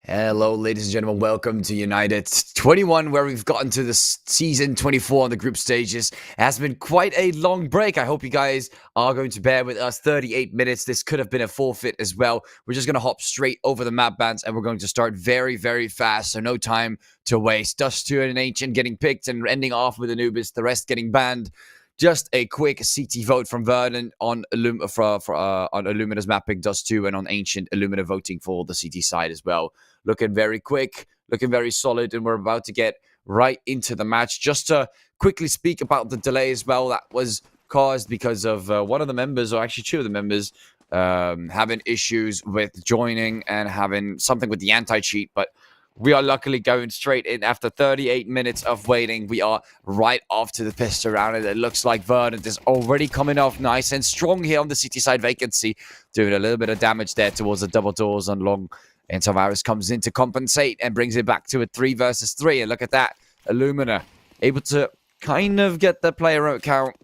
Hello, ladies and gentlemen. Welcome to United21, where we've gotten to the season 24 on the group stages. It has been quite a long break. I hope you guys are going to bear with us. 38 minutes. This could have been a forfeit as well. We're just going to hop straight over the map bands, and we're going to start very, very fast. So no time to waste. Dust 2 and Ancient getting picked and ending off with Anubis. The rest getting banned. Just a quick CT vote from Verdant on Illuminar's mapping Dust 2 and on Ancient Illuminar voting for the CT side as well. Looking very quick, looking very solid, and we're about to get right into the match. Just to quickly speak about the delay as well, that was caused because of one of the members, or actually two of the members, having issues with joining and having something with the anti-cheat, but we are luckily going straight in after 38 minutes of waiting. We are right off to the pistol round, and it looks like Verdant is already coming off nice and strong here on the CT side vacancy, doing a little bit of damage there towards the double doors on long. And Tavares comes in to compensate and brings it back to a 3 versus 3. And look at that. Illuminar able to kind of get the player count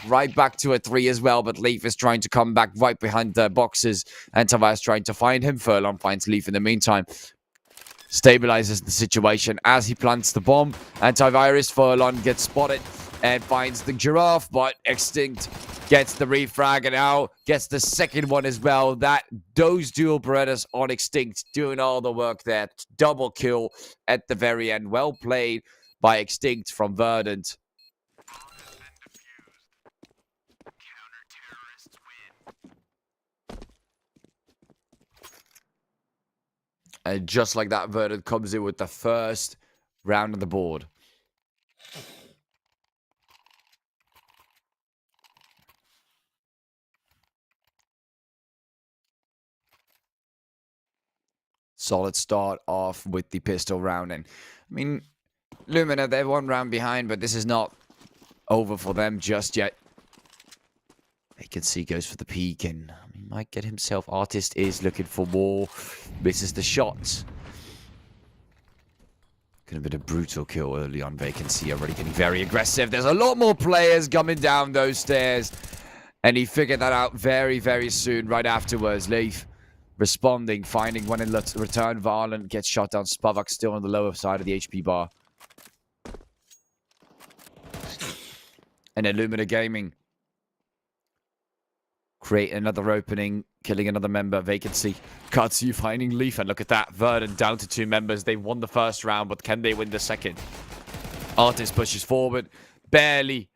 right back to a 3 as well. But Leaf is trying to come back right behind the boxes. And Tavares trying to find him. Furlong finds Leaf in the meantime. Stabilizes the situation as he plants the bomb. And Tavares Furlong gets spotted and finds the giraffe. But Extinct gets the refrag and now gets the second one as well. Those dual Berettas on Extinct doing all the work there. Double kill at the very end. Well played by Extinct from Verdant. And just like that, Verdant comes in with the first round on the board. Solid start off with the pistol round. And I mean, Lumina, they're one round behind, but this is not over for them just yet. Vacancy goes for the peak, and he might get himself. Artist is looking for more. Misses the shot. Could have been a brutal kill early on. Vacancy already getting very aggressive. There's a lot more players coming down those stairs, and he figured that out very, very soon. Right afterwards, Leaf responding, finding one in return. Violent gets shot down. Spavak still on the lower side of the HP bar. And Illuminar Gaming create another opening, killing another member. Vacancy. Katu finding Leaf, and look at that. Verdant down to 2 members. They won the first round, but can they win the second? Artist pushes forward. Barely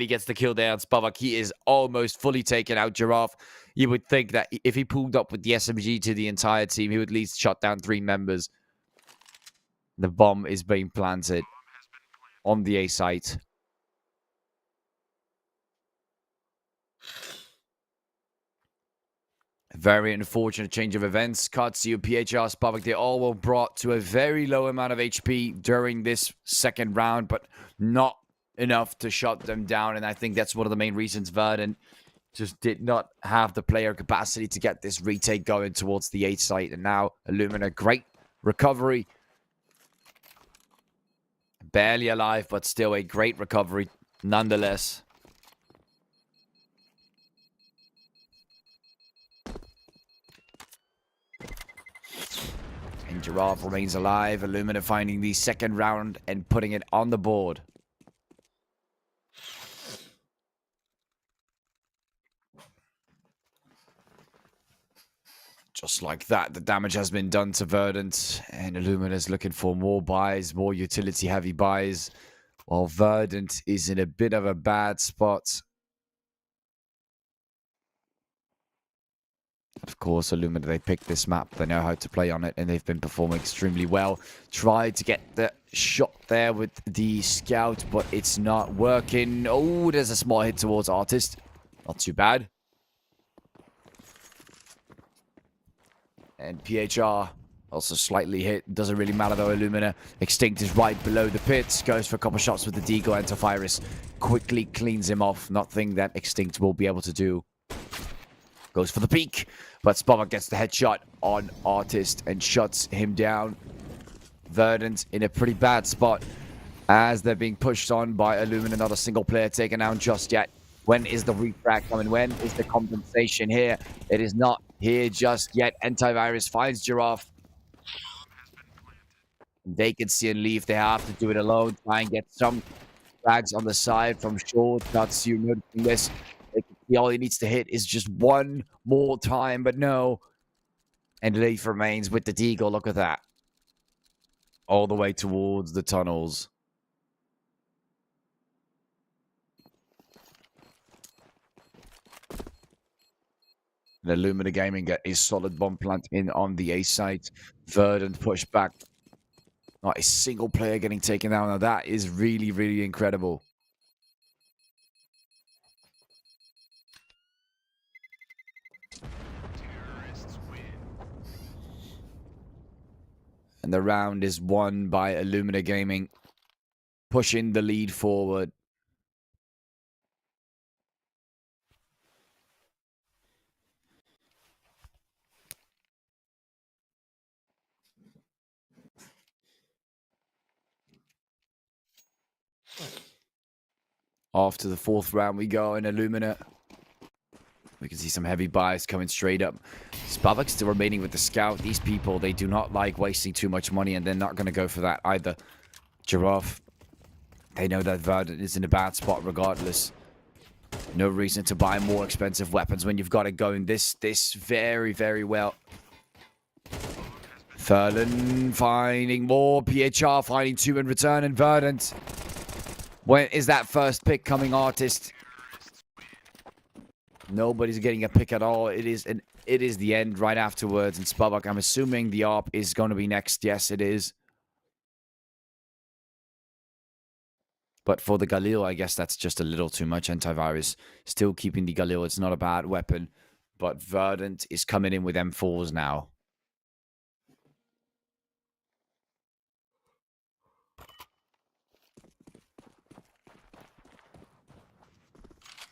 gets the kill there on Spavak. He is almost fully taken out. Giraffe, you would think that if he pulled up with the SMG to the entire team, he would at least shut down 3 members. The bomb is being planted on the A site. Very unfortunate change of events. Katsu, PHR, Spavak, they all were brought to a very low amount of HP during this second round, but not enough to shut them down. And I think that's one of the main reasons Verdant just did not have the player capacity to get this retake going towards the 8 site. And now Illuminar, great recovery. Barely alive, but still a great recovery nonetheless. And Giraffe remains alive. Illuminar finding the second round and putting it on the board. Just like that, the damage has been done to Verdant, and Illuminar is looking for more buys, more utility-heavy buys, while Verdant is in a bit of a bad spot. Of course, Illuminar, they picked this map. They know how to play on it, and they've been performing extremely well. Tried to get the shot there with the scout, but it's not working. Oh, there's a small hit towards Artist. Not too bad. And PHR also slightly hit. Doesn't really matter though. Illuminar. Extinct is right below the pits. Goes for a couple shots with the Deagle. Antivirus quickly cleans him off. Nothing that Extinct will be able to do. Goes for the peak. But Spavak gets the headshot on Artist and shuts him down. Verdant in a pretty bad spot as they're being pushed on by Illuminar. Not a single player taken down just yet. When is the refrag coming? When is the compensation here? It is not here just yet. Antivirus finds Giraffe. They can see and leave. They have to do it alone. Try and get some frags on the side from short. Katu noticing this. They can see all he needs to hit is just one more time, but no. And Leaf remains with the deagle. Look at that. All the way towards the tunnels. And Illuminar Gaming get a solid bomb plant in on the A site. Verdant push back. Not a single player getting taken down. Now that is really, really incredible. And the round is won by Illuminar Gaming, pushing the lead forward. Off to the fourth round we go in Illuminar. We can see some heavy buys coming straight up. Spavak still remaining with the scout. These people, they do not like wasting too much money, and they're not going to go for that either. Giraffe, they know that Verdant is in a bad spot regardless. No reason to buy more expensive weapons when you've got it going this very, very well. Furlan finding more. PHR finding 2 in return, and Verdant. When is that first pick coming, Artist? Nobody's getting a pick at all. It is the end right afterwards. And Spavak, I'm assuming the ARP is going to be next. Yes, it is. But for the Galil, I guess that's just a little too much antivirus. Still keeping the Galil. It's not a bad weapon. But Verdant is coming in with M4s now.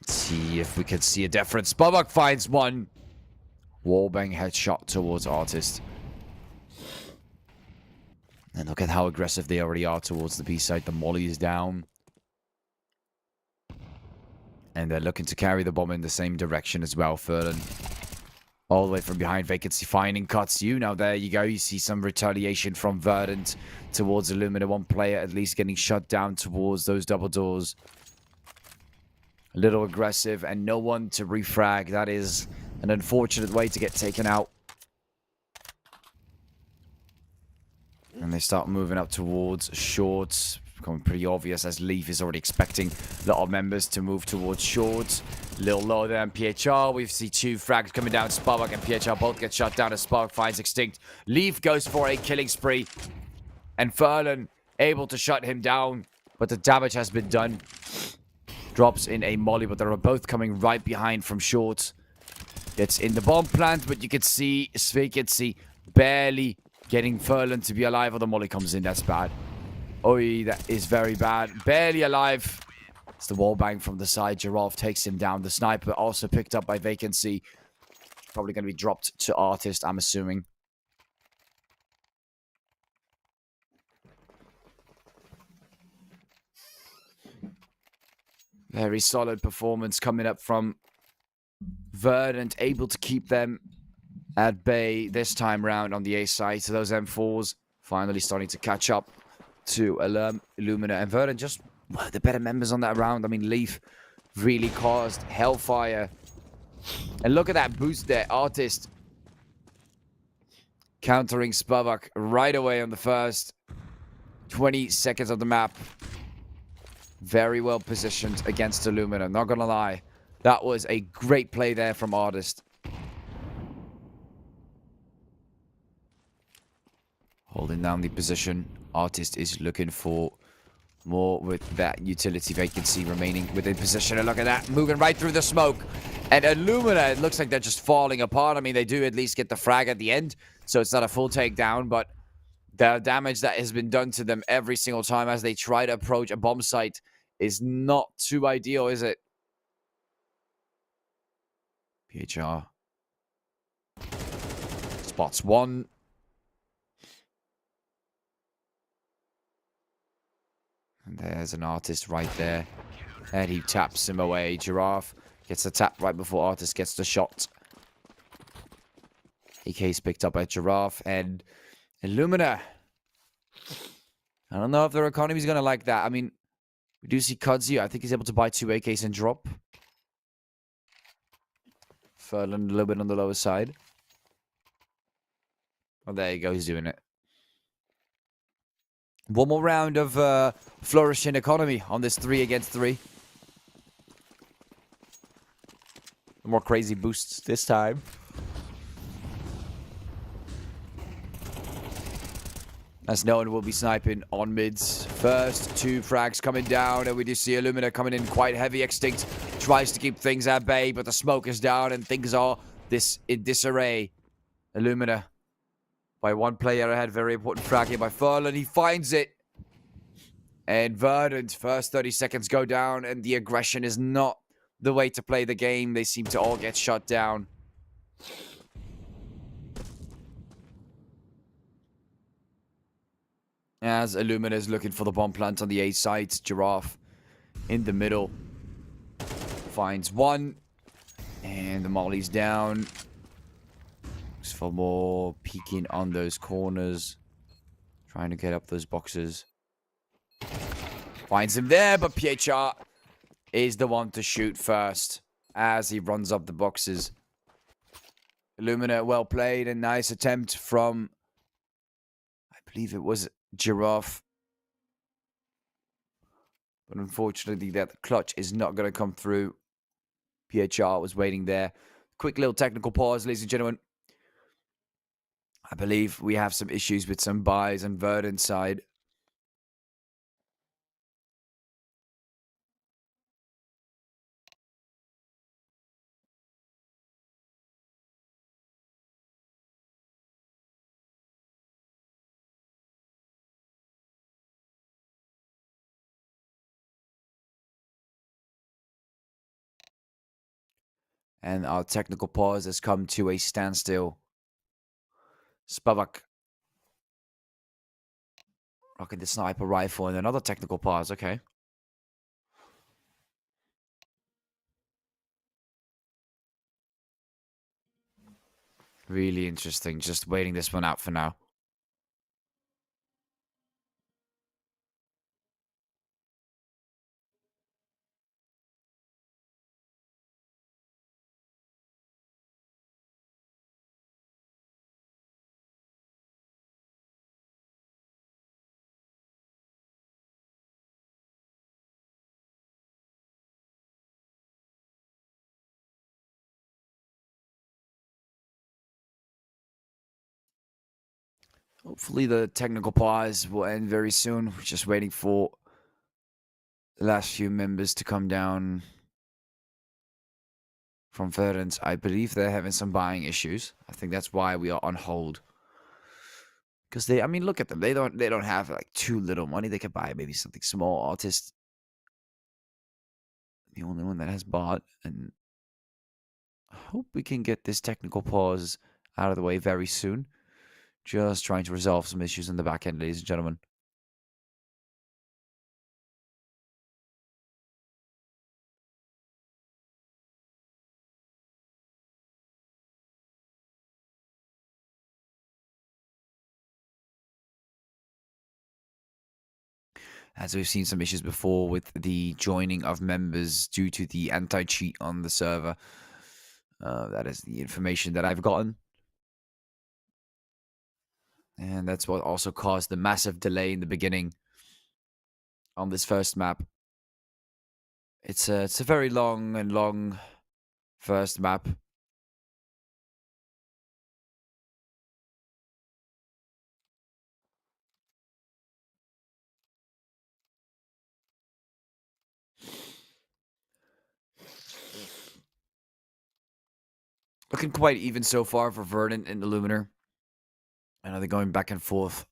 See if we can see a difference. Spavak finds one. Wallbang headshot towards Artist. And look at how aggressive they already are towards the B side. The molly is down. And they're looking to carry the bomb in the same direction as well. Furlan all the way from behind. Vacancy finding Katu. Now there you go. You see some retaliation from Verdant towards Illuminar. One player at least getting shut down towards those double doors. A little aggressive and no one to refrag. That is an unfortunate way to get taken out. And they start moving up towards shorts. Becoming pretty obvious as Leaf is already expecting a lot of members to move towards shorts. A little lower than PHR. We see 2 frags coming down. Spavak and PHR both get shot down as Spark finds Extinct. Leaf goes for a killing spree. And Furlan able to shut him down. But the damage has been done. Drops in a molly, but they're both coming right behind from short. Gets in the bomb plant, but you can see Vacancy barely getting Furlan to be alive, or the molly comes in. That's bad. Oi, that is very bad. Barely alive. It's the wall bang from the side. Giraffe takes him down. The sniper also picked up by Vacancy. Probably going to be dropped to Artist, I'm assuming. Very solid performance coming up from Verdant, able to keep them at bay this time round on the A side. So those M4s finally starting to catch up to Illuminar. And Verdant just the better members on that round. I mean, Leaf really caused hellfire. And look at that boost there. Artist countering Spavak right away on the first 20 seconds of the map. Very well positioned against Illuminar. Not gonna lie. That was a great play there from Artist. Holding down the position. Artist is looking for more with that utility Vacancy remaining within position. And look at that. Moving right through the smoke. And Illuminar, it looks like they're just falling apart. I mean, they do at least get the frag at the end. So it's not a full takedown, but the damage that has been done to them every single time as they try to approach a bomb site is not too ideal, is it? PHR spots one. And there's an Artist right there. And he taps him away. Giraffe gets the tap right before Artist gets the shot. EK's picked up by Giraffe. And Illuminar I don't know if their economy is going to like that. I mean, we do see Kudzi. I think he's able to buy 2 AKs and drop. Furlan a little bit on the lower side. Oh, there you go. He's doing it. One more round of flourishing economy on this 3 against 3. More crazy boosts this time. As no one will be sniping on mids. First 2 frags coming down, and we do see Illuminar coming in quite heavy. Extinct tries to keep things at bay, but the smoke is down, and things are in disarray. Illuminar by 1 player ahead. Very important frag here by Furlan. He finds it. And Verdant, first 30 seconds go down, and the aggression is not the way to play the game. They seem to all get shut down. As Illuminar is looking for the bomb plant on the A side, Giraffe in the middle finds 1, and the molly's down. Looks for more peeking on those corners, trying to get up those boxes. Finds him there, but PHR is the one to shoot first as he runs up the boxes. Illuminar, well played, a nice attempt from, I believe it was Giraffe. But unfortunately, that clutch is not going to come through. PHR was waiting there. Quick little technical pause, ladies and gentlemen. I believe we have some issues with some buys on Verdant's side. And our technical pause has come to a standstill. Spavak rocking the sniper rifle and another technical pause. Okay. Really interesting. Just waiting this one out for now. Hopefully the technical pause will end very soon. We're just waiting for the last few members to come down from Verdant. I believe they're having some buying issues. I think that's why we are on hold. Because I mean, look at them. They don't have like too little money. They could buy maybe something small. Artist, the only one that has bought, and I hope we can get this technical pause out of the way very soon. Just trying to resolve some issues in the back end, ladies and gentlemen. As we've seen some issues before with the joining of members due to the anti-cheat on the server. That is the information that I've gotten. And that's what also caused the massive delay in the beginning on this first map. It's a very long first map. Looking quite even so far for Verdant and Illuminar. I know they're going back and forth,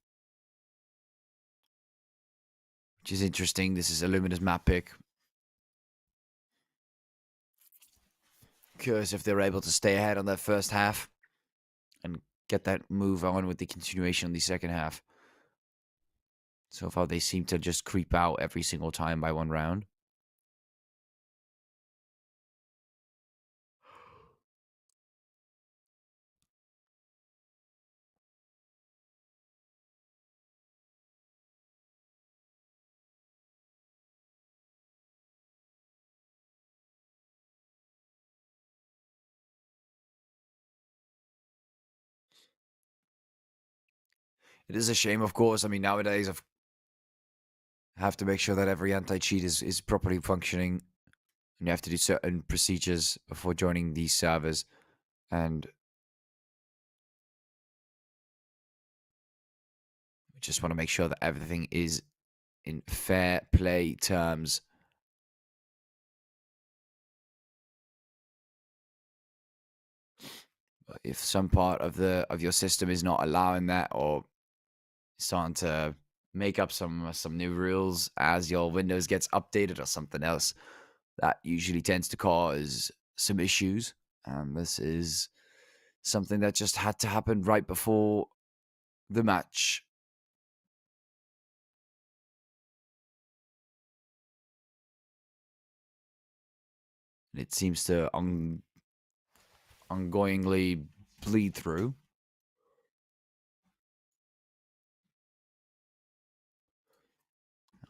which is interesting. This is Illuminar's map pick. Curious if they're able to stay ahead on that first half and get that move on with the continuation on the second half. So far, they seem to just creep out every single time by 1 round. It is a shame, of course. I mean, nowadays I have to make sure that every anti-cheat is properly functioning. And you have to do certain procedures before joining these servers. And we just want to make sure that everything is in fair play terms. But if some part of your system is not allowing that, or starting to make up some new rules as your Windows gets updated or something else, that usually tends to cause some issues. And this is something that just had to happen right before the match. And it seems to ongoingly bleed through.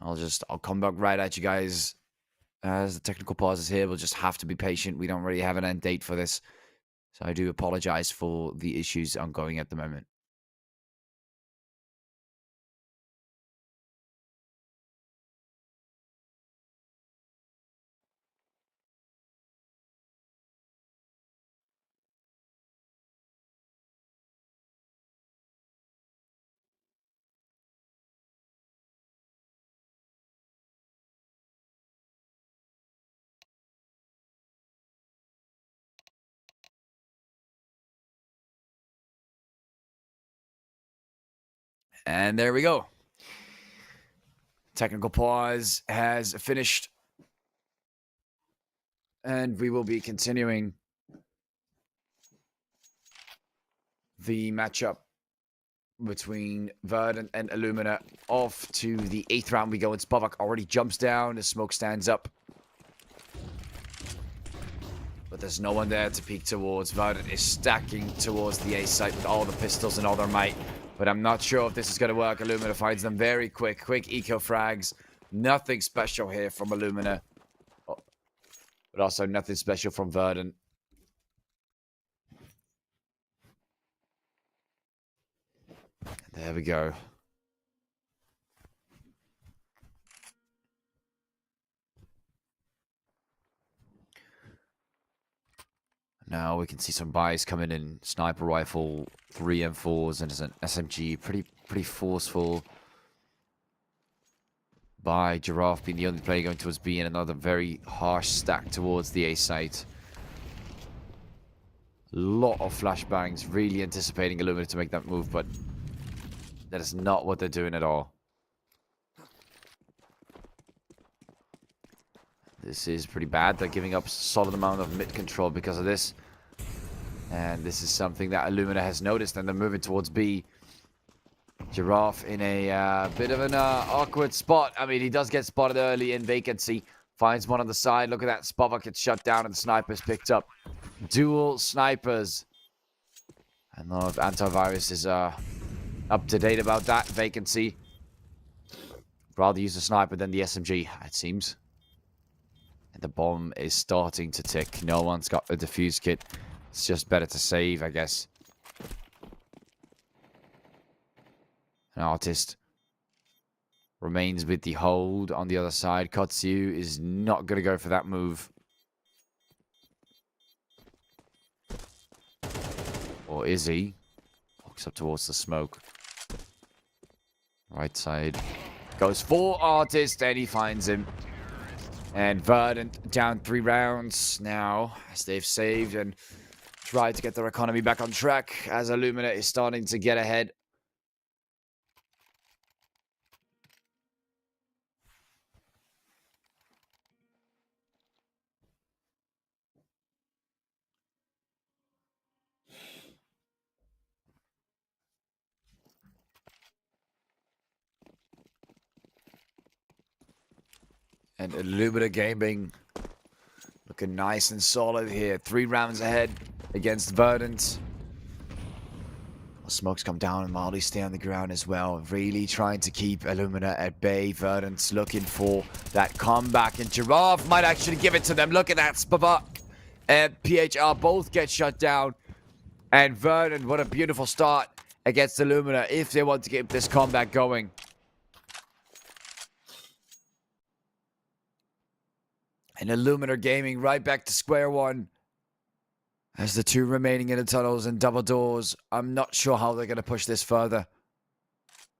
I'll come back right at you guys as the technical pause is here. We'll just have to be patient. We don't really have an end date for this. So I do apologize for the issues ongoing at the moment. And there we go. Technical pause has finished. And we will be continuing the matchup between Verdant and Illuminar. Off to the 8th round we go, and Spavak already jumps down. The smoke stands up. But there's no one there to peek towards. Verdant is stacking towards the A site with all the pistols and all their might. But I'm not sure if this is going to work. Illuminar finds them very quick. Quick eco frags. Nothing special here from Illuminar. Oh, but also nothing special from Verdant. There we go. Now we can see some buys coming in. Sniper rifle, 3 M4s, and an SMG. Pretty forceful. By Giraffe being the only player going towards B, and another very harsh stack towards the A site. Lot of flashbangs, really anticipating Illuminar to make that move, but that is not what they're doing at all. This is pretty bad. They're giving up a solid amount of mid control because of this. And this is something that Illuminar has noticed, and they're moving towards B. Giraffe in a bit of an awkward spot. I mean, he does get spotted early in vacancy. Finds one on the side. Look at that. Spavak gets shut down, and the sniper's picked up. Dual snipers. I don't know if antivirus is up to date about that vacancy. Rather use the sniper than the SMG, it seems. And the bomb is starting to tick. No one's got a defuse kit. It's just better to save, I guess. An artist remains with the hold on the other side. Katu is not going to go for that move. Or is he? Walks up towards the smoke. Right side. Goes for artist, and he finds him. And Verdant down 3 rounds now, as they've saved and tried to get their economy back on track, as Illuminar is starting to get ahead. And Illuminar Gaming looking nice and solid here. 3 rounds ahead against Verdant. Smokes come down and Marley stay on the ground as well. Really trying to keep Illuminar at bay. Verdant's looking for that comeback, and Giraffe might actually give it to them. Look at that. Spavak and PHR both get shut down. And Verdant, what a beautiful start against Illuminar if they want to keep this comeback going. And Illuminar Gaming right back to square one. As the two remaining in the tunnels and double doors. I'm not sure how they're going to push this further.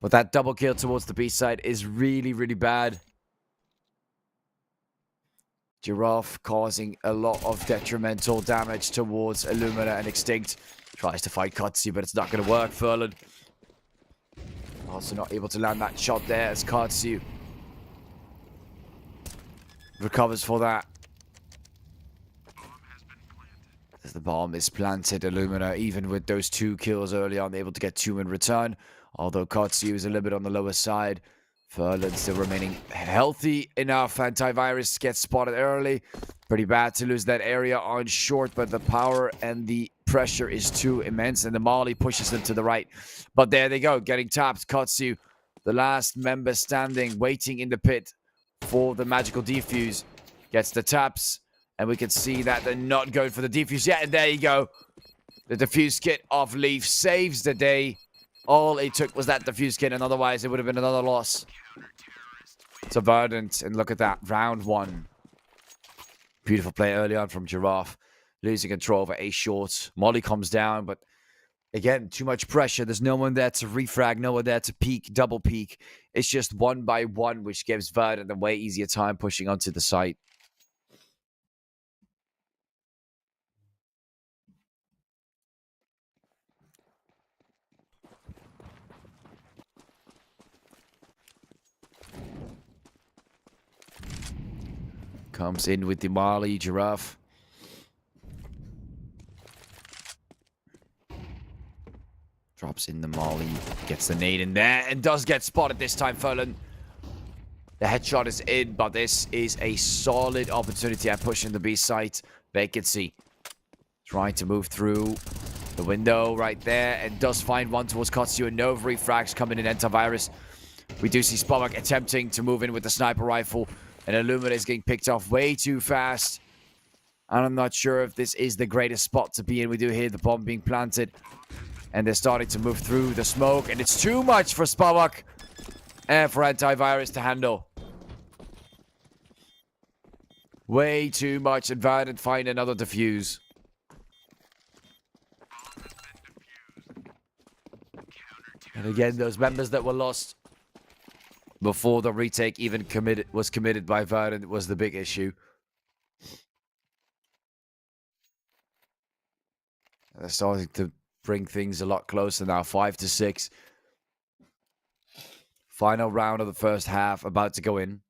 But that double kill towards the B side is really, really bad. Giraffe causing a lot of detrimental damage towards Illuminar and Extinct. Tries to fight Katu, but it's not going to work. Furlan also not able to land that shot there as Katu recovers for that. As the bomb is planted, Illuminar, even with those 2 kills early on, able to get 2 in return. Although Katu is a little bit on the lower side. Furlan still remaining healthy enough. Antivirus gets spotted early. Pretty bad to lose that area on short, but the power and the pressure is too immense, and the Molly pushes them to the right. But there they go, getting tapped. Katu, the last member standing, waiting in the pit for the magical defuse, gets the taps, and we can see that they're not going for the defuse yet. And there you go. The defuse kit of Leaf saves the day. All it took was that defuse kit, and otherwise it would have been another loss. So Verdant, and look at that, round 1. Beautiful play early on from Giraffe. Losing control over A short. Molly comes down, but again, too much pressure. There's no one there to refrag, no one there to peek, double peek. It's just 1 by 1, which gives Verdant a way easier time pushing onto the site. Comes in with the Molly, Giraffe. Drops in the Molly, gets the nade in there, and does get spotted this time, Furlan. The headshot is in, but this is a solid opportunity at pushing the B site. Vacancy. Trying to move through the window right there, and does find one towards Katu, and no refrags coming in Antivirus. We do see Spavak attempting to move in with the sniper rifle, and Illuminar is getting picked off way too fast. And I'm not sure if this is the greatest spot to be in. We do hear the bomb being planted, and they're starting to move through the smoke, and it's too much for Spavak and for Antivirus to handle. Way too much, and Verdant find another defuse. And again, those members that were lost before the retake even was committed by Verdant was the big issue. They're starting to bring things a lot closer now, 5-6. Final round of the first half about to go in.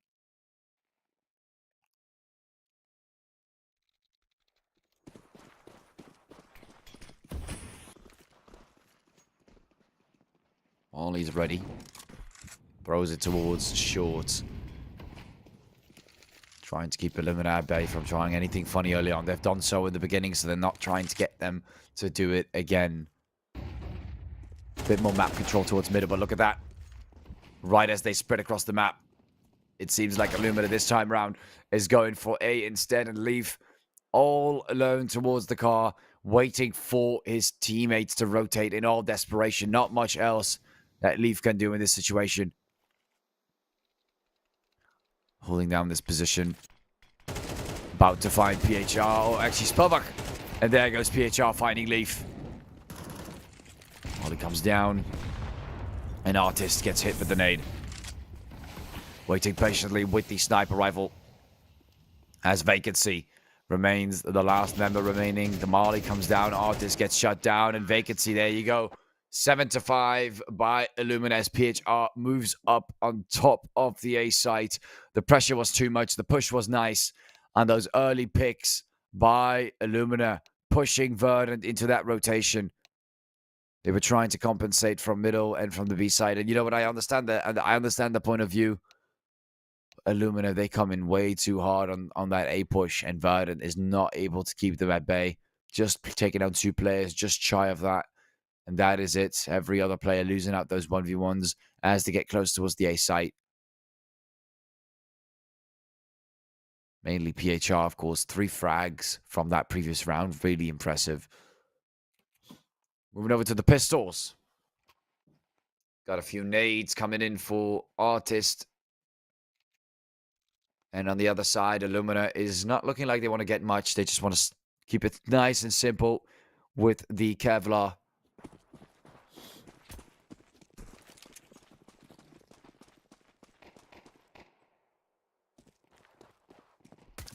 Molly's ready. Throws it towards short. Trying to keep Illuminar at bay from trying anything funny early on. They've done so in the beginning, so they're not trying to get them to do it again. A bit more map control towards middle, but look at that. Right as they spread across the map, it seems like Illuminar this time round is going for A instead, and Leaf all alone towards the car, waiting for his teammates to rotate in all desperation. Not much else that Leaf can do in this situation. Holding down this position. About to find PHR. Oh, actually, Spavak. And there goes PHR finding Leaf. Molly comes down. An Artist gets hit with the nade. Waiting patiently with the sniper rifle. As Vacancy remains the last member remaining. The Molly comes down. Artist gets shut down. And Vacancy, there you go. 7-5 by Illuminar as PHR moves up on top of the A site. The pressure was too much. The push was nice. And those early picks by Illuminar pushing Verdant into that rotation. They were trying to compensate from middle and from the B side. And you know what? I understand that. And I understand the point of view. Illuminar, they come in way too hard on that A push. And Verdant is not able to keep them at bay. Just taking down 2 players, just shy of that. And that is it. Every other player losing out those 1v1s as they get close towards the A site. Mainly PHR, of course. 3 frags from that previous round. Really impressive. Moving over to the pistols. Got a few nades coming in for Artist. And on the other side, Illuminar is not looking like they want to get much. They just want to keep it nice and simple with the Kevlar.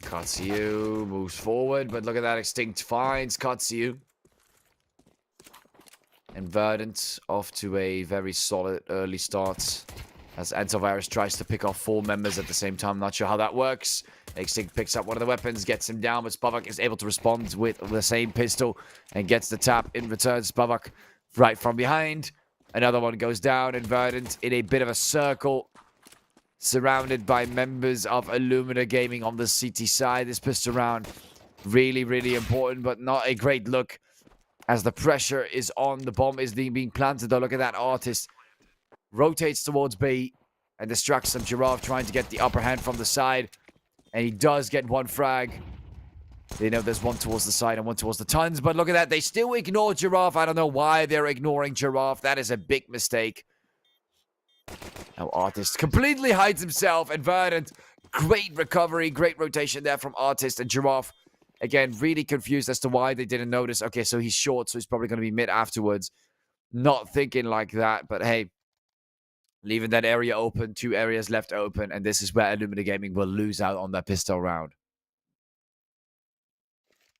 Katu moves forward, but look at that. Extinct finds Katu. And Verdant off to a very solid early start. As Antivirus tries to pick off 4 members at the same time. Not sure how that works. Extinct picks up one of the weapons, gets him down, but Spavak is able to respond with the same pistol and gets the tap in return. Spavak right from behind. Another one goes down, and Verdant in a bit of a circle, surrounded by members of Illuminar Gaming on the CT side. This pistol round really, really important, but not a great look as the pressure is on. The bomb is being planted, though. Look at that. Artist rotates towards B and distracts some Giraffe, trying to get the upper hand from the side. And he does get one frag. They know there's one towards the side and one towards the tons, but look at that. They still ignore Giraffe. I don't know why they're ignoring Giraffe. That is a big mistake. Now Artist completely hides himself, and Verdant, great recovery, great rotation there from Artist. And Giraffe, again, really confused as to why they didn't notice. Okay, so he's short, so he's probably going to be mid afterwards. Not thinking like that, but hey, leaving that area open, 2 areas left open, and this is where Illuminar Gaming will lose out on that pistol round.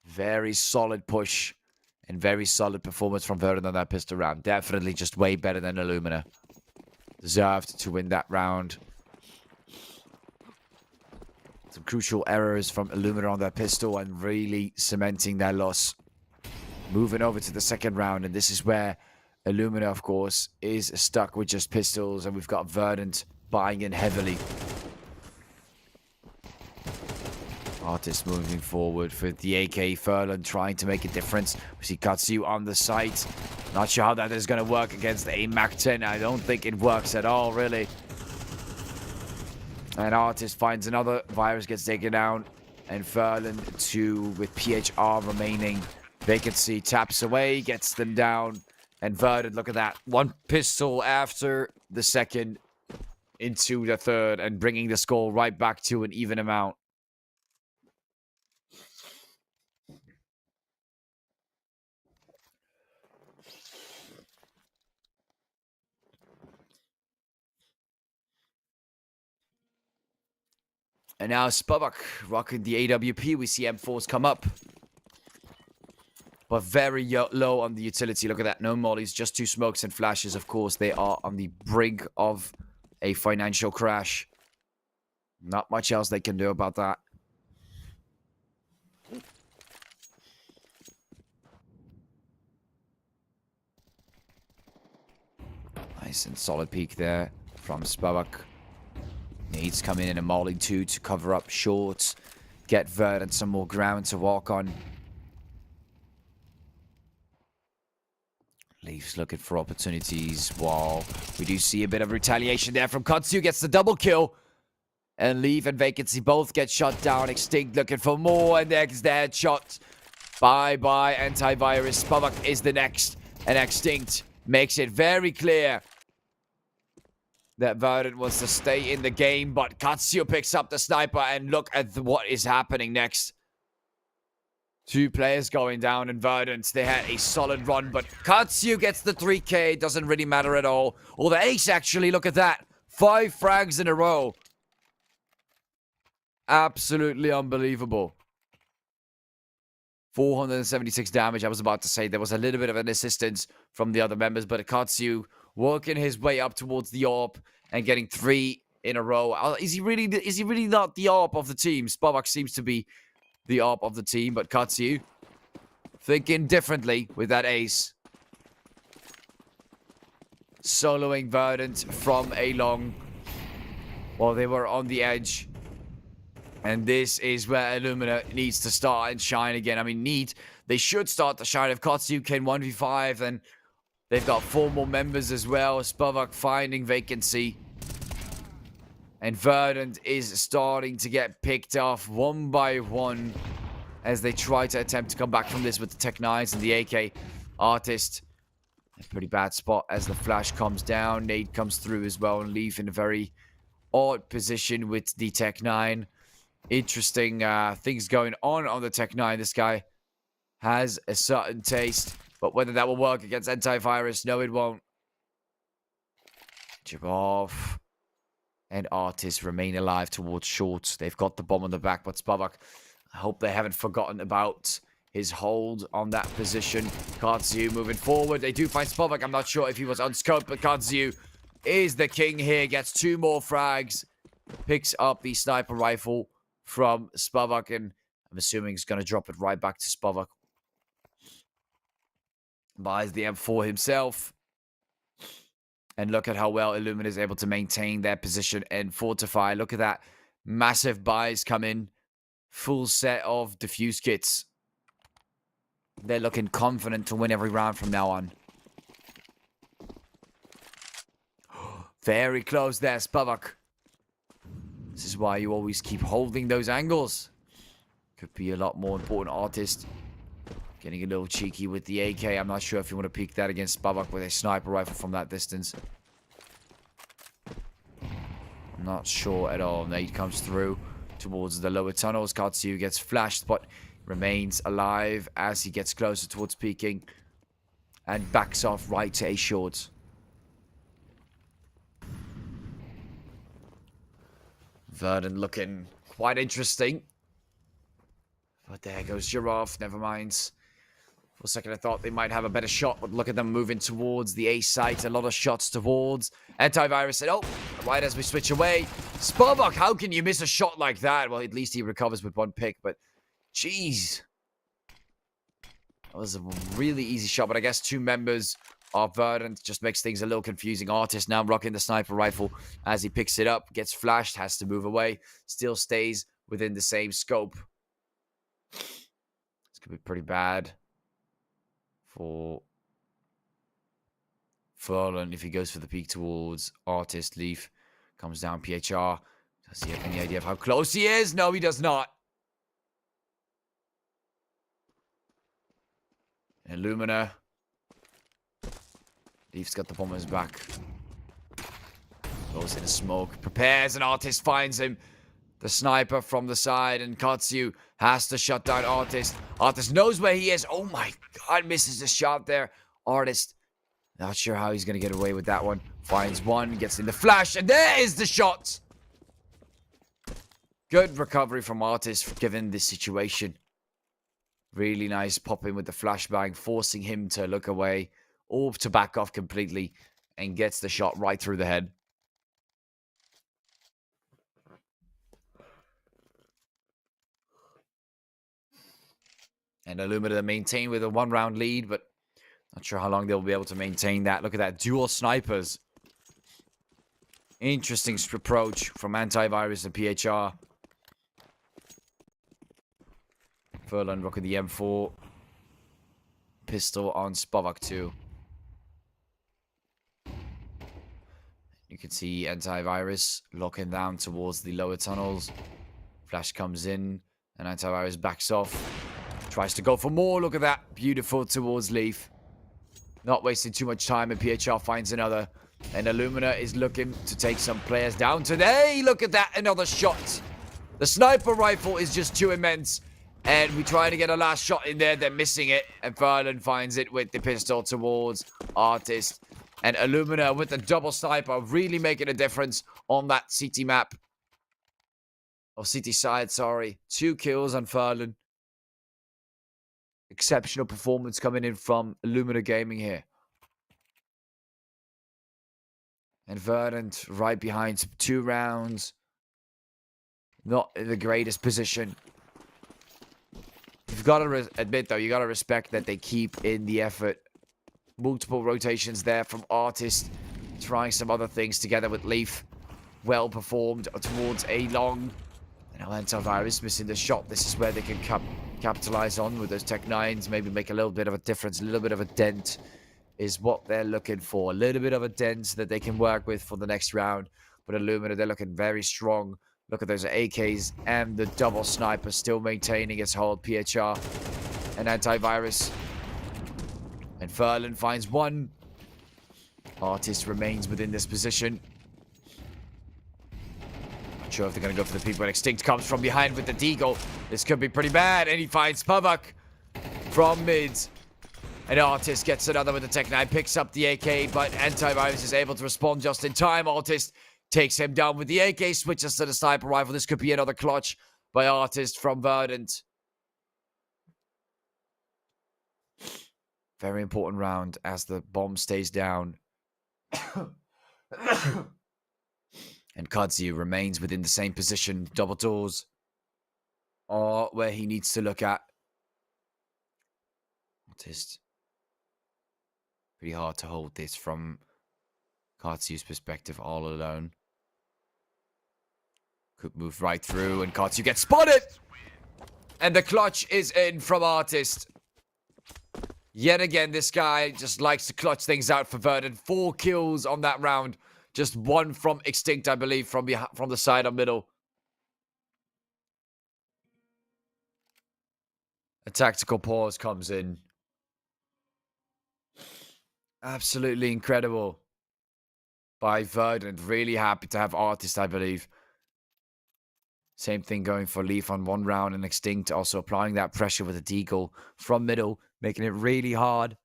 Very solid push and very solid performance from Verdant on that pistol round. Definitely just way better than Illuminar. Deserved to win that round. Some crucial errors from Illuminar on that pistol and really cementing their loss. Moving over to the second round, and this is where Illuminar, of course, is stuck with just pistols, and we've got Verdant buying in heavily. Artist moving forward for the AK. Furlan trying to make a difference. We see Katu on the site. Not sure how that is going to work against a MAC-10. I don't think it works at all, really. And Artist finds another. Virus gets taken down. And Furlan, 2 with PHR remaining. Vacancy taps away, gets them down. And Verdant, look at that. 1 pistol after the second into the third, and bringing the score right back to an even amount. And now Spavak rocking the AWP. We see M4s come up, but very low on the utility. Look at that. No mollies, just 2 smokes and flashes. Of course, they are on the brink of a financial crash. Not much else they can do about that. Nice and solid peek there from Spavak. Needs coming in and mauling 2 to cover up short. Get Verdant some more ground to walk on. Leafs looking for opportunities. While we do see a bit of retaliation there from Katu. Gets the double kill. And Leaf and Vacancy both get shot down. Extinct looking for more. And there's the headshot. Bye-bye, Antivirus. Spavak is the next. And Extinct makes it very clear that Verdant wants to stay in the game, but Katu picks up the sniper, and look at what is happening next. 2 players going down, and Verdant, they had a solid run, but Katu gets the 3K. Doesn't really matter at all. Or the ace, actually. Look at that. 5 frags in a row. Absolutely unbelievable. 476 damage. I was about to say there was a little bit of an assistance from the other members, but Katu working his way up towards the AWP and getting 3 in a row. Is he really not the AWP of the team? Spavak seems to be the AWP of the team, but Katu thinking differently with that ace. Soloing Verdant from a long while they were on the edge. And this is where Illuminar needs to start and shine again. I mean, they should start to shine. If Katu can 1v5, then they've got 4 more members as well. Spavak finding Vacancy. And Verdant is starting to get picked off one by one as they try to attempt to come back from this with the Tech 9s and the AK. Artist Pretty bad spot as the flash comes down. Nade comes through as well, and Leaf in a very odd position with the Tech 9. Interesting things going on the Tech 9. This guy has a certain taste, but whether that will work against Antivirus, no, it won't. Chip off. And Artist remain alive towards short. They've got the bomb on the back, but Spavak, I hope they haven't forgotten about his hold on that position. Katu moving forward. They do find Spavak. I'm not sure if he was unscoped, but Katu is the king here. Gets 2 more frags. Picks up the sniper rifle from Spavak, and I'm assuming he's going to drop it right back to Spavak. Buys the M4 himself. And look at how well Illuminar is able to maintain their position and fortify. Look at that. Massive buys come in. Full set of defuse kits. They're looking confident to win every round from now on. Very close there, Spavak. This is why you always keep holding those angles. Could be a lot more important. Artist getting a little cheeky with the AK. I'm not sure if you want to peek that against Spavak with a sniper rifle from that distance. I'm not sure at all. Nade comes through towards the lower tunnels. Katu gets flashed, but remains alive as he gets closer towards peeking. And backs off right to a short. Verdant looking quite interesting. But there goes Giraffe. Never mind. For a second, I thought they might have a better shot, but look at them moving towards the A site. A lot of shots towards Antivirus. And oh, right as we switch away. Spavak, how can you miss a shot like that? Well, at least he recovers with 1 pick, but jeez. That was a really easy shot, but I guess 2 members of Verdant just makes things a little confusing. Artist now rocking the sniper rifle as he picks it up, gets flashed, has to move away, still stays within the same scope. This could be pretty bad for Furlan if he goes for the peek towards Artist. Leaf comes down. PHR. Does he have any idea of how close he is? No, he does not. Illuminar. Leaf's got the bomb on his back. Goes in a smoke. Prepares, and Artist finds him. The sniper from the side, and Katu has to shut down Artist. Artist knows where he is. Oh my god, misses the shot there. Artist, not sure how he's going to get away with that one. Finds one, gets in the flash, and there is the shot. Good recovery from Artist given this situation. Really nice popping with the flashbang, forcing him to look away or to back off completely, and gets the shot right through the head. And Illuminar maintain with a 1-round lead, but not sure how long they'll be able to maintain that. Look at that. Dual snipers. Interesting approach from Antivirus and PHR. Furlan rocking the M4. Pistol on Spavak too. You can see Antivirus locking down towards the lower tunnels. Flash comes in, and Antivirus backs off. Tries to go for more. Look at that. Beautiful towards Leaf. Not wasting too much time, and PHR finds another. And Illuminar is looking to take some players down today. Look at that. Another shot. The sniper rifle is just too immense. And we try to get a last shot in there. They're missing it. And Verdant finds it with the pistol towards Artist. And Illuminar with the double sniper really making a difference on that CT map. Or CT side, sorry. 2 kills on Verdant. Exceptional performance coming in from Illuminar Gaming here. And Verdant right behind 2 rounds. Not in the greatest position. You've got to admit, though, you got to respect that they keep in the effort. Multiple rotations there from Artist. Trying some other things together with Leaf. Well performed towards a long. And now Antivirus missing the shot. This is where they can capitalize on with those Tech 9s. Maybe make a little bit of a difference. A little bit of a dent is what they're looking for. A little bit of a dent that they can work with for the next round. But Illuminar, they're looking very strong. Look at those AKs and the double sniper still maintaining its hold. PHR and Antivirus. And Furlan finds one. Artist remains within this position. Not sure if they're going to go for the peek, but Extinct comes from behind with the deagle. This could be pretty bad, and he finds Pavak from mid. And Artist gets another with the Tech 9, picks up the AK, but Antivirus is able to respond just in time. Artist takes him down with the AK, switches to the sniper rifle. This could be another clutch by Artist from Verdant. Very important round as the bomb stays down. And Katu remains within the same position. Double doors are where he needs to look at. Artist. Pretty hard to hold this from Katu's perspective all alone. Could move right through, and Katu gets spotted! And the clutch is in from Artist. Yet again, this guy just likes to clutch things out for Verdant. 4 kills on that round. Just 1 from Extinct, I believe, from the side or middle. A tactical pause comes in. Absolutely incredible by Verdant. Really happy to have Artist, I believe. Same thing going for Leaf on 1 round, and Extinct also applying that pressure with a deagle from middle, making it really hard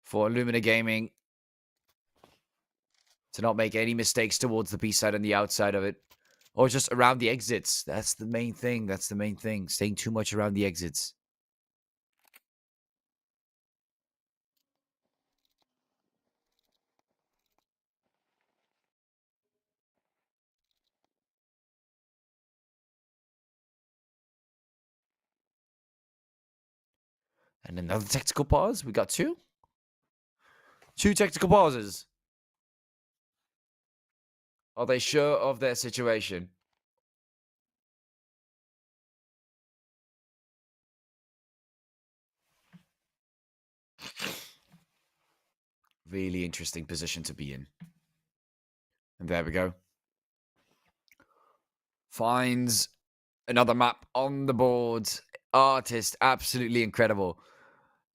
for Illuminar Gaming to not make any mistakes towards the B side and the outside of it, or just around the exits. That's the main thing. That's the main thing. Staying too much around the exits. And another tactical pause. We got 2. 2 tactical pauses. Are they sure of their situation? Really interesting position to be in. And there we go. Finds another map on the board. Artist, absolutely incredible.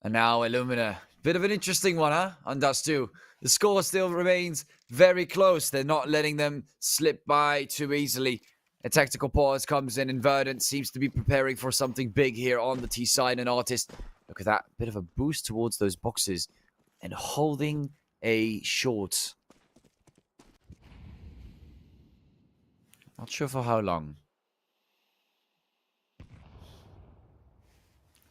And now Illuminar. Bit of an interesting one, huh? On Dust 2. The score still remains very close. They're not letting them slip by too easily. A tactical pause comes in, and Verdant seems to be preparing for something big here on the T side. And Artist, look at that. Bit of a boost towards those boxes. And holding a short. Not sure for how long.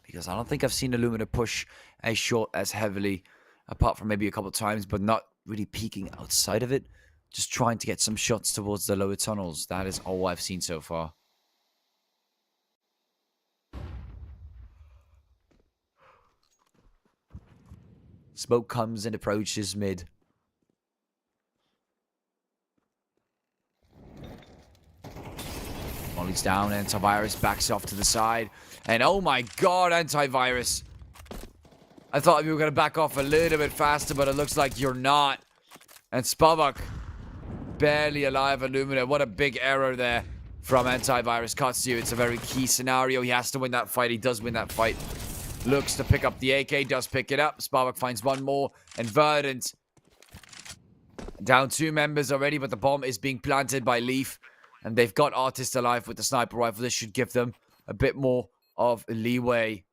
Because I don't think I've seen Illuminar push a short as heavily, apart from maybe a couple of times, but not really peeking outside of it. Just trying to get some shots towards the lower tunnels. That is all I've seen so far. Smoke comes and approaches mid. Molly's down, Antivirus backs off to the side. And oh my god, Antivirus. I thought you were going to back off a little bit faster, but it looks like you're not. And Spavak, barely alive, Illuminar. What a big error there from Antivirus. Katu, it's a very key scenario. He has to win that fight. He does win that fight. Looks to pick up the AK, does pick it up. Spavak finds 1 more. And Verdant down 2 members already, but the bomb is being planted by Leaf. And they've got Artist alive with the sniper rifle. This should give them a bit more of leeway.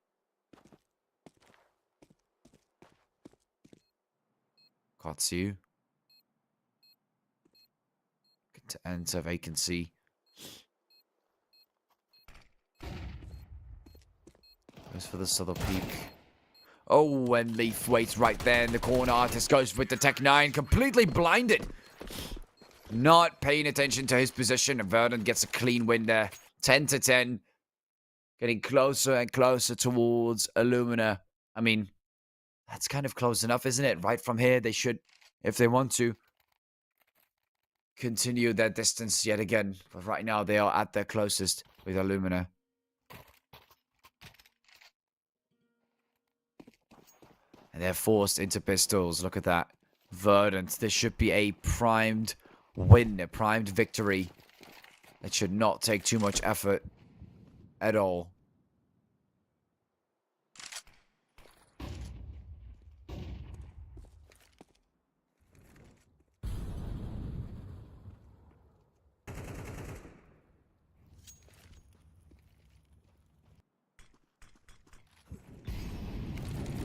Katu. Good to enter vacancy. Goes for the subtle peek. Oh, and Leaf waits right there in the corner. Artist goes with the Tech 9. Completely blinded. Not paying attention to his position. And Verdant gets a clean win there. 10-10. Getting closer and closer towards Illuminar. I mean, that's kind of close enough, isn't it? Right from here, they should, if they want to, continue their distance yet again. But right now, they are at their closest with Illuminar. And they're forced into pistols. Look at that. Verdant. This should be a primed win, a primed victory. It should not take too much effort at all.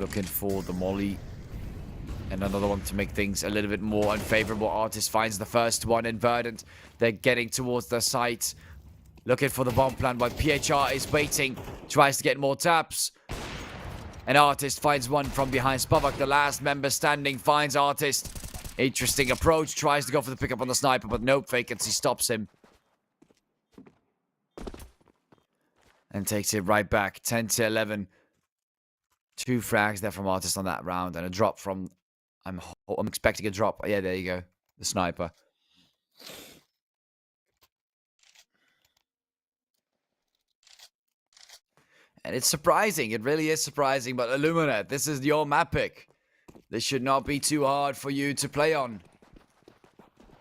Looking for the molly. And another one to make things a little bit more unfavorable. Artist finds the first one in Verdant. They're getting towards the site. Looking for the bomb plan, but PHR is waiting. Tries to get more taps. An Artist finds one from behind. Spavak, the last member standing, finds Artist. Interesting approach. Tries to go for the pickup on the sniper, but nope. Vacancy stops him. And takes it right back. 10 to 11. 2 frags there from Artist on that round. And a drop from... I'm expecting a drop. Yeah, there you go. The sniper. And it's surprising. It really is surprising. But Illuminar, this is your map pick. This should not be too hard for you to play on.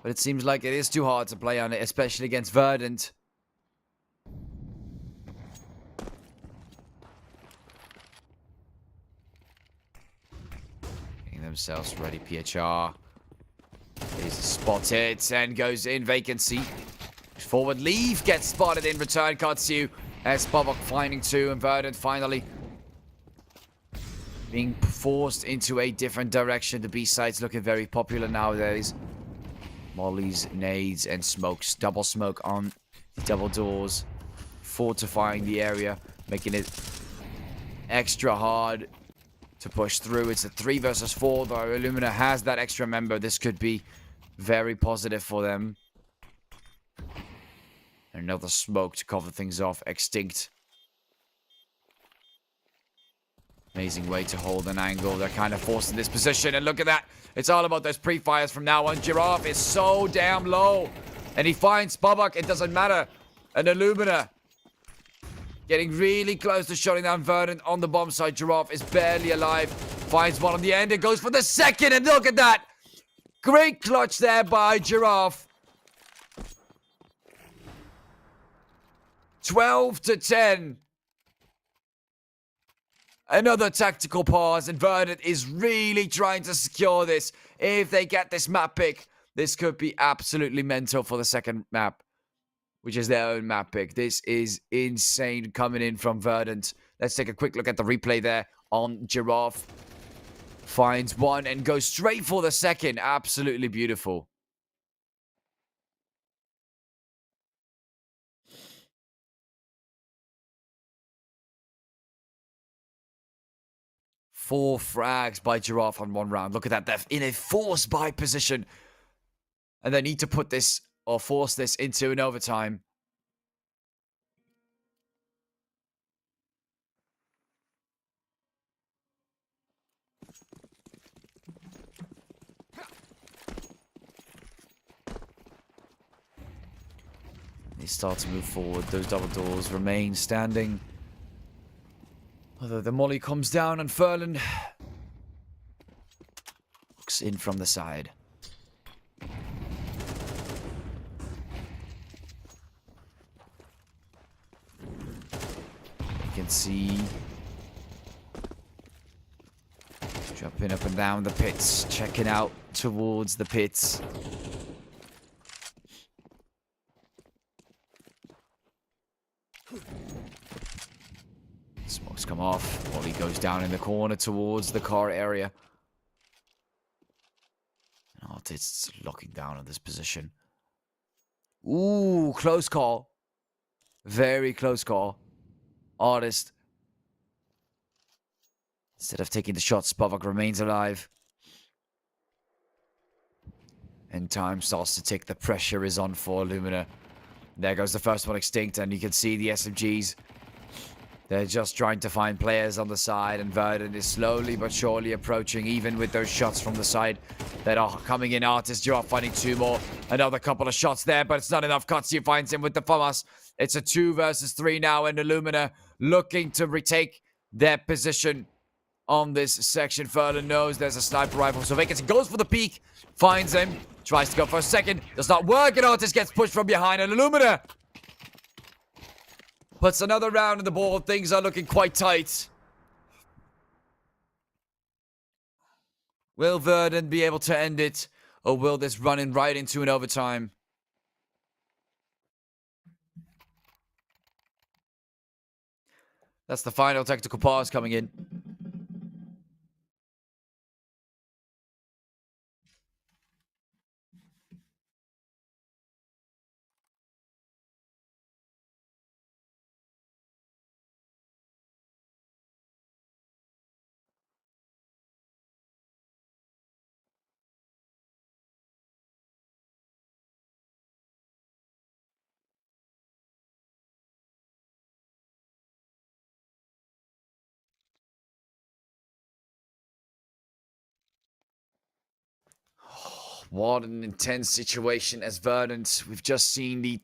But it seems like it is too hard to play on it, especially against Verdant. Themselves ready. PHR is spotted and goes in. Vacancy. Forward leave gets spotted in return. Katu as Spavak finding 2, and Verdant finally being forced into a different direction. The B site's looking very popular nowadays. Mollies, nades, and smokes. Double smoke on double doors, fortifying the area, making it extra hard to push through. It's a 3 versus 4 though. Illuminar has that extra member. This could be very positive for them. Another smoke to cover things off. Extinct. Amazing way to hold an angle. They're kind of forced in this position. And look at that. It's all about those pre-fires from now on. Giraffe is so damn low. And he finds Spavak. It doesn't matter. And Illuminar getting really close to shutting down Verdant on the bomb site. Giraffe is barely alive. Finds one on the end and goes for the second. And look at that. Great clutch there by Giraffe. 12 to 10. Another tactical pause. And Verdant is really trying to secure this. If they get this map pick, this could be absolutely mental for the second map, which is their own map pick. This is insane coming in from Verdant. Let's take a quick look at the replay there on Giraffe. Finds one and goes straight for the second. Absolutely beautiful. Four frags by Giraffe on one round. Look at that. They're in a force buy position. And they need to put this or force this into an overtime. They start to move forward. Those double doors remain standing. Although the molly comes down and Furlan looks in from the side. You can see jumping up and down the pits, checking out towards the pits. Smokes come off. Molly goes down in the corner towards the car area. Artist's locking down on this position. Ooh, close call. Very close call. Artist, instead of taking the shot, Spavak remains alive. And time starts to tick. The pressure is on for Illuminar. There goes the first one extinct, and you can see the SMGs. They're just trying to find players on the side, and Verdant is slowly but surely approaching, even with those shots from the side that are coming in. Artist, you are finding 2 more. Another couple of shots there, but it's not enough. Katu finds him with the FAMAS. It's a 2 versus 3 now, and Illuminar looking to retake their position on this section. Furlan knows there's a sniper rifle, so Vacancy goes for the peek, finds him, tries to go for a second, does not work, and Artist gets pushed from behind, and Illuminar puts another round on the board. Things are looking quite tight. Will Verdant be able to end it, or will this run in right into an overtime? That's the final tactical pause coming in. What an intense situation as Verdant. We've just seen the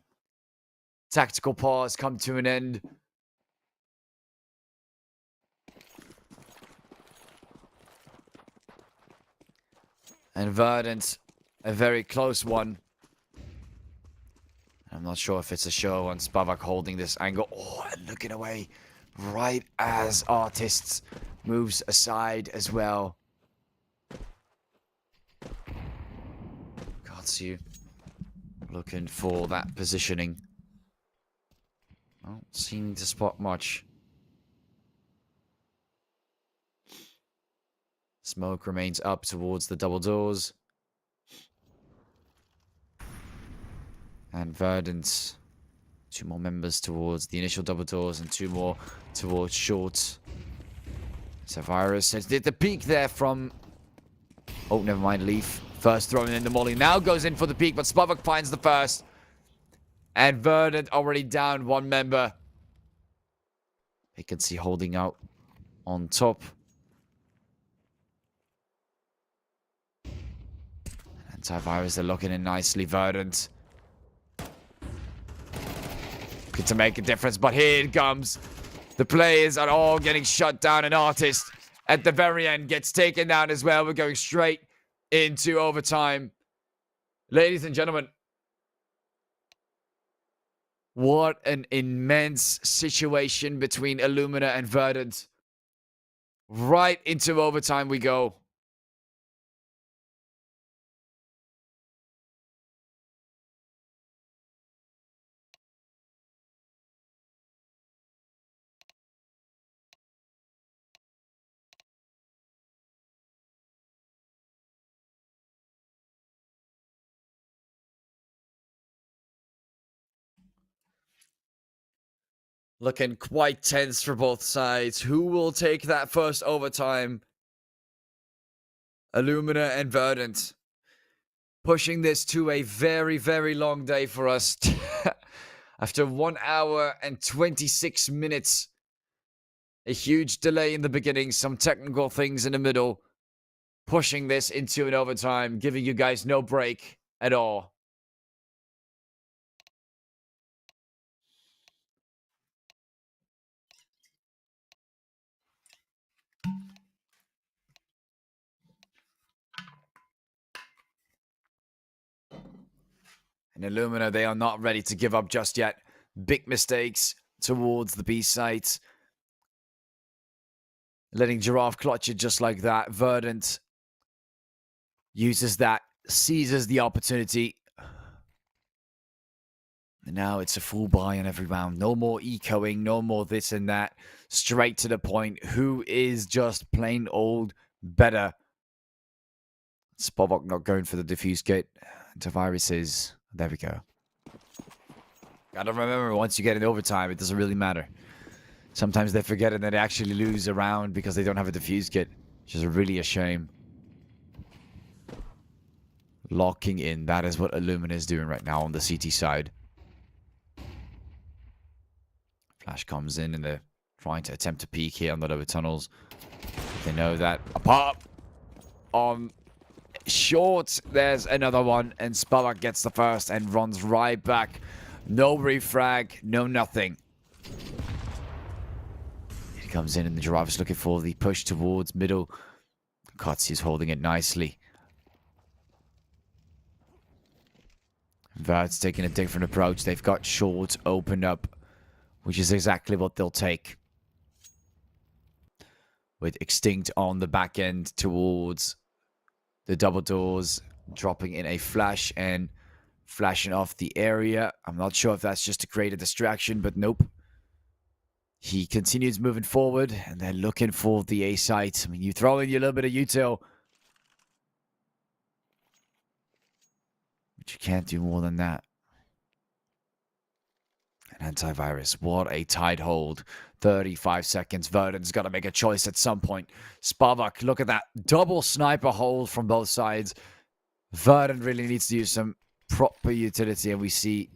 tactical pause come to an end. And Verdant, a very close one. I'm not sure if it's a show on Spavak holding this angle. Oh, and looking away right as Artists moves aside as well. Katu looking for that positioning. Not seeming to spot much. Smoke remains up towards the double doors. And Verdant, 2 more members towards the initial double doors and 2 more towards short. So Virus has did the peek there from... Oh, never mind, Leaf. First throwing in the molly. Now goes in for the peek, but Spavak finds the first. And Verdant already down 1 member. Vacancy holding out on top. Antivirus, they're locking in nicely. Verdant. Good to make a difference, but here it comes. The players are all getting shut down. An Artist at the very end gets taken down as well. We're going straight into overtime. Ladies and gentlemen, what an immense situation between Illuminar and Verdant. Right into overtime we go. Looking quite tense for both sides. Who will take that first overtime? Illuminar and Verdant. Pushing this to a very, very long day for us. After 1 hour and 26 minutes. A huge delay in the beginning. Some technical things in the middle. Pushing this into an overtime. Giving you guys no break at all. And Illuminar, they are not ready to give up just yet. Big mistakes towards the B site. Letting Giraffe clutch it just like that. Verdant uses that, seizes the opportunity. And now it's a full buy on every round. No more ecoing, no more this and that. Straight to the point. Who is just plain old better? Spavak not going for the diffuse gate. Tavares is... There we go. Gotta remember, once you get in overtime, it doesn't really matter. Sometimes they forget and then they actually lose a round because they don't have a diffuse kit. Which is really a shame. Locking in. That is what Illuminar is doing right now on the CT side. Flash comes in and they're trying to attempt to peek here on the lower tunnels. They know that. Apart on short, there's another one. And Spavak gets the first and runs right back. No refrag, no nothing. He comes in and the Giraffe is looking for the push towards middle. Katu is holding it nicely. Verd's taking a different approach. They've got short opened up, which is exactly what they'll take. With Extinct on the back end towards the double doors, dropping in a flash and flashing off the area. I'm not sure if that's just to create a distraction, but nope. He continues moving forward, and they're looking for the A site. I mean, you throw in your little bit of util, but you can't do more than that. An antivirus. What a tight hold. 35 seconds. Verdant's got to make a choice at some point. Spavak, look at that. Double sniper hold from both sides. Verdant really needs to use some proper utility, and we see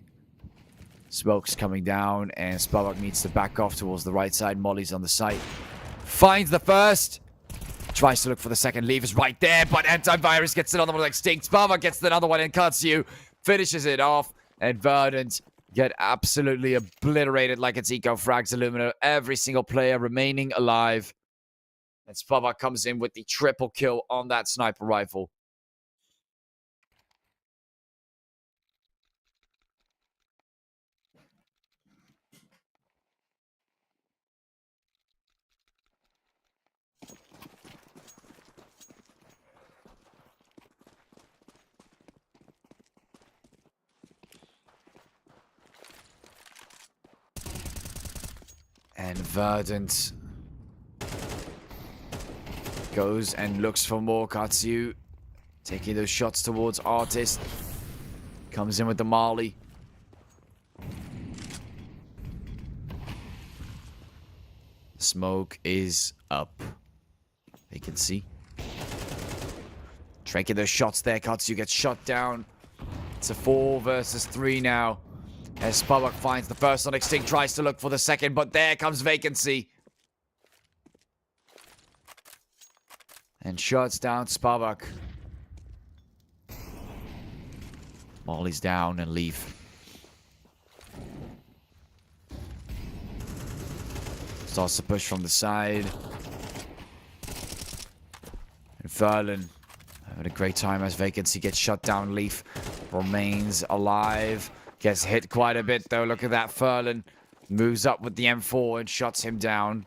smokes coming down, and Spavak needs to back off towards the right side. Molly's on the site. Finds the first. Tries to look for the second. Leaf is right there, but Antivirus gets another one like Extinct. Bava gets another one and Katu. Finishes it off. And Verdant get absolutely obliterated like it's eco frags Illuminar. Every single player remaining alive. And Spava comes in with the triple kill on that sniper rifle. And Verdant goes and looks for more. Katu taking those shots towards Artist. Comes in with the Marley. Smoke is up. They can see. Taking those shots there. Katu gets shot down. It's a 4 versus 3 now. As Spavak finds the first on Extinct, tries to look for the second, but there comes Vacancy. And shuts down Spavak. Molly's down and leave. Starts to push from the side. And Verlin having a great time as Vacancy gets shut down. Leaf remains alive. Gets hit quite a bit though. Look at that. Verlin moves up with the M4 and shuts him down.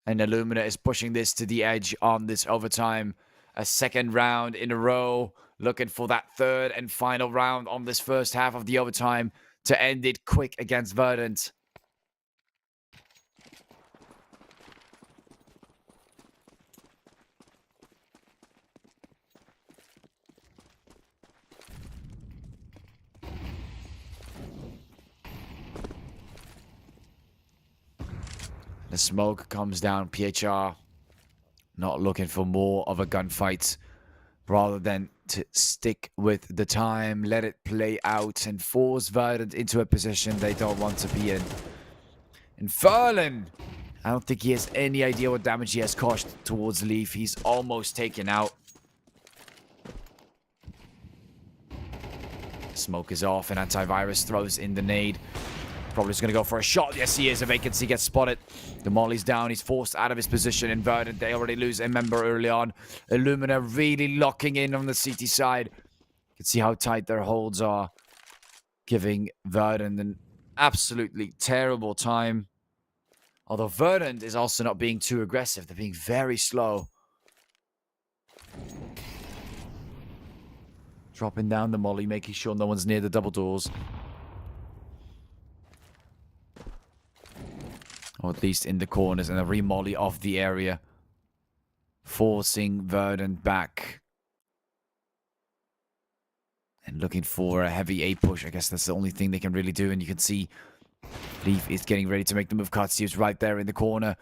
And Illuminar is pushing this to the edge on this overtime. A second round in a row. Looking for that third and final round on this first half of the overtime to end it quick against Verdant. The smoke comes down. PHR not looking for more of a gunfight, rather than to stick with the time, let it play out, and force Verdant into a position they don't want to be in. And Verlin, I don't think he has any idea what damage he has caused towards Leaf. He's almost taken out. Smoke is off, and Antivirus throws in the nade. Probably just going to go for a shot. Yes, he is. A Vacancy gets spotted. The Molly's down. He's forced out of his position. And Verdant, they already lose a member early on. Illuminar really locking in on the CT side. You can see how tight their holds are. Giving Verdant an absolutely terrible time. Although Verdant is also not being too aggressive. They're being very slow. Dropping down the Molly, making sure no one's near the double doors. Or at least in the corners, and a remolly off the area. Forcing Verdant back. And looking for a heavy A push. I guess that's the only thing they can really do. And you can see Leaf is getting ready to make the move. Katsu's right there in the corner.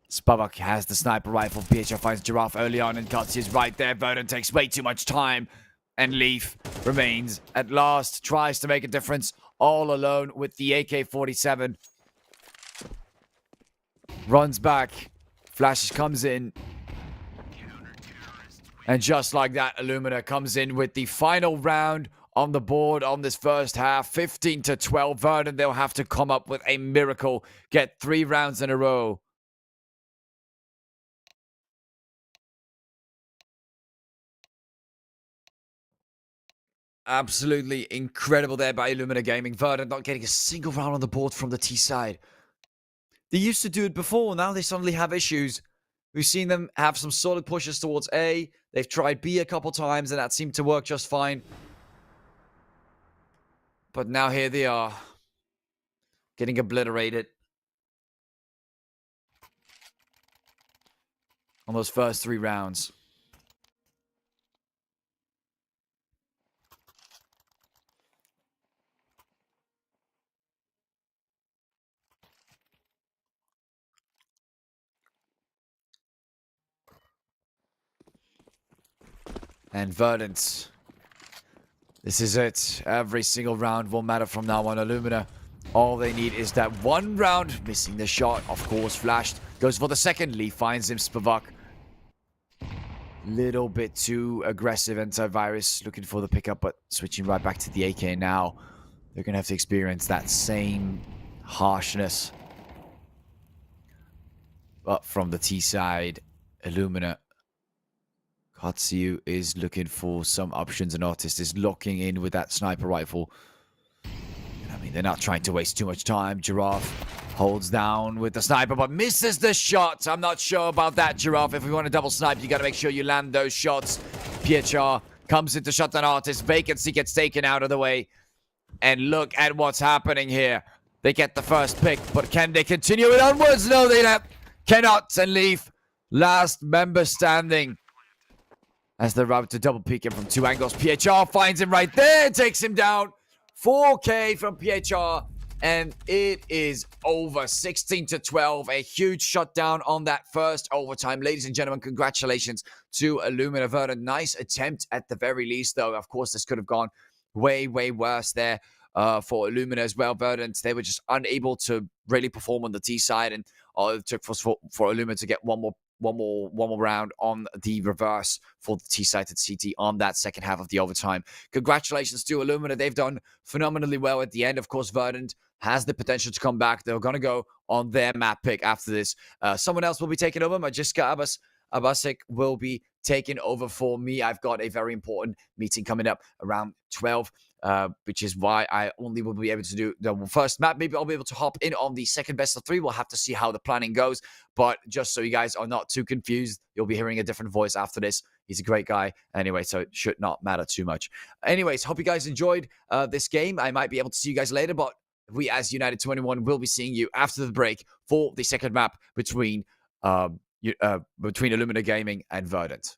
Spavak has the sniper rifle. PHR finds Giraffe early on, and Katsu's right there. Verdant takes way too much time. And Leaf remains at last. Tries to make a difference all alone with the AK-47. Runs back. Flash comes in. And just like that, Illuminar comes in with the final round on the board on this first half. 15-12. Verdant, they'll have to come up with a miracle. Get 3 rounds in a row. Absolutely incredible there by Illuminar Gaming. Verdant not getting a single round on the board from the T side. They used to do it before. Now they suddenly have issues. We've seen them have some solid pushes towards A. They've tried B a couple times, and that seemed to work just fine. But now here they are. Getting obliterated. On those first 3 rounds. And Verdant This is it. Every single round will matter from now on. Illuminar, all they need is that one round. Missing the shot, of course, flashed. Goes for the second. Lee finds him. Spivak. Little bit too aggressive. Antivirus looking for the pickup, but switching right back to the AK now. They're going to have to experience that same harshness. But from the T side, Illuminar. Katu is looking for some options, and Artist is locking in with that sniper rifle. I mean, they're not trying to waste too much time. Giraffe holds down with the sniper, but misses the shot. I'm not sure about that, Giraffe. If we want to double snipe, you got to make sure you land those shots. PHR comes into shotgun Artist. Vacancy gets taken out of the way. And look at what's happening here. They get the first pick, but can they continue it onwards? No, they cannot. And leave last member standing. As they're about to double peek him from two angles. PHR finds him right there. Takes him down. 4K from PHR. And it is over. 16-12. A huge shutdown on that first overtime. Ladies and gentlemen, congratulations to Illuminar. Verdant. Nice attempt at the very least, though. Of course, this could have gone way, way worse there for Illuminar as well. Verdant, they were just unable to really perform on the T side. And all it took for Illuminar to get one more round on the reverse for the T-sided CT on that second half of the overtime. Congratulations to Illuminar. They've done phenomenally well at the end. Of course, Verdant has the potential to come back. They're going to go on their map pick after this. Someone else will be taking over. Majiska Abasik will be taking over for me. I've got a very important meeting coming up around 12. Which is why I only will be able to do the first map. Maybe I'll be able to hop in on the second best of 3. We'll have to see how the planning goes. But just so you guys are not too confused, you'll be hearing a different voice after this. He's a great guy. Anyway, so it should not matter too much. Anyways, hope you guys enjoyed this game. I might be able to see you guys later, but we as United21 will be seeing you after the break for the second map between Illuminar Gaming and Verdant.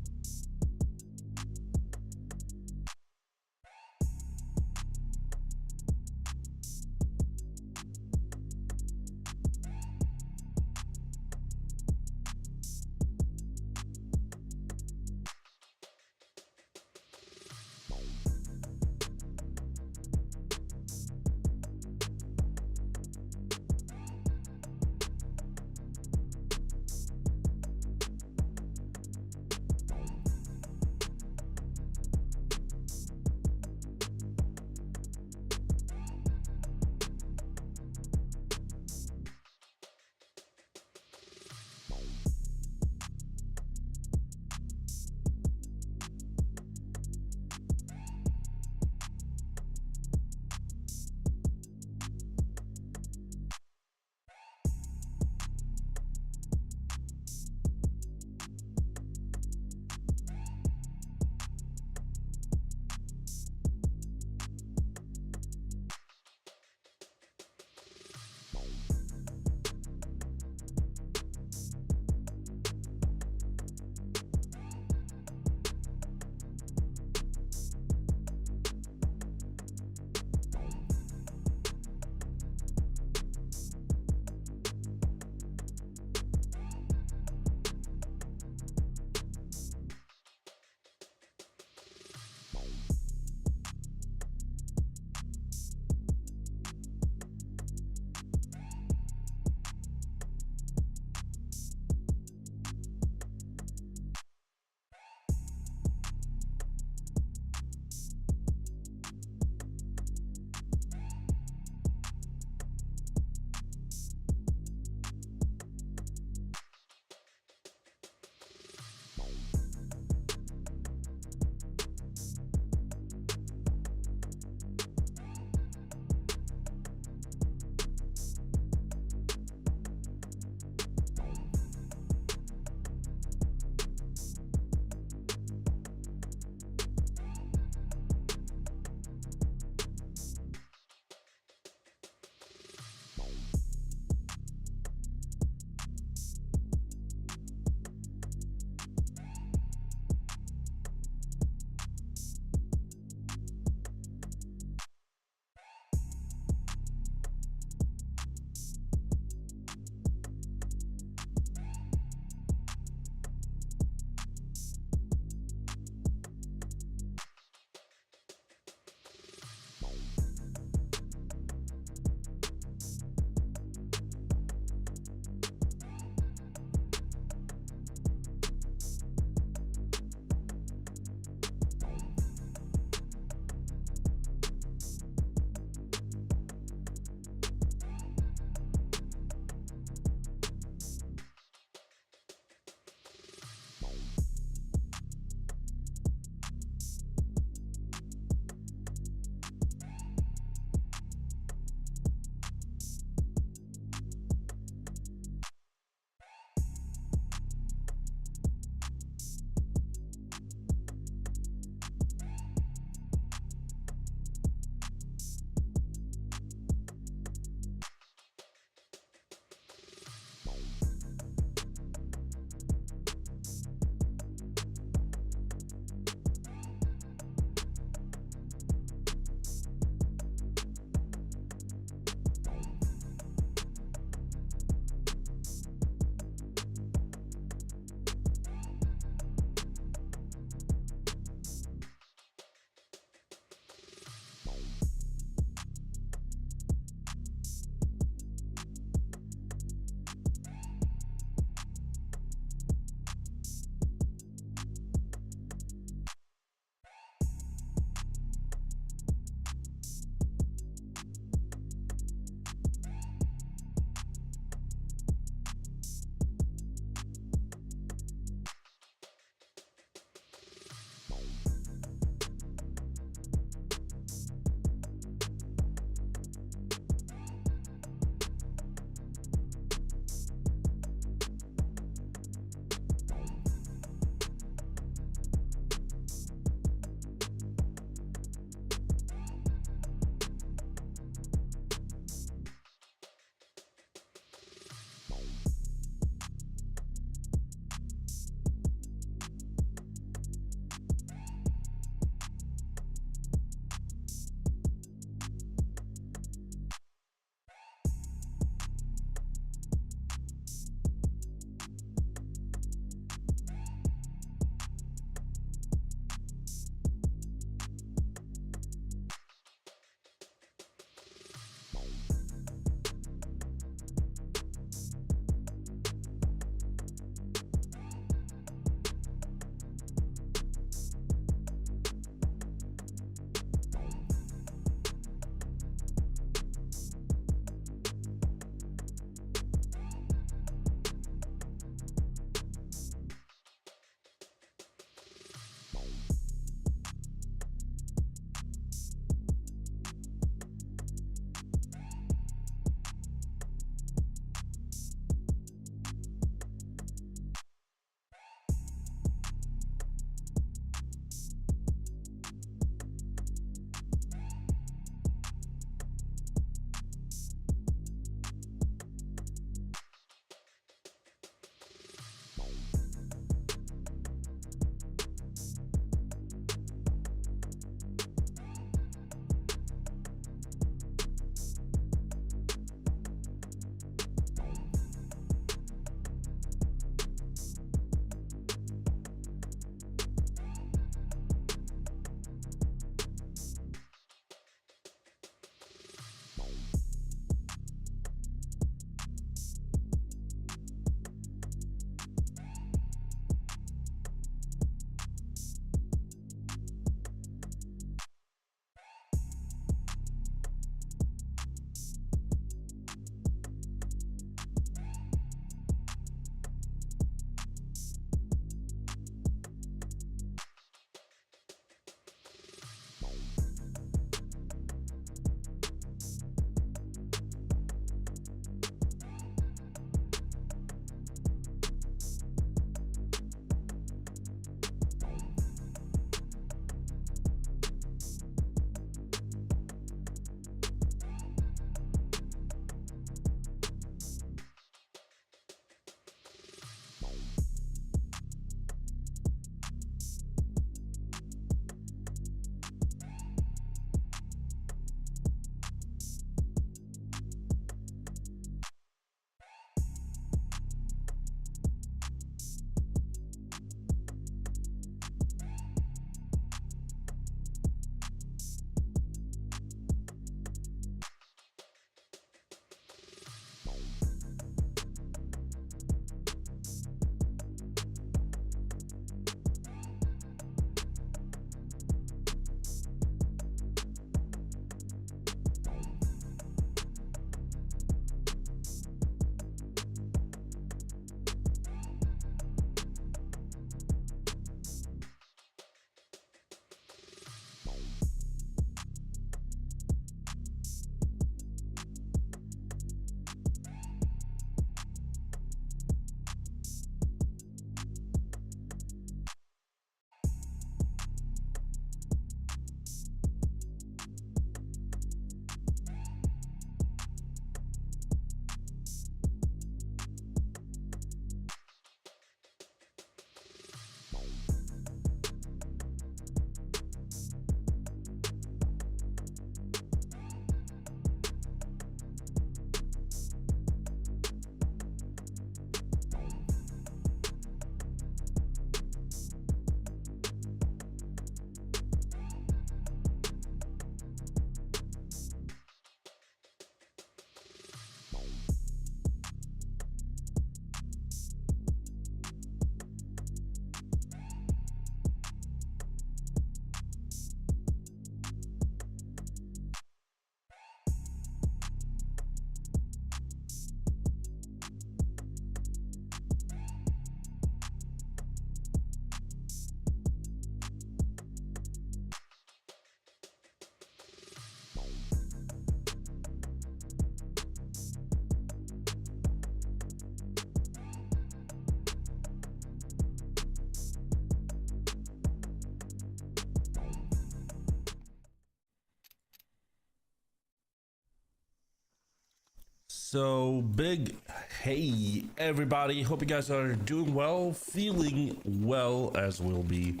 So big hey everybody, hope you guys are doing well, feeling well, as we'll be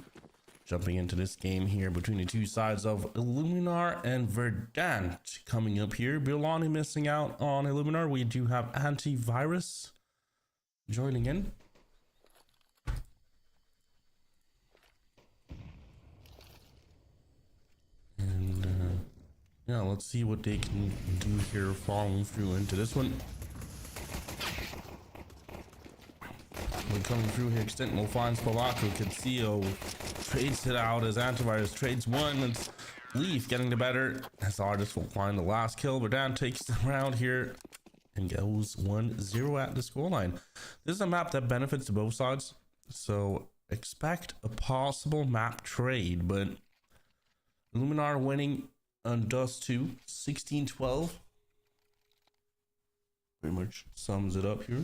jumping into this game here between the two sides of Illuminar and Verdant. Coming up here, Bilani missing out on Illuminar. We do have Antivirus joining in. And yeah, let's see what they can do here following through into this one. We're coming through here, extent we'll find Spavaku. Katsio trades it out as Antivirus trades one. It's Leaf getting the better as Artist will find the last kill. Verdant takes the round here and goes 1-0 at the scoreline. This is a map that benefits to both sides, so expect a possible map trade, but Illuminar winning on Dust 2, 16-12. Pretty much sums it up here.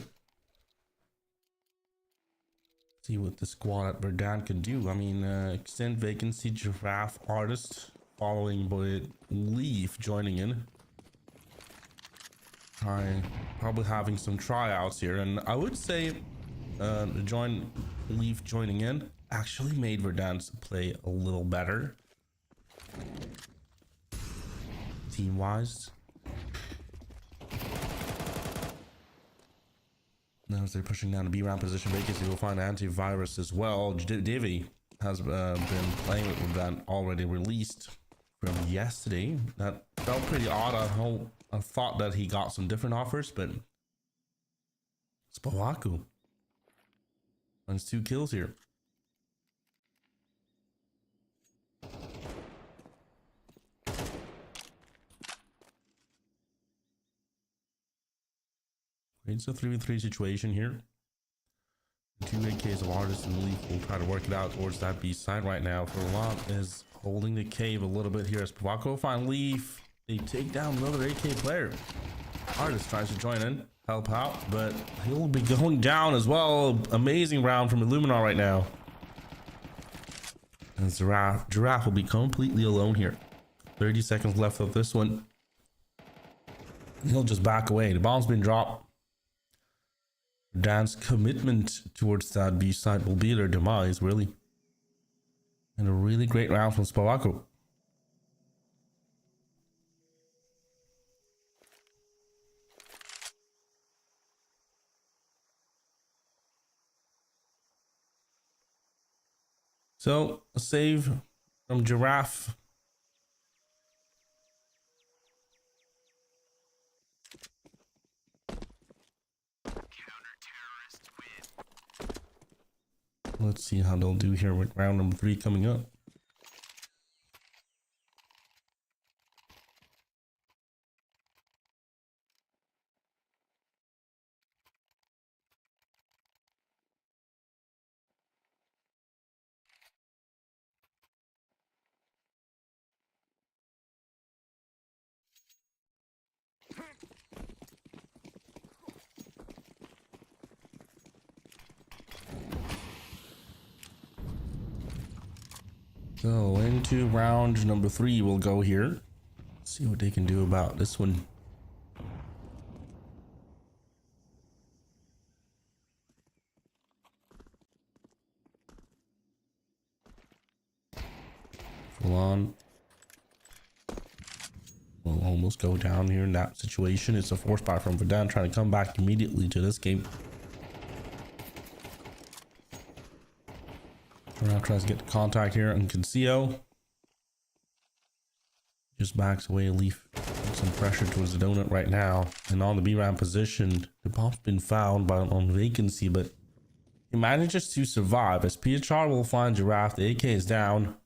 See what the squad at Verdant can do. I mean, extend vacancy, Giraffe, Artist, following by Leaf joining in. Probably having some tryouts here, and I would say Leaf joining in actually made Verdant play a little better team-wise. Now as they're pushing down to B round position vacancy, we'll find Antivirus as well. Divi has been playing with Verdant, already released from yesterday. That felt pretty odd. I thought that he got some different offers, but Spavaku finds 2 kills here. It's a 3v3 situation here. 2 AKs of Artist and Leaf will try to work it out towards that B side right now. Verlant is holding the cave a little bit here as Spavaku will find Leaf. They take down another AK player. Artist tries to join in, help out, but he'll be going down as well. Amazing round from Illuminar right now. And Giraffe will be completely alone here. 30 seconds left of this one. He'll just back away. The bomb's been dropped. Verdant's commitment towards that B side will be their demise, really. And a really great round from Spavaku. So a save from Giraffe. Let's see how they'll do here with round number 3 coming up. So into round number 3 we'll go here. See what they can do about this one. Full on. We'll almost go down here in that situation. It's a force fire from Verdant trying to come back immediately to this game. Now tries to get the contact here on Katsio. Just backs away. Leaf some pressure towards the donut right now. And on the B round position, the bomb's been found on vacancy, but he manages to survive as PHR will find Giraffe. The AK is down.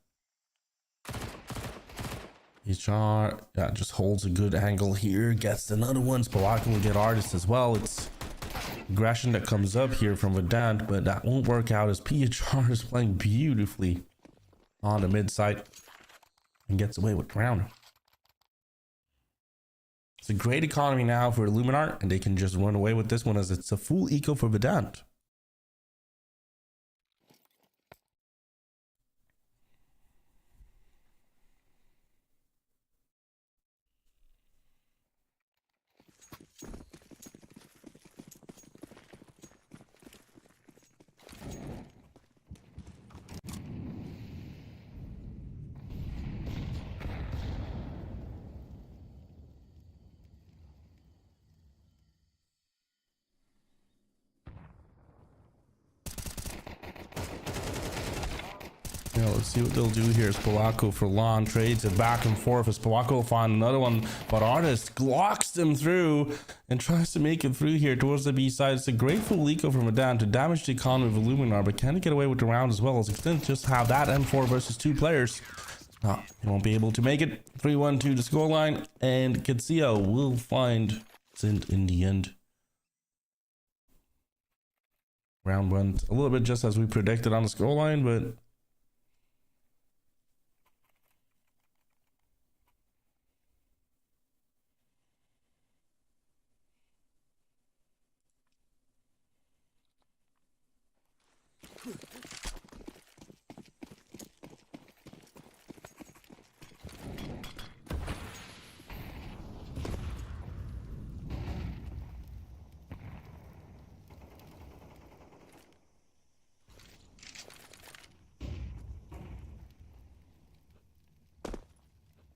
PHR just holds a good angle here. Gets another one. Spavaku will get Artist as well. It's aggression that comes up here from Verdant, but that won't work out as PHR is playing beautifully on the mid side and gets away with the round. It's a great economy now for Illuminar, and they can just run away with this one as it's a full eco for Verdant. Yeah, let's see what they'll do here. Spalako for Lon trades it back and forth as Spalako will find another one, but Artist glocks them through and tries to make it through here towards the B side. It's a grateful Lico from Verdant to damage the economy of Illuminar, but can he get away with the round as well as Extent just have that M4 versus 2 players. No, he won't be able to make it. 3-1 to the scoreline, and Kitsio will find Extent in the end. Round went a little bit just as we predicted on the scoreline, but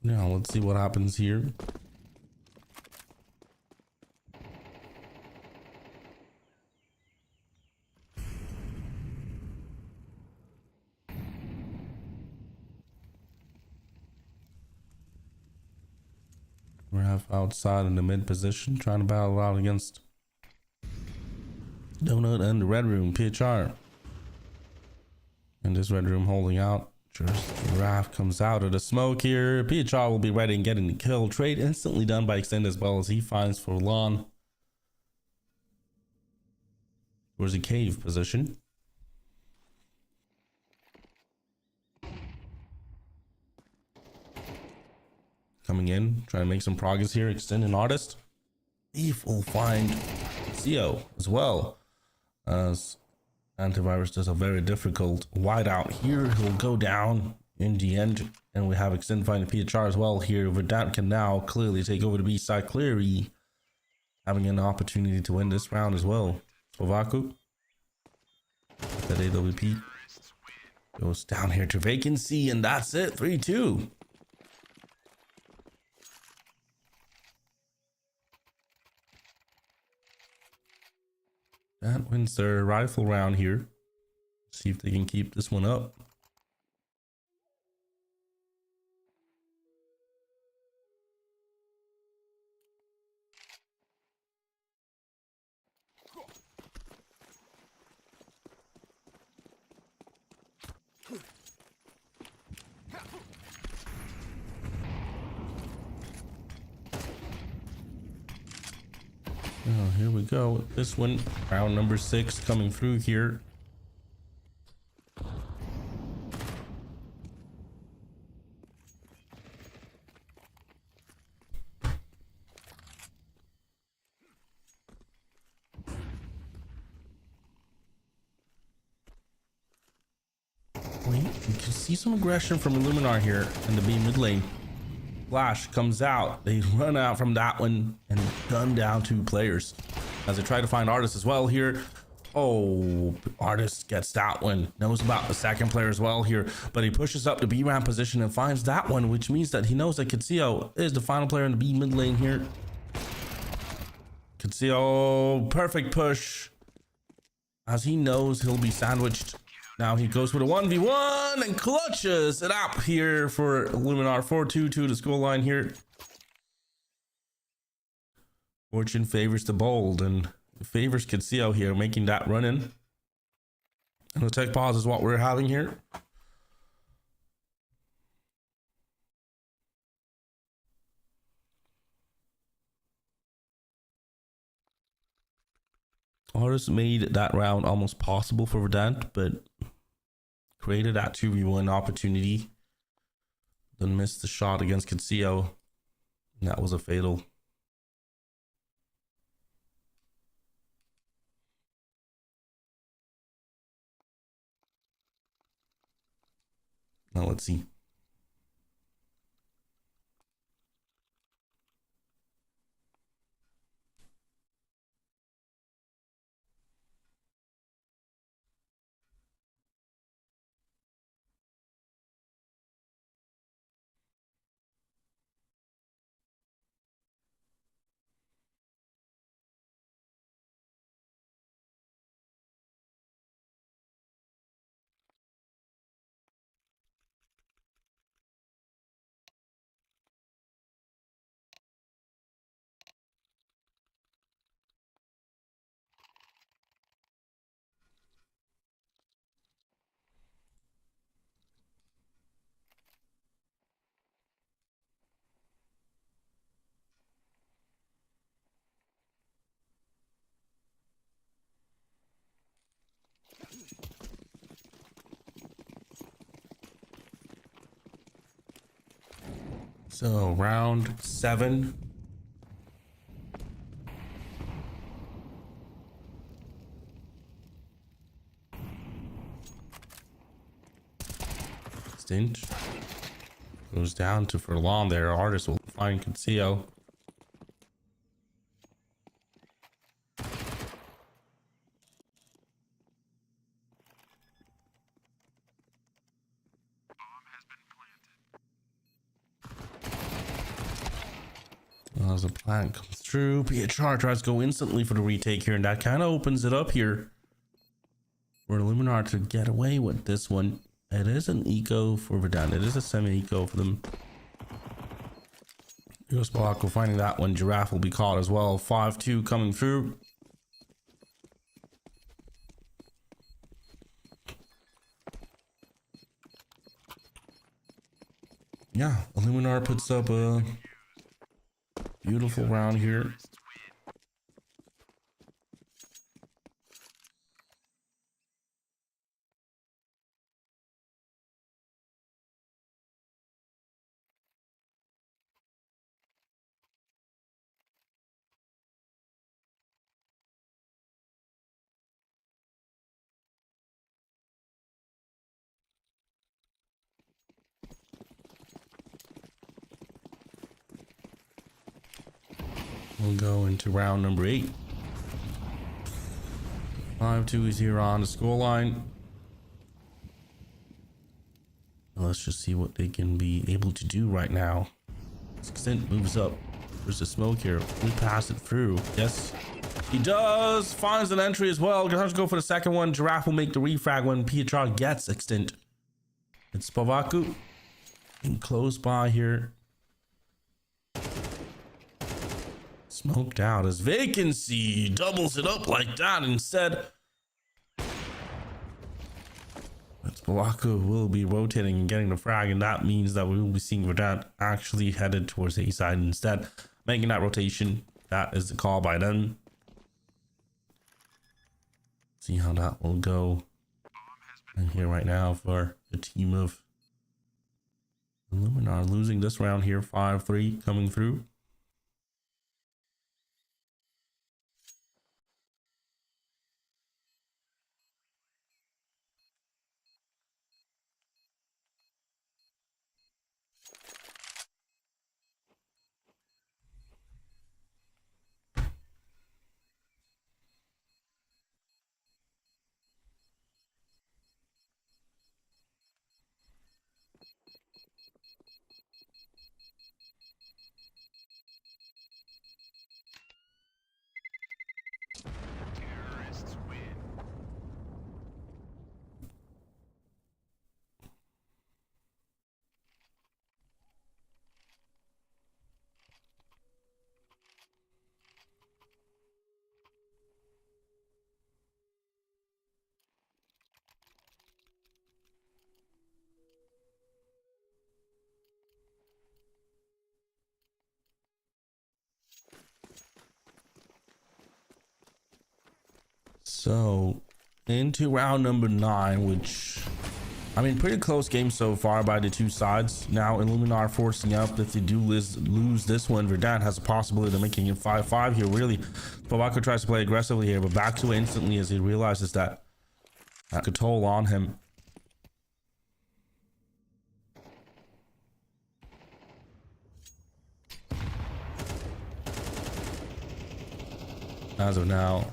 now let's see what happens here. We're half outside in the mid position, trying to battle out against Donut and the red room, PHR. And this red room holding out. Just Giraffe comes out of the smoke here. PHR will be ready and getting the kill. Trade instantly done by Extend as well as he finds for Lon. Where's the cave position? Coming in, trying to make some progress here. Extend an Artist. Eve will find CO as well, as Antivirus does a very difficult whiteout here. He'll go down in the end, and we have Extend finding PHR as well here. Verdant can now clearly take over the B side. Clearly having an opportunity to win this round as well. Slovaku, that AWP goes down here to vacancy, and that's it. 3-2. That wins their rifle round here. See if they can keep this one up. Oh, here we go. This one, round number 6 coming through here. Wait, you can see some aggression from Illuminar here in the B mid lane. Flash comes out. They run out from that one and gun down 2 players as they try to find Artist as well here. Oh, Artist gets that one. Knows about the second player as well here, but he pushes up the B ramp position and finds that one, which means that he knows that Kitsio is the final player in the B mid lane here. Kitsio, perfect push, as he knows he'll be sandwiched. Now he goes with a 1v1 and clutches it up here for Illuminar. 4-2 to the scoreline here. Fortune favors the bold and favors Kitsio here, making that run in. And the tech pause is what we're having here. Artist made that round almost possible for Verdant, but created that 2v1 opportunity. Then missed the shot against Kitsio. And that was a fatal. Now let's see. So round 7. Stint goes down to Furlong there. Artist will find Conceal. As a plant comes through, PHR tries to go instantly for the retake here, and that kind of opens it up here for Illuminar to get away with this one. It is an eco for Verdant. It is a semi-eco for them. US Balako finding that one. Giraffe will be caught as well. 5-2 coming through. Yeah, Illuminar puts up a beautiful round here. We'll go into round number 8. 5-2 is here on the scoreline. Let's just see what they can be able to do right now. Extent moves up. There's a smoke here. We pass it through. Yes, he does. Finds an entry as well. Gonna have to go for the second one. Giraffe will make the refrag when PHR gets Extent. It's Spavaku. And close by here. Smoked out as Vacancy doubles it up like that instead. Spavaku will be rotating and getting the frag, and that means that we will be seeing Verdant actually headed towards the A side instead, making that rotation. That is the call by them. See how that will go. And here right now for the team of Illuminar losing this round here. 5-3 coming through. So into round number 9, which I mean pretty close game so far by the two sides. Now Illuminar forcing up. If they do lose this one, Verdant has a possibility of making it 5-5 here. Really, Spavaku tries to play aggressively here, but back to it instantly as he realizes that could toll on him. As of now,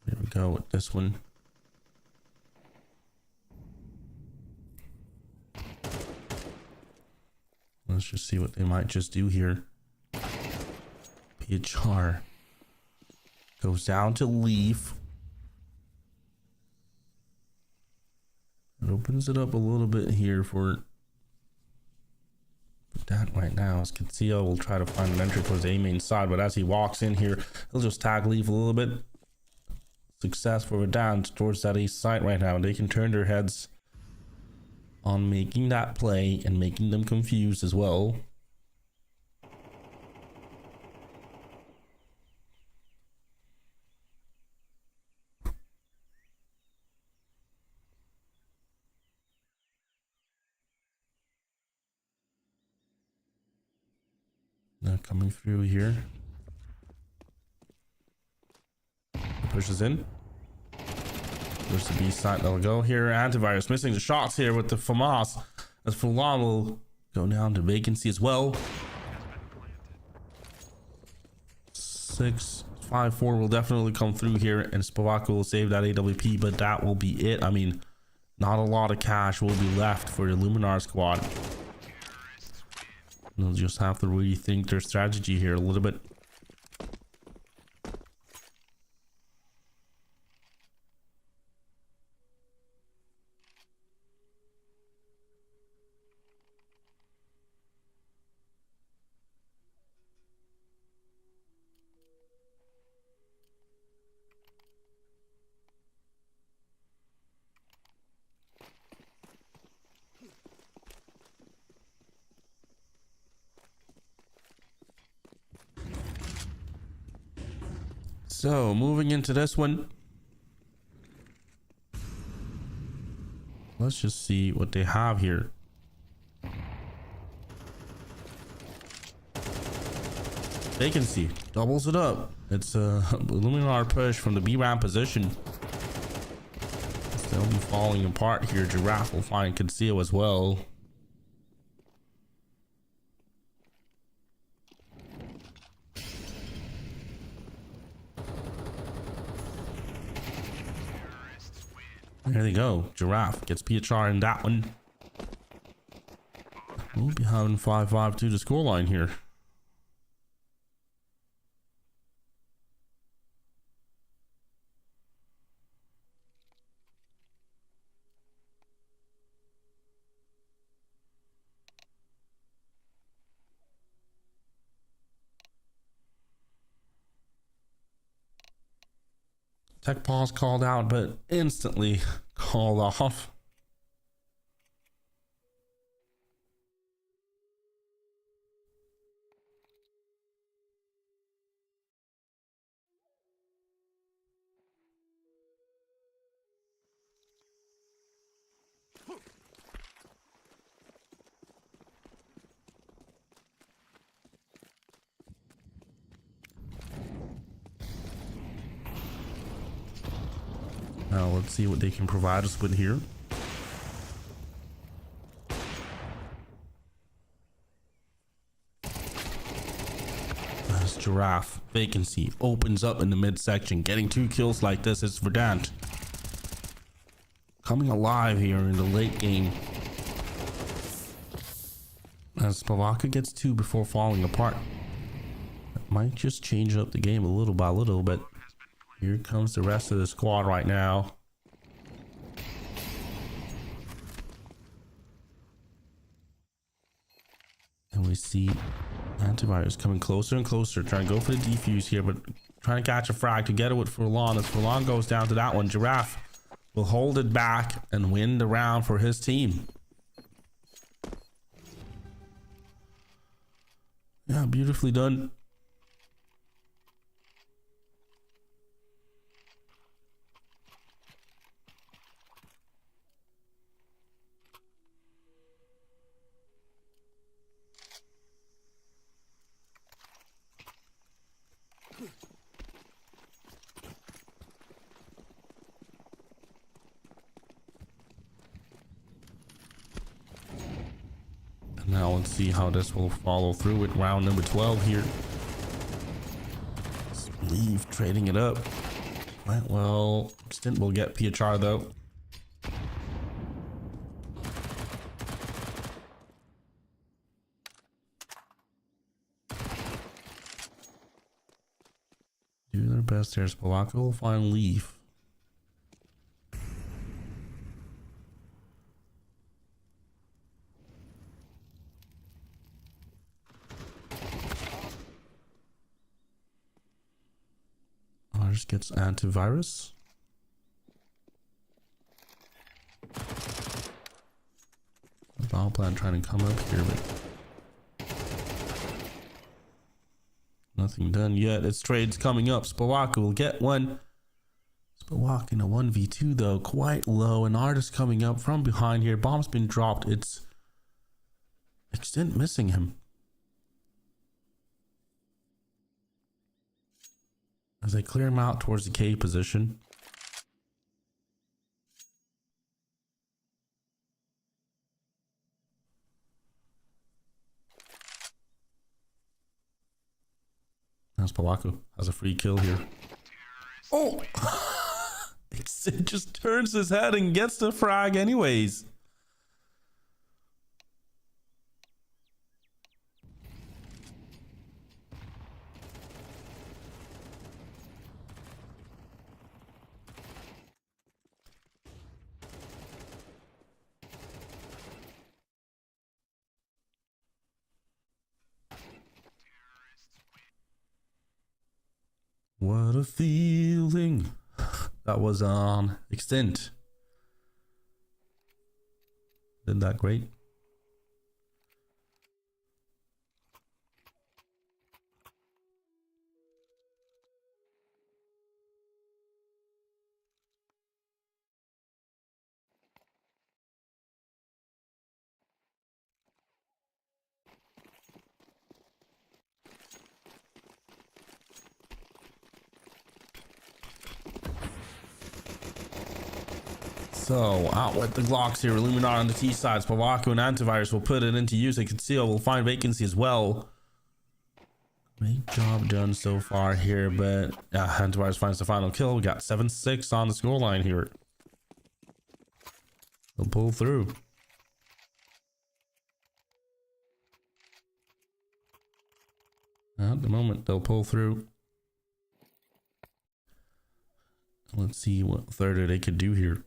here we go with this one. Let's just see what they might just do here. PHR goes down to Leaf. It opens it up a little bit here for that right now. As Conceal will try to find an entry towards the A main side, but as he walks in here, he'll just tag Leaf a little bit. Success for Verdant towards that A side right now. They can turn their heads on making that play and making them confused as well. coming through here. Pushes in. There's the B side. They'll go here. Antivirus missing the shots here with the FAMAS. As Fulan will go down to vacancy as well. 6-5-4 will definitely come through here, and Spavaku will save that AWP, but that will be it. I mean, not a lot of cash will be left for the Illuminar squad. They'll just have to rethink their strategy here a little bit. So moving into this one, let's just see what they have here. Vacancy doubles it up. It's a Illuminar push from the B ramp position. They'll be falling apart here. Giraffe will find Conceal as well. There they go. Giraffe gets PHR in that one. We'll be having 5-5-2 the scoreline here. Tech pause called out, but instantly called off. Now let's see what they can provide us with here. As Giraffe vacancy opens up in the midsection, getting 2 kills like this is Verdant. Coming alive here in the late game. As Spavaku gets 2 before falling apart. That might just change up the game a little by little, but here comes the rest of the squad right now. And we see Antivirus coming closer and closer, trying to go for the defuse here, but trying to catch a frag together with Furlong. As Furlong goes down to that one, Giraffe will hold it back and win the round for his team. Yeah, beautifully done. Now let's see how this will follow through with round number 12 here. Leave trading it up. Right, well, Stint will get PHR though. Do their best here. Spavaku will find Leaf. Gets antivirus. Battle plan trying to come up here, but nothing done yet. It's trades coming up. Spavaku will get one. Spavaku in a 1v2 though, quite low. An artist coming up from behind here. Bomb's been dropped. It's Extent missing him. as they clear him out towards the K position. That's Palaku has a free kill here. Oh! It just turns his head and gets the frag anyways. What a feeling. That was on Extent. Did that great. So out with the Glocks here. Illuminar on the T sides. Pavaku and Antivirus will put it into use. And Conceal will find vacancy as well. Great job done so far here, but Antivirus finds the final kill. We got 7-6 on the scoreline here. They'll pull through. At the moment, they'll pull through. Let's see what third they could do here.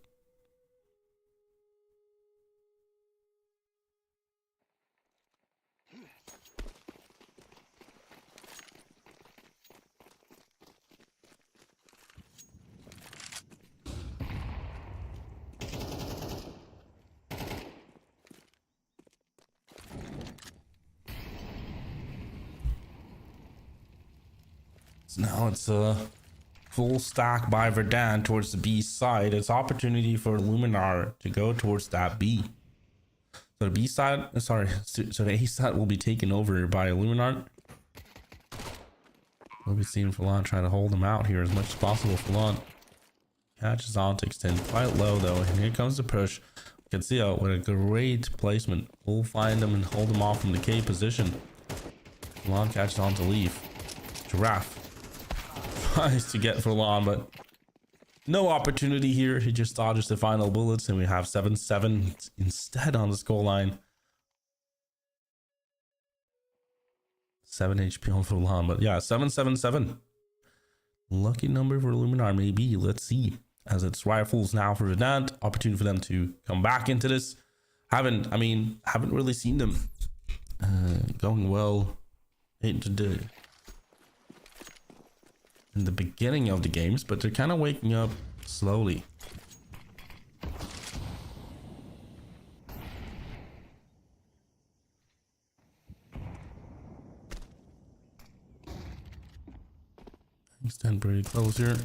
So now it's a full stack by Verdant towards the B side. It's opportunity for Illuminar to go towards that B. So the B side, so the A side will be taken over by Illuminar. We'll be seeing Falon trying to hold him out here as much as possible. Falon catches on to extend quite low though, and here comes the push. You can see out with a great placement. We'll find him and hold him off from the K position. Falon catches on to Leaf. Giraffe tries to get Falon, but no opportunity here. He just dodges the final bullets, and we have 7-7 instead on the scoreline. 7 HP on Falon, but yeah, 7-7-7. Lucky number for Illuminar, maybe. Let's see. As it's rifles now for Verdant, opportunity for them to come back into this. Haven't really seen them going well into in the beginning of the games, but they're kind of waking up slowly. Extend pretty close here.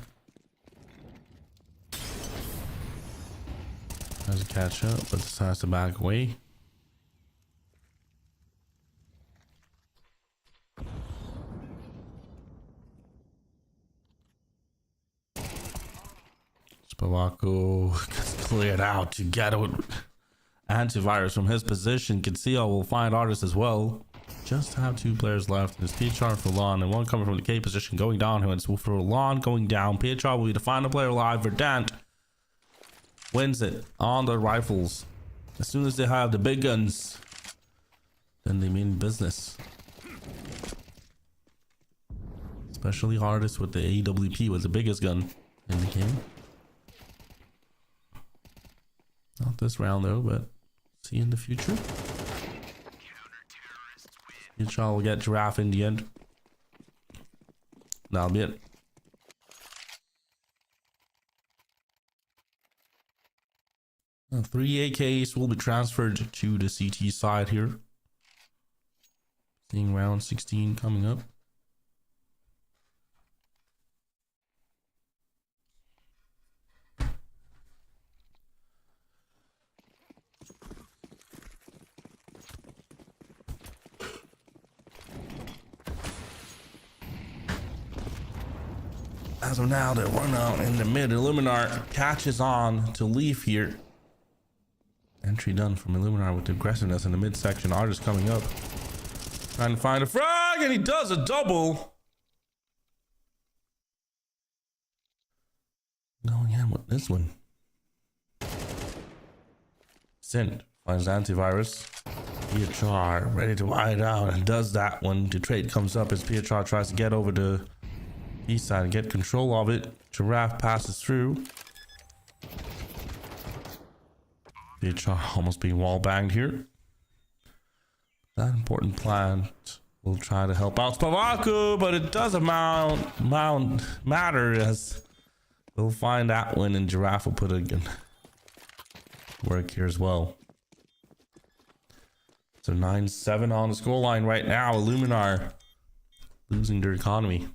Tries to catch up, but decides to back away. Spavaco gets cleared out to get out Antivirus from his position. Conceal will find Artist as well. Just have 2 players left. There's PHR for Lon and one coming from the K position going down here. It's for Lon going down. PHR will be the final player alive. Verdant wins it on the rifles. As soon as they have the big guns, then they mean business. Especially Artist with the AWP was the biggest gun in the game. Not this round though, but see in the future. PHR will get Giraffe in the end. That'll be it. Now, 3 AKs will be transferred to the CT side here. Seeing round 16 coming up. As of now, they run out in the mid. Illuminar catches on to Leaf here. Entry done from Illuminar with the aggressiveness in the midsection. Artist coming up. Trying to find a frag, and he does a double. Going in with this one. Sent finds antivirus. BO3 ready to wide out and does that when the trade comes up as BO3 tries to get over the east side and get control of it. Giraffe passes through. BO3 almost being wall banged here. That important plant will try to help out Spavaku, but it doesn't matter as we'll find that one, and Giraffe will put a good work here as well. So 9-7 on the scoreline right now. Illuminar losing their economy.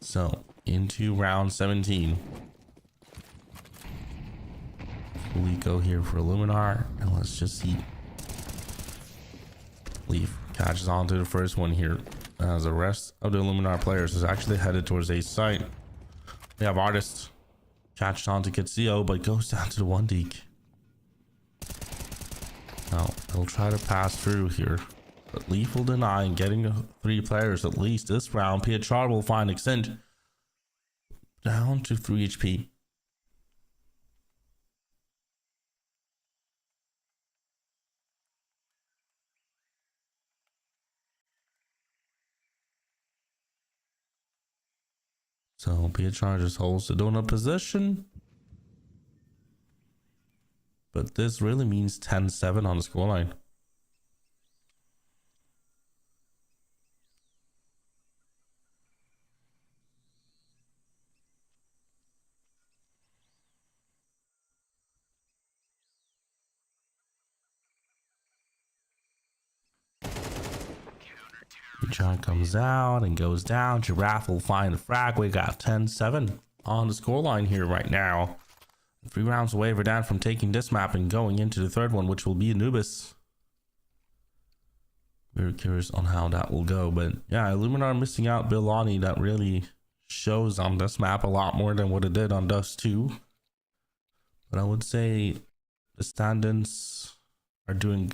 So into round 17. We go here for Illuminar, and let's just see. Leaf catches on to the first one here, as the rest of the Illuminar players is actually headed towards a site. We have Artist catched on to Katu, but goes down to the 1 deke. Now he'll try to pass through here, but Leaf will deny, and getting 3 players at least this round. BO3 will find Extent down to 3 HP. So BO3 just holds the donut position. But this really means 10-7 on the scoreline. John comes out and goes down. Giraffe will find the frag. We got 10-7 on the scoreline here right now. 3 rounds away, Verdant from taking this map and going into the 3rd one, which will be Anubis. Very curious on how that will go. But yeah, Illuminar missing out Bilani. That really shows on this map a lot more than what it did on Dust 2. But I would say the stand-ins are doing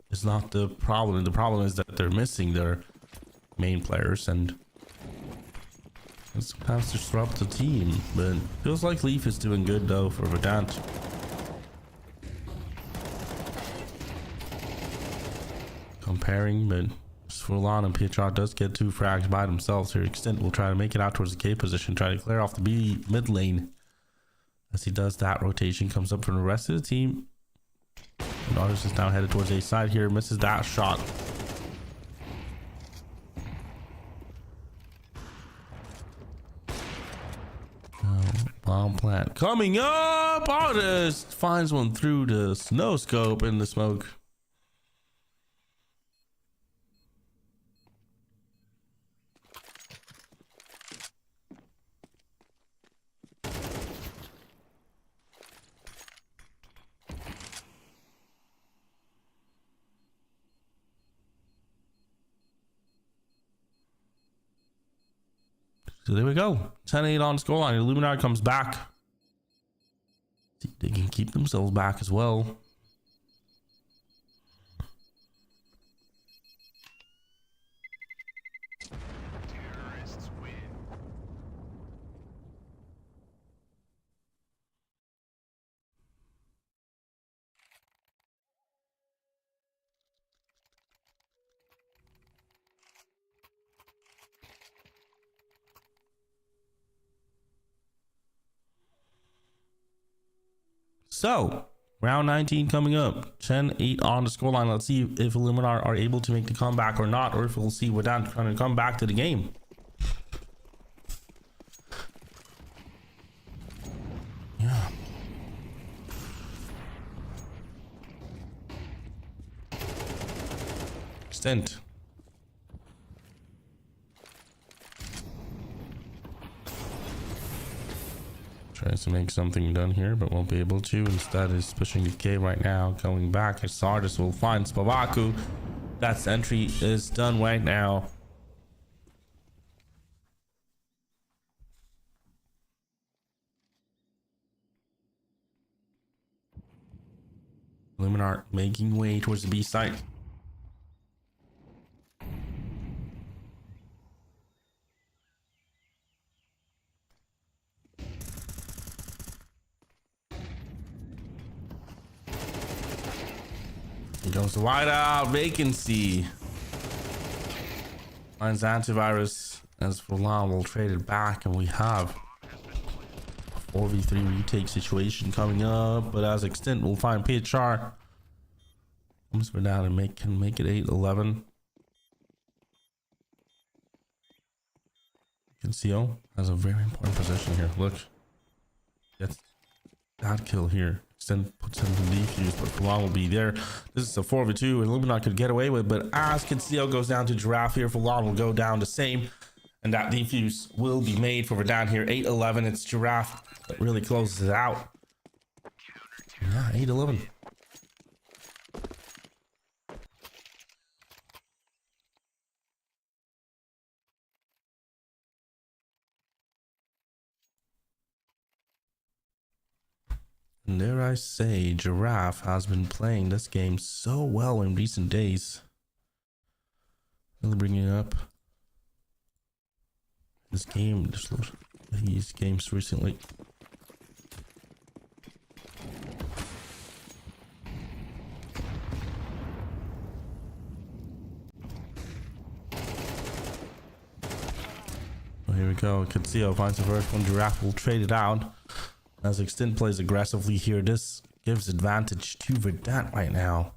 is not the problem. The problem is that they're missing their main players, and it sometimes disrupt the team. But feels like Leaf is doing good though for Verdant. Comparing, but full on, and BO3 does get 2 frags by themselves here. Extent will try to make it out towards the K position, try to clear off the B mid lane. As he does that, rotation comes up from the rest of the team. And Artist is now headed towards A side here, misses that shot. Bomb plant coming up. Artist finds one through the snow scope in the smoke. So there we go. 10-8 on the scoreline. Illuminar comes back. See if they can keep themselves back as well. Terrorists win. So, round 19 coming up. 10-8 on the scoreline. Let's see if Illuminar are able to make the comeback or not, or if we'll see Verdant trying to come back to the game. Extent. Tries to make something done here, but won't be able to. Instead, is pushing the K right now. Going back, Sardis will find Spavaku. That's entry is done right now. Illuminar making way towards the B site. Here goes the wide out vacancy. Finds antivirus as for long will trade it back, and we have a 4v3 retake situation coming up. But as Extent will find PHR. Comes for down and can make it 8-11. Conceal has a very important position here. Look, gets that kill here. Extent puts him to defuse, but Fulan will be there. This is a 4v2 and Illuminar could get away with, but as Conceal goes down to Giraffe here, Fulan will go down the same, and that defuse will be made for Verdant here. 8-11. It's Giraffe that really closes it out. Yeah, 8-11. And dare I say, Giraffe has been playing this game so well in recent days. Really bringing up his game, these games recently. Well, here we go. Katsuo finds the first one. Giraffe will trade it out. As Extent plays aggressively here, this gives advantage to Verdant right now.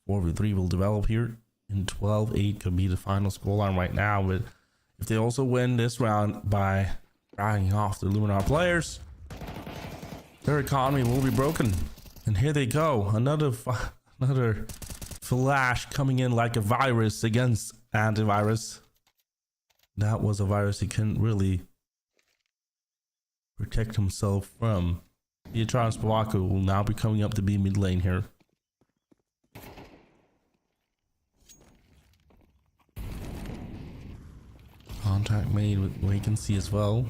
4v3 will develop here, and 12-8 could be the final scoreline right now. But if they also win this round by dragging off the Illuminar players, their economy will be broken. And here they go, another flash coming in like a virus against antivirus. That was a virus he couldn't really protect himself from. Pietro and Spavaku will now be coming up to be mid lane here. Contact made with vacancy as well.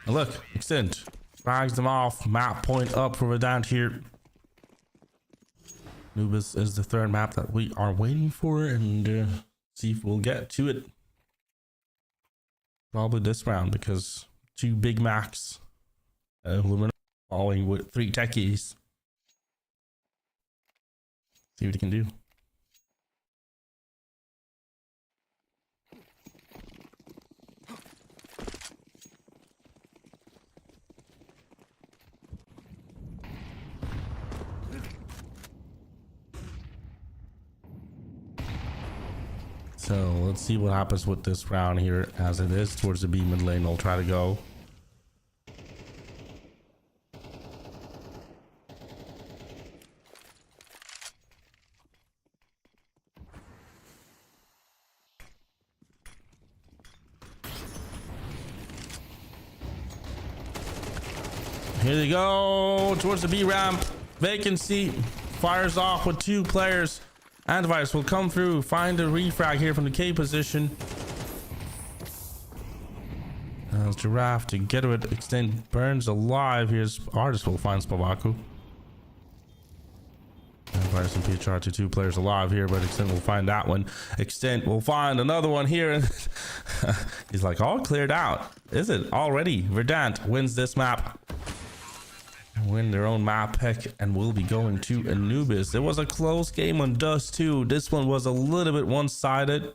And look, Extent drags them off. Map point up for Verdant here. Nubis is the third map that we are waiting for, and see if we'll get to it. Probably this round, because 2 big max. Illuminar following with 3 techies. See what he can do. So let's see what happens with this round here, as it is towards the B mid lane. I'll try to go. Here they go towards the B ramp. Vacancy fires off with 2 players. Antivirus will come through, find a refrag here from the K position. As Giraffe together with Extent burns alive. Here's Artist will find Spavaku. Antivirus and PHR to 2 players alive here, but Extent will find that one. Extent will find another one here, and he's like, all cleared out. Is it already? Verdant wins this map. Win their own map pick, and will be going to Anubis. It was a close game on Dust too. This one was a little bit one-sided.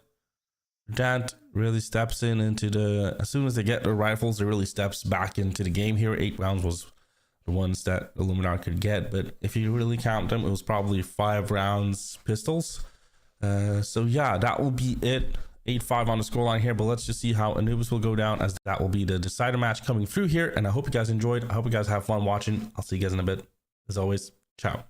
Verdant really steps into the, as soon as they get their rifles, it really steps back into the game here. 8 rounds was the ones that Illuminar could get, but if you really count them, it was probably 5 rounds pistols. So yeah, that will be it. 8-5 on the scoreline here, but let's just see how Anubis will go down, as that will be the decider match coming through here. And I hope you guys enjoyed. I hope you guys have fun watching. I'll see you guys in a bit. As always, ciao.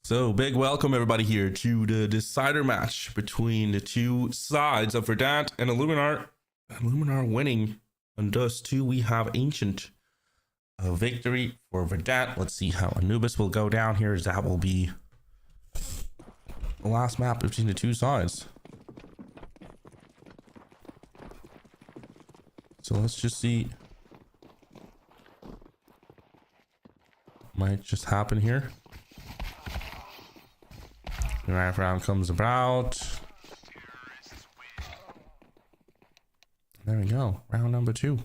So big welcome everybody here to the decider match between the two sides of Verdant and Illuminar. Illuminar winning, and thus too we have Ancient. A victory for Verdant. Let's see how Anubis will go down here, as that will be the last map between the two sides. So let's just see. Might just happen here. The ninth round comes about. There we go. Round number 2.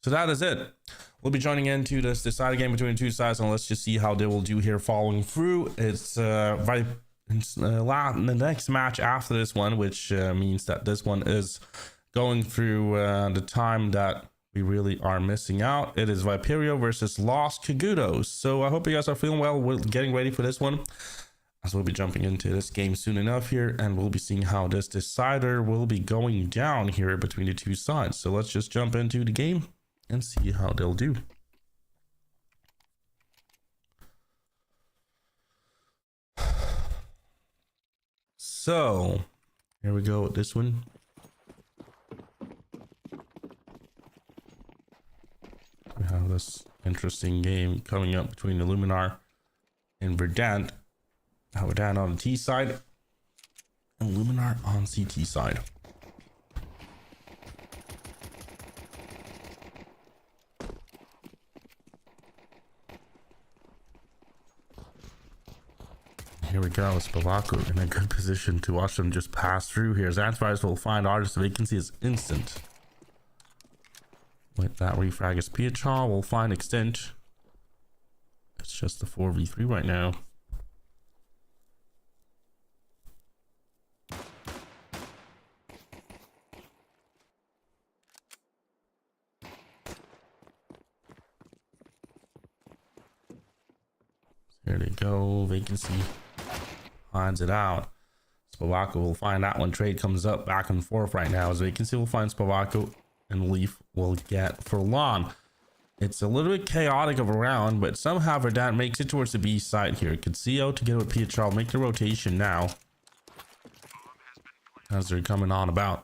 So that is it. We'll be joining into this decider game between the two sides, and let's just see how they will do here following through. It's the next match after this one, which means that this one is going through the time that we really are missing out. It is Viperio versus Lost Kogutos. So I hope you guys are feeling well. We're getting ready for this one, as we'll be jumping into this game soon enough here, and we'll be seeing how this decider will be going down here between the two sides. So let's just jump into the game and see how they'll do. So here we go with this one. We have this interesting game coming up between Illuminar and Verdant. Verdant on the T side and Illuminar on CT side. Here we go. Spavaku in a good position to watch them just pass through here. Antivirus will find artist vacancy is instant. With that refrag is Pietro will find extent. It's just the 4v3 right now. There they go. Vacancy finds it out. Spavaku will find that one. Trade comes up back and forth right now, as Vacancy will find Spavaku and Leaf will get Furlan. It's a little bit chaotic of a round, but somehow Verdant makes it towards the B side here. Katu to get with Pietro, make the rotation now as they're coming on about.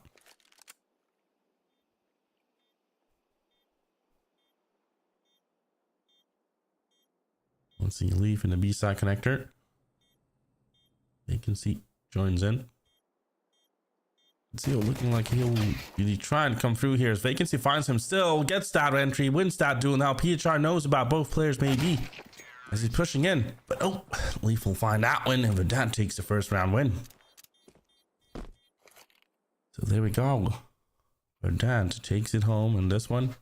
Let's see, Leaf in the B side connector. Vacancy joins in. Katu looking like he'll be trying to come through here as Vacancy finds him still, gets that entry, wins that duel. Now Pietro knows about both players maybe as he's pushing in, but oh, Leaf will find that one, and Verdant takes the first round win. So there we go. Verdant takes it home in this one.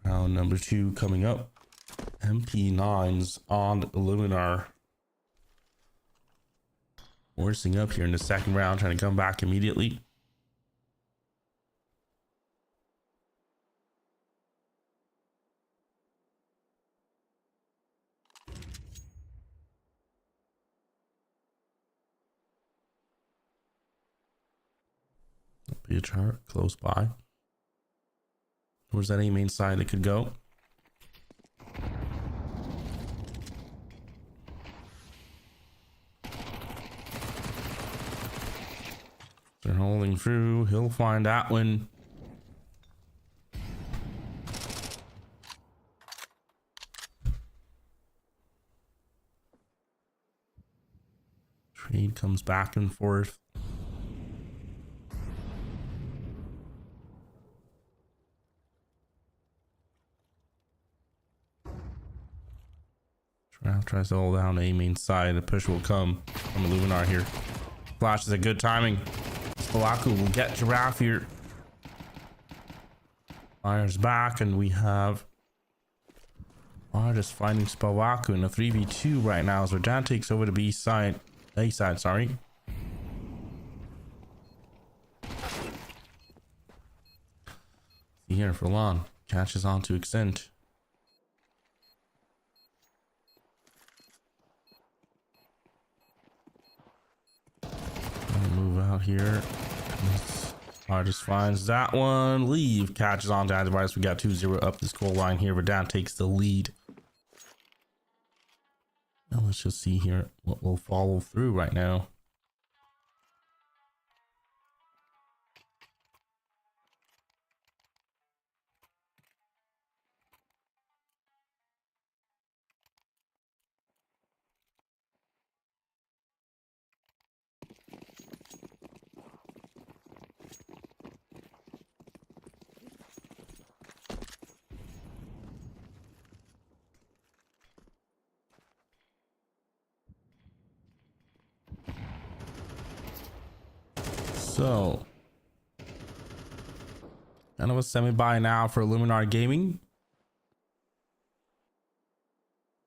Round number 2 coming up. MP9s on Illuminar. Forcing up here in the second round, trying to come back immediately. Be a chart close by. Where's that A main side it could go? They're holding through. He'll find that one. Trade comes back and forth. Tries to hold down the A main side. The push will come from Illuminar here. Flash is a good timing. Spavaku will get Giraffe here. Fires back, and we have just finding Spavaku in a 3v2 right now as Verdant takes over the B side. A side, sorry. See here, Furlan catches on to Extent. here. Artist finds that one. Leave catches on to Antivirus. We got 2-0 up the score line here. Verdant takes the lead. Now let's just see here what will follow through right now. So, kind of a semi-buy now for Illuminar Gaming.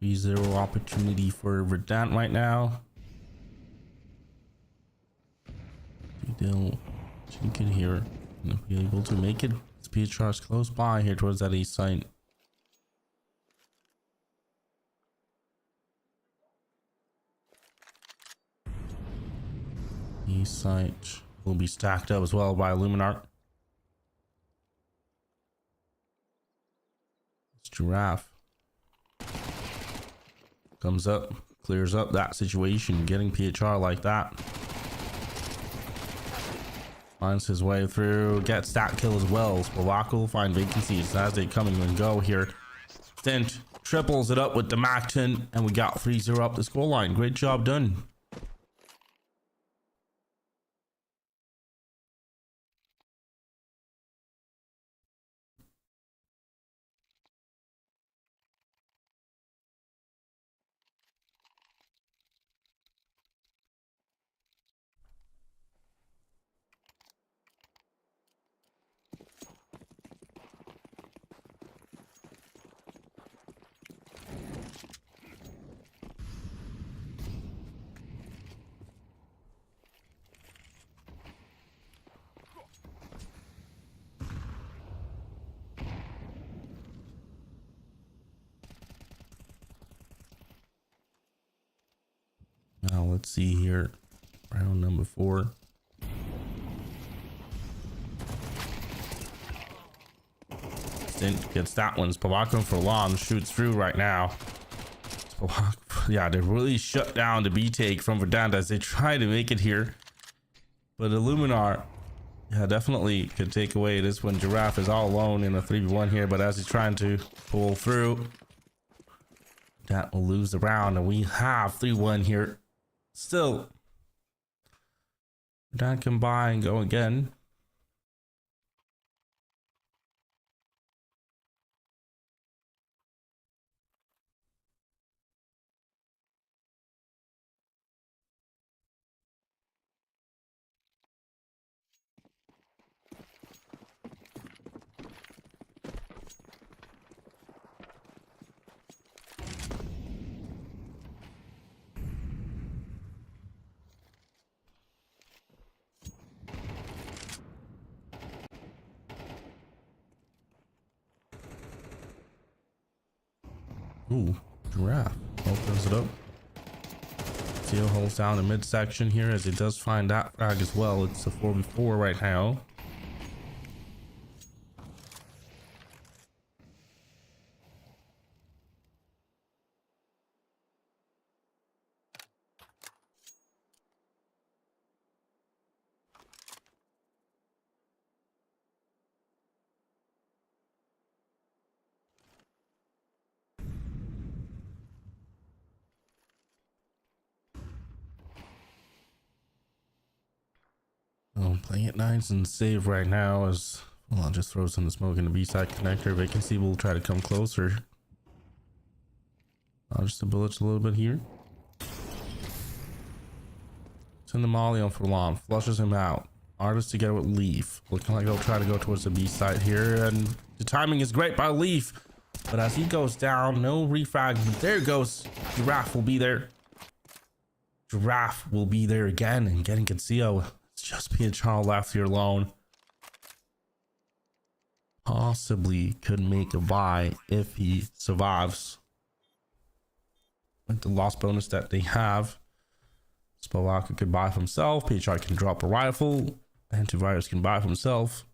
3-0 opportunity for Verdant right now. They'll chink it here. And be able to make it. Speed charge close by here towards that east side. East side will be stacked up as well by Illuminar. It's Giraffe. Comes up, clears up that situation, getting PHR like that. Finds his way through, gets that kill as well. Spavaka will find vacancies as they come and go here. Stint triples it up with the Mac-10, and we got 3-0 up the scoreline. Great job done. Now let's see here. Round number 4. Stint gets that one. Spavaka for long shoots through right now. Yeah, they really shut down the B take from Verdant as they try to make it here. But Illuminar, yeah, definitely could take away this one. Giraffe is all alone in a 3v1 here, but as he's trying to pull through, that will lose the round, and we have 3-1 here. Still, Verdant can buy and go again. Ooh, Giraffe opens it up. Seal holds down the midsection here as he does find that frag as well. It's a 4v4 right now. Oh, playing it nice and safe right now as well. I'll just throw some smoke in the B-side connector. Vacancy will try to come closer. I'll just the bullets a little bit here. Send the molly on for long, flushes him out. Artist together with Leaf, looking like they'll try to go towards the B side here, and the timing is great by Leaf. But as he goes down, no refrag. There goes Giraffe. Will be there. Giraffe will be there again and getting Conceal. It's just PHR left here alone. Possibly could make a buy if he survives with the loss bonus that they have. Spavaka could buy for himself. PHR can drop a rifle. Antivirus can buy for himself.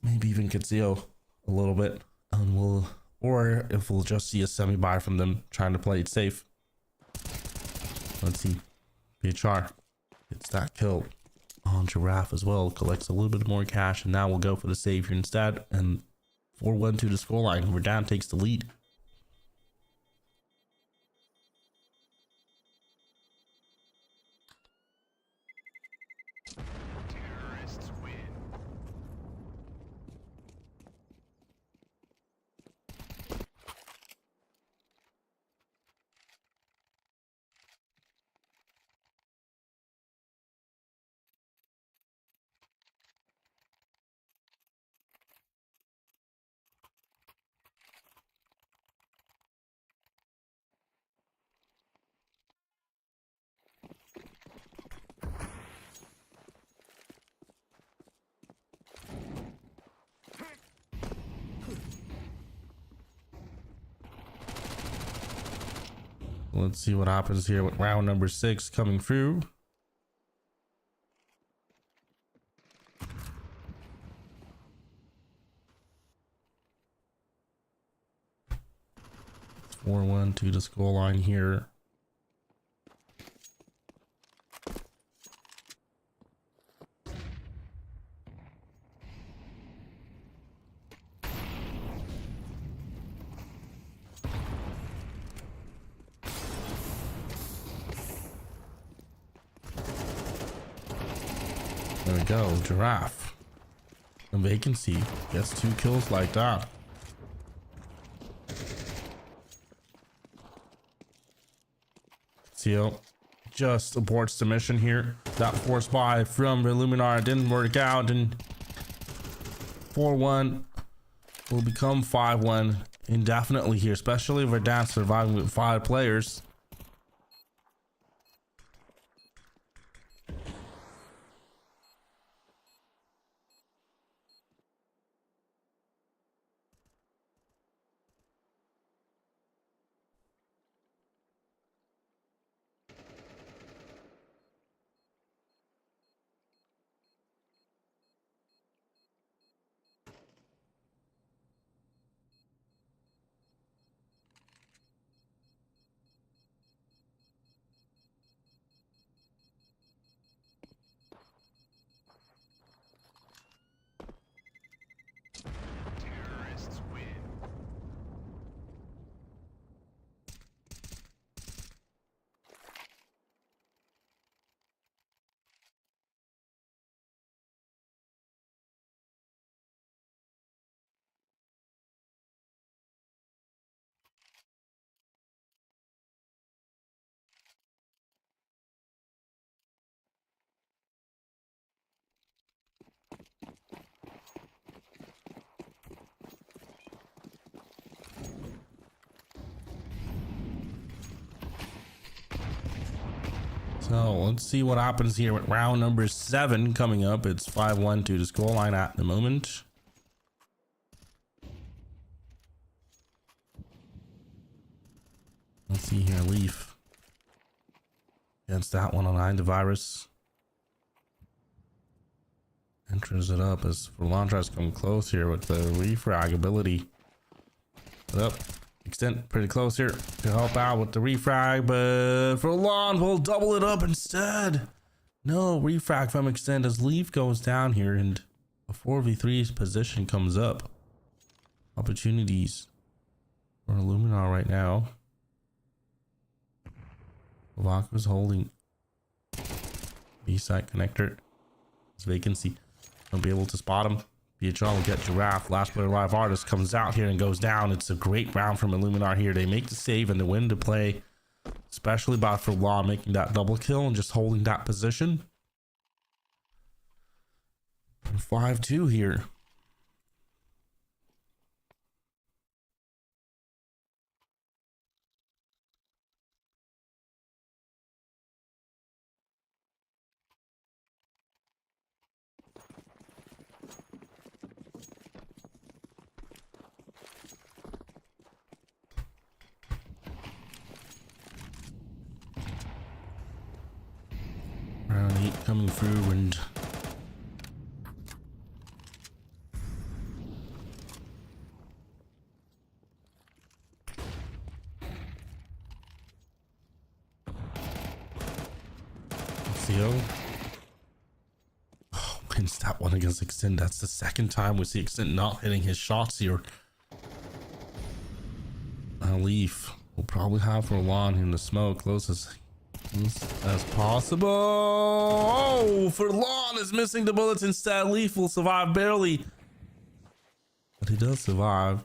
Maybe even Katsuo a little bit. And or if we'll just see a semi-buy from them trying to play it safe. Let's see. PHR gets that kill on Giraffe as well. Collects a little bit more cash, and now we'll go for the save here instead. And 4-1 to the scoreline. Verdant takes the lead. Terrorists win. Let's see what happens here with round number 6 coming through. It's 4-1 to the scoreline here. There we go, Giraffe. A vacancy gets 2 kills like that. Seal just aborts the mission here. That force buy from Illuminar didn't work out, and 4-1 will become 5-1 indefinitely here, especially if Verdant surviving with 5 players. Terrorists win. So let's see what happens here with round number 7 coming up. It's 5-1 to the scoreline at the moment. Let's see here, Leaf against that one on Antivirus. Enters it up as Furlan tries to come close here with the refrag ability. Up. Extent pretty close here to help out with the refrag, but Furlan will double it up instead. No refrag from Extent as Leaf goes down here, and a 4v3's position comes up. Opportunities for Illuminar right now. Vaku's holding B-side connector. It's vacancy. Don't be able to spot him. BHR will get Giraffe. Last player live artist comes out here and goes down. It's a great round from Illuminar here. They make the save and the win to play, especially by Furlan making that double kill and just holding that position. 5-2 here. Nate coming through and CO. Oh, wins that one against Extend. That's the second time we see Extend not hitting his shots here. Leaf will probably have Roland in the smoke close as possible. Oh, Furlan is missing the bullets instead. Leaf will survive barely, but he does survive.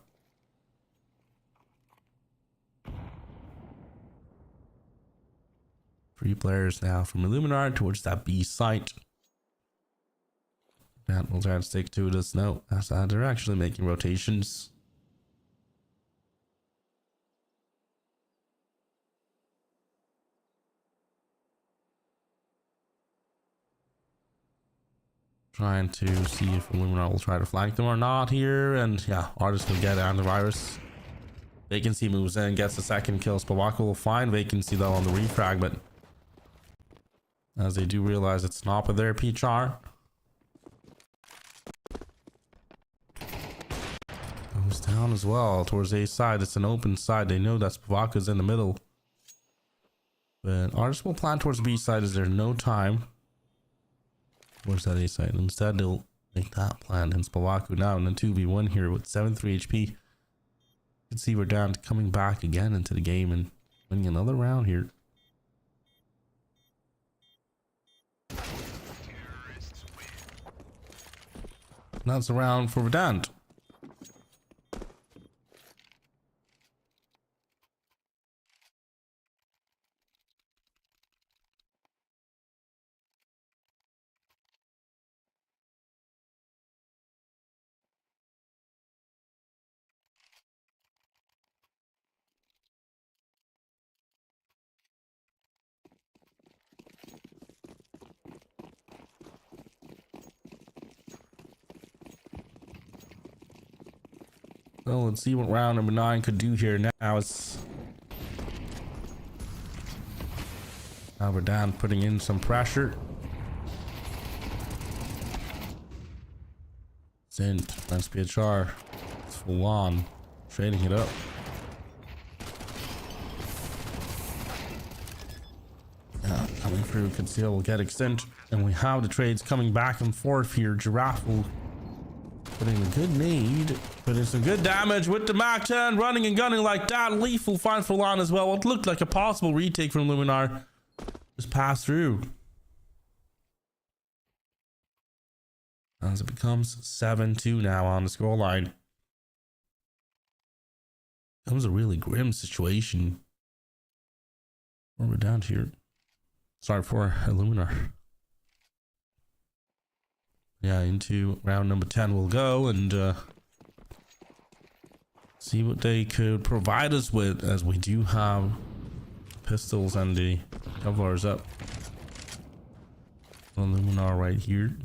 Three players now from Illuminar towards that B site. That will try to stick to this. No, that's how they're actually making rotations. Trying to see if Illuminar will try to flank them or not here. And yeah, Artist will get antivirus. Vacancy moves in, gets the second kill. Spavaka will find Vacancy though on the refrag, but as they do realize it's not with their PHR. Goes down as well towards A side. It's an open side. They know that Spavaka's in the middle. But Artist will plan towards B side as there's no time. Towards that A side. Instead, they'll make that plan. And Spavaku now in the 2v1 here with 7-3 HP. You can see Verdant coming back again into the game and winning another round here. That's a round for Verdant. So let's see what round number 9 could do here now. It's now Verdant putting in some pressure. Zint, that's PHR. It's full on. Trading it up. Yeah, coming through, Conceal will get extend. And we have the trades coming back and forth here. Giraffe will putting a good nade, putting some good damage with the Mac 10, running and gunning like that. Leaf will find Furlan as well. What looked like a possible retake from Illuminar just passed through. As it becomes 7-2 now on the scoreline. Becomes a really grim situation. Where we're down here. Sorry for Illuminar. Yeah, into round number 10 we'll go and see what they could provide us with, as we do have pistols and the Kevlar's up. Illuminar right here.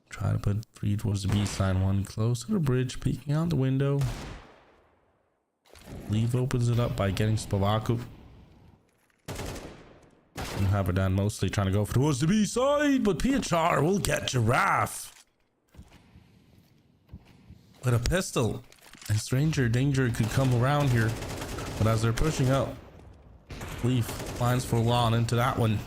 Try to put 3 towards the B side, 1 close to the bridge, peeking out the window. Leave opens it up by getting Spavaku. And Verdant mostly trying to go towards the B side, but PHR will get Giraffe with a pistol. And stranger danger could come around here, but as they're pushing up, Leaf finds Furlan into that one.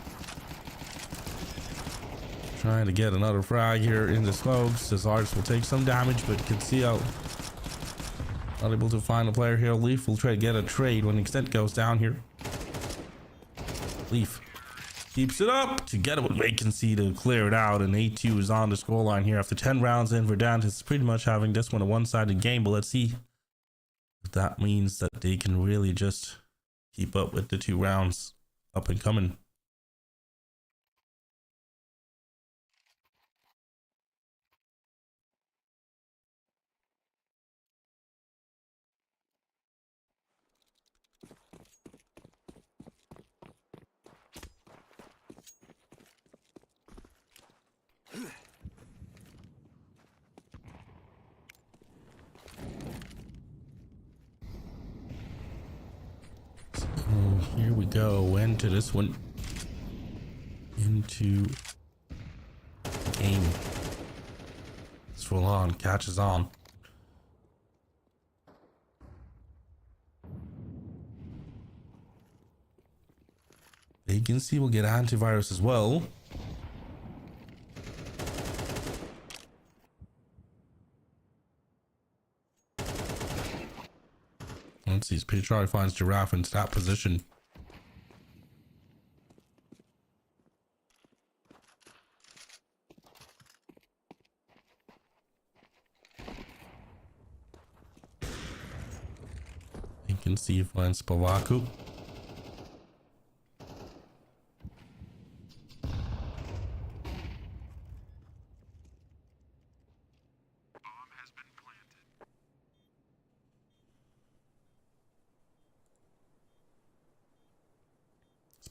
Trying to get another frag here in the smokes. His Arts will take some damage, but can see out. Not able to find a player here. Leaf will try to get a trade when Extent goes down here. Leaf keeps it up to get it with Vacancy to clear it out, and 8-2 is on the scoreline here after 10 rounds in. Verdant is pretty much having this one a one-sided game, but let's see if that means that they can really just keep up with the 2 rounds up and coming. Here we go into this one. Into game. It's full on, catches on. Vacancy will get antivirus as well. Let's see, Patriarch finds Giraffe into that position. You can see finds Spavaku.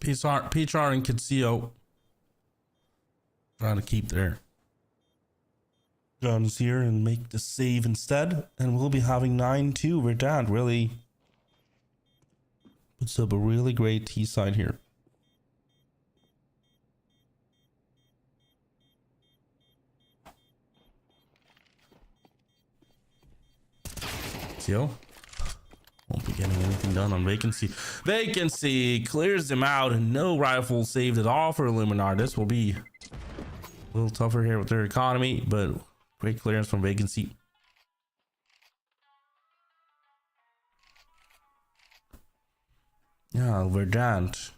Peachar and Kitsuo trying to keep their guns here and make the save instead, and we'll be having 9-2. Verdant really puts up a really great T side here. Kitsuo won't be getting anything done on vacancy. Vacancy clears them out, and no rifle saved at all for Illuminar. This will be a little tougher here with their economy, but great clearance from vacancy. Yeah, Verdant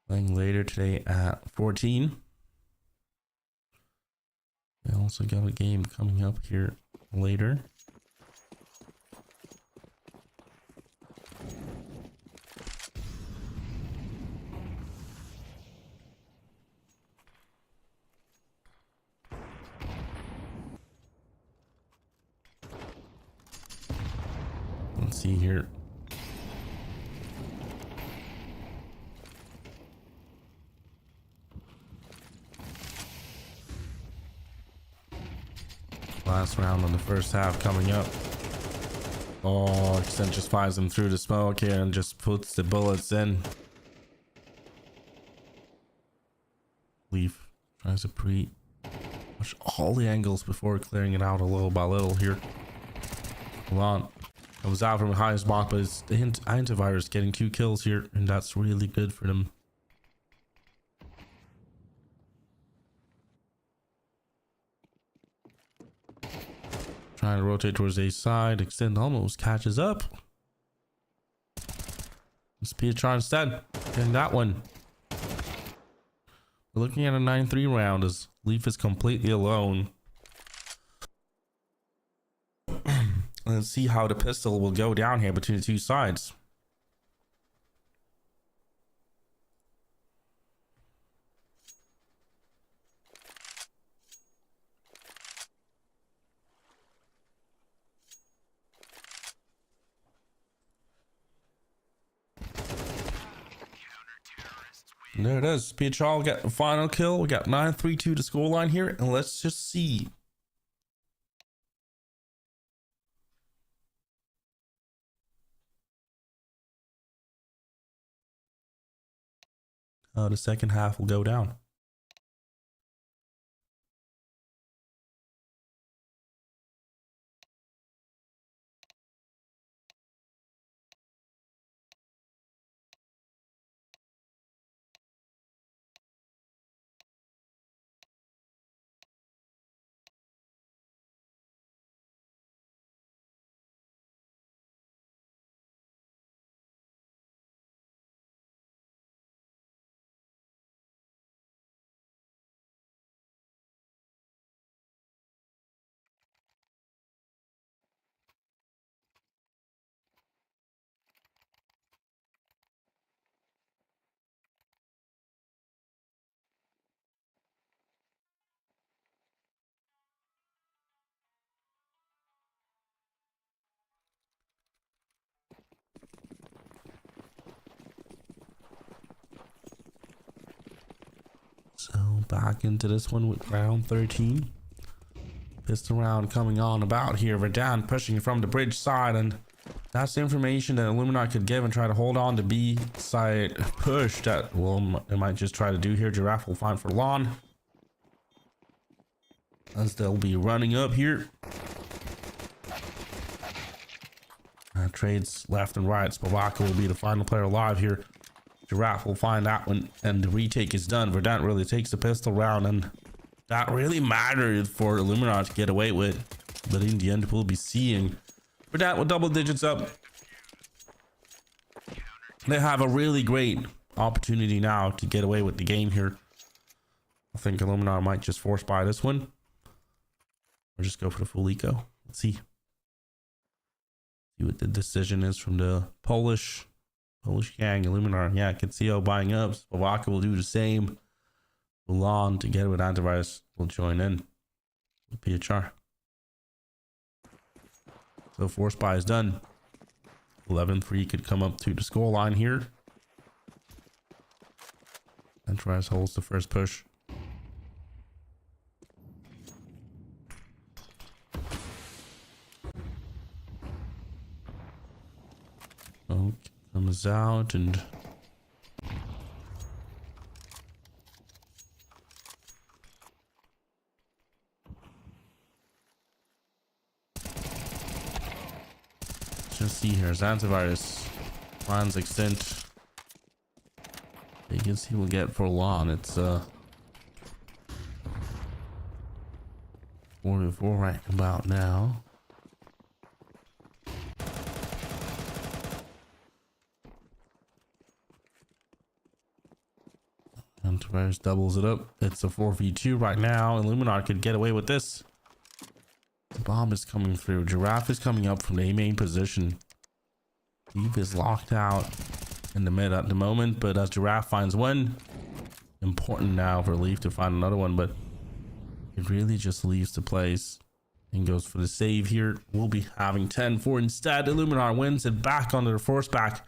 playing later today at 14. We also got a game coming up here later. Let's see here. Last round on the first half coming up. Oh, Extent just fires him through the smoke here and just puts the bullets in. Leaf tries to push all the angles before clearing it out a little by little here. Hold on. Comes out from the highest spot, but it's the antivirus getting 2 kills here, and that's really good for them. Trying to rotate towards a side. Extend almost catches up. Speed try instead. Getting that one. We're looking at a 9-3 round as Leaf is completely alone. Let's see how the pistol will go down here between the two sides. And there it is. Pietral got the final kill. We got 9-3-2 to scoreline here, and let's just see. The second half will go down. So back into this one with round 13. Pistol round coming on about here. Verdant pushing from the bridge side, and That's the information that Illuminar could give and try to hold on to B side push that they might just try to do here. Giraffe will find for lawn, as they'll be running up here. Trades left and right. Spavaka will be the final player alive here. Giraffe will find that one, and the retake is done. Verdant really takes the pistol round, and that really mattered for Illuminar to get away with. But in the end, we'll be seeing Verdant with double digits up. They have a really great opportunity now to get away with the game here. I think Illuminar might just force buy this one, or just go for the full eco. Let's see. See what the decision is from the Polish gang. Illuminar, yeah, Katu buying up. Spavaka will do the same. Milan together with Antivirus will join in with PHR. So force buy is done. 11-3 could come up to the score line here. Antivirus holds the first push. Oak comes out and just see here as Antivirus plans extent. Biggest he will get for long. It's 44 right about now. Antivirus doubles it up. It's a 4v2 right now. Illuminar could get away with this. The bomb is coming through. Giraffe is coming up from the A main position. Leaf is locked out in the mid at the moment, but as Giraffe finds one, important now for Leaf to find another one, but it really just leaves the place and goes for the save here. We'll be having 10-4 instead. Illuminar wins it back onto their force back.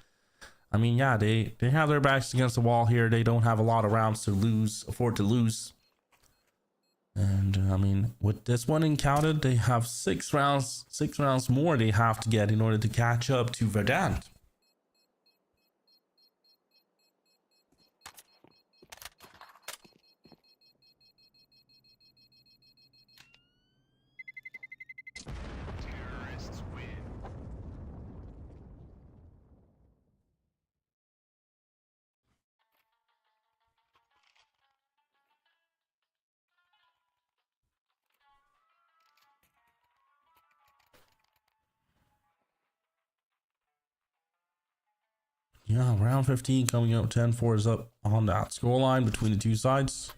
I mean, yeah, they have their backs against the wall here. They don't have a lot of rounds to afford to lose. And I mean, with this one encountered, they have 6 rounds more they have to get in order to catch up to Verdant. Terrorists win. Yeah, round 15 coming up. 10-4 is up on that scoreline between the two sides.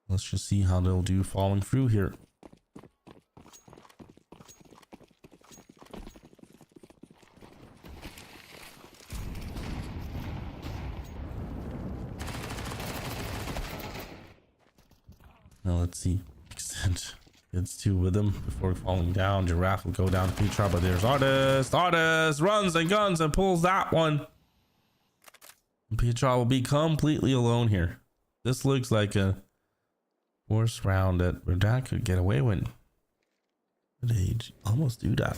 Let's just see how they'll do following through here. Now let's see. Extend gets 2 with them before falling down. Giraffe will go down to Petra, but there's Artist. Artist runs and guns and pulls that one. And Petra will be completely alone here. This looks like a force round that Verdant could get away with. They almost do that.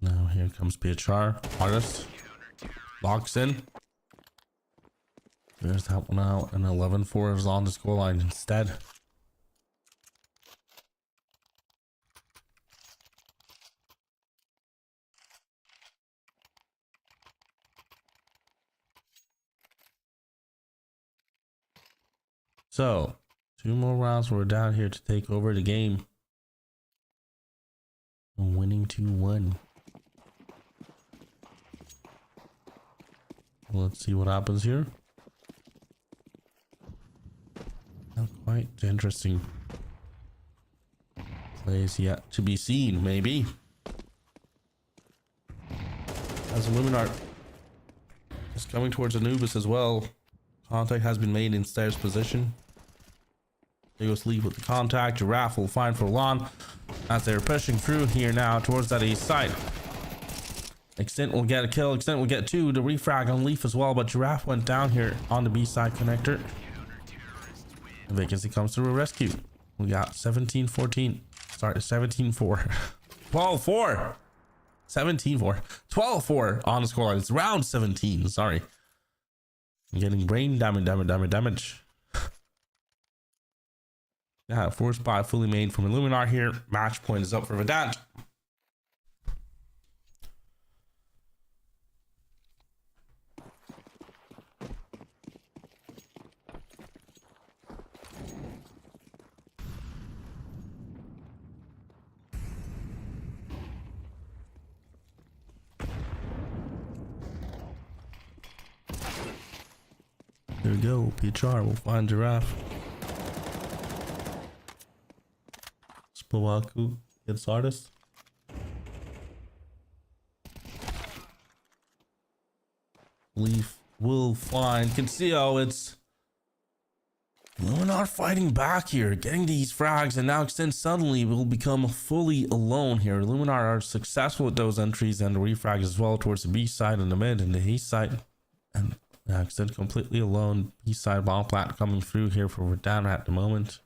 Now here comes PHR. Artist locks in. There's that one out, and 11-4 is on the scoreline instead. So 2 more rounds. We're down here to take over the game. Winning 2-1. Let's see what happens here. Not quite interesting. Plays yet to be seen, maybe. As Illuminar is coming towards Anubis as well. Contact has been made in Stairs position. They go sleep with the contact. Giraffe will find for Lan as they're pushing through here now towards that east side. Extent will get a kill. Extent will get two. The refrag on Leaf as well, but Giraffe went down here on the B side connector. And Vacancy comes through a rescue. We got 17-14. Sorry, 17-4. 12-4. 17-4. 12-4 on the scoreline. It's round 17. Sorry. I'm getting brain damage. Yeah, force buy fully made from Illuminar here. Match point is up for Verdant. There we go. PHR will find Giraffe. Spowaku gets artist. Leaf will find Conceal. It's Illuminar fighting back here, getting these frags, and now Extend suddenly will become fully alone here. Illuminar are successful with those entries and the refrags as well towards the B side and the mid and the east side. And Extend completely alone. B side bomb plant coming through here for Verdant at the moment.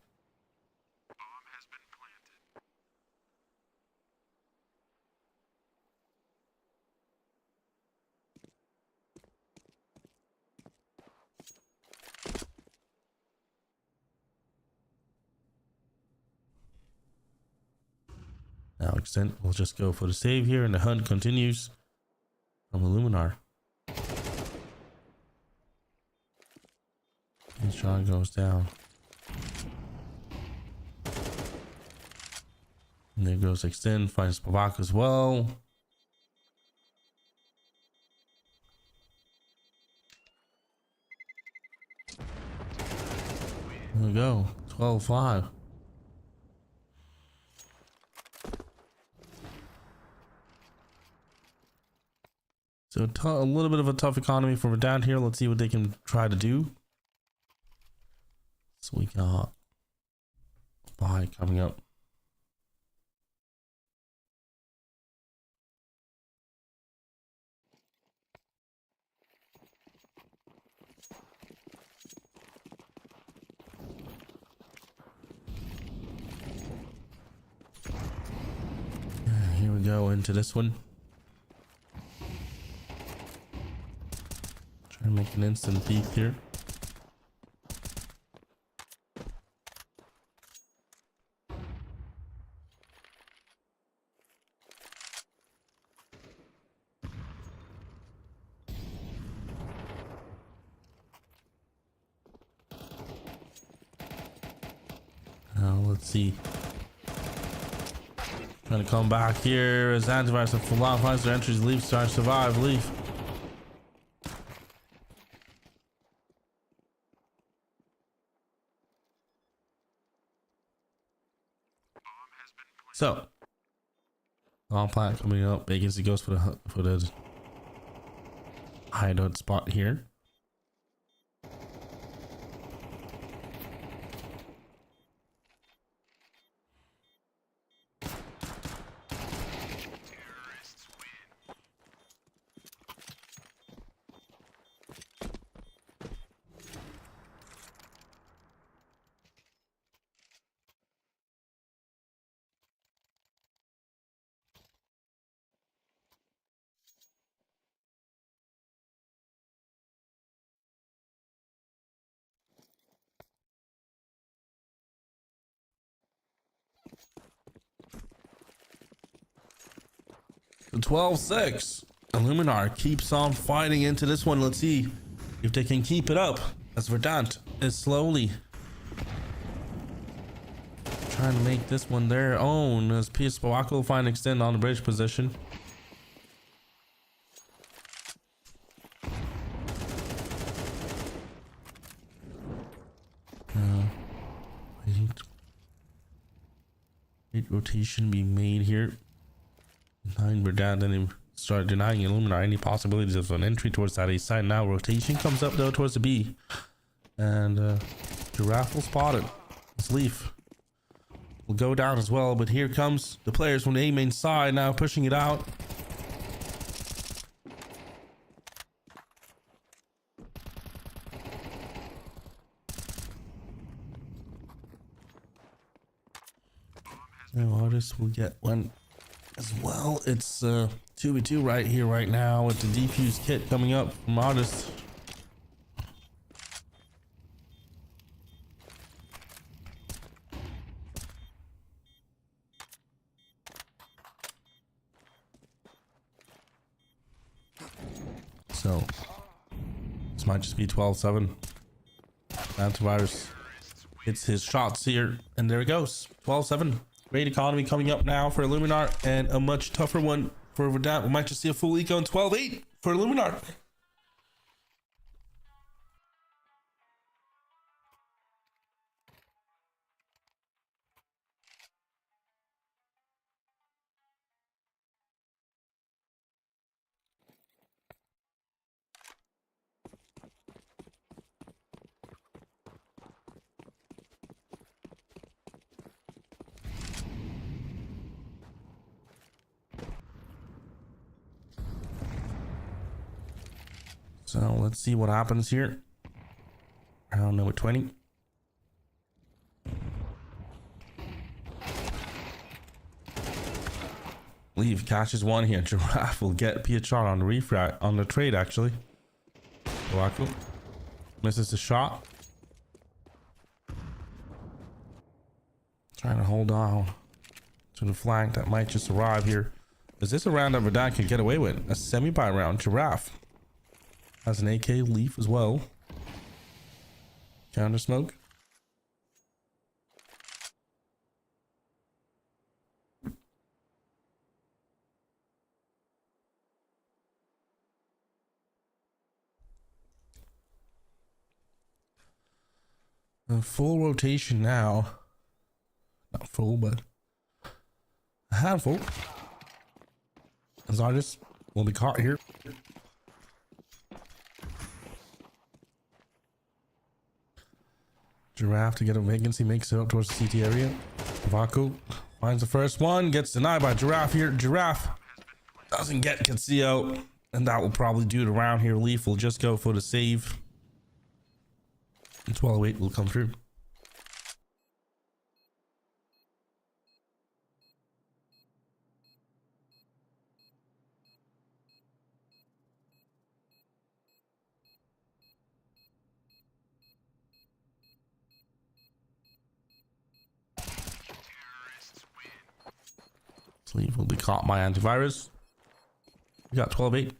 Now Extent will just go for the save here, and the hunt continues from Illuminar. And Sean goes down. And there goes Extend, finds Pavak as well. There we go, 12-5. So a little bit of a tough economy for Verdant here. Let's see what they can try to do. So we got buy coming up. Here we go into this one. Try and make an instant peek here. Now let's see. Trying to come back here as Antivirus and Fulan finds their entries. Leaf trying to survive. Leaf. So, long plant coming up. Vacancy goes for the hideout spot here. The 12-6. Illuminar keeps on fighting into this one. Let's see if they can keep it up as Verdant is slowly trying to make this one their own as PS Spawako will find Extend on the bridge position. late rotation being made here. Denying Verdant, and he started denying Illuminar any possibilities of an entry towards that A side. Now rotation comes up though towards the B, and Giraffe will spot it. This Leaf will go down as well, but here comes the players from the A main side now pushing it out. Now Artist will get one as well. It's 2v2 right here right now with the defuse kit coming up from Artist. So this might just be 12-7. Antivirus hits his shots here, and there it goes. 12-7. Great economy coming up now for Illuminar, and a much tougher one for Verdant. We might just see a full eco in 12-8 for Illuminar. So let's see what happens here. Round number 20. Leave catches one here. Giraffe will get Pietron on the refract on the trade actually. Kogutos misses the shot. Trying to hold on to the flank that might just arrive here. Is this a round that Verdant can get away with? A semi-buy round. Giraffe has an AK Leaf as well. Counter smoke. A full rotation now. Not full, but a handful. As Artists will be caught here. Giraffe to get a vacancy, makes it up towards the CT area. Vaku finds the first one, gets denied by Giraffe here. Giraffe doesn't get Casillo, and that will probably do the round here. Leaf will just go for the save. And 12-8 will come through. Leaf will be caught by Antivirus. We got 12-8.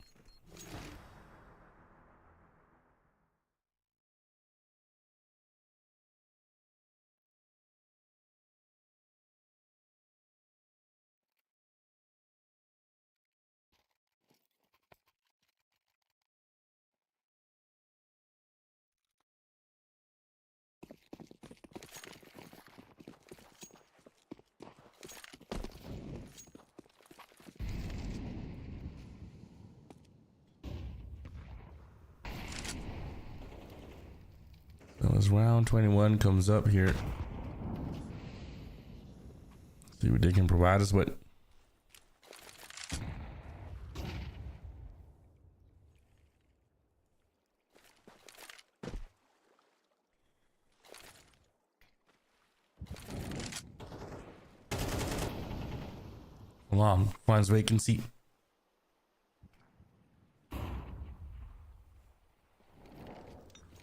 So as round 21 comes up here, see what they can provide us with. Alarm finds vacancy.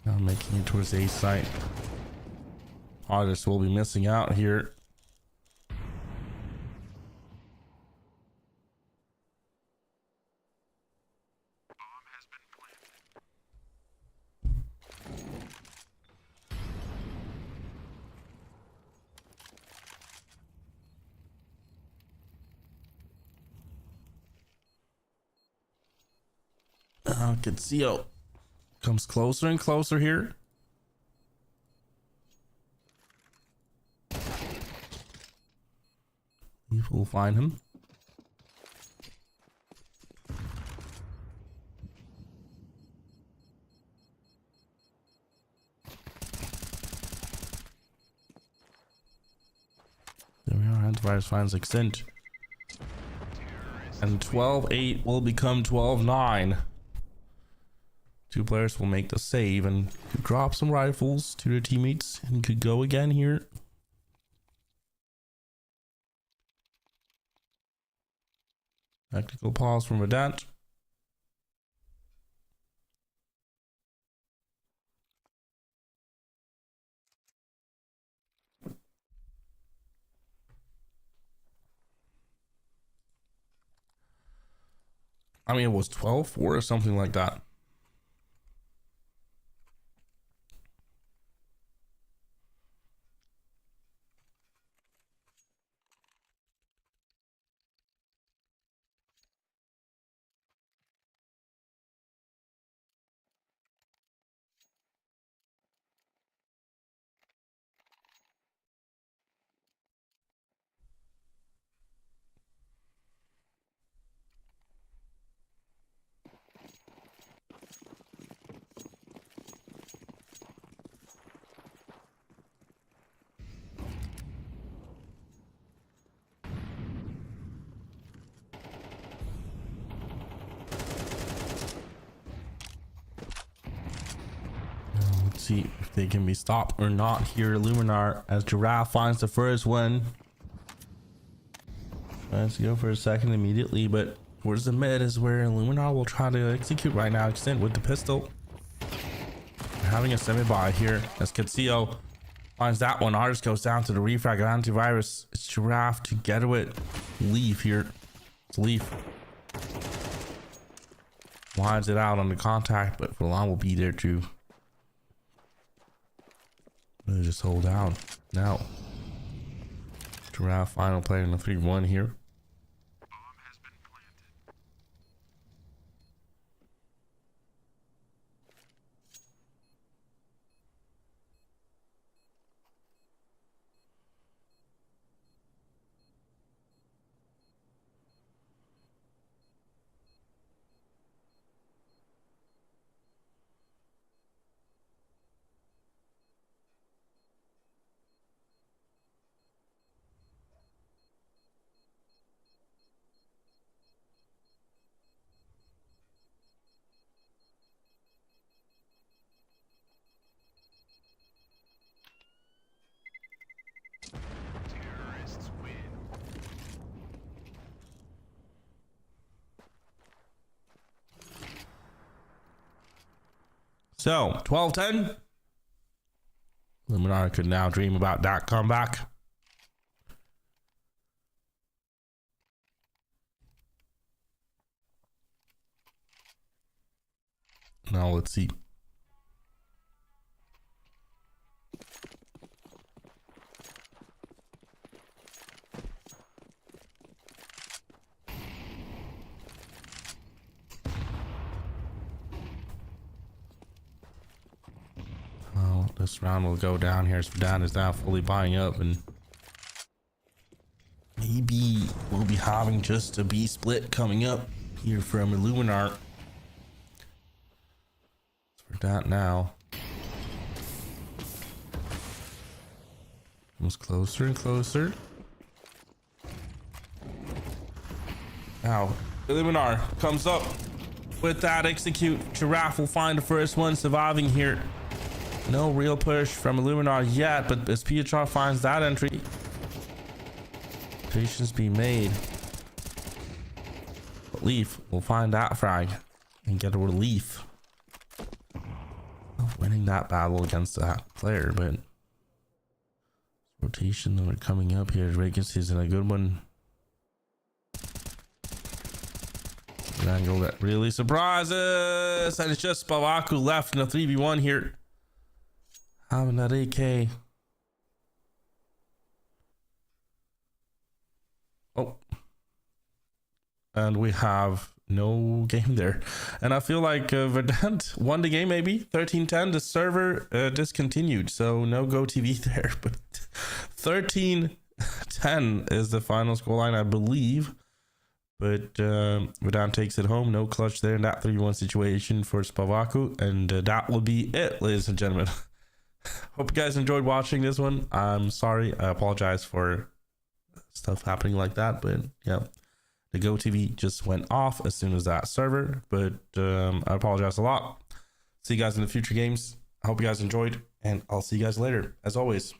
Now making it towards the A site. Artists will be missing out here. Casillo comes closer and closer here. will find him. There we are. Antivirus finds extent. And 12-8 will become 12-9. Two players will make the save and could drop some rifles to their teammates and could go again here. Tactical pause from Verdant. I mean, it was 12-4 or something like that. Let's see if they can be stopped or not here. Illuminar as Giraffe finds the first one. Tries to go for a second immediately, but towards the mid is where Illuminar will try to execute right now. Extent with the pistol. They're having a semi-buy here as Katu finds that one. Artist goes down to the refrag of antivirus. It's Giraffe together with Leaf here. It's Leaf. Winds it out on the contact, but Verlant will be there too. Really just hold down now. Giraffe final player in the 3-1 here. Bomb has been planted. Terrorists win. So 12-10. Illuminar could now dream about that comeback. Now let's see. Well, this round will go down here as Verdant is now fully buying up, and maybe we'll be having just a B split coming up here from Illuminar. Verdant now comes closer and closer. Now Illuminar comes up with that execute. Giraffe will find the first one surviving here. No real push from Illuminar yet, but as Pietro finds that entry, patience be made. But Leaf will find that frag and get a relief of winning that battle against that player. But rotation that are coming up here, vacancies in a good one. An angle that really surprises, and it's just Bawaku left in a 3v1 here. Having that AK. Oh. And we have no game there. And I feel like Verdant won the game maybe. 13-10. The server discontinued. So no Go TV there. But 13 10 is the final scoreline, I believe. But Verdant takes it home. No clutch there in that 3-1 situation for Spavaku. And that will be it, ladies and gentlemen. Hope you guys enjoyed watching this one. I'm sorry. I apologize for stuff happening like that. But yeah, the GoTV just went off as soon as that server. But I apologize a lot. See you guys in the future games. I hope you guys enjoyed. And I'll see you guys later. As always.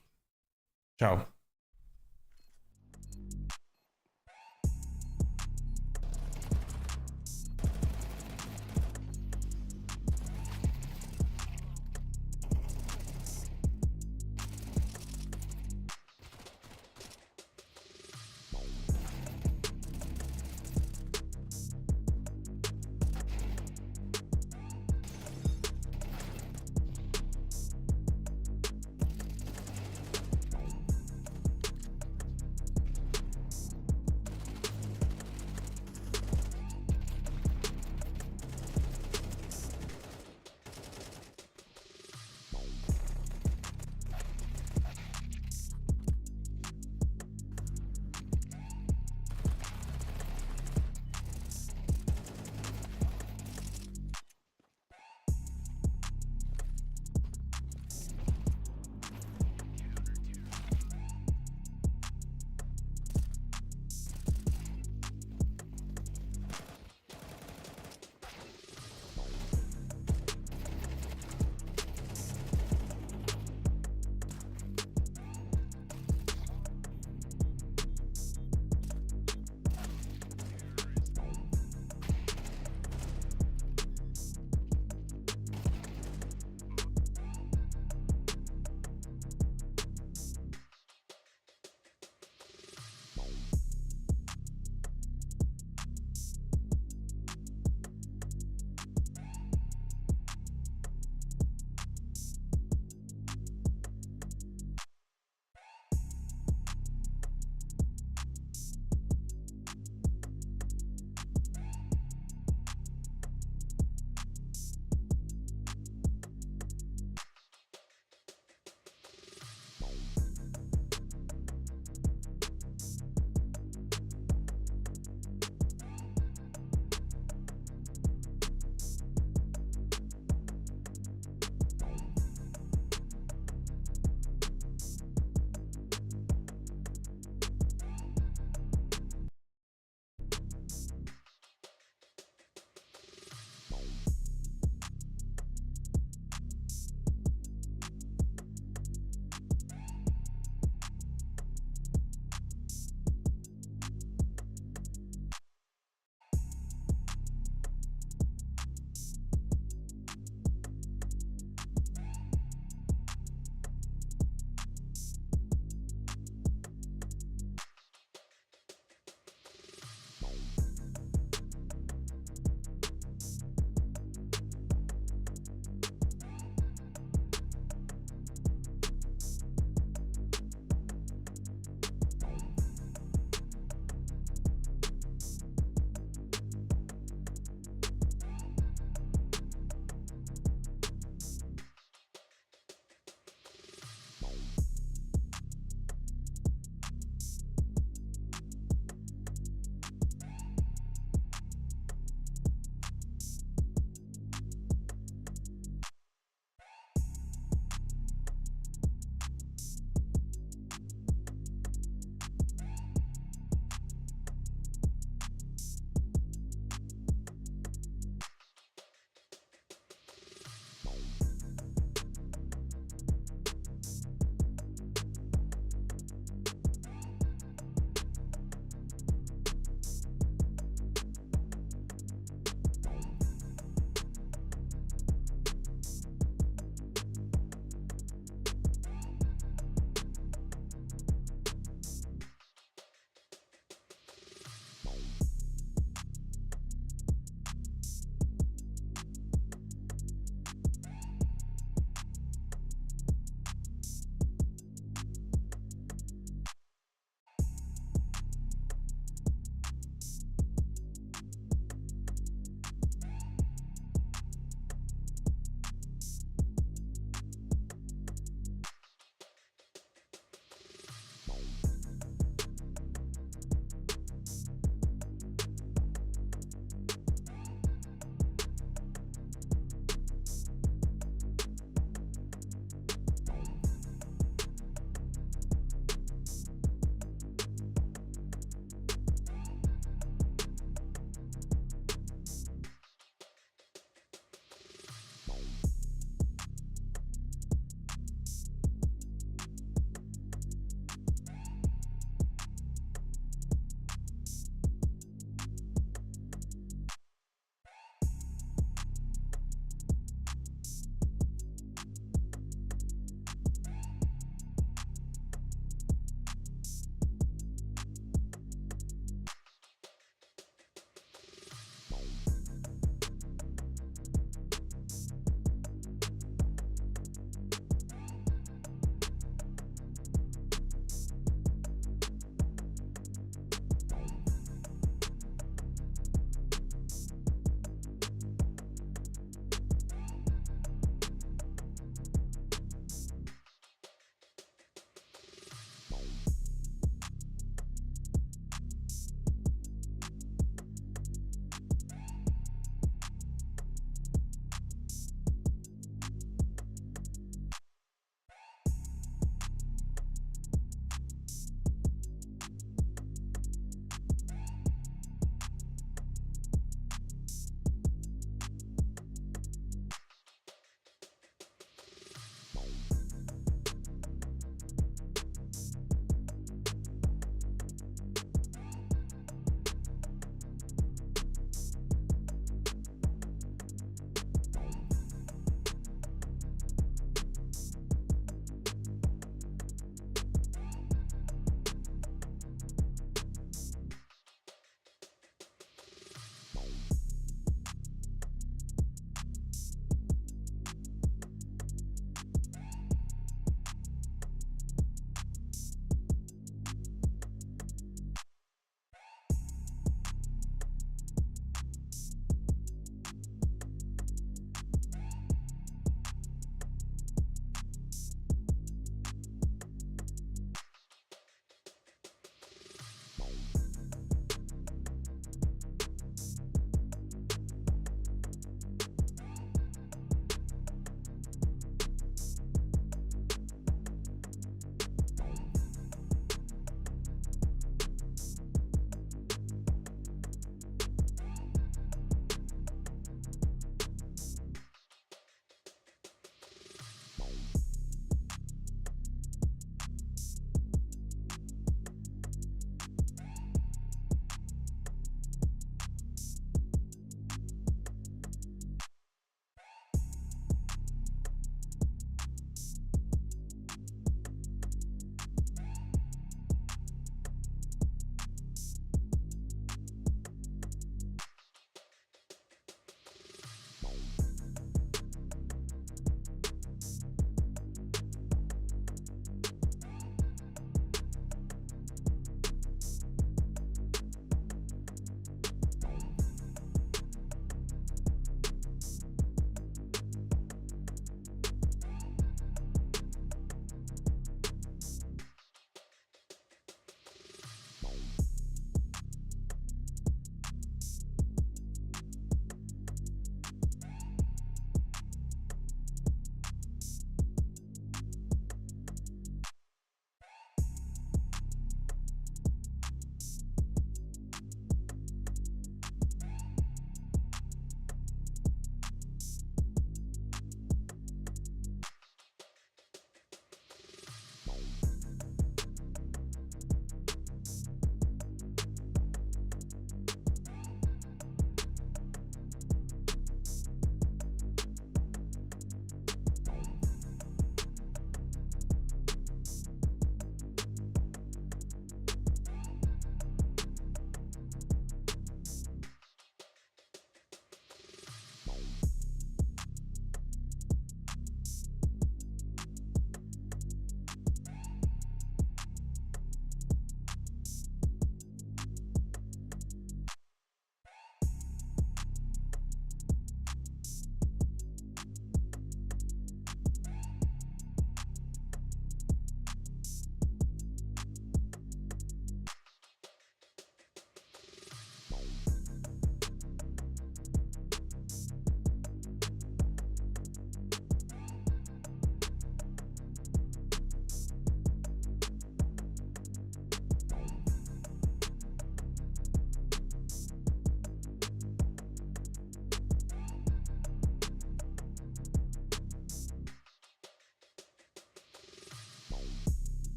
Ciao.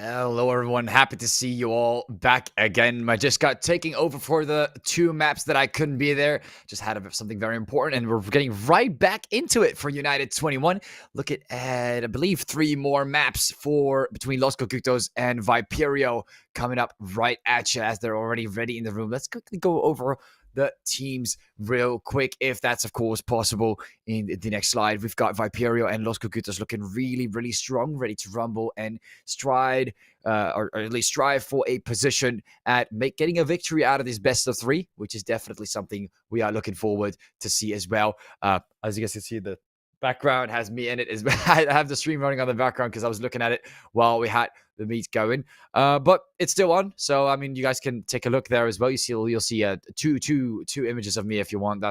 Hello, everyone. Happy to see you all back again. I just got taking over for the 2 maps that I couldn't be there. Just had something very important, and we're getting right back into it for United21. Look at, I believe, 3 more maps for between Los Kogutos and Viperio coming up right at you as they're already ready in the room. Let's quickly go over the teams real quick, if that's of course possible. In the next slide, we've got Viperio and Los Kogutos looking really, really strong, ready to rumble and stride, or at least strive for a position at getting a victory out of this best of 3, which is definitely something we are looking forward to see as well. As you guys can see, the background has me in it as well. I have the stream running on the background because I was looking at it while we had the meet going. But it's still on, so I mean, you guys can take a look there as well. You'll see two images of me if you want.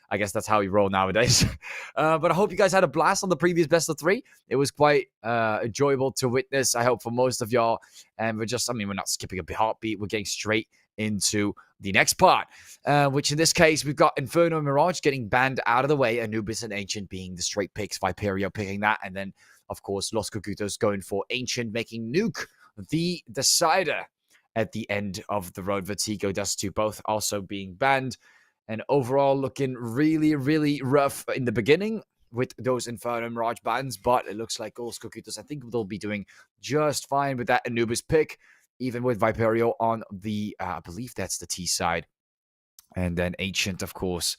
I guess that's how we roll nowadays. But I hope you guys had a blast on the previous best of 3. It was quite enjoyable to witness, I hope, for most of y'all. And we're not skipping a heartbeat. We're getting straight into the next part, which in this case, we've got Inferno and Mirage getting banned out of the way. Anubis and Ancient being the straight picks. Viperio picking that. And then, of course, Los Kogutos going for Ancient, making Nuke the decider at the end of the road. Vertigo, Dust 2 both also being banned. And overall looking really, really rough in the beginning with those Inferno and Mirage bans. But it looks like Los Kogutos, I think they'll be doing just fine with that Anubis pick. Even with Viperio on the, I believe that's the T side. And then Ancient, of course,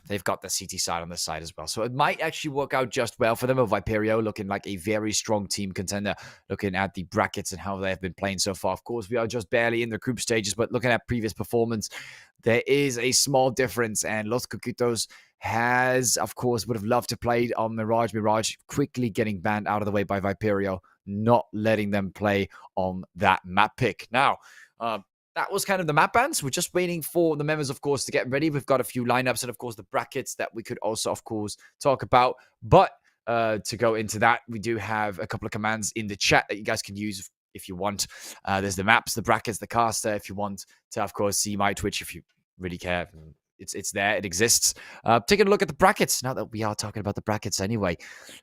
they've got the CT side on the side as well. So it might actually work out just well for them. With Viperio looking like a very strong team contender, looking at the brackets and how they have been playing so far. Of course, we are just barely in the group stages, but looking at previous performance, there is a small difference. And Los Kogutos has, of course, would have loved to play on Mirage. Mirage quickly getting banned out of the way by Viperio, not letting them play on that map pick. Now, that was kind of the map bans. We're just waiting for the members, of course, to get ready. We've got a few lineups and, of course, the brackets that we could also, of course, talk about. But to go into that, we do have a couple of commands in the chat that you guys can use if you want. There's the maps, the brackets, the caster, if you want to, of course, see my Twitch if you really care. It's there. It exists. Taking a look at the brackets. Now that we are talking about the brackets anyway.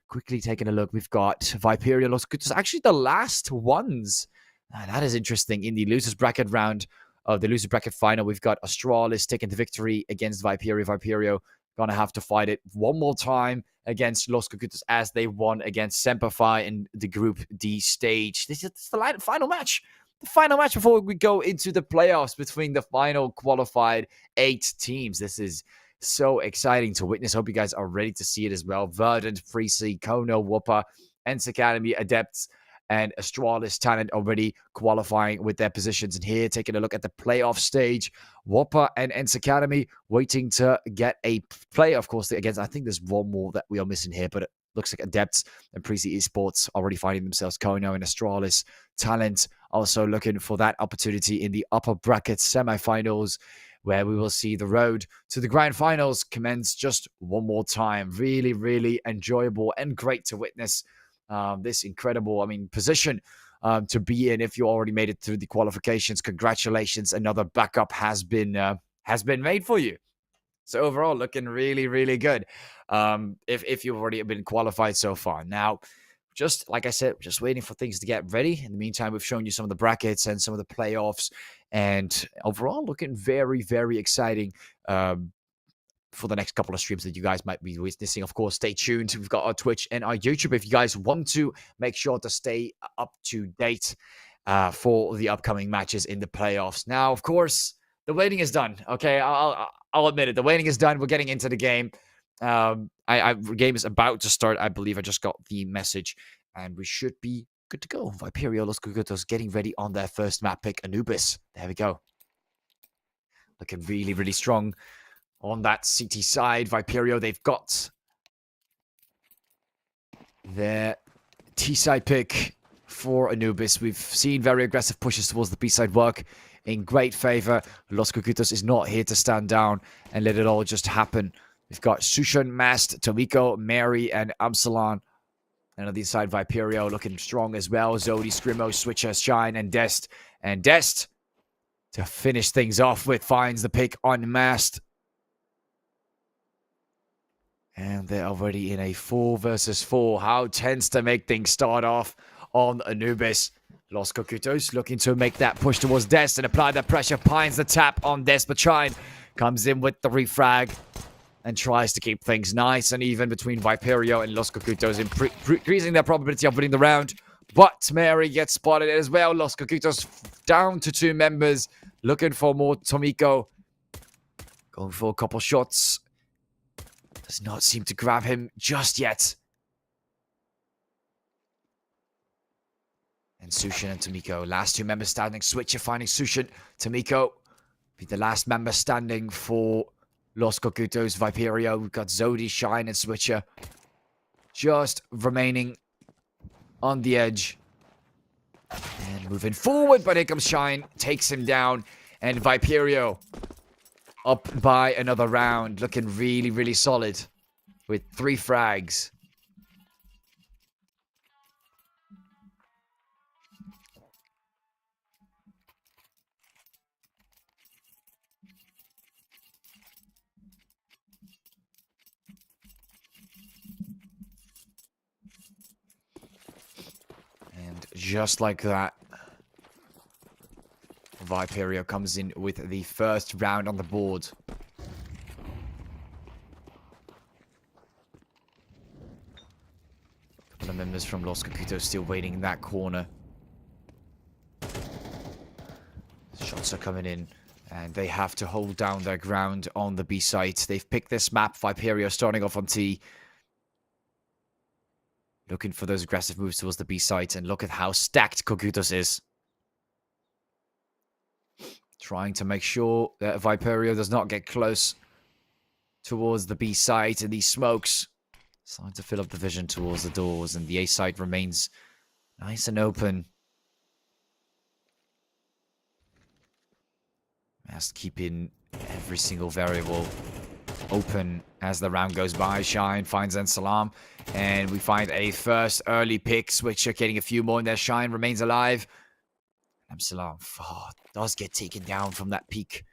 Quickly taking a look. We've got Viperio, Los Kogutos. Actually, the last ones. That is interesting. In the losers bracket round of the losers bracket final, we've got Astralis taking the victory against Viperio. Viperio gonna have to fight it one more time against Los Kogutos as they won against Semperfi in the Group D stage. This is the final match. The final match before we go into the playoffs between the final qualified 8 teams. This is so exciting to witness. Hope you guys are ready to see it as well. Verdant, Freezy, Kono, Whooper, Ens Academy, Adepts, and Astralis Talent already qualifying with their positions. And here, taking a look at the playoff stage, Whopper and Ens Academy waiting to get a play. Of course, against, I think there's one more that we are missing here, but it looks like Adepts and Precy Esports already finding themselves. Kono and Astralis Talent also looking for that opportunity in the upper bracket semifinals, where we will see the road to the grand finals commence just one more time. Really, really enjoyable and great to witness. This incredible, position to be in. If you already made it through the qualifications, congratulations! Another backup has been made for you. So overall, looking really, really good. If you've already been qualified so far, now, just like I said, just waiting for things to get ready. In the meantime, we've shown you some of the brackets and some of the playoffs, and overall, looking very, very exciting. For the next couple of streams that you guys might be witnessing. Of course, stay tuned. We've got our Twitch and our YouTube. If you guys want to, make sure to stay up to date for the upcoming matches in the playoffs. Now, of course, the waiting is done. Okay, I'll admit it. The waiting is done. We're getting into the game. Game is about to start. I believe I just got the message, and we should be good to go. Viperio, Los Kogutos getting ready on their first map pick, Anubis. There we go. Looking really, really strong. On that CT side, Viperio, they've got their T-side pick for Anubis. We've seen very aggressive pushes towards the B-side work in great favor. Los Kogutos is not here to stand down and let it all just happen. We've got Sushan, Mast, Tomiko, Mary, and Absalon. And on the side, Viperio looking strong as well. Zodi, Scrimo, Switcher, Shine, and Dest. And Dest, to finish things off with, finds the pick on Mast. And they're already in a 4 versus 4. How tense to make things start off on Anubis. Los Kogutos looking to make that push towards Des and apply that pressure. Finds the tap on Des, but Shine comes in with the refrag and tries to keep things nice and even between Viperio and Los Kogutos, increasing their probability of winning the round. But Mary gets spotted as well. Los Kogutos down to 2 members, looking for more Tomiko. Going for a couple shots. Does not seem to grab him just yet. And Sushin and Tomiko, last 2 members standing. Switcher finding Sushin. Tomiko be the last member standing for Los Kogutos. Viperio, we've got Zodi, Shine, and Switcher just remaining on the edge. And moving forward, but here comes Shine. Takes him down. And Viperio up by another round. Looking really, really solid with 3 frags. And just like that, Viperio comes in with the first round on the board. Couple of members from Los Kogutos still waiting in that corner. Shots are coming in, and they have to hold down their ground on the B site. They've picked this map. Viperio starting off on T. Looking for those aggressive moves towards the B site, and look at how stacked Kogutos is. Trying to make sure that Viperio does not get close towards the B site, and these smokes starting to fill up the vision towards the doors, and the A site remains nice and open. Just keeping every single variable open as the round goes by. Shine finds Salam, and we find a first early pick. Switcher getting a few more in there. Shine remains alive. Salam does get taken down from that peak.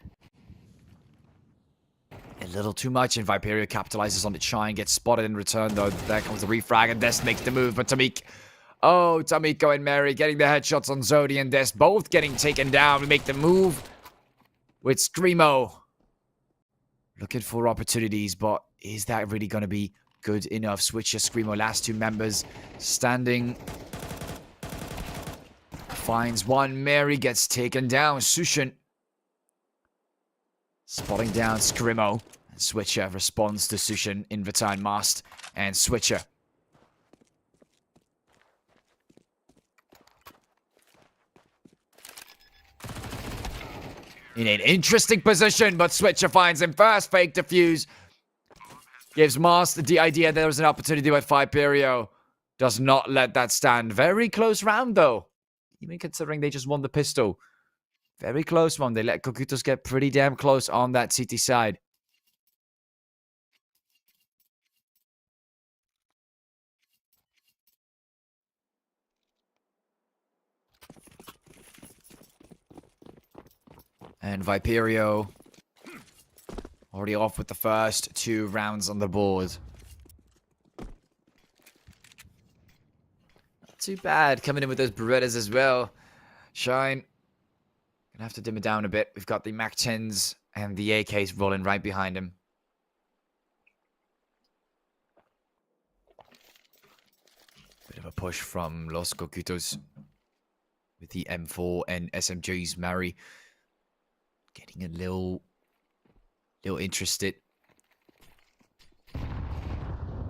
A little too much, and Viperio capitalizes on it. Shine gets spotted in return, though. There comes the refrag, and Des makes the move, but Tomiko and Mary getting the headshots on Zodi and Des, both getting taken down. We make the move with Screamo. Looking for opportunities, but is that really going to be good enough? Switcher, Screamo, last 2 members standing. Finds one. Mary gets taken down. Sushin spotting down Screamo. And Switcher responds to Sushin in return. Mast and Switcher. In an interesting position, but Switcher finds him first. Fake defuse. Gives Mast the idea there was an opportunity with Viperio. Does not let that stand. Very close round, though. Even considering they just won the pistol. Very close one. They let Kogutos get pretty damn close on that CT side. And Viperio already off with the first 2 rounds on the board. Not too bad. Coming in with those Berettas as well. Shine. Gonna have to dim it down a bit. We've got the Mac 10s and the AKs rolling right behind him. Bit of a push from Los Kogutos with the M4 and SMGs. Mary getting a little interested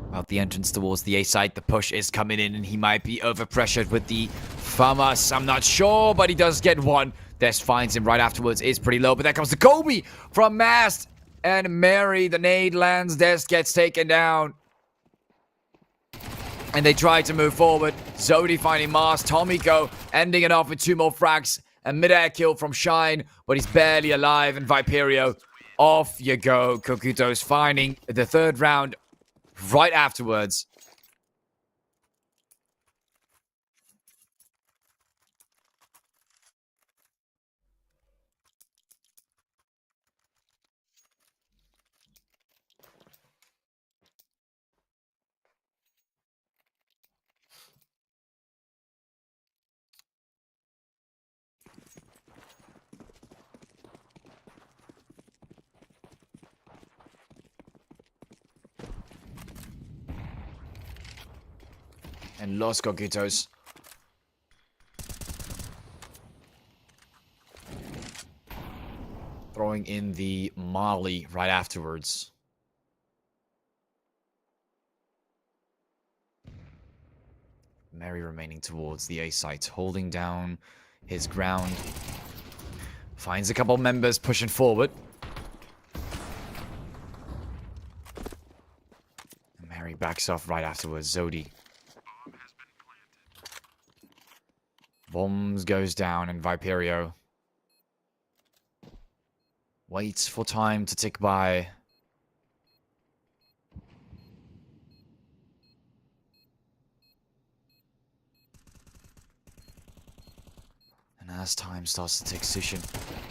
about the entrance towards the A side. The push is coming in, and he might be overpressured with the FAMAS. I'm not sure, but he does get one. Des finds him right afterwards. Is pretty low, but there comes the Kobe from Mast. And Mary, the nade lands. Des gets taken down. And they try to move forward. Zodi finding Mast. Tomiko ending it off with 2 more frags. A mid-air kill from Shine, but he's barely alive. And Viperio, off you go. Kogutos finding the 3rd round right afterwards. And lost Kogutos. Throwing in the Molly right afterwards. Mary remaining towards the A site, holding down his ground. Finds a couple members pushing forward. Mary backs off right afterwards. Zodi. Bombs goes down and Viperio waits for time to tick by. And as time starts to tick, Sushin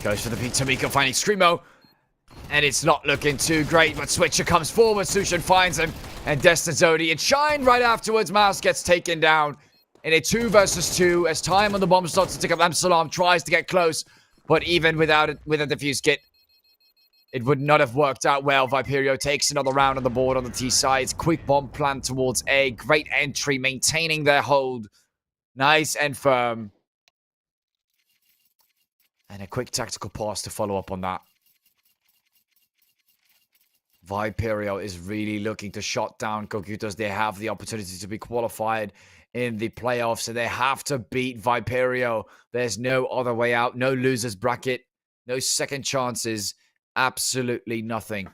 goes for the peak. Tamika finding Screamo. And it's not looking too great, but Switcher comes forward. Sushin finds him. And Destin Zodi and Shine right afterwards. Mouse gets taken down in a 2 versus 2 as time on the bomb starts to tick up. Amsalam tries to get close, but even without it, with a defuse kit, it would not have worked out well. Viperio takes another round on the board on the T sides. Quick bomb plant towards A. Great entry, maintaining their hold. Nice and firm. And a quick tactical pass to follow up on that. Viperio is really looking to shut down Kogutos. They have the opportunity to be qualified in the playoffs, and they have to beat Viperio. There's no other way out. No losers bracket. No second chances. Absolutely nothing.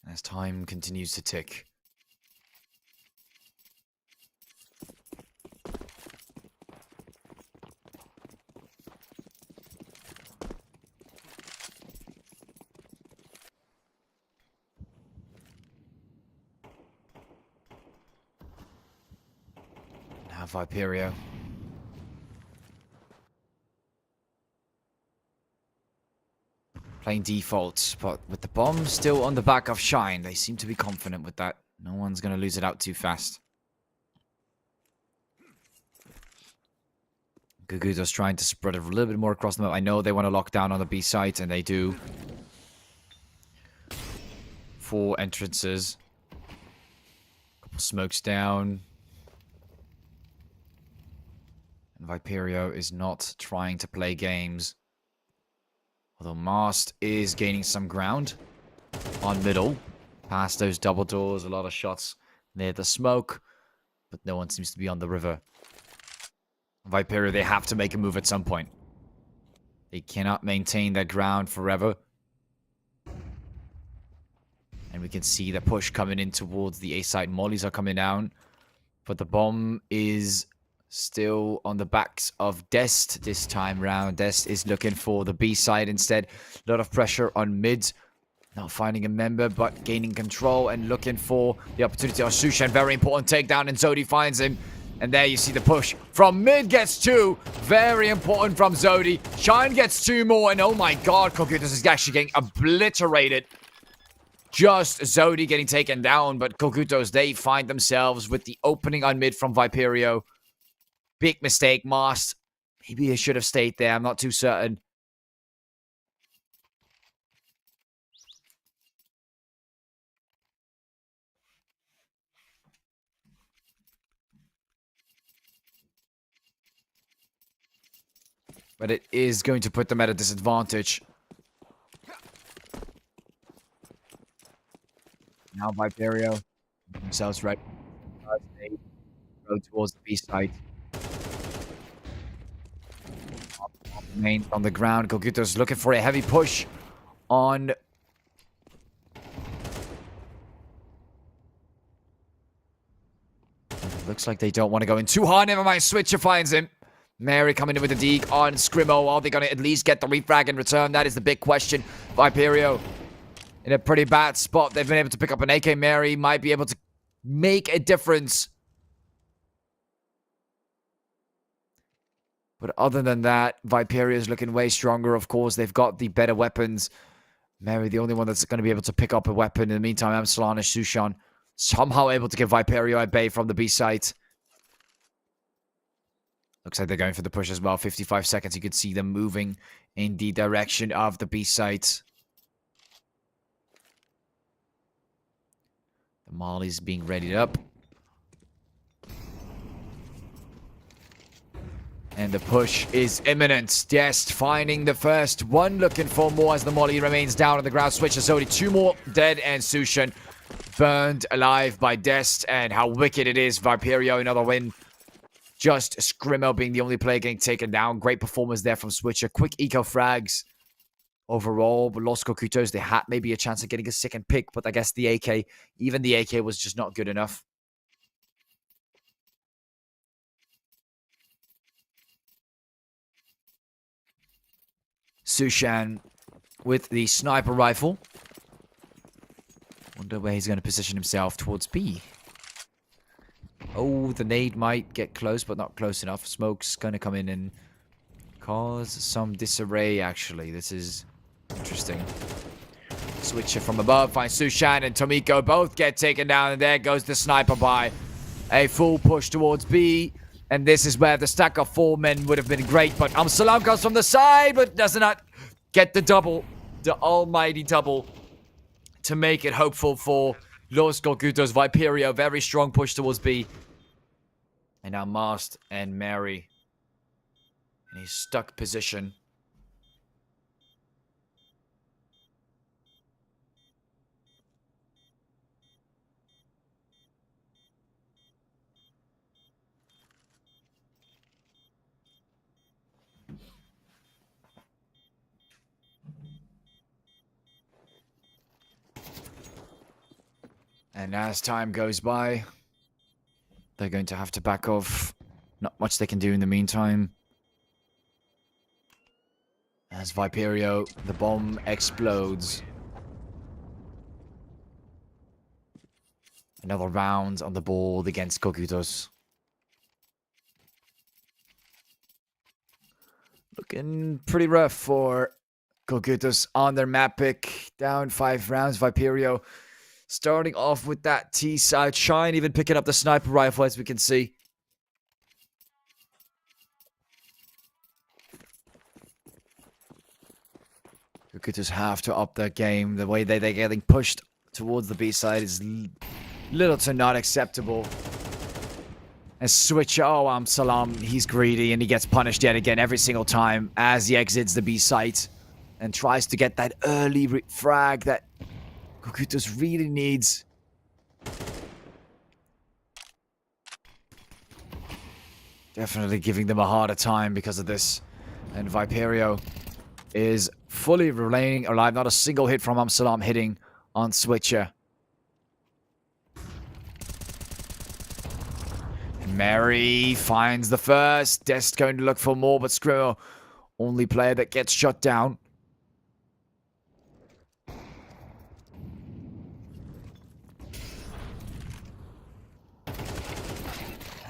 As time continues to tick. Now Viperio. Playing default, but with the bomb still on the back of Shine, they seem to be confident with that. No one's going to lose it out too fast. Kogutos trying to spread it a little bit more across the map. I know they want to lock down on the B site, and they do. 4 entrances. Couple smokes down. And Viperio is not trying to play games. Although Mast is gaining some ground on middle. Past those double doors, a lot of shots near the smoke. But no one seems to be on the river. Viperio, they have to make a move at some point. They cannot maintain that ground forever. And we can see the push coming in towards the A side. Mollies are coming down. But the bomb is still on the backs of Dest this time round. Dest is looking for the B side instead. A lot of pressure on mid. Not finding a member, but gaining control and looking for the opportunity. Oh, Sushan, very important takedown, and Zodi finds him. And there you see the push. From mid gets 2. Very important from Zodi. Shine gets 2 more, and oh my god, Kogutos is actually getting obliterated. Just Zodi getting taken down, but Kogutos, they find themselves with the opening on mid from Viperio. Big mistake, Mast. Maybe he should have stayed there. I'm not too certain. But it is going to put them at a disadvantage. Now Viperio themselves ready. They go towards the B side. Remains on the ground. Kogutos looking for a heavy push on. Looks like they don't want to go in too hard. Never mind. Switcher finds him. Mary coming in with a deke on Screamo. Are they going to at least get the refrag in return? That is the big question. Viperio in a pretty bad spot. They've been able to pick up an AK. Mary might be able to make a difference. But other than that, Viperio is looking way stronger. Of course, they've got the better weapons. Mary, the only one that's going to be able to pick up a weapon. In the meantime, Amsalan and Sushan somehow able to get Viperio at bay from the B site. Looks like they're going for the push as well. 55 seconds. You can see them moving in the direction of the B site. The Molly's being readied up. And the push is imminent. Dest finding the first one. Looking for more as the Molly remains down on the ground. Switch. There's only 2 more dead. And Sushan burned alive by Dest. And how wicked it is. Viperio, another win. Just Scrimmo being the only player getting taken down. Great performance there from Switcher. Quick eco frags overall. But Los Kogutos, they had maybe a chance of getting a second pick. But I guess the AK, even the AK was just not good enough. Sushan with the sniper rifle. Wonder where he's going to position himself towards B. Oh, the nade might get close, but not close enough. Smoke's going to come in and cause some disarray, actually. This is interesting. Switcher from above. Finds Sushan and Tomiko both get taken down. And there goes the sniper by a full push towards B. And this is where the stack of 4 men would have been great. But Salam comes from the side, but does not get the double. The almighty double to make it hopeful for Los Kogutos. Viperio, very strong push towards B. And now Mast and Mary in a stuck position. And as time goes by, they're going to have to back off. Not much they can do in the meantime. As Viperio, the bomb explodes. Another round on the board against Kogutos. Looking pretty rough for Kogutos on their map pick. Down 5 rounds. Viperio starting off with that T-side. Shine even picking up the sniper rifle, as we can see. Kogutos have to up their game. The way they're getting pushed towards the B side is little to not acceptable. And Switch, oh, Salam, he's greedy and he gets punished yet again every single time as he exits the B site and tries to get that early frag that Kogutos really needs. Definitely giving them a harder time because of this. And Viperio is fully remaining alive. Not a single hit from Salam hitting on Switcher. And Mary finds the first. Dest going to look for more, but Scrimmo, only player that gets shut down.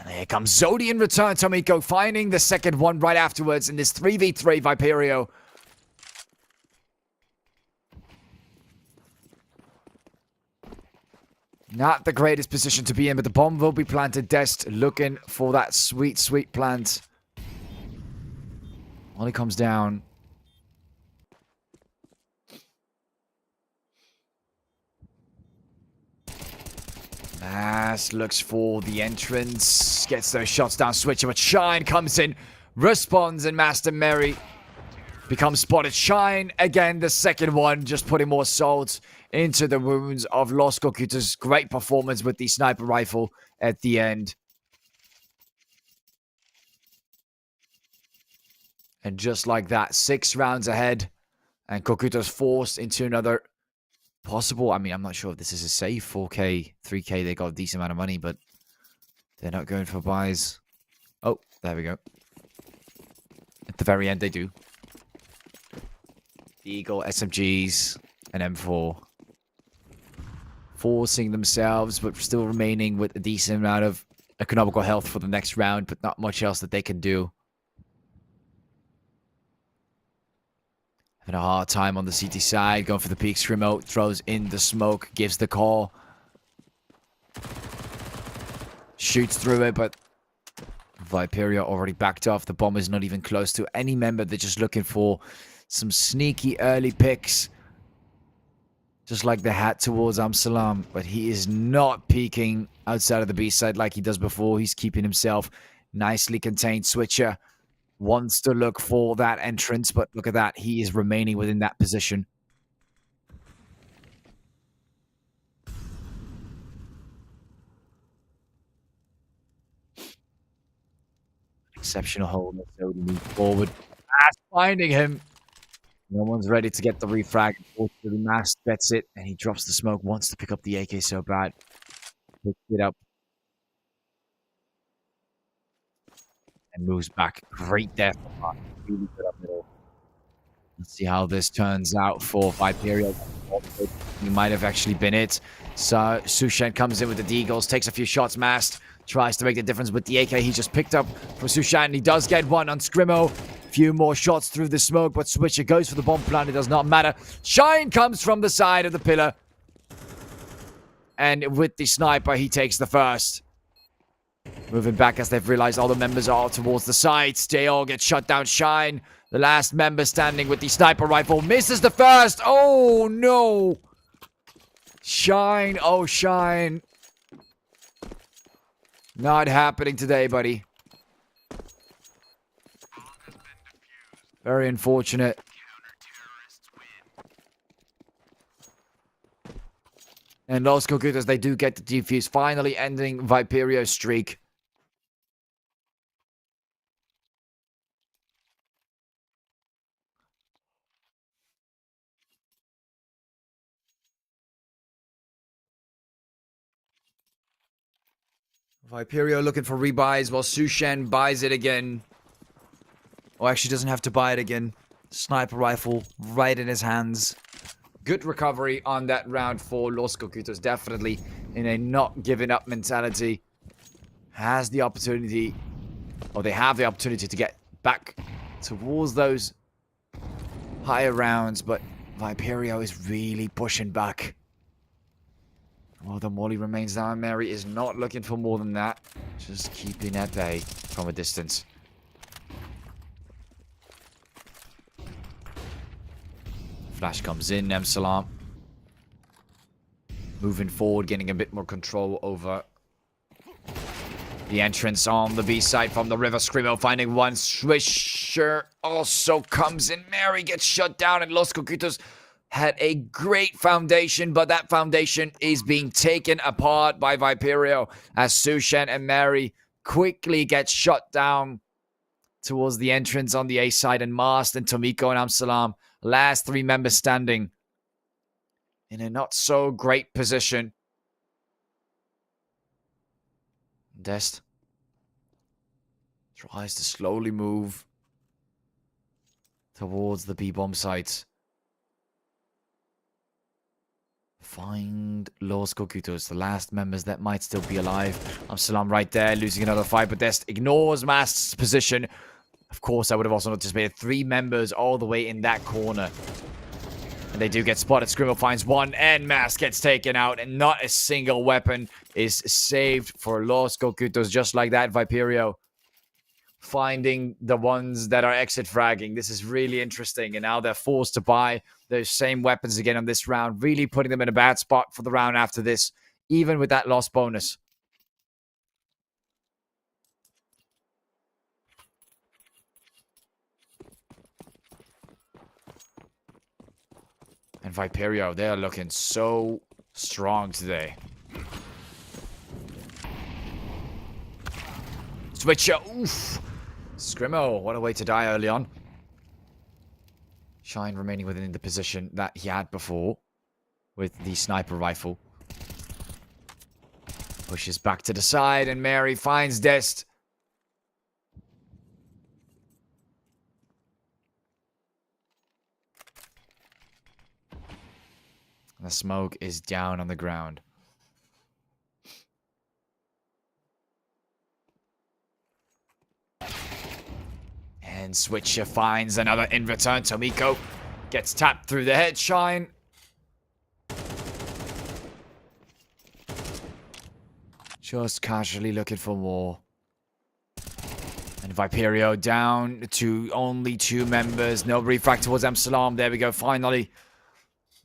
Here comes Zodi in return. Tomiko finding the second one right afterwards in this 3v3 Viperio. Not the greatest position to be in, but the bomb will be planted. Dest looking for that sweet, sweet plant. Molly comes down. Mass looks for the entrance. Gets those shots down. Switcher, but Shine comes in. Responds, and Master Mary becomes spotted. Shine again, the second one. Just putting more salt into the wounds of Los Kogutos. Great performance with the sniper rifle at the end. And just like that, 6 rounds ahead. And Kogutos forced into another possible. I mean, I'm not sure if this is a safe 4K, 3K. They got a decent amount of money, but they're not going for buys. Oh, there we go. At the very end, they do. The Eagle, SMGs, and M4. Forcing themselves, but still remaining with a decent amount of economical health for the next round, but not much else that they can do. Having a hard time on the CT side. Going for the peek. Scrimmo throws in the smoke. Gives the call. Shoots through it, but Viperio already backed off. The bomb is not even close to any member. They're just looking for some sneaky early picks. Just like they had towards Amsalam. But he is not peeking outside of the B side like he does before. He's keeping himself nicely contained. Switcher wants to look for that entrance, but look at that. He is remaining within that position. Exceptional hold. So to move forward. Mask finding him. No one's ready to get the refrag. Unfortunately, Mask gets it, and he drops the smoke. Wants to pick up the AK so bad. Picks it up. And moves back. Great death. Really good up middle. Let's see how this turns out for Viperio. He might have actually been it. So Sushan comes in with the Deagles, takes a few shots. Mast tries to make the difference with the AK he just picked up from Sushan. He does get one on Scrimmo. Few more shots through the smoke, but Switcher goes for the bomb plant. It does not matter. Shine comes from the side of the pillar. And with the sniper, he takes the first. Moving back as they've realized all the members are towards the sides. They all get shut down. Shine, the last member standing with the sniper rifle, misses the first. Oh, no. Shine. Oh, Shine. Not happening today, buddy. Very unfortunate. And Los Kogutos, they do get the defuse, finally ending Viperio's streak. Viperio looking for rebuys while Sushan buys it again. Oh, actually doesn't have to buy it again. Sniper rifle right in his hands. Good recovery on that round for Los Kogutos. Definitely in a not giving up mentality. Has the opportunity, or they have the opportunity to get back towards those higher rounds, but Viperio is really pushing back. Well, the Molly remains down. Mary is not looking for more than that. Just keeping at bay from a distance. Flash comes in, Salam. Moving forward, getting a bit more control over the entrance on the B side from the river. Screamo finding one. Swisher also comes in. Mary gets shut down, and Los Kogutos had a great foundation, but that foundation is being taken apart by Viperio as Sushan and Mary quickly get shut down towards the entrance on the A side, and Mast and Tomiko and Amsalam, last three members standing in a not so great position. Dest tries to slowly move towards the B-bomb sites. Find Los Kogutos, the last members that might still be alive. Amsalam right there, losing another fight, but Dest ignores Mast's position. Of course, I would have also anticipated three members all the way in that corner. And they do get spotted. Scrimmo finds one, and Mast gets taken out, and not a single weapon is saved for Los Kogutos. Just like that, Viperio finding the ones that are exit fragging. This is really interesting, and now they're forced to buy those same weapons again on this round, really putting them in a bad spot for the round after this, even with that loss bonus. And Viperio, they're looking so strong today. Switcher, oof. Scrimmo, what a way to die early on. Shine remaining within the position that he had before with the sniper rifle. Pushes back to the side, and Mary finds Dest. The smoke is down on the ground. And Switcher finds another in return. Tomiko Gets tapped through the head, Shine. Just casually looking for more. And Viperio down to only 2 members. No refract towards Salam. There we go, finally.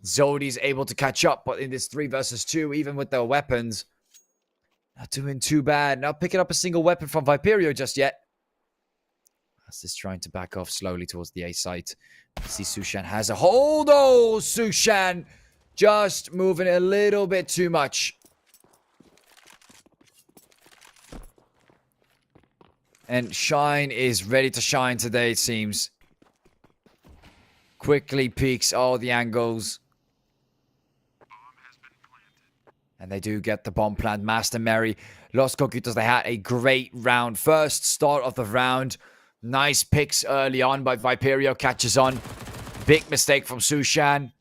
Zodi's able to catch up, but in this 3 versus 2, even with their weapons, not doing too bad. Not picking up a single weapon from Viperio just yet. As this trying to back off slowly towards the A site. See, Sushan has a hold. Oh, Sushan just moving a little bit too much. And Shine is ready to shine today, it seems. Quickly peeks all the angles. And they do get the bomb plant. Master Mary, Los Kogutos, they had a great round. First start of the round. Nice picks early on, but Viperio catches on. Big mistake from Sushan.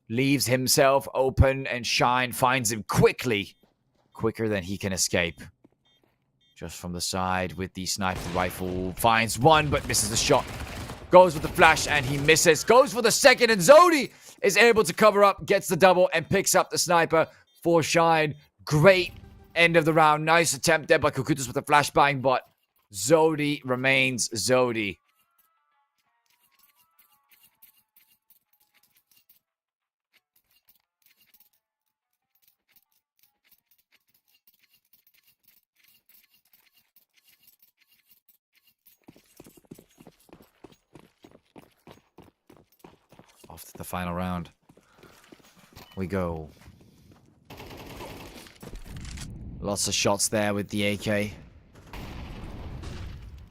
Leaves himself open, and Shine finds him quickly. Quicker than he can escape. Just from the side with the sniper rifle. Finds one, but misses the shot. Goes with the flash, and he misses. Goes for the second, and Zodi is able to cover up. Gets the double, and picks up the sniper for Shine. Great end of the round. Nice attempt there by Kogutos with the flashbang, but Zodi remains Zodi. Off to the final round. We go. Lots of shots there with the AK.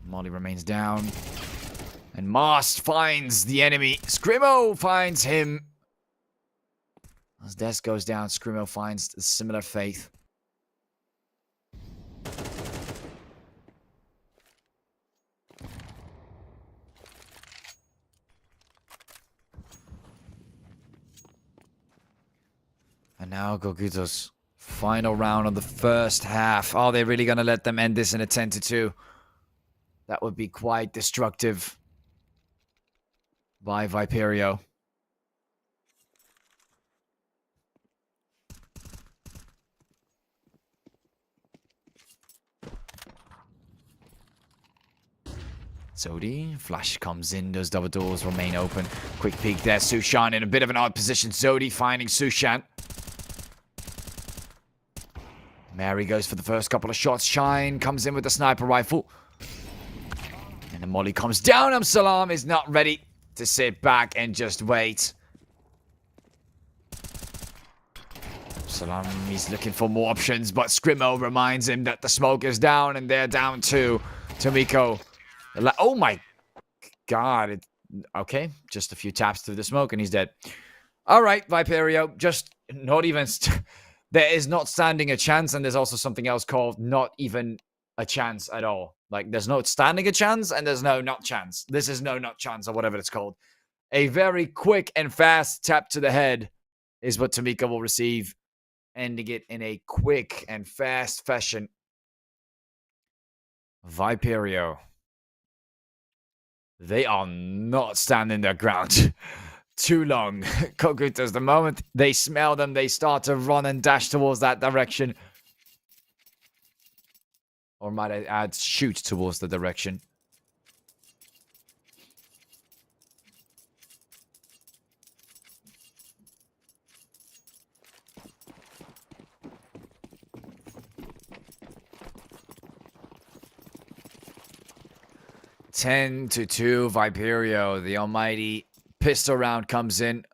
Molly remains down. And Mast finds the enemy. Scrimmo finds him. As Desk goes down, Scrimmo finds a similar fate. And now Kogutos. Final round of the first half. Are they really going to let them end this in a 10-2? That would be quite destructive by Viperio. Zodi, flash comes in, those double doors remain open. Quick peek there, Sushan in a bit of an odd position. Zodi finding Sushan. Mary goes for the first couple of shots. Shine comes in with the sniper rifle. And the molly comes down. Salam is not ready to sit back and just wait. Salam is looking for more options, but Scrimmo reminds him that the smoke is down, and they're down too. Tomiko. Oh my god. Okay, just a few taps through the smoke and he's dead. Alright, Viperio, just not even... There is not standing a chance, and there's also something else called not even a chance at all. Like, there's no standing a chance, and there's no not chance. This is no not chance, or whatever it's called. A very quick and fast tap to the head is what Tomiko will receive, ending it in a quick and fast fashion. Viperio. They are not standing their ground too long. Kogutos, the moment they smell them, they start to run and dash towards that direction. Or might I add, shoot towards the direction. (10-2), Viperio, the almighty pistol round comes in.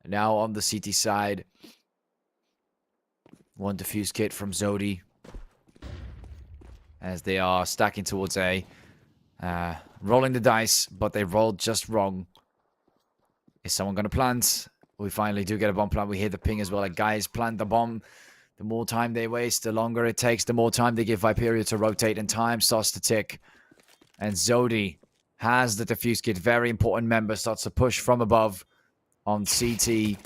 Now on the CT side. One defuse kit from Zodi. As they are stacking towards A. Rolling the dice, but they rolled just wrong. Is someone going to plant? We finally do get a bomb plant. We hear the ping as well. Like, guys, plant the bomb. The more time they waste, the longer it takes. The more time they give Viperio to rotate, and time starts to tick. And Zodi has the defuse kit. Very important member. Starts to push from above on CT.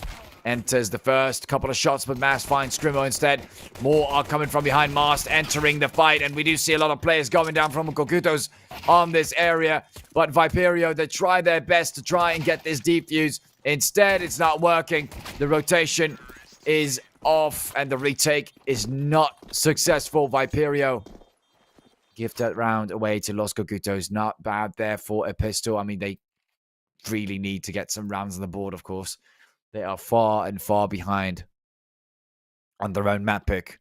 enters the first couple of shots, but Mast finds Scrimmo instead. More are coming from behind Mast, entering the fight, and we do see a lot of players going down from Kogutos on this area. But Viperio, they try their best to try and get this defuse. Instead, it's not working. The rotation is off, and the retake is not successful. Viperio give that round away to Los Kogutos. Not bad there for a pistol. I mean, they really need to get some rounds on the board, of course. They are far and far behind on their own map pick.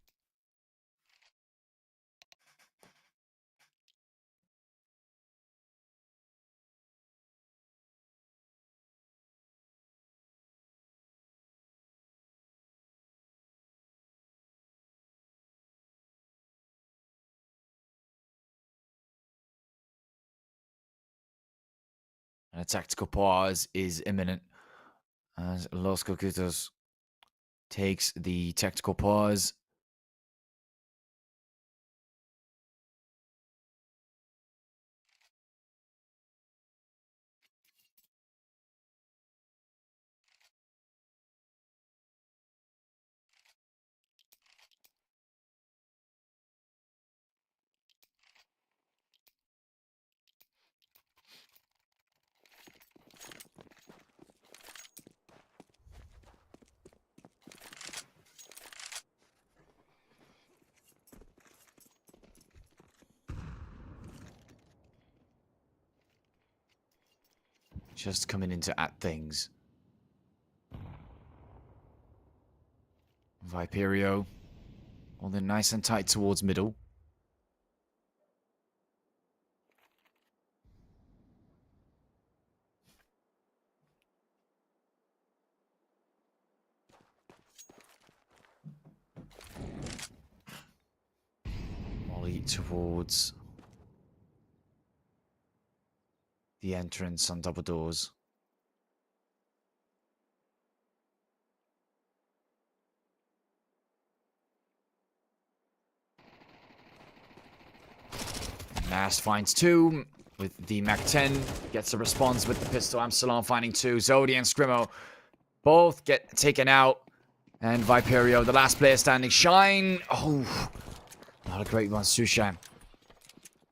And a tactical pause is imminent as Los Kogutos takes the tactical pause. Just coming in to at things. Viperio holding nice and tight towards middle. Molly towards the entrance on double doors. Mast finds two with the Mac-10. Gets a response with the pistol. Absalom finding two. Zodi and Scrimmo both get taken out. And Viperio, the last player standing. Shine. Oh, not a great one. Sushan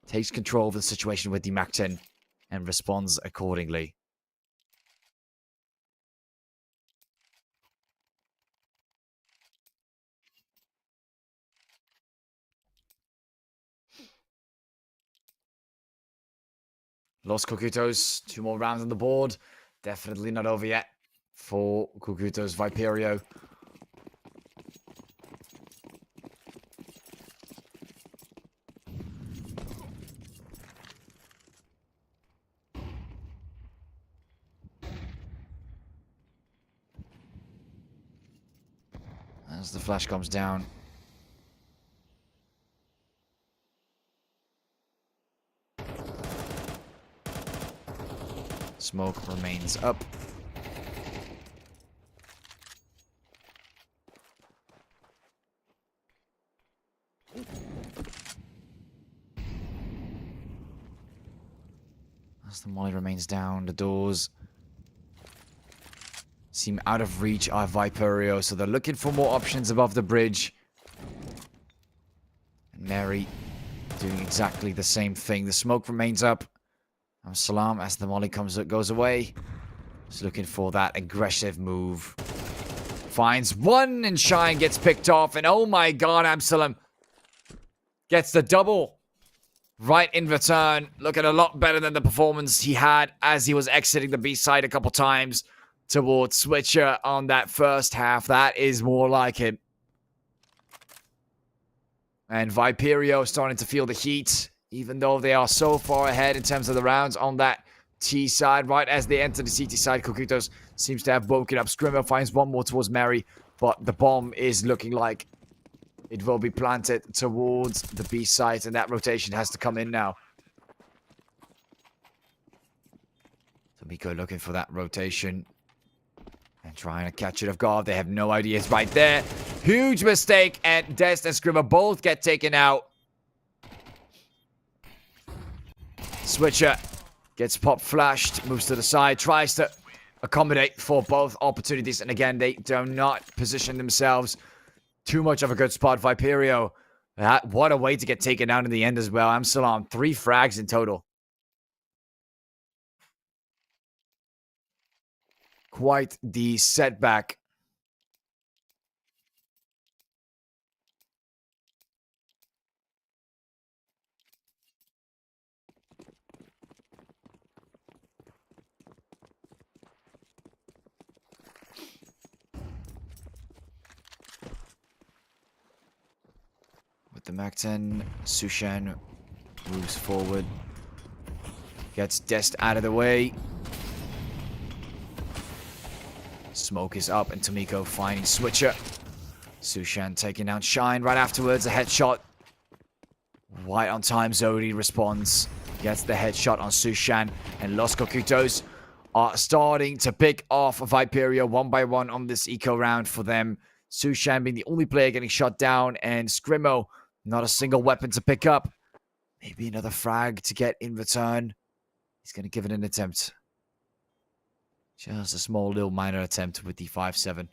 takes control of the situation with the Mac-10 and responds accordingly. Los Kogutos, 2 more rounds on the board. Definitely not over yet for Kogutos Viperio. As the flash comes down. Smoke remains up. As the molly remains down, the doors seem out of reach of Viperio, so they're looking for more options above the bridge. And Mary doing exactly the same thing. The smoke remains up. Salam, as the molly goes away, is looking for that aggressive move. Finds one, and Shine gets picked off. And oh my god, Absalom gets the double right in return. Looking a lot better than the performance he had as he was exiting the B side a couple times towards Switcher on that first half. That is more like him. And Viperio starting to feel the heat, even though they are so far ahead in terms of the rounds on that T side. Right as they enter the CT side, Kogutos seems to have woken up. Scrimmo finds one more towards Mary, but the bomb is looking like it will be planted towards the B side, and that rotation has to come in now. So Miko looking for that rotation and trying to catch it off guard. They have no idea. It's right there. Huge mistake, and Dest and Scrimmo both get taken out. Switcher gets pop flashed, moves to the side, tries to accommodate for both opportunities. And again, they do not position themselves too much of a good spot. Viperio, what a way to get taken down in the end as well. Amsalam, 3 frags in total. Quite the setback. With the Mac-10, Sushan moves forward. Gets Dest out of the way. Smoke is up and Tomiko finding Switcher. Sushan taking down Shine right afterwards. A headshot. Right on time, Zodi responds. Gets the headshot on Sushan. And Los Kogutos are starting to pick off Viperio one by one on this eco round for them. Sushan being the only player getting shot down. And Scrimmo, not a single weapon to pick up. Maybe another frag to get in return. He's going to give it an attempt. Just a small little minor attempt with the 5-7.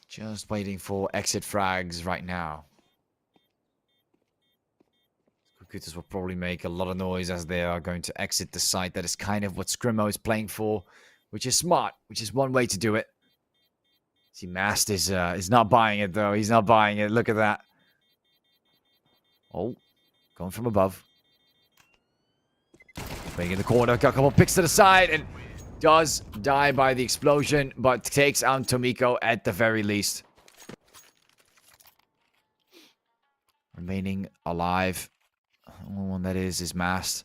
Just waiting for exit frags right now. Kogutos will probably make a lot of noise as they are going to exit the site. That is kind of what Scrimmo is playing for, which is smart, which is one way to do it. See, Mast is not buying it, though. He's not buying it. Look at that. Oh, going from above. Playing in the corner. Got a couple picks to the side and does die by the explosion, but takes out Tomiko at the very least. Remaining alive. The only one that is Mast.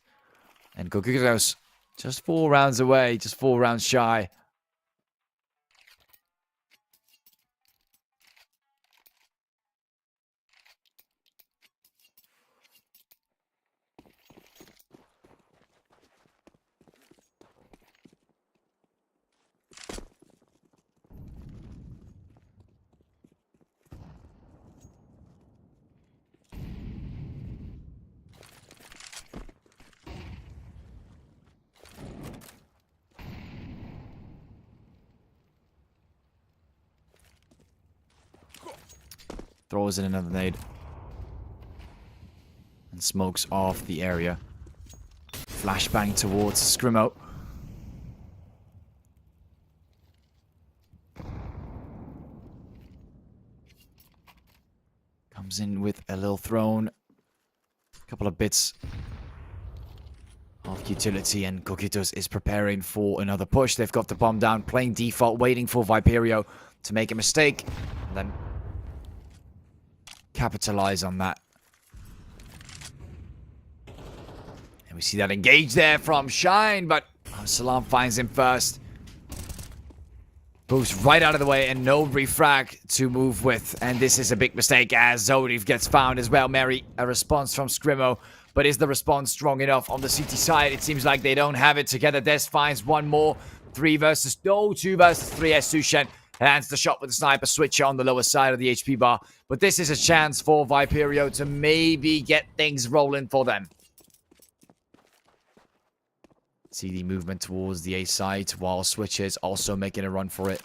And Kogutos just 4 rounds away. Just 4 rounds shy. Throws in another nade. And smokes off the area. Flashbang towards Scrimmo. Comes in with a little thrown. A couple of bits of utility, and Kogutos is preparing for another push. They've got the bomb down, playing default, waiting for Viperio to make a mistake. And then capitalize on that. And we see that engage there from Shine, but Salam finds him first. Moves right out of the way and no refrag to move with. And this is a big mistake as Zodiv gets found as well. Mary, a response from Scrimmo. But is the response strong enough on the CT side? It seems like they don't have it together. Des finds one more. 2 versus 3 as Sushan lands the shot with the sniper switcher on the lower side of the HP bar. But this is a chance for Viperio to maybe get things rolling for them. See the movement towards the A site while Switcher is also making a run for it.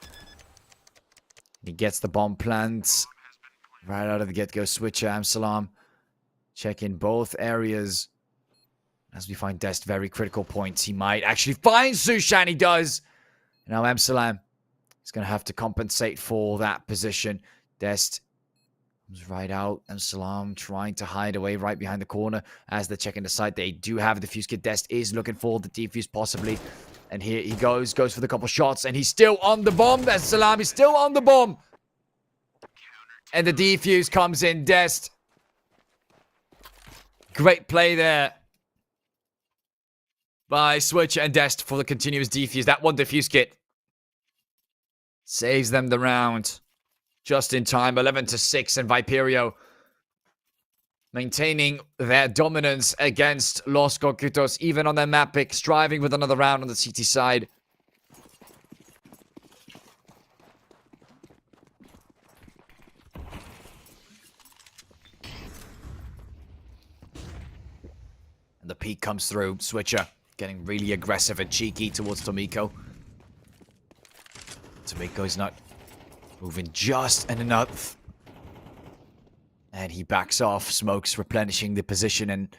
He gets the bomb plant right out of the get-go. Switcher, Amsalam checking both areas as we find Dest very critical points. He might actually find Sushan. He does. Now Amsalam is going to have to compensate for that position. Dest comes right out, and Salam trying to hide away right behind the corner as they're checking the site. They do have the defuse kit. Dest is looking for the defuse possibly. And here he goes for the couple shots, and he's still on the bomb. That's Salam. He's still on the bomb. And the defuse comes in. Dest. Great play there by Switch and Dest for the continuous defuse. That one defuse kit saves them the round. Just in time, 11-6, and Viperio maintaining their dominance against Los Kogutos, even on their map pick, striving with another round on the CT side. And the peek comes through. Switcher getting really aggressive and cheeky towards Tomiko. Tomiko's not moving just enough. And he backs off. Smokes replenishing the position, and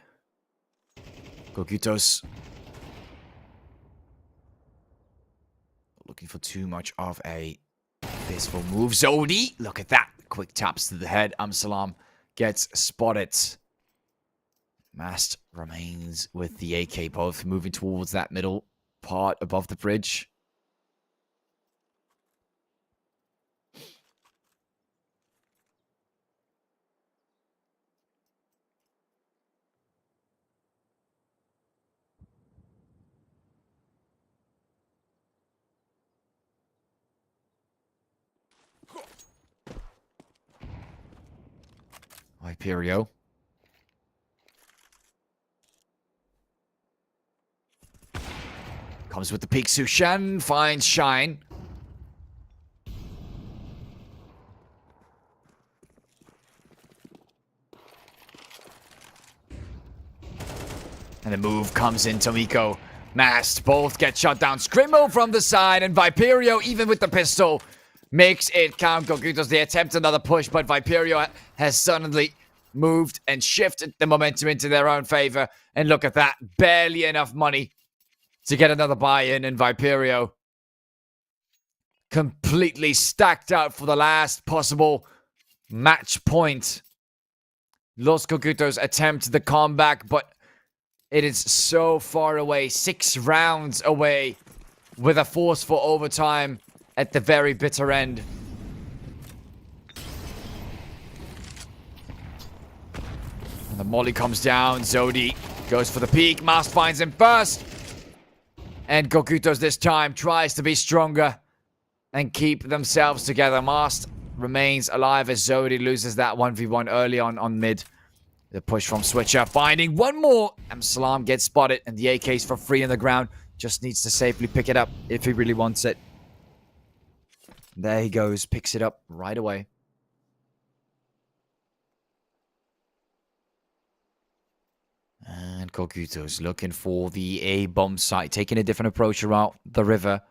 Kogutos looking for too much of a peaceful move. Zodi, look at that. Quick taps to the head. Amsalam gets spotted. Mast remains with the AK, both moving towards that middle part above the bridge. Viperio. Comes with the peek. Sushan finds Shine. And the move comes in. Tomiko. Mast both get shot down. Scrimmo from the side, and Viperio, even with the pistol, makes it count. Kogutos, they attempt another push, but Viperio has suddenly moved and shifted the momentum into their own favor. And look at that. Barely enough money to get another buy-in, and Viperio completely stacked out for the last possible match point. Los Kogutos attempt the comeback, but it is so far away. 6 rounds away with a force for overtime at the very bitter end. And the molly comes down. Zodi goes for the peek. Mast finds him first. And Kogutos this time tries to be stronger and keep themselves together. Mast remains alive as Zodi loses that 1v1 early on mid. The push from Switcher, finding one more. Salam gets spotted, and the AK's for free on the ground. Just needs to safely pick it up if he really wants it. There he goes, picks it up right away. And Kogutos looking for the A-bomb site, taking a different approach around the river.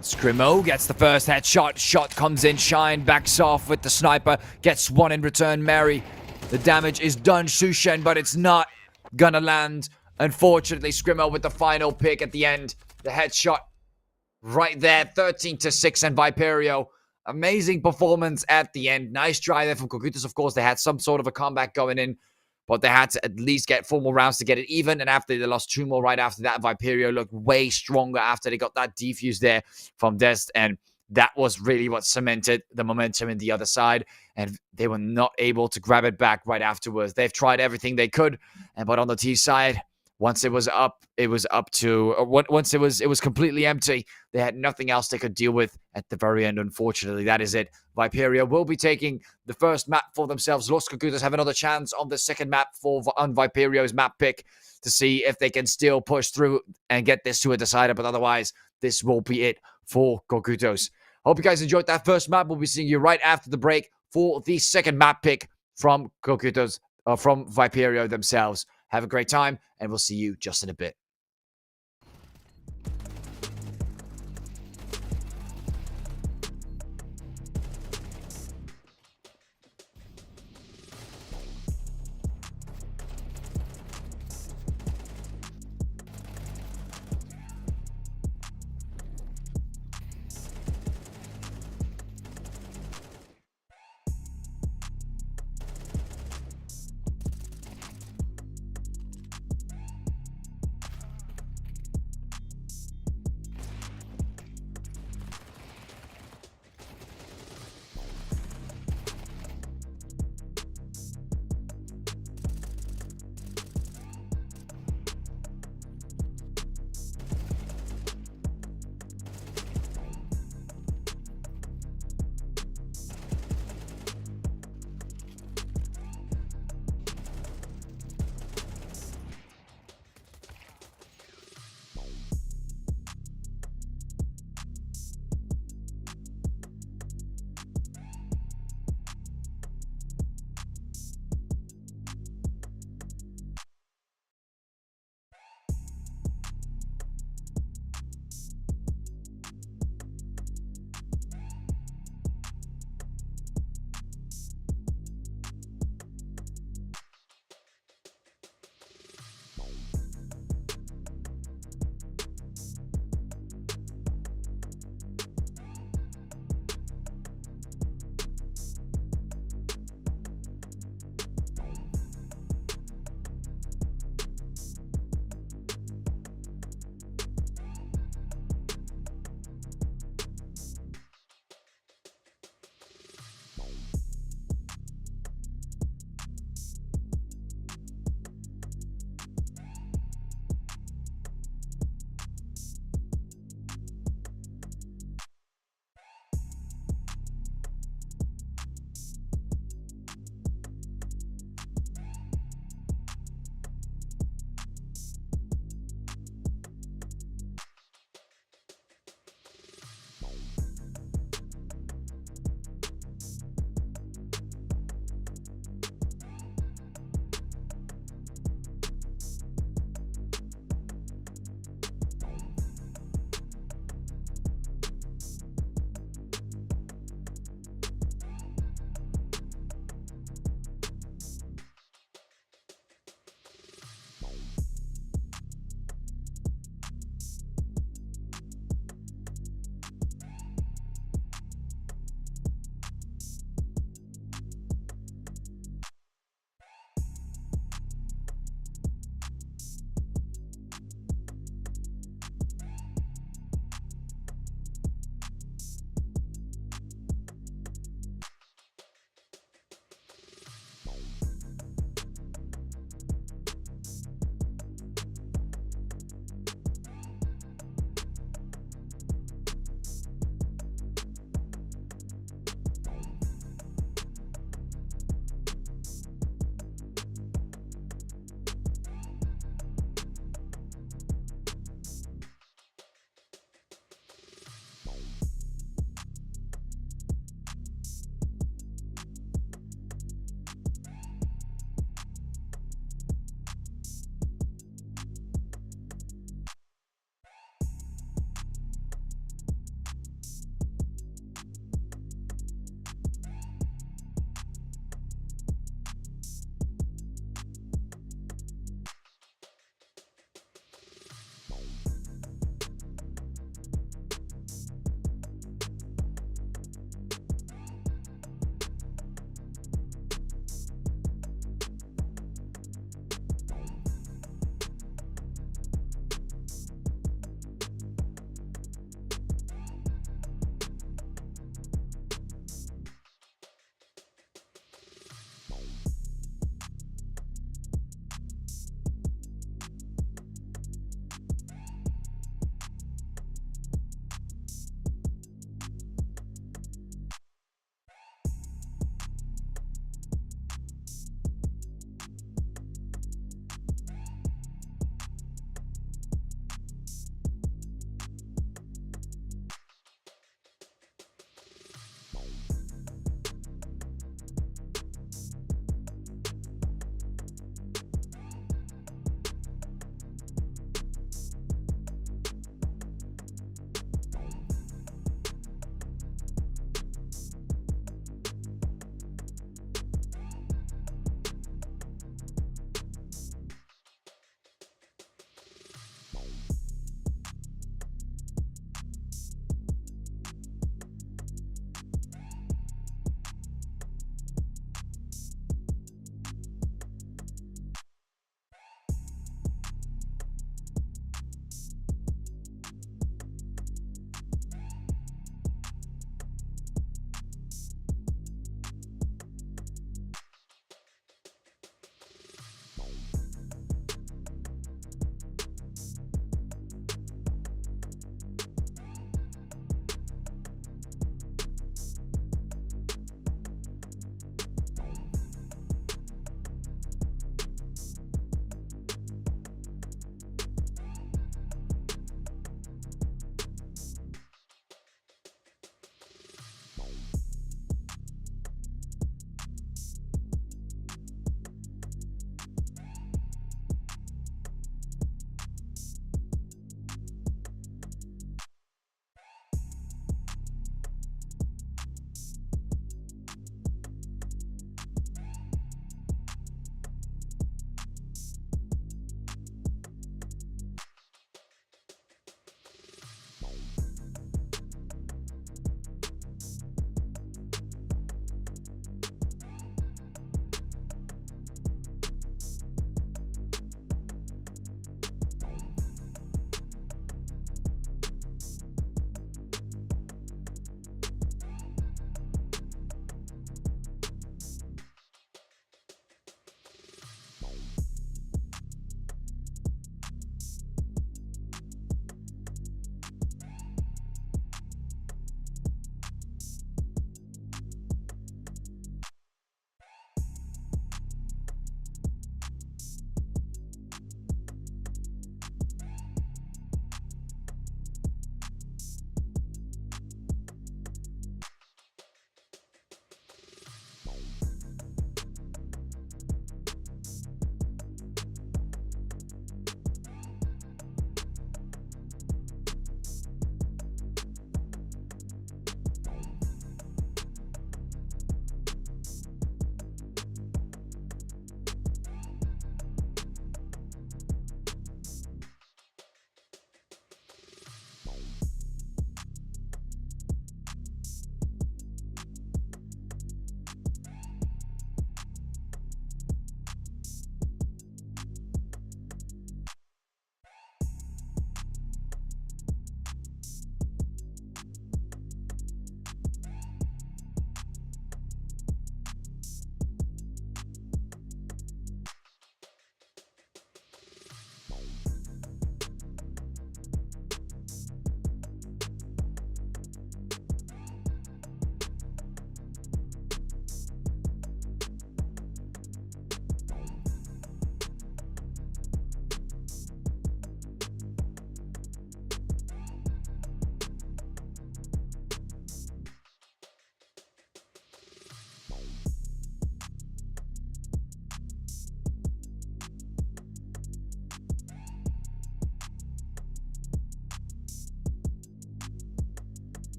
Scrimmo gets the first headshot. Shot comes in. Shine backs off with the sniper. Gets one in return. Mary. The damage is done. Sushen, but it's not gonna land. Unfortunately, Scrimmo with the final pick at the end. The headshot right there. 13-6, and Viperio. Amazing performance at the end. Nice try there from Kogutos. Of course, they had some sort of a comeback going in, but they had to at least get 4 more rounds to get it even. And after they lost 2 more right after that, Viperio looked way stronger after they got that defuse there from Dest. And that was really what cemented the momentum in the other side. And they were not able to grab it back right afterwards. They've tried everything they could. But on the T side, once it was up to, once it was completely empty, they had nothing else they could deal with at the very end. Unfortunately, that is it. Viperio will be taking the first map for themselves. Los Kogutos have another chance on the second map on Viperio's map pick to see if they can still push through and get this to a decider. But otherwise, this will be it for Kogutos. Hope you guys enjoyed that first map. We'll be seeing you right after the break for the second map pick from Kogutos, from Viperio themselves. Have a great time, and we'll see you just in a bit.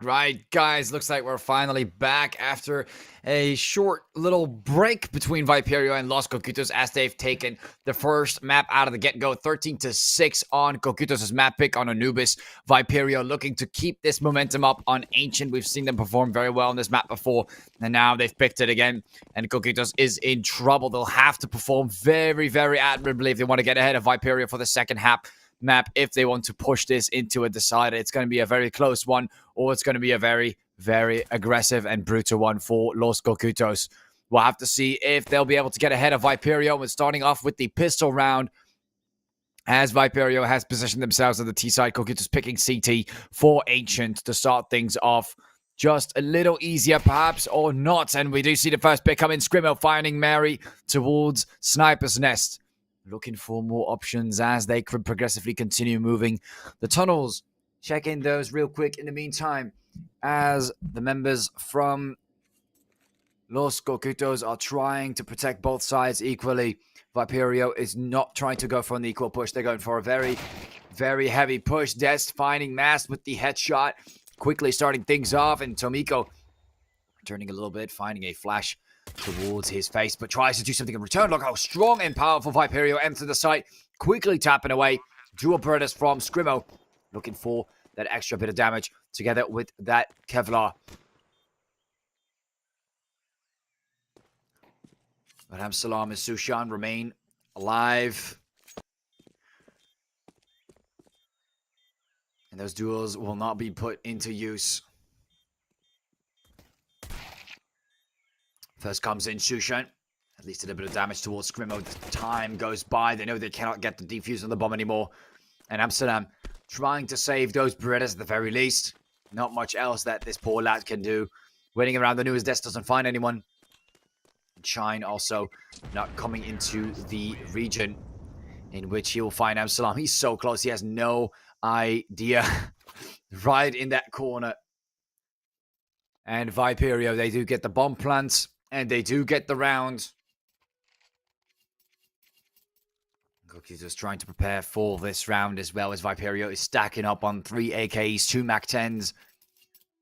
Right, guys, looks like we're finally back after a short little break between Viperio and Los Kogutos as they've taken the first map out of the get-go, 13-6 on Kogutos' map pick on Anubis. Viperio looking to keep this momentum up on Ancient. We've seen them perform very well on this map before, and now they've picked it again, and Kogutos is in trouble. They'll have to perform very, very admirably if they want to get ahead of Viperio for the second map if they want to push this into a decider. It's going to be a very close one, or it's going to be a very, very aggressive and brutal one for Los Kogutos. We'll have to see if they'll be able to get ahead of Viperio. We're starting off with the pistol round, as Viperio has positioned themselves on the T side. Kogutos picking CT for Ancient to start things off just a little easier, perhaps, or not. And we do see the first pick come in. Scrimmo finding Mary towards Sniper's Nest. Looking for more options as they could progressively continue moving the tunnels. Check in those real quick in the meantime, as the members from Los Kogutos are trying to protect both sides equally. Viperio is not trying to go for an equal push. They're going for a very, very heavy push. Dest finding Mast with the headshot, quickly starting things off, and Tomiko turning a little bit, finding a flash towards his face, but tries to do something in return. Look how strong and powerful Viperio enter the site, quickly tapping away. Dual Burdas from Scrimmo, looking for that extra bit of damage together with that Kevlar. But Salam and Sushan remain alive. And those duels will not be put into use. First comes in Sushan. At least a little bit of damage towards Scrimmo. The time goes by. They know they cannot get the defuse on the bomb anymore. And Amsterdam trying to save those Berettas at the very least. Not much else that this poor lad can do. Waiting around the newest desk doesn't find anyone. And Shine also not coming into the region in which he will find Amsterdam. He's so close. He has no idea. Right in that corner. And Viperio, they do get the bomb plants. And they do get the round. Kogutos just trying to prepare for this round as well, as Viperio is stacking up on 3 AKs, 2 MAC-10s.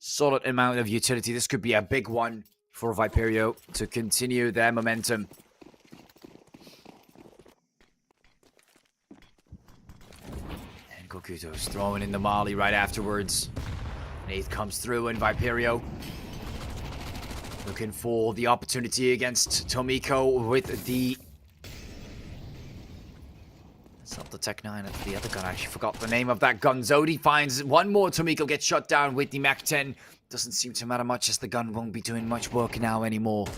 Solid amount of utility. This could be a big one for Viperio to continue their momentum. And Kogutos throwing in the Molly right afterwards. Nath comes through, and Viperio looking for the opportunity against Tomiko with the... It's not the Tech 9, it's the other gun. I actually forgot the name of that gun. Zodi finds one more. Tomiko gets shut down with the MAC-10. Doesn't seem to matter much, as the gun won't be doing much work now anymore.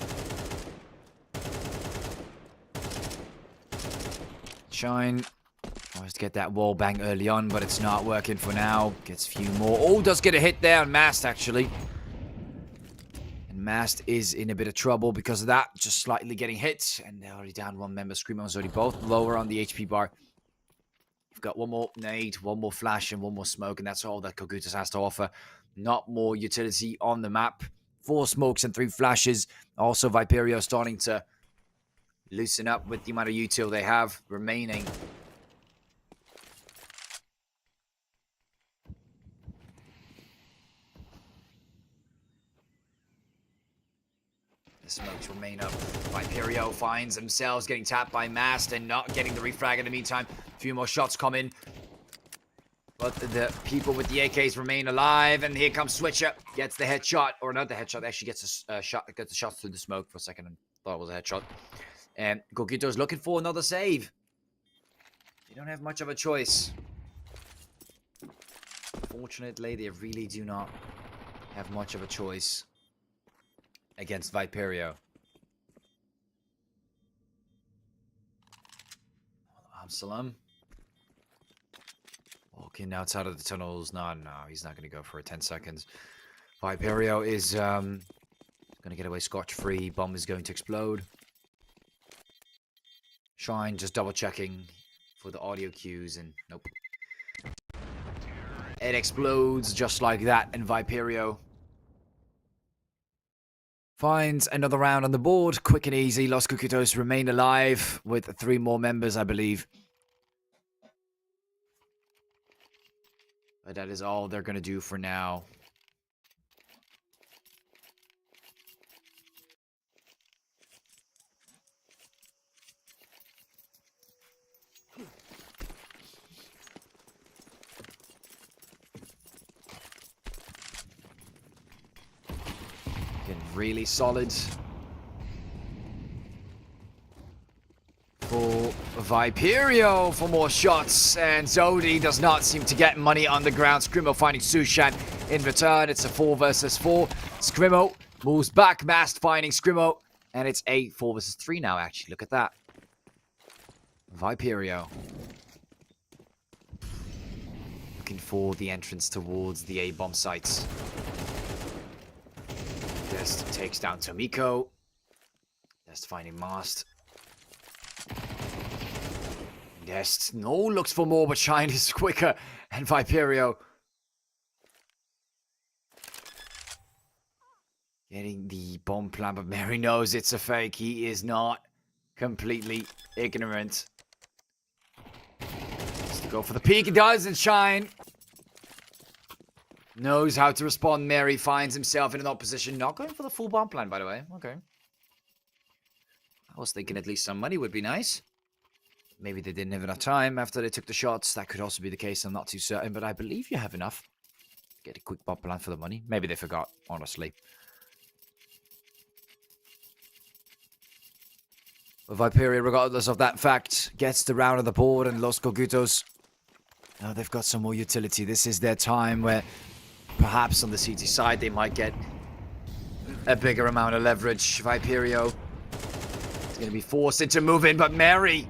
Shine tries to get that wall bang early on, but it's not working for now. Gets a few more. Oh, does get a hit there on Mast, actually. Mast is in a bit of trouble because of that, just slightly getting hit, and they're already down one member. Screamo is already both lower on the HP bar. We've got one more nade, one more flash, and one more smoke, and that's all that Kogutos has to offer. Not more utility on the map. 4 smokes and 3 flashes. Also, Viperio starting to loosen up with the amount of util they have remaining. The smokes remain up. Viperio finds themselves getting tapped by Mast and not getting the refrag in the meantime. A few more shots come in. But the people with the AKs remain alive. And here comes Switcher. Gets the headshot. Or not the headshot. Actually gets a shot. Gets a shot through the smoke for a second. And thought it was a headshot. And Kogutos looking for another save. They don't have much of a choice. Unfortunately, they really do not have much of a choice against Viperio. Absalom walking outside of the tunnels. No, he's not going to go for 10 seconds. Viperio is going to get away scotch-free. Bomb is going to explode. Shine just double-checking for the audio cues, and nope. It explodes just like that, and Viperio finds another round on the board. Quick and easy. Los Kogutos remain alive with 3 more members, I believe. But that is all they're going to do for now. Looking really solid for Viperio for more shots, and Zodi does not seem to get money on the ground. Scrimmo finding Sushan in return. It's a 4 versus 4. Scrimmo moves back, Mast finding Scrimmo, and it's a 4 versus 3 now, actually. Look at that. Viperio looking for the entrance towards the A-bomb sites. Just takes down Tomiko. Just finding Mast. Yes, no, looks for more, but Shine is quicker. And Viperio getting the bomb plan, but Mary knows it's a fake. He is not completely ignorant. Has to go for the peek. He does, and Shine knows how to respond. Mary finds himself in an odd position. Not going for the full bomb plan, by the way. Okay. I was thinking at least some money would be nice. Maybe they didn't have enough time after they took the shots. That could also be the case. I'm not too certain, but I believe you have enough. Get a quick bomb plan for the money. Maybe they forgot, honestly. Viperio, regardless of that fact, gets the round on the board, and Los Kogutos, now they've got some more utility. This is their time where perhaps on the CT side they might get a bigger amount of leverage. Viperio is going to be forced into moving, but Mary...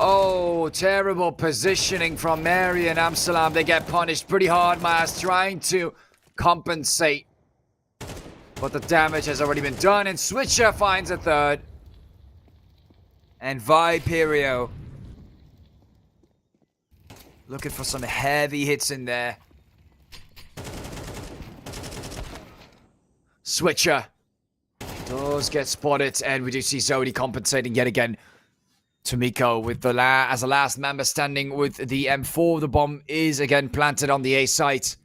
Oh, terrible positioning from Mary and Amsterdam. They get punished pretty hard. Mas trying to compensate. But the damage has already been done. And Switcher finds a third. And Viperio looking for some heavy hits in there. Switcher does get spotted. And we do see Zodi compensating yet again. Tomiko with the as a last member standing with the M4. The bomb is again planted on the A site.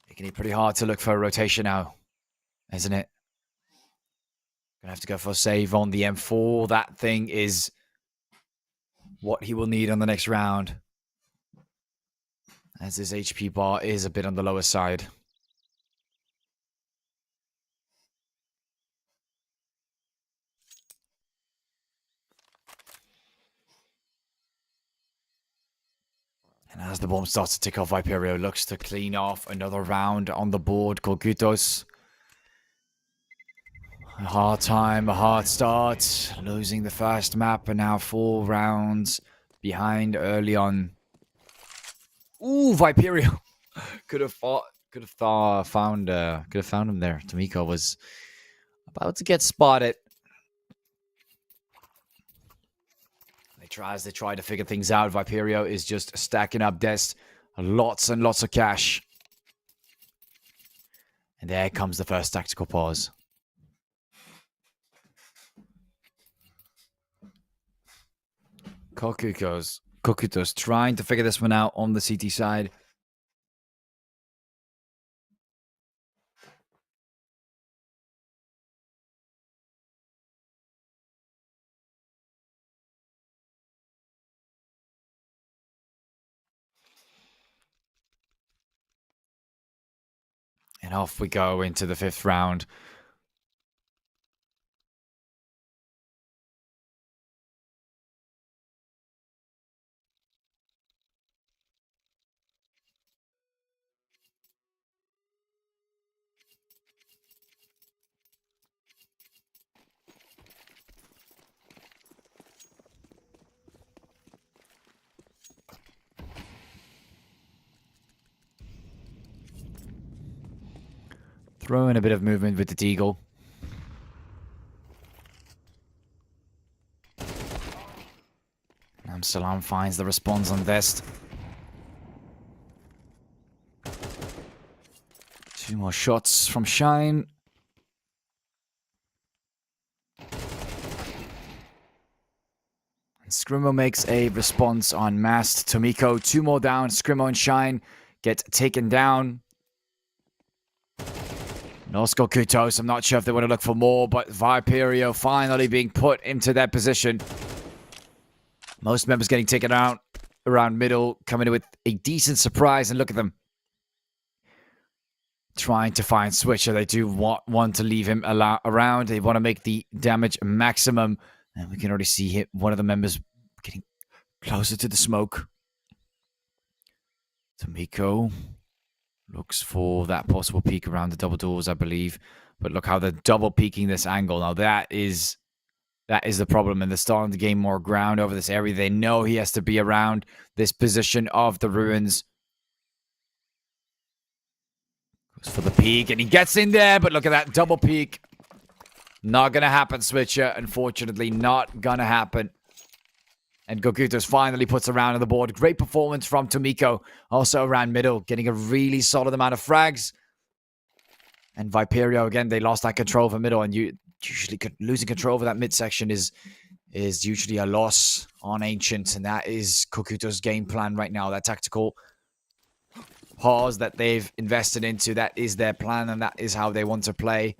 Making it pretty hard to look for a rotation now, isn't it? Gonna have to go for a save on the M4. That thing is what he will need on the next round, as his HP bar is a bit on the lower side. And as the bomb starts to tick off, Viperio looks to clean off another round on the board. Kogutos. A hard time, a hard start. Losing the first map, and now 4 rounds behind early on. Ooh, Viperio could have found him there. Tomiko was about to get spotted. As they try to figure things out, Viperio is just stacking up deaths. Lots and lots of cash. And there comes the first tactical pause. Kogutos trying to figure this one out on the CT side. And off we go into the 5th round. Throw in a bit of movement with the Deagle. Salam finds the response on Vest. 2 more shots from Shine. And Scrimmo makes a response on Mast. Tomiko, 2 more down. Scrimmo and Shine get taken down. Los Kogutos, I'm not sure if they want to look for more, but Viperio finally being put into that position. Most members getting taken out around middle, coming in with a decent surprise, and look at them. trying to find Switcher. They do want to leave him around. They want to make the damage maximum. And we can already see one of the members getting closer to the smoke. Tomiko looks for that possible peek around the double doors, I believe. But look how they're double peeking this angle. Now that is the problem. And they're starting to gain more ground over this area. They know he has to be around this position of the ruins. Goes for the peek, and he gets in there. But look at that double peek. Not going to happen, Switcher. Unfortunately, not going to happen. And Kogutos finally puts a round on the board. Great performance from Tomiko. Also around middle, getting a really solid amount of frags. And Viperio, again, they lost that control over middle. And usually losing control over that midsection is usually a loss on Ancient. And that is Kogutos' game plan right now. That tactical pause that they've invested into, that is their plan. And that is how they want to play.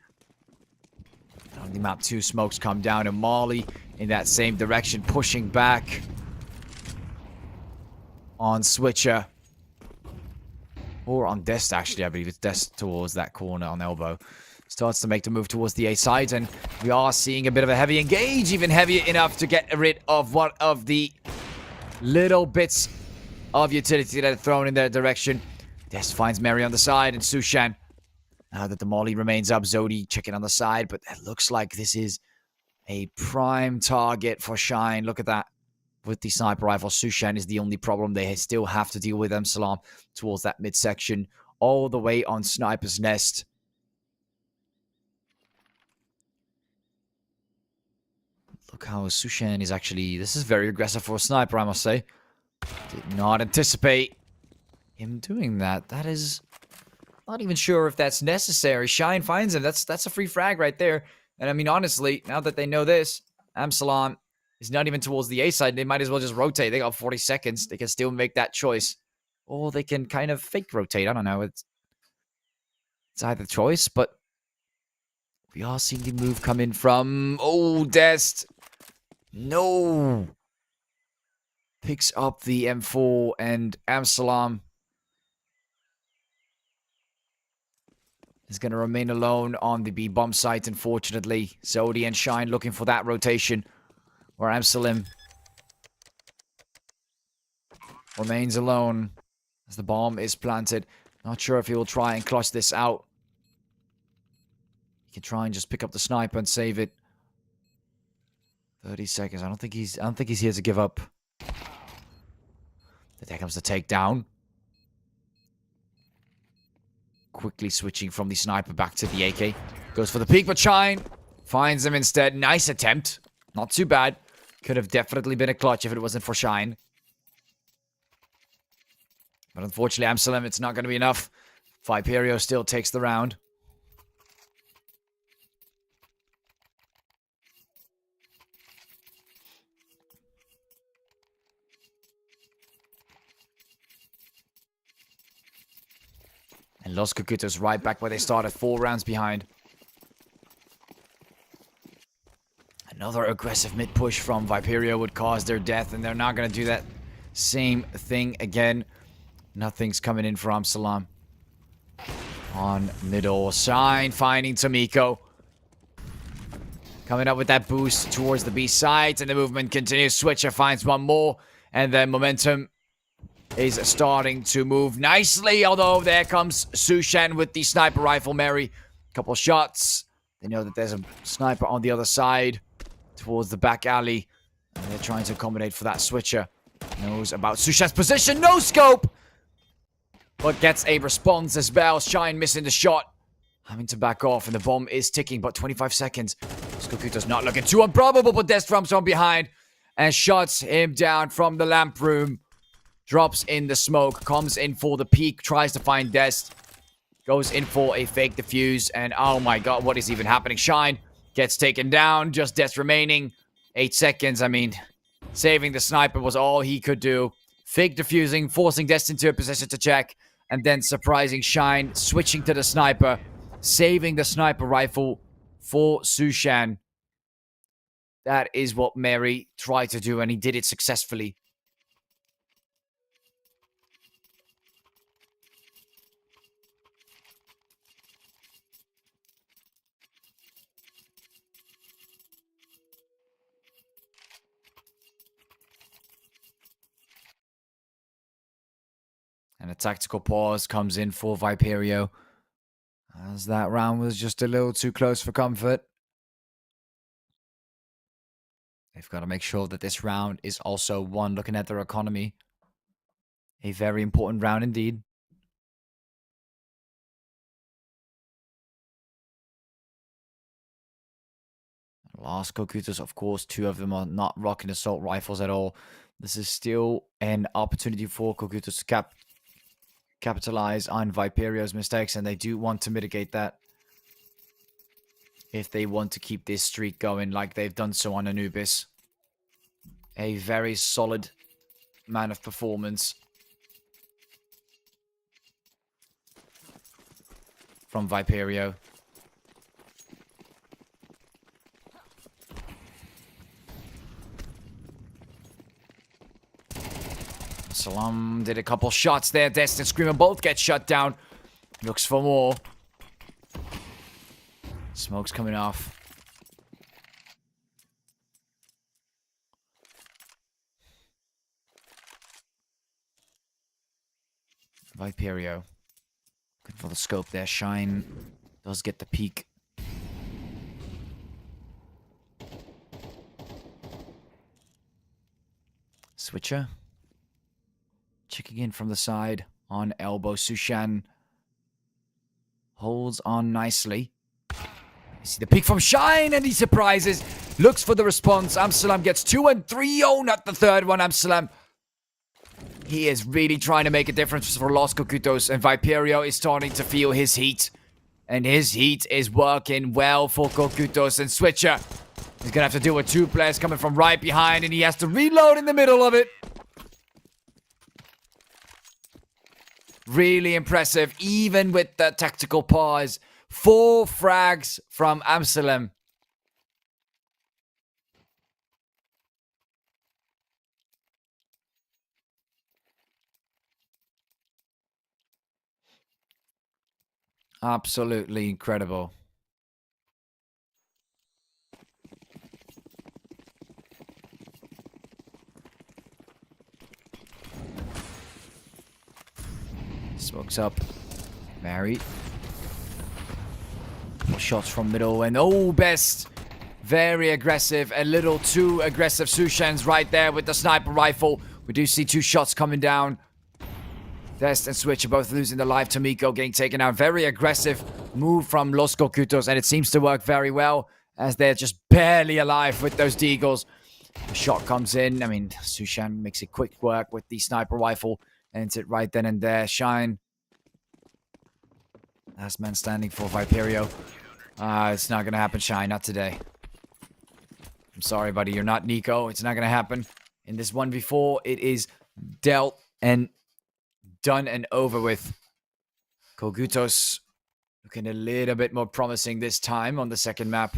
On the map, 2 smokes come down, and Marley in that same direction, pushing back on Switcher. Or on Dest, actually, I believe it's Dest towards that corner on elbow. Starts to make the move towards the A side, and we are seeing a bit of a heavy engage, even heavier enough to get rid of one of the little bits of utility that are thrown in their direction. Dest finds Mary on the side, and Sushan. Now that the molly remains up, Zodi checking on the side, but it looks like this is a prime target for Shine. Look at that. With the sniper rifle, Sushan is the only problem. They still have to deal with Salam towards that midsection, all the way on Sniper's Nest. Look how Sushan is actually... This is very aggressive for a sniper, I must say. Did not anticipate him doing that. That is... Not even sure if that's necessary. Shine finds him. That's a free frag right there. And I mean, honestly, now that they know this, Amsalam is not even towards the A side. They might as well just rotate. They got 40 seconds. They can still make that choice. Or they can kind of fake rotate. I don't know. It's either choice, but we are seeing the move come in from... Oh, Dest. No. Picks up the M4 and Amsalam is going to remain alone on the B bomb site, unfortunately. Zodi and Shine looking for that rotation, where Amsalim remains alone as the bomb is planted. Not sure if he will try and clutch this out. He can try and just pick up the sniper and save it. 30 seconds. I don't think he's here to give up. There comes the takedown. Quickly switching from the sniper back to the AK. Goes for the peek, but Shine finds him instead. Nice attempt. Not too bad. Could have definitely been a clutch if it wasn't for Shine. But unfortunately, Amsalam, it's not going to be enough. Viperio still takes the round. And Los Kogutos right back where they started, 4 rounds behind. Another aggressive mid-push from Viperio would cause their death, and they're not going to do that same thing again. Nothing's coming in for Amsalam. On middle. Shine finding Tomiko. Coming up with that boost towards the B side, and the movement continues. Switcher finds one more, and then momentum is starting to move nicely, although there comes Sushan with the sniper rifle. Mary, couple shots. They know that there's a sniper on the other side towards the back alley, and they're trying to accommodate for that Switcher. Knows about Sushan's position. No scope, but gets a response as well. Shine missing the shot, having to back off, and the bomb is ticking, but 25 seconds. Kogutos not looking too improbable, but Dest from behind and shuts him down from the lamp room. Drops in the smoke, comes in for the peek, tries to find Dest. Goes in for a fake defuse, and oh my god, what is even happening? Shine gets taken down, just Dest remaining. 8 seconds, I mean, saving the sniper was all he could do. Fake defusing, forcing Dest into a position to check, and then surprising Shine, switching to the sniper, saving the sniper rifle for Sushan. That is what Mary tried to do, and he did it successfully. a tactical pause comes in for Viperio, as that round was just a little too close for comfort. They've got to make sure that this round is also won, looking at their economy. A very important round indeed. Last Kogutos, of course, 2 of them are not rocking assault rifles at all. This is still an opportunity for Kogutos to capitalize on Viperio's mistakes, and they do want to mitigate that if they want to keep this streak going like they've done so on Anubis. A very solid man of performance from Viperio. Salam did a couple shots there. Dest and Screamer both get shut down. Looks for more. Smoke's coming off. Viperio. Good for the scope there. Shine does get the peak. Switcher. Checking in from the side on elbow. Sushan holds on nicely. You see the peek from Shine, and he surprises. Looks for the response. Amsterdam gets 2 and 3. Oh, not the third one, Amsterdam. He is really trying to make a difference for Los Kogutos, and Viperio is starting to feel his heat. And his heat is working well for Kogutos, and Switcher. He's going to have to deal with 2 players coming from right behind, and he has to reload in the middle of it. Really impressive, even with the tactical pause. 4 frags from Amsterdam. Absolutely incredible. Smokes up. Mary. Couple shots from middle, and oh, Best. Very aggressive. A little too aggressive. Sushan's right there with the sniper rifle. We do see 2 shots coming down. Dest and Switch are both losing their life. Tomiko getting taken out. Very aggressive move from Los Kogutos, and it seems to work very well as they're just barely alive with those deagles. The shot comes in. I mean, Sushan makes it quick work with the sniper rifle. Ends it right then and there. Shine. Last man standing for Viperio. It's not going to happen, Shine. Not today. I'm sorry, buddy. You're not Nico. It's not going to happen. In this 1v4, it is dealt and done and over with. Kogutos looking a little bit more promising this time on the second map.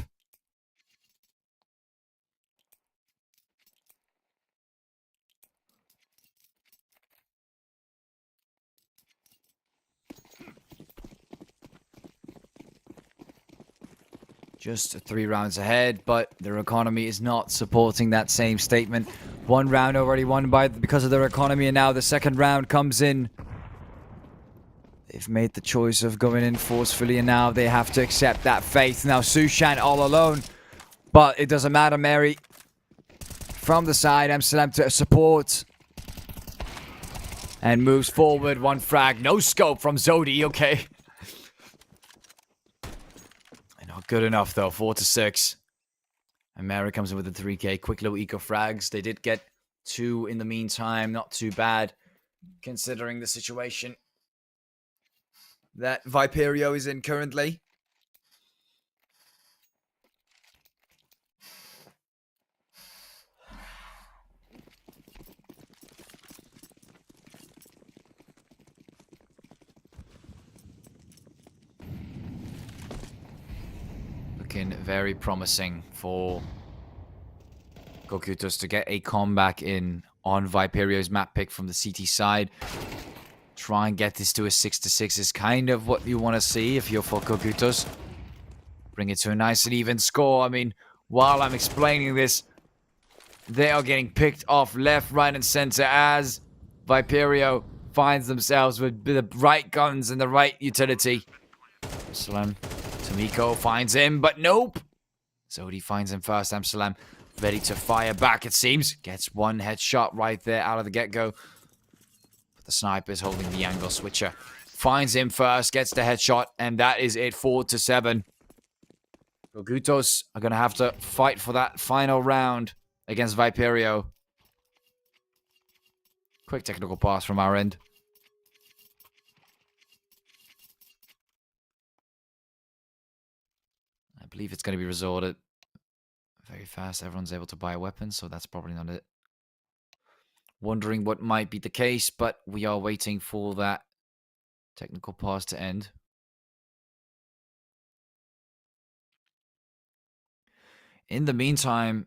Just 3 rounds ahead, but their economy is not supporting that same statement. 1 round already won because of their economy, and now the second round comes in. They've made the choice of going in forcefully, and now they have to accept that fate. Now Sushan all alone, but it doesn't matter. Mary from the side, Amsterdam to support, and moves forward. 1 frag, no scope from Zodi. Okay. Not good enough though. 4-6. And Mary comes in with the 3k. Quick little eco frags. They did get 2 in the meantime. Not too bad considering the situation that Viperio is in currently. Looking very promising for Kogutos to get a comeback in on Viperio's map pick from the CT side. Try and get this to a 6-6 is kind of what you want to see if you're for Kogutos. Bring it to a nice and even score. I mean, while I'm explaining this, they are getting picked off left, right, and center as Viperio finds themselves with the right guns and the right utility. Amsterdam. Tomiko finds him, but nope. Zodi finds him first. Amsterdam ready to fire back, it seems. Gets one headshot right there out of the get-go. But the sniper's holding the angle. Switcher finds him first, gets the headshot, and that is it, 4-7. Kogutos are going to have to fight for that final round against Viperio. Quick technical pass from our end. I believe it's going to be resorted very fast. Everyone's able to buy a weapon, so that's probably not it. Wondering what might be the case, but we are waiting for that technical pass to end. In the meantime,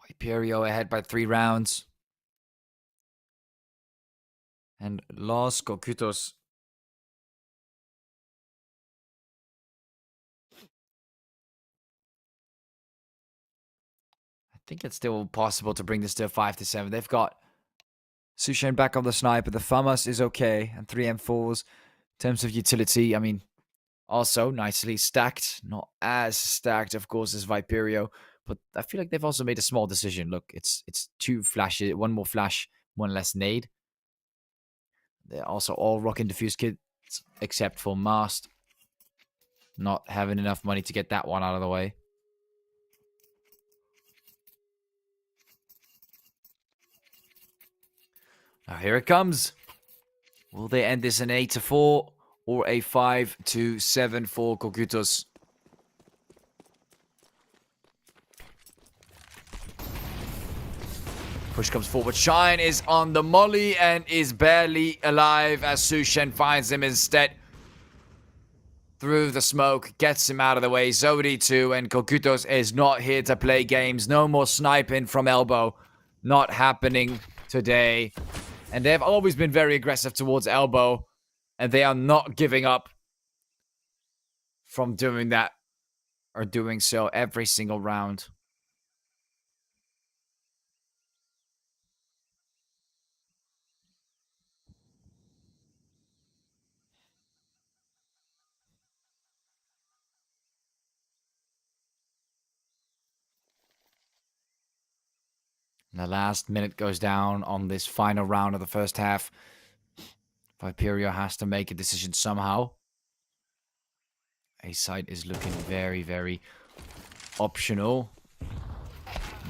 Viperio ahead by 3 rounds. And Los Kogutos. I think it's still possible to bring this to 5-7. They've got Sushen back on the sniper. The FAMAS is okay. And 3 M4s. In terms of utility, I mean, also nicely stacked. Not as stacked, of course, as Viperio. But I feel like they've also made a small decision. Look, it's 2 flashes. 1 more flash, 1 less nade. They're also all rocket diffuse kits, except for Mast. Not having enough money to get that one out of the way. Now here it comes. Will they end this an 8-4 or a 5-7 for Kogutos? Push comes forward. Shine is on the molly and is barely alive as Sushen finds him instead. Through the smoke, gets him out of the way. Zodi too, and Kogutos is not here to play games. No more sniping from elbow. Not happening today. And they've always been very aggressive towards elbow. And they are not giving up from doing that. Or doing so every single round. The last minute goes down on this final round of the first half. Viperio has to make a decision somehow. A side is looking very, very optional.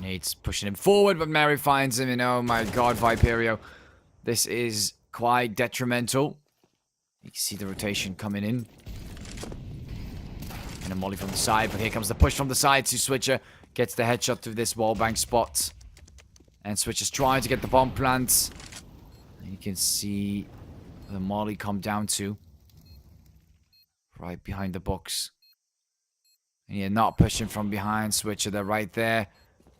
Nate's pushing him forward, but Mary finds him, and oh my god, Viperio. This is quite detrimental. You can see the rotation coming in. And a molly from the side, but here comes the push from the side to Switcher. Gets the headshot through this wallbang spot. And Switcher's trying to get the bomb plant. And you can see the molly come down to. Right behind the box. And yeah, not pushing from behind. Switcher, they're right there.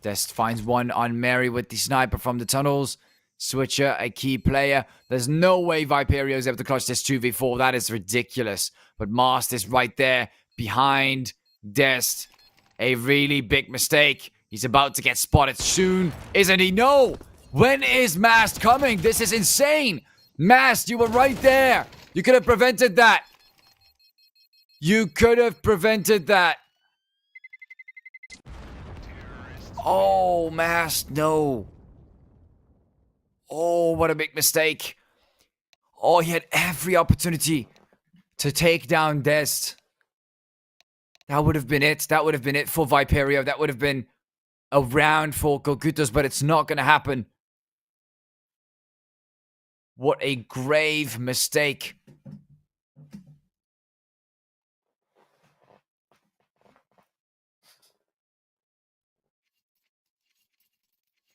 Dest finds one on Mary with the sniper from the tunnels. Switcher, a key player. There's no way Viperio is able to clutch this 2v4. That is ridiculous. But Mast is right there behind Dest. A really big mistake. He's about to get spotted soon, isn't he? No! When is Mast coming? This is insane! Mast, you were right there! You could have prevented that! You could have prevented that! Oh, Mast, no. Oh, what a big mistake. Oh, he had every opportunity to take down Dest. That would have been it. That would have been it for Viperio. That would have been a round for Kogutos, but it's not going to happen. What a grave mistake.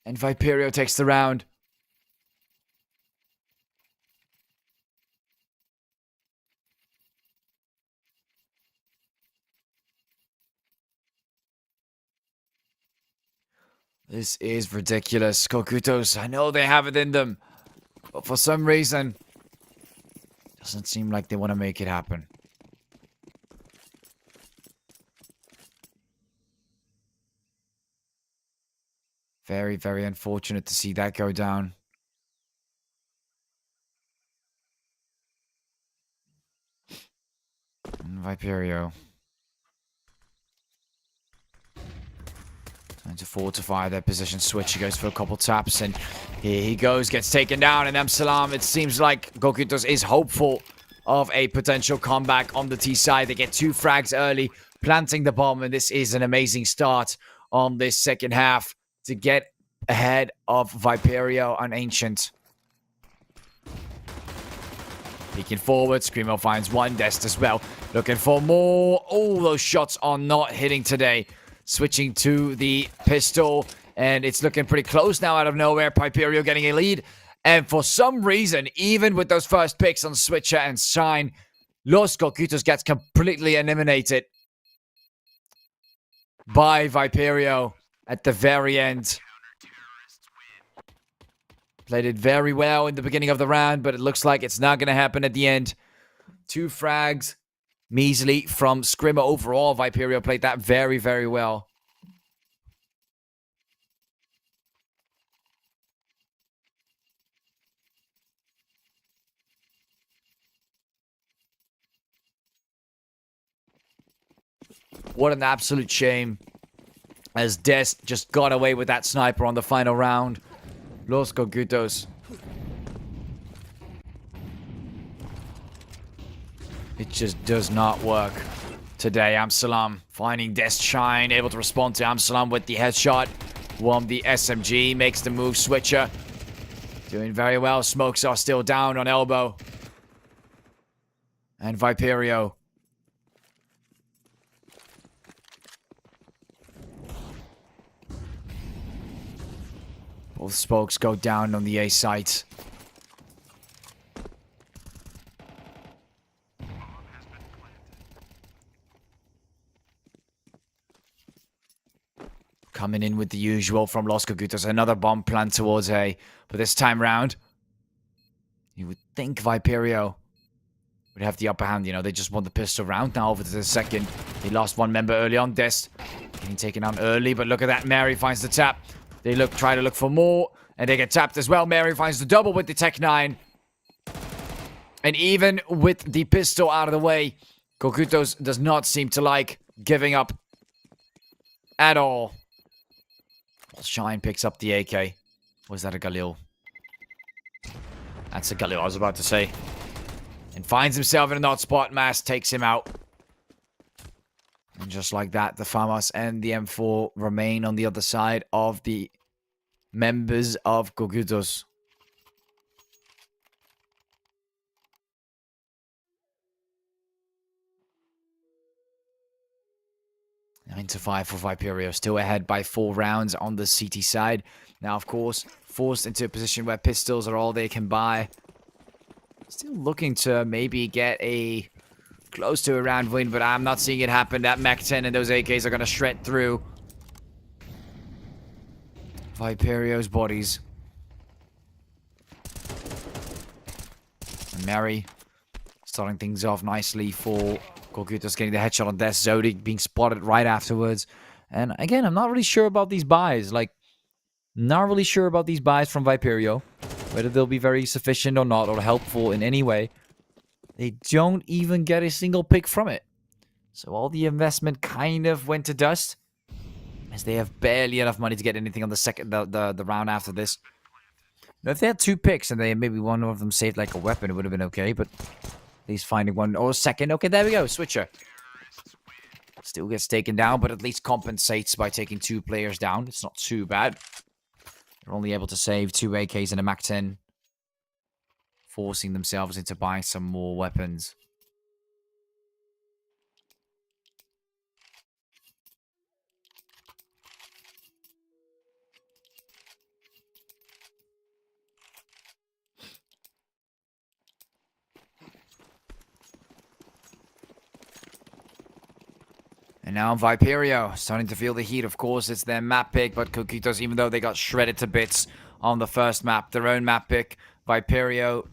And Viperio takes the round. This is ridiculous. Kogutos, I know they have it in them. But for some reason, doesn't seem like they want to make it happen. Very, very unfortunate to see that go down. And Viperio. Trying to fortify their position switch. He goes for a couple taps, and here he goes. Gets taken down, and Salam, it seems like Kogutos is hopeful of a potential comeback on the T side. They get 2 frags early, planting the bomb, and this is an amazing start on this second half to get ahead of Viperio and Ancient. Peeking forward, Screamo finds one, Dest as well. Looking for more. All those shots are not hitting today. Switching to the pistol, and it's looking pretty close now out of nowhere. Viperio getting a lead. And for some reason, even with those first picks on Switcher and Shine, Los Kogutos gets completely eliminated by Viperio at the very end. Played it very well in the beginning of the round, but it looks like it's not going to happen at the end. 2 frags. Measly from Scrimmer overall. Viperio played that very, very well. What an absolute shame. As Dest just got away with that sniper on the final round. Los Kogutos. It just does not work today. Amsalam finding Dest Shine, able to respond to Amsalam with the headshot. Won the SMG, makes the move. Switcher doing very well. Smokes are still down on elbow. And Viperio. Both smokes go down on the A site. Coming in with the usual from Los Kogutos. Another bomb plant towards A. But this time round, you would think Viperio would have the upper hand. You know, they just won the pistol round. Now over to the second. They lost one member early on. Dest getting taken out early. But look at that. Mary finds the tap. They try to look for more. And they get tapped as well. Mary finds the double with the Tech 9. And even with the pistol out of the way, Kogutos does not seem to like giving up at all. Shine picks up the AK. Was that a Galil? That's a Galil, I was about to say. And finds himself in a not spot. Mass takes him out. And just like that, the FAMAS and the M4 remain on the other side of the members of Kogutos. 9-5 for Viperio. Still ahead by 4 rounds on the CT side. Now, of course, forced into a position where pistols are all they can buy. Still looking to maybe get a close to a round win, but I'm not seeing it happen. That Mac 10 and those AKs are going to shred through Viperio's bodies. And Mary starting things off nicely for Kogutos, getting the headshot on Dest. Zodi being spotted right afterwards. And again, I'm not really sure about these buys. Like, not really sure about these buys from Viperio. Whether they'll be very sufficient or not, or helpful in any way. They don't even get a single pick from it. So all the investment kind of went to dust. As they have barely enough money to get anything on the round after this. Now, if they had 2 picks and they maybe one of them saved like a weapon, it would have been okay. But at least finding one or second. Okay, there we go. Switcher. Still gets taken down, but at least compensates by taking 2 players down. It's not too bad. They're only able to save 2 AKs and a Mac 10. Forcing themselves into buying some more weapons. And now Viperio starting to feel the heat. Of course, it's their map pick, but Kogutos, even though they got shredded to bits on the first map, their own map pick, Viperio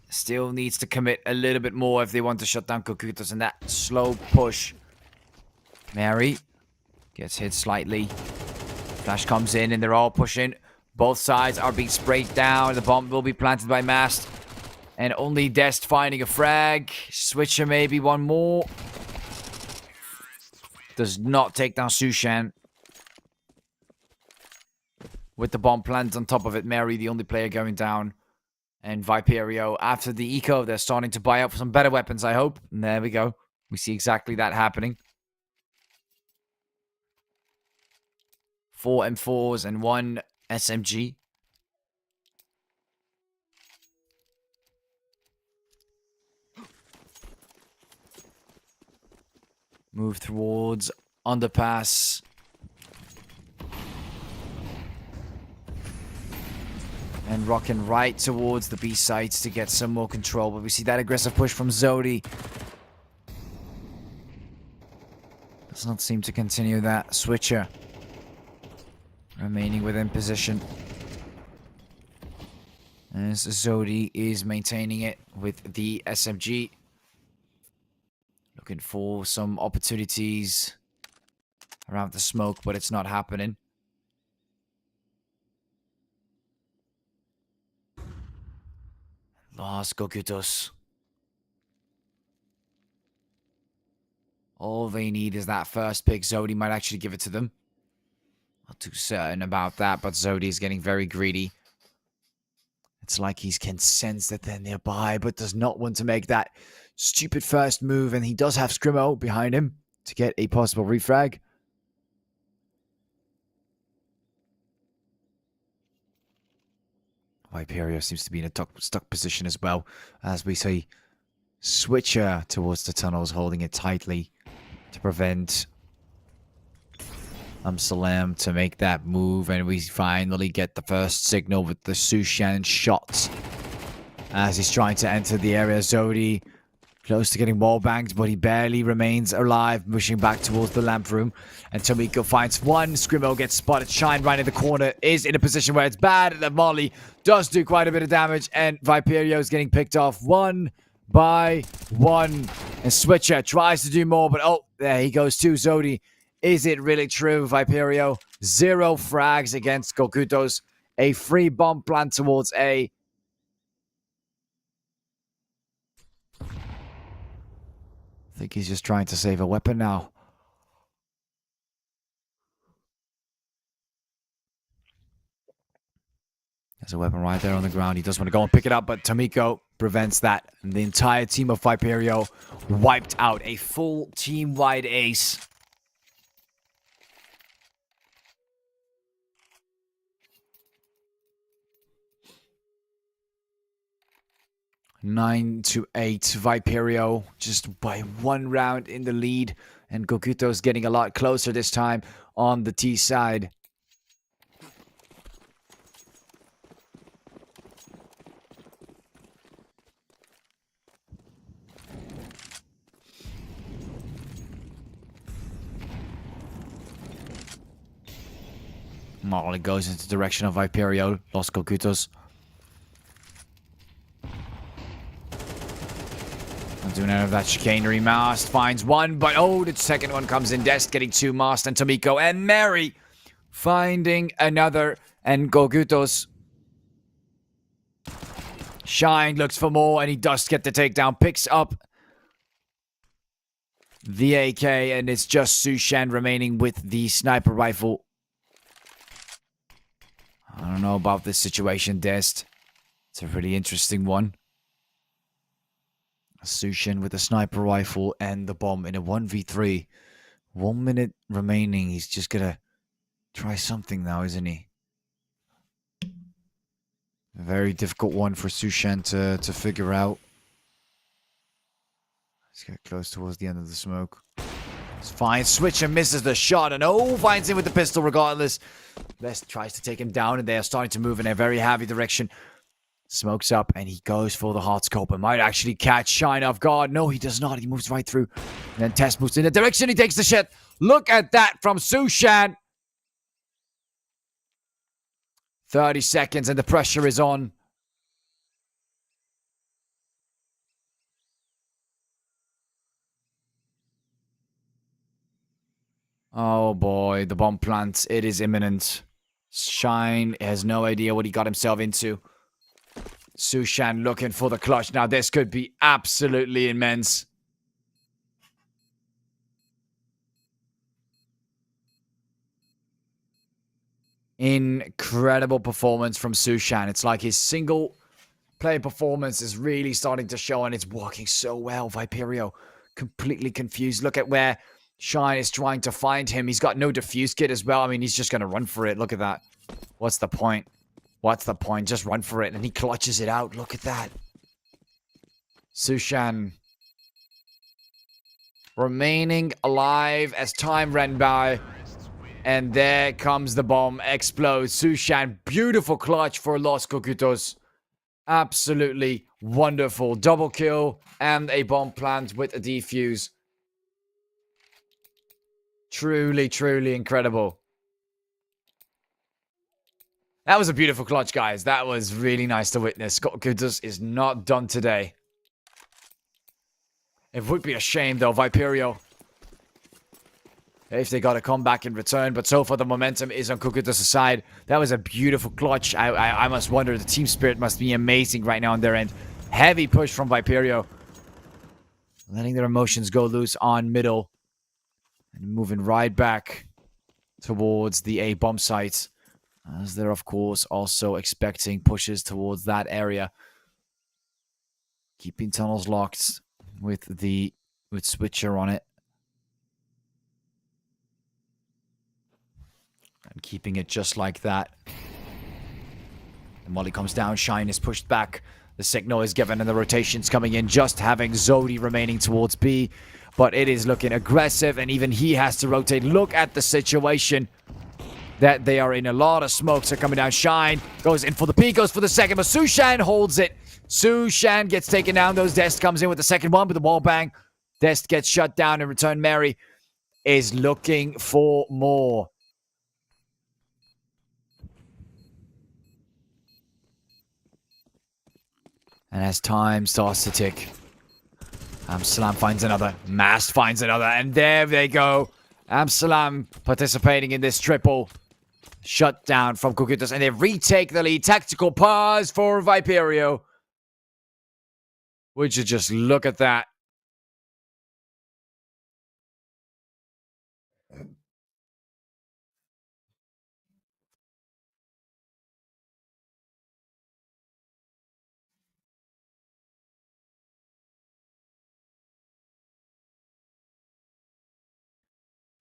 still needs to commit a little bit more if they want to shut down Kogutos. And that slow push. Mary gets hit slightly. Flash comes in and they're all pushing. Both sides are being sprayed down. The bomb will be planted by Mast. And only Dest finding a frag. Switcher maybe one more. Does not take down Sushan. With the bomb planted on top of it, Mary, the only player going down. And Viperio, after the eco, they're starting to buy up some better weapons, I hope. And there we go. We see exactly that happening. 4 M4s and 1 SMG. Move towards underpass. And rocking right towards the B sites to get some more control. But we see that aggressive push from Zodi. Does not seem to continue that. Switcher remaining within position. As Zodi is maintaining it with the SMG. Looking for some opportunities around the smoke, but it's not happening. Lost Kogutos. All they need is that first pick. Zodi might actually give it to them. Not too certain about that, but Zodi is getting very greedy. It's like he can sense that they're nearby, but does not want to make that stupid first move. And he does have Scrimmo behind him to get a possible refrag. Viperio seems to be in a stuck position as well. As we see Switcher towards the tunnels, holding it tightly to prevent Salam to make that move. And we finally get the first signal with the Sushan shots as he's trying to enter the area. Zodi close to getting wall banged, but he barely remains alive, pushing back towards the lamp room. And Tomiko finds one. Scrimmo gets spotted. Shine right in the corner is in a position where it's bad. The Molly does do quite a bit of damage, and Viperio is getting picked off one by one. And Switcher tries to do more, but oh, there he goes too. Zodi, is it really true? Viperio, 0 frags against Kogutos. A free bomb plant towards A. I think he's just trying to save a weapon now. There's a weapon right there on the ground. He does want to go and pick it up, but Tomiko prevents that. And the entire team of Viperio wiped out. A full team-wide ace. Nine to 8. Viperio just by 1 round in the lead. And Kogutos getting a lot closer this time on the T side. Molly goes into the direction of Viperio. Lost Kogutos. Not doing any of that chicanery. Mast finds one, but oh, the second one comes in. Dest getting 2. Mast and Tomiko and Mary finding another. And Kogutos Shine looks for more, and he does get the takedown. Picks up the AK, and it's just Sushan remaining with the sniper rifle. I don't know about this situation, Dest. It's a really interesting one. Sushan with the sniper rifle and the bomb in a 1v3. 1 minute remaining. He's just gonna try something now, isn't he? A very difficult one for Sushan to figure out. Let's get close towards the end of the smoke. It's fine. Switcher misses the shot, and oh, finds him with the pistol regardless. Best tries to take him down, and they are starting to move in a very heavy direction. Smokes up, and he goes for the hot scope and might actually catch Shine off guard. No, he does not. He moves right through. And then Tess moves in the direction. He takes the shit. Look at that from Sushan. 30 seconds, and the pressure is on. Oh boy, the bomb plant. It is imminent. Shine has no idea what he got himself into. Sushan looking for the clutch. Now this could be absolutely immense. Incredible performance from Sushan. It's like his single play performance is really starting to show, and it's working so well. Viperio completely confused. Look at where Shine is trying to find him. He's got no defuse kit as well. I mean, he's just going to run for it. Look at that. What's the point? What's the point? Just run for it. And he clutches it out. Look at that. Sushan remaining alive as time ran by. And there comes the bomb. Explodes. Sushan, beautiful clutch for Los Kogutos. Absolutely wonderful. Double kill and a bomb plant with a defuse. Truly, truly incredible. That was a beautiful clutch, guys. That was really nice to witness. Kogutos is not done today. It would be a shame, though, Viperio, if they got a comeback in return. But so far, the momentum is on Kogutos' side. That was a beautiful clutch. I must wonder, the team spirit must be amazing right now on their end. Heavy push from Viperio. Letting their emotions go loose on middle. And moving right back towards the A bomb site. As they're, of course, also expecting pushes towards that area. Keeping tunnels locked with Switcher on it. And keeping it just like that. And Molly comes down. Shine is pushed back. The signal is given and the rotation's coming in. Just having Zodi remaining towards B. But it is looking aggressive. And even he has to rotate. Look at the situation that they are in. A lot of smokes are coming down. Shine goes in for the P. Goes for the second. But Sushan holds it. Sushan gets taken down. Those Dest comes in with the second one. With the wall bang. Dest gets shut down. In return, Mary is looking for more. And as time starts to tick, Amsalam finds another. Mast finds another. And there they go. Amsalam participating in this triple. Shut down from Kogutos. And they retake the lead. Tactical pause for Viperio. Would you just look at that?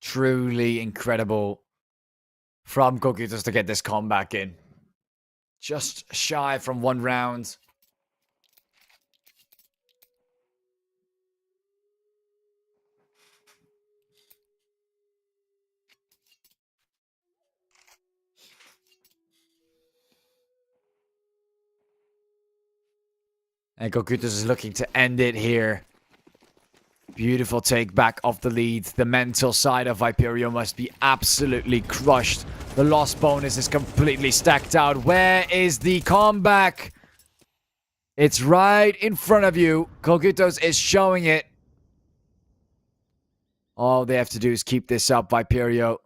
Truly incredible from Kogutos to get this comeback in. Just shy from one round. And Kogutos is looking to end it here. Beautiful take back of the lead. The mental side of Viperio must be absolutely crushed. The loss bonus is completely stacked out. Where is the comeback? It's right in front of you. Kogutos is showing it. All they have to do is keep this up. Viperio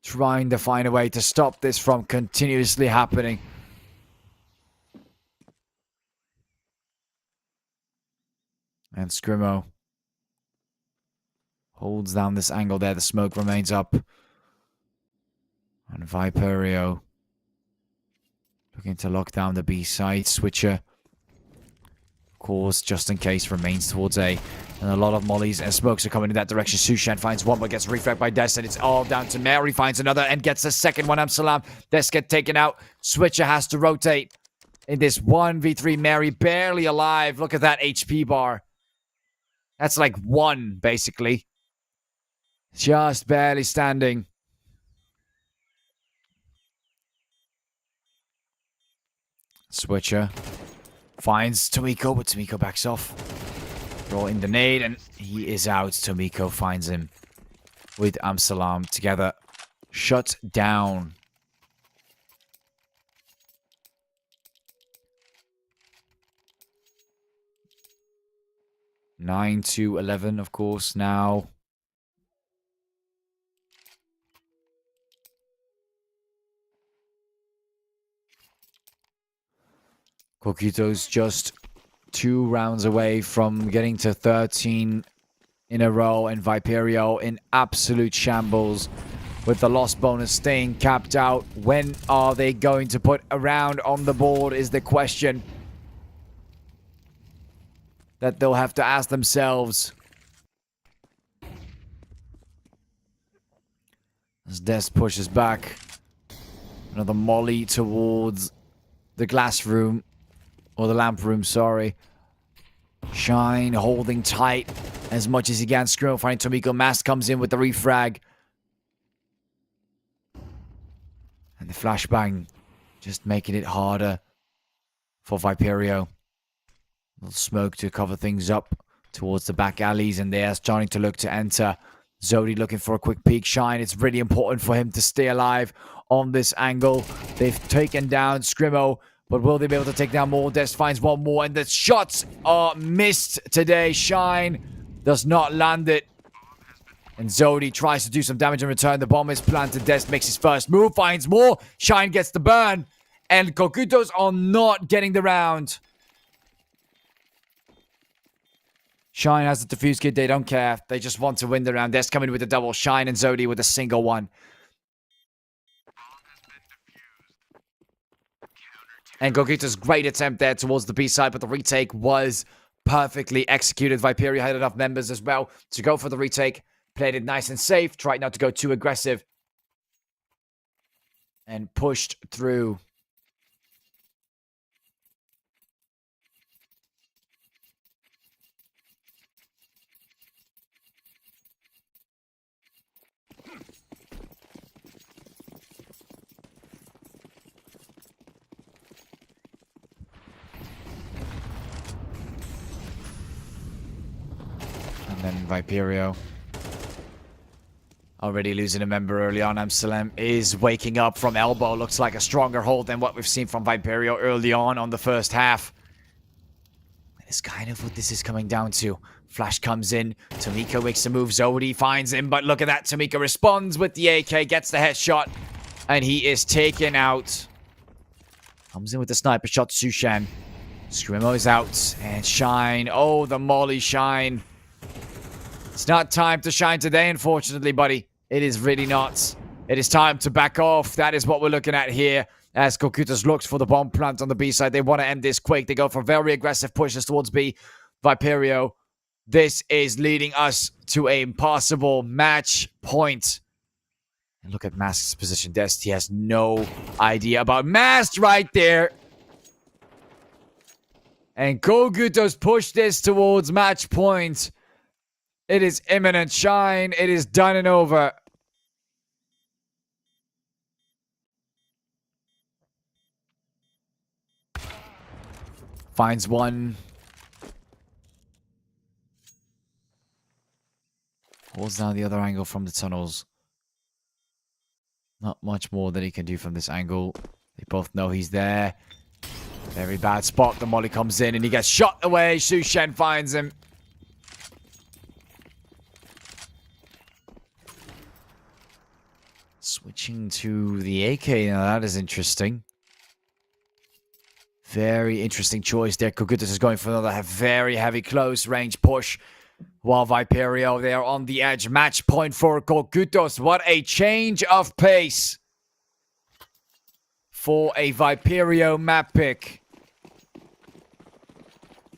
trying to find a way to stop this from continuously happening. And Scrimo holds down this angle there. The smoke remains up. And Viperio looking to lock down the B side. Switcher, of course, just in case, remains towards A. And a lot of mollies and smokes are coming in that direction. Sushan finds one, but gets refragged by Des. And it's all down to Mary. Finds another and gets the second one. Amsalam. Des get taken out. Switcher has to rotate in this 1v3. Mary barely alive. Look at that HP bar. That's like 1, basically. Just barely standing. Switcher finds Tomiko, but Tomiko backs off. Roll in the nade, and he is out. Tomiko finds him with Amsalam together. Shut down. Nine to 11, of course, now. Kogutos just 2 rounds away from getting to 13 in a row, and Viperio in absolute shambles with the loss bonus staying capped out. When are they going to put a round on the board is the question that they'll have to ask themselves. As Des pushes back. Another molly towards the glass room. Or the lamp room, sorry. Shine holding tight as much as he can. Screw finding Tomiko. Mast comes in with the refrag. And the flashbang just making it harder for Viperio. A little smoke to cover things up towards the back alleys, and they're starting to look to enter. Zodi looking for a quick peek. Shine, it's really important for him to stay alive on this angle. They've taken down Scrimmo, but will they be able to take down more? Des finds one more, and the shots are missed today. Shine does not land it. And Zodi tries to do some damage in return. The bomb is planted. Des makes his first move, finds more. Shine gets the burn. And Kogutos are not getting the round. Shine has the defuse kit. They don't care. They just want to win the round. Des coming with a double. Shine and Zodi with a single one. And Kogutos' great attempt there towards the B side, but the retake was perfectly executed. Viperio had enough members as well to go for the retake. Played it nice and safe. Tried not to go too aggressive. And pushed through. And then Viperio, already losing a member early on. Amsterdam is waking up from elbow. Looks like a stronger hold than what we've seen from Viperio early on the first half. It's kind of what this is coming down to. Flash comes in. Tomiko makes a move. Zodi finds him, but look at that. Tomiko responds with the AK, gets the headshot, and he is taken out. Comes in with the sniper shot. Sushan. Scrimmo is out. And Shine. Oh, the molly Shine. It's not time to shine today, unfortunately, buddy. It is really not. It is time to back off. That is what we're looking at here. As Kogutos looks for the bomb plant on the B side. They want to end this quick. They go for very aggressive pushes towards B. Viperio. This is leading us to a impossible match point. And look at Mask's position. He has no idea about Mask right there. And Kogutos push this towards match point. It is imminent. Shine. It is done and over. Finds one. Holds down the other angle from the tunnels. Not much more that he can do from this angle. They both know he's there. Very bad spot. The molly comes in and he gets shot away. Xu Shen finds him. Switching to the AK now. That is interesting. Very interesting choice there. Kogutos is going for another very heavy close range push. While Viperio, they are on the edge. Match point for Kogutos. What a change of pace for a Viperio map pick.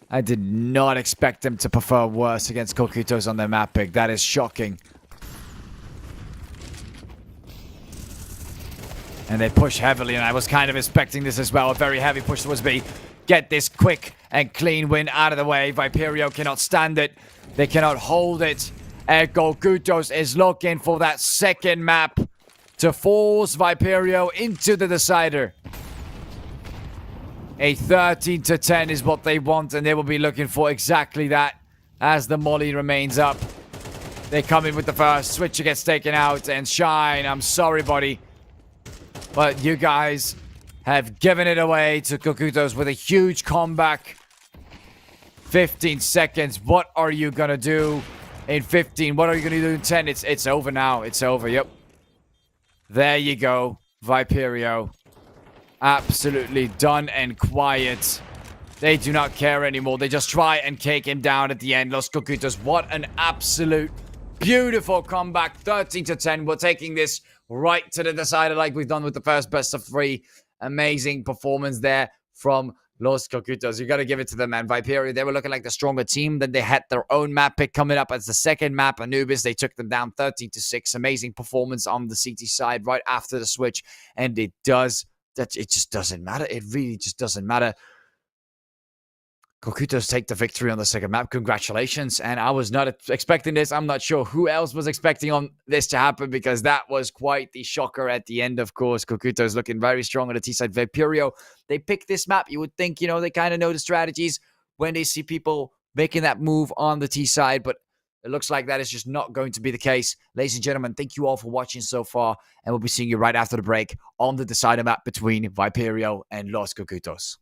I did not expect them to perform worse against Kogutos on their map pick. That is shocking. And they push heavily, and I was kind of expecting this as well. A very heavy push towards B. Get this quick and clean win out of the way. Viperio cannot stand it. They cannot hold it. And Kogutos is looking for that second map to force Viperio into the decider. A 13-10 is what they want, and they will be looking for exactly that as the molly remains up. They come in with the first. Switcher gets taken out, and Shine, I'm sorry, buddy. But you guys have given it away to Kogutos with a huge comeback. 15 seconds. What are you going to do in 15? What are you going to do in 10? It's over now. It's over. Yep. There you go. Viperio. Absolutely done and quiet. They do not care anymore. They just try and take him down at the end. Los Kogutos, what an absolute beautiful comeback. 13-10. We're taking this right to the decider like we've done with the first best of 3. Amazing performance there from Los Kogutos. You got to give it to them, man. Viperio, they were looking like the stronger team. Then they had their own map pick coming up as the second map. Anubis, they took them down 13-6. Amazing performance on the CT side right after the switch. And it just doesn't matter. It really just doesn't matter. Kogutos take the victory on the second map. Congratulations. And I was not expecting this. I'm not sure who else was expecting on this to happen because that was quite the shocker at the end, of course. Kogutos looking very strong on the T side. Viperio, they picked this map. You would think, they kind of know the strategies when they see people making that move on the T side, but it looks like that is just not going to be the case. Ladies and gentlemen, thank you all for watching so far, and we'll be seeing you right after the break on the decider map between Viperio and Los Kogutos.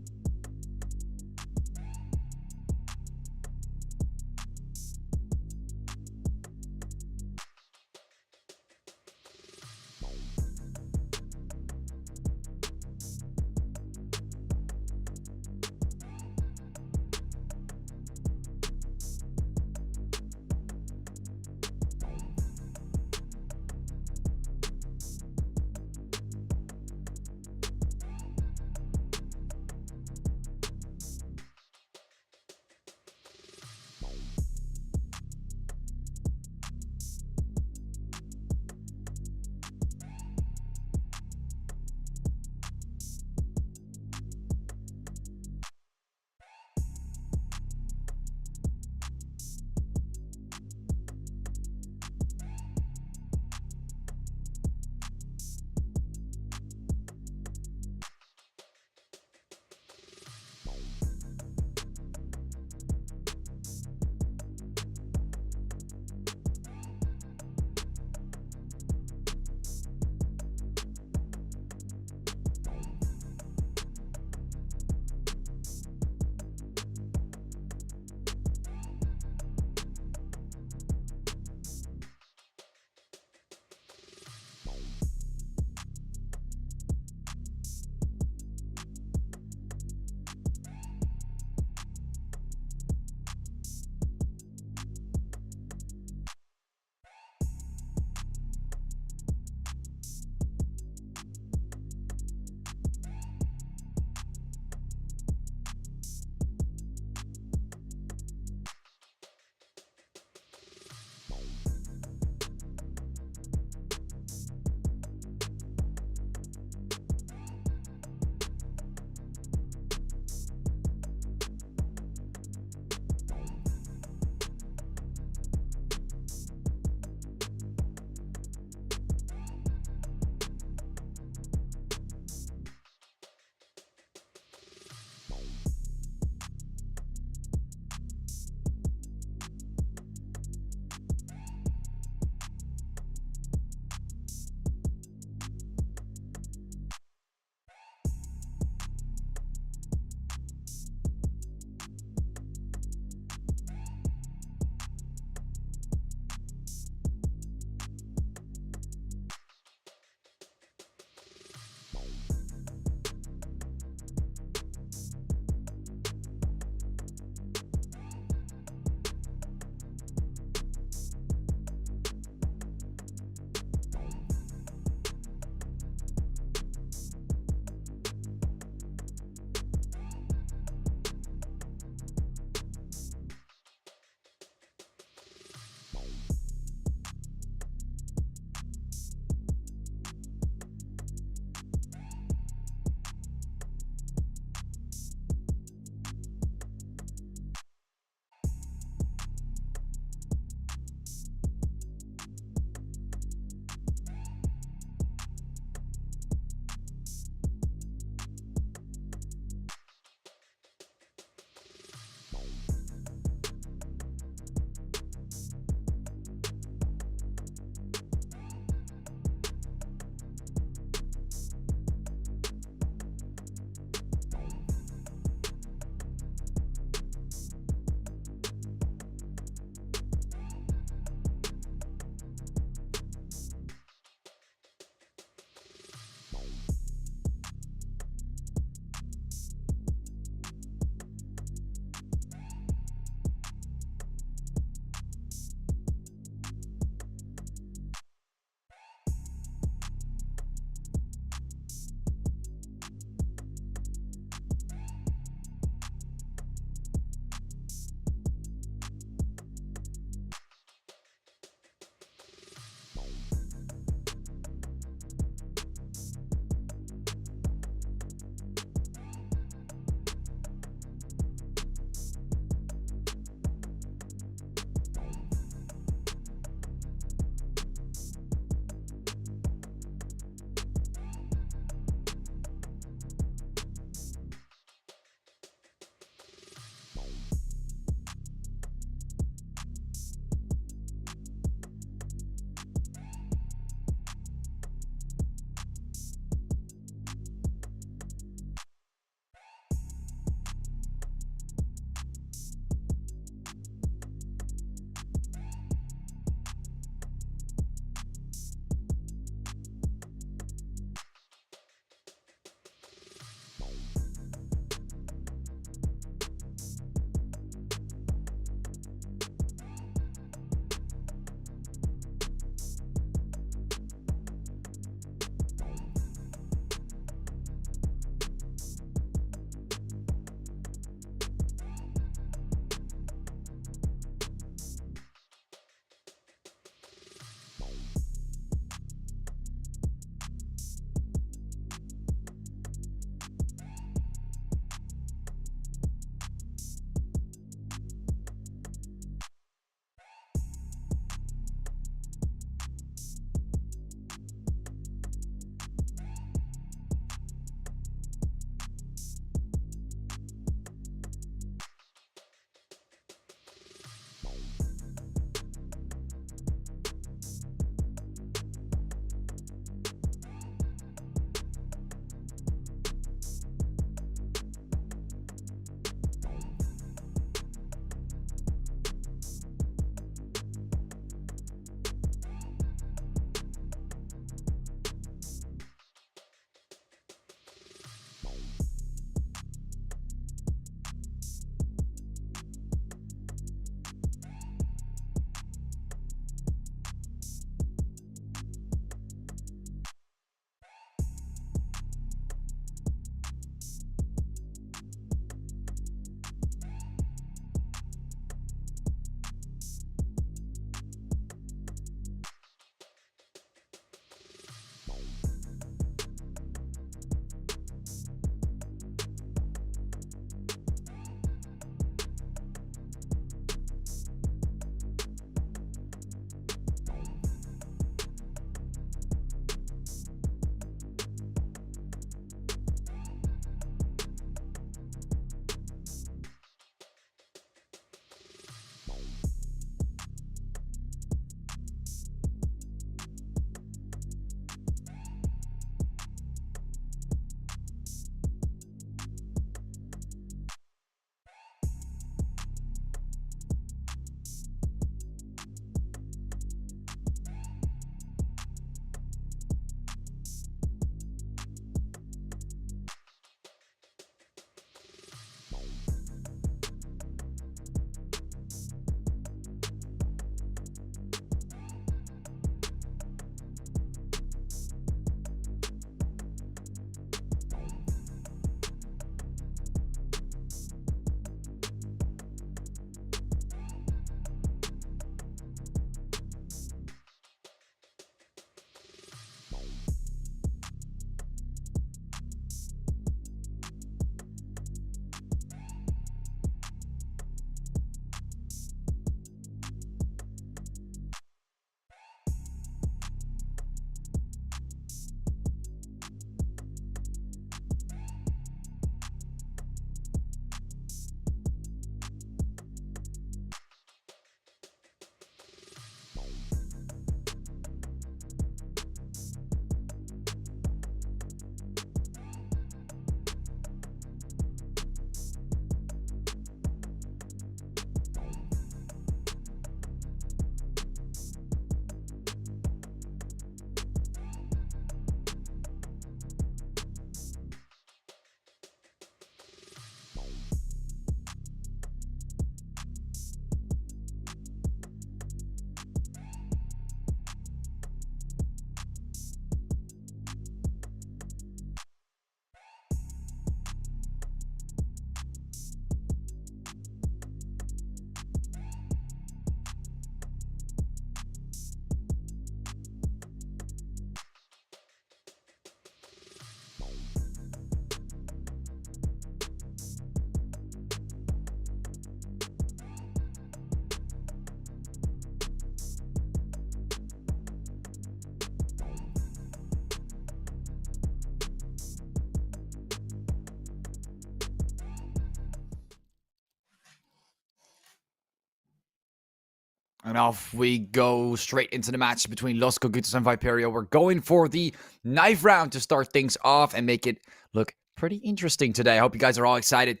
And off we go straight into the match between Los Kogutos and Viperio. We're going for the knife round to start things off and make it look pretty interesting today. I hope you guys are all excited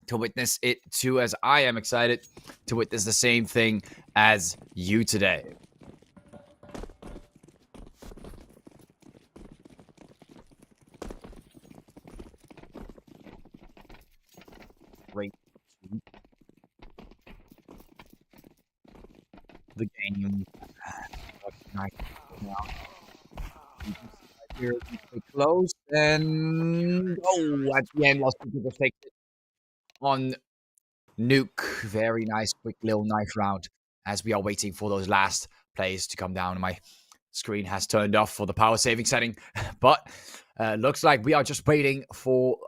to witness it too, as I am excited to witness the same thing as you today. Great. The game. Here, close, and at the end, Los Kogutos take it on Nuke. Very nice, quick little knife round as we are waiting for those last plays to come down. My screen has turned off for the power saving setting, but looks like we are just waiting for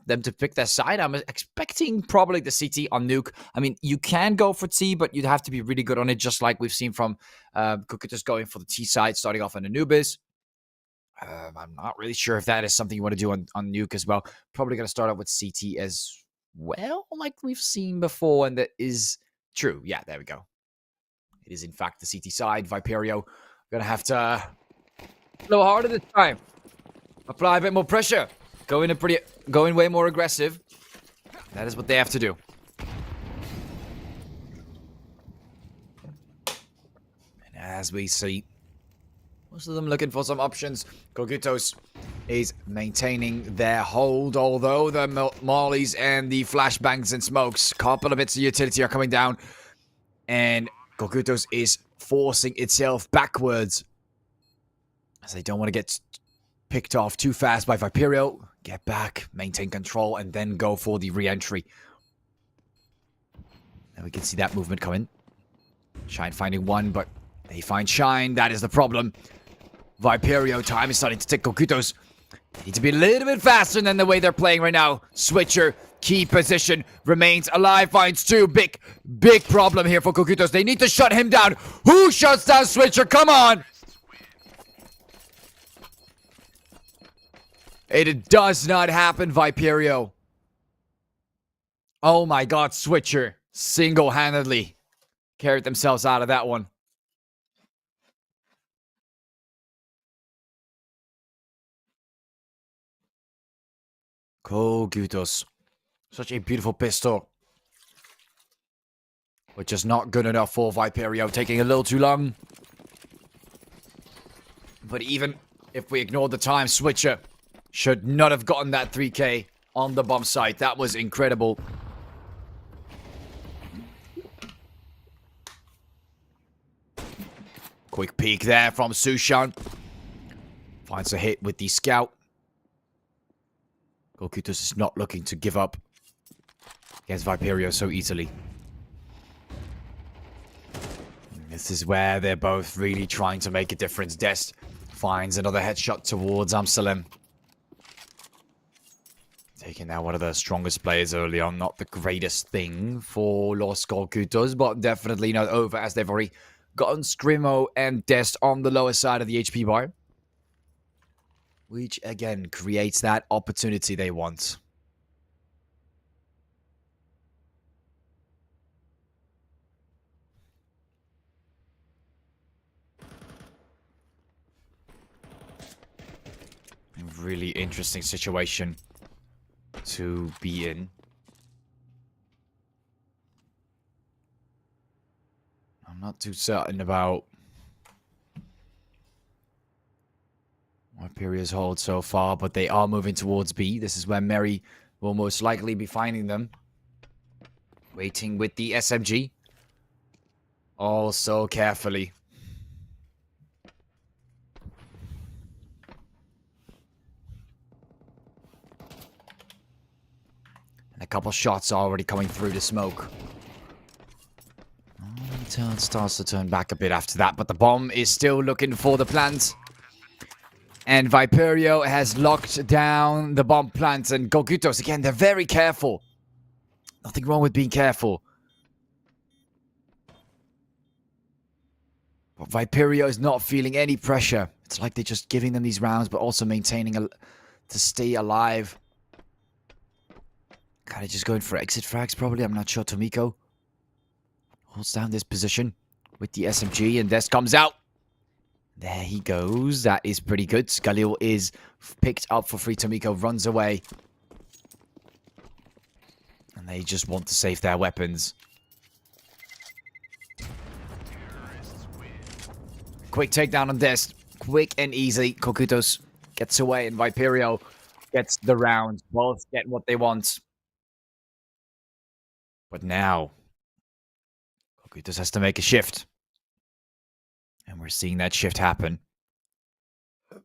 them to pick their side. I'm expecting probably the CT on Nuke. I mean, you can go for T, but you'd have to be really good on it, just like we've seen from Kogutos going for the T side, starting off on Anubis. I'm not really sure if that is something you want to do on Nuke as well. Probably going to start off with CT as well, like we've seen before, and that is true. Yeah, there we go. It is, in fact, the CT side. Viperio going to have to a little harder this time. Apply a bit more pressure. Going way more aggressive. That is what they have to do. And as we see, most of them looking for some options. Kogutos is maintaining their hold, although the mollies and the flashbangs and smokes, couple of bits of utility are coming down, and Kogutos is forcing itself backwards as they don't want to get picked off too fast by Viperio. Get back, maintain control, and then go for the re-entry. And we can see that movement coming. Shine finding one, but they find Shine. That is the problem. Viperio, time is starting to tick. Kogutos need to be a little bit faster than the way they're playing right now. Switcher, key position, remains alive, finds two. Big problem here for Kogutos. They need to shut him down. Who shuts down Switcher? Come on! It does not happen, Viperio. Oh my god, Switcher single-handedly carried themselves out of that one. Kogutos. Such a beautiful pistol. Which is not good enough for Viperio. Taking a little too long. But even if we ignore the time, Switcher should not have gotten that 3K on the bomb site. That was incredible. Quick peek there from Sushan. Finds a hit with the scout. Kogutos is not looking to give up against Viperio so easily. This is where they're both really trying to make a difference. Dest finds another headshot towards Amsalem. Taking out one of the strongest players early on. Not the greatest thing for Los Kogutos, but definitely not over, as they've already gotten Scrimo and Dest on the lower side of the HP bar. Which, again, creates that opportunity they want. A really interesting situation to be in. I'm not too certain about Viperio's hold so far, but they are moving towards B. This is where Mary will most likely be finding them. Waiting with the SMG. All so carefully. And a couple shots are already coming through the smoke. Starts to turn back a bit after that, but the bomb is still looking for the plant. And Viperio has locked down the bomb plants, and Kogutos, again, they're very careful. Nothing wrong with being careful. But Viperio is not feeling any pressure. It's like they're just giving them these rounds, but also maintaining to stay alive. Kind of just going for exit frags, probably. I'm not sure. Tomiko. Holds down this position with the SMG, and Des comes out. There he goes. That is pretty good. Galil is picked up for free. Tomiko runs away. And they just want to save their weapons. Quick takedown on Des. Quick and easy. Kogutos gets away, and Viperio gets the round. Both get what they want. But now, Kogutos has to make a shift. And we're seeing that shift happen. We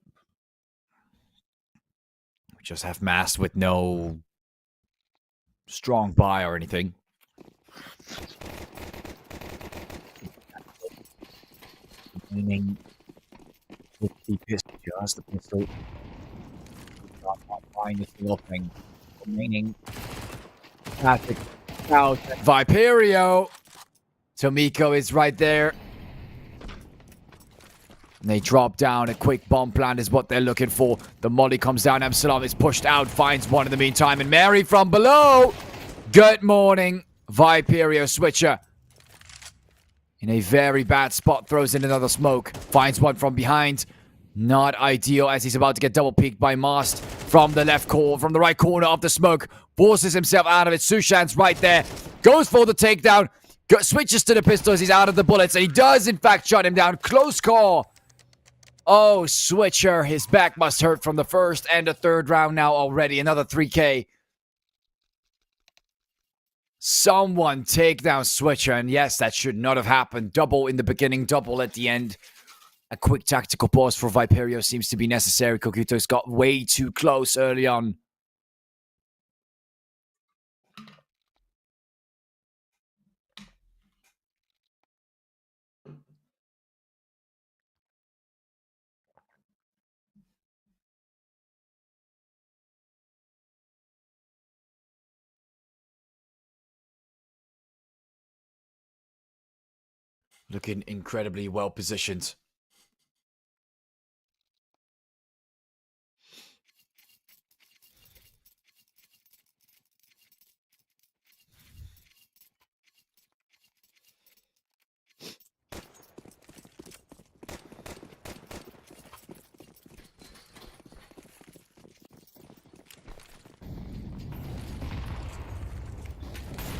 just have Mass with no strong buy or anything. Meaning with the pistol, just the pistol. Not buying a single thing. Remaining. Classic. Out. Viperio! Tomiko is right there. And they drop down. A quick bomb plant is what they're looking for. The molly comes down. Absalom is pushed out. Finds one in the meantime. And Mary from below. Good morning. Viperio switcher. In a very bad spot. Throws in another smoke. Finds one from behind. Not ideal as he's about to get double peeked by Mast from the from the right corner of the smoke. Forces himself out of it. Sushan's right there. Goes for the takedown. Switches to the pistols. He's out of the bullets. And he does, in fact, shut him down. Close call. Oh, Switcher. His back must hurt from the first and the third round now already. Another 3K. Someone take down Switcher. And yes, that should not have happened. Double in the beginning, double at the end. A quick tactical pause for Viperio seems to be necessary. Kogutos got way too close early on. Looking incredibly well positioned.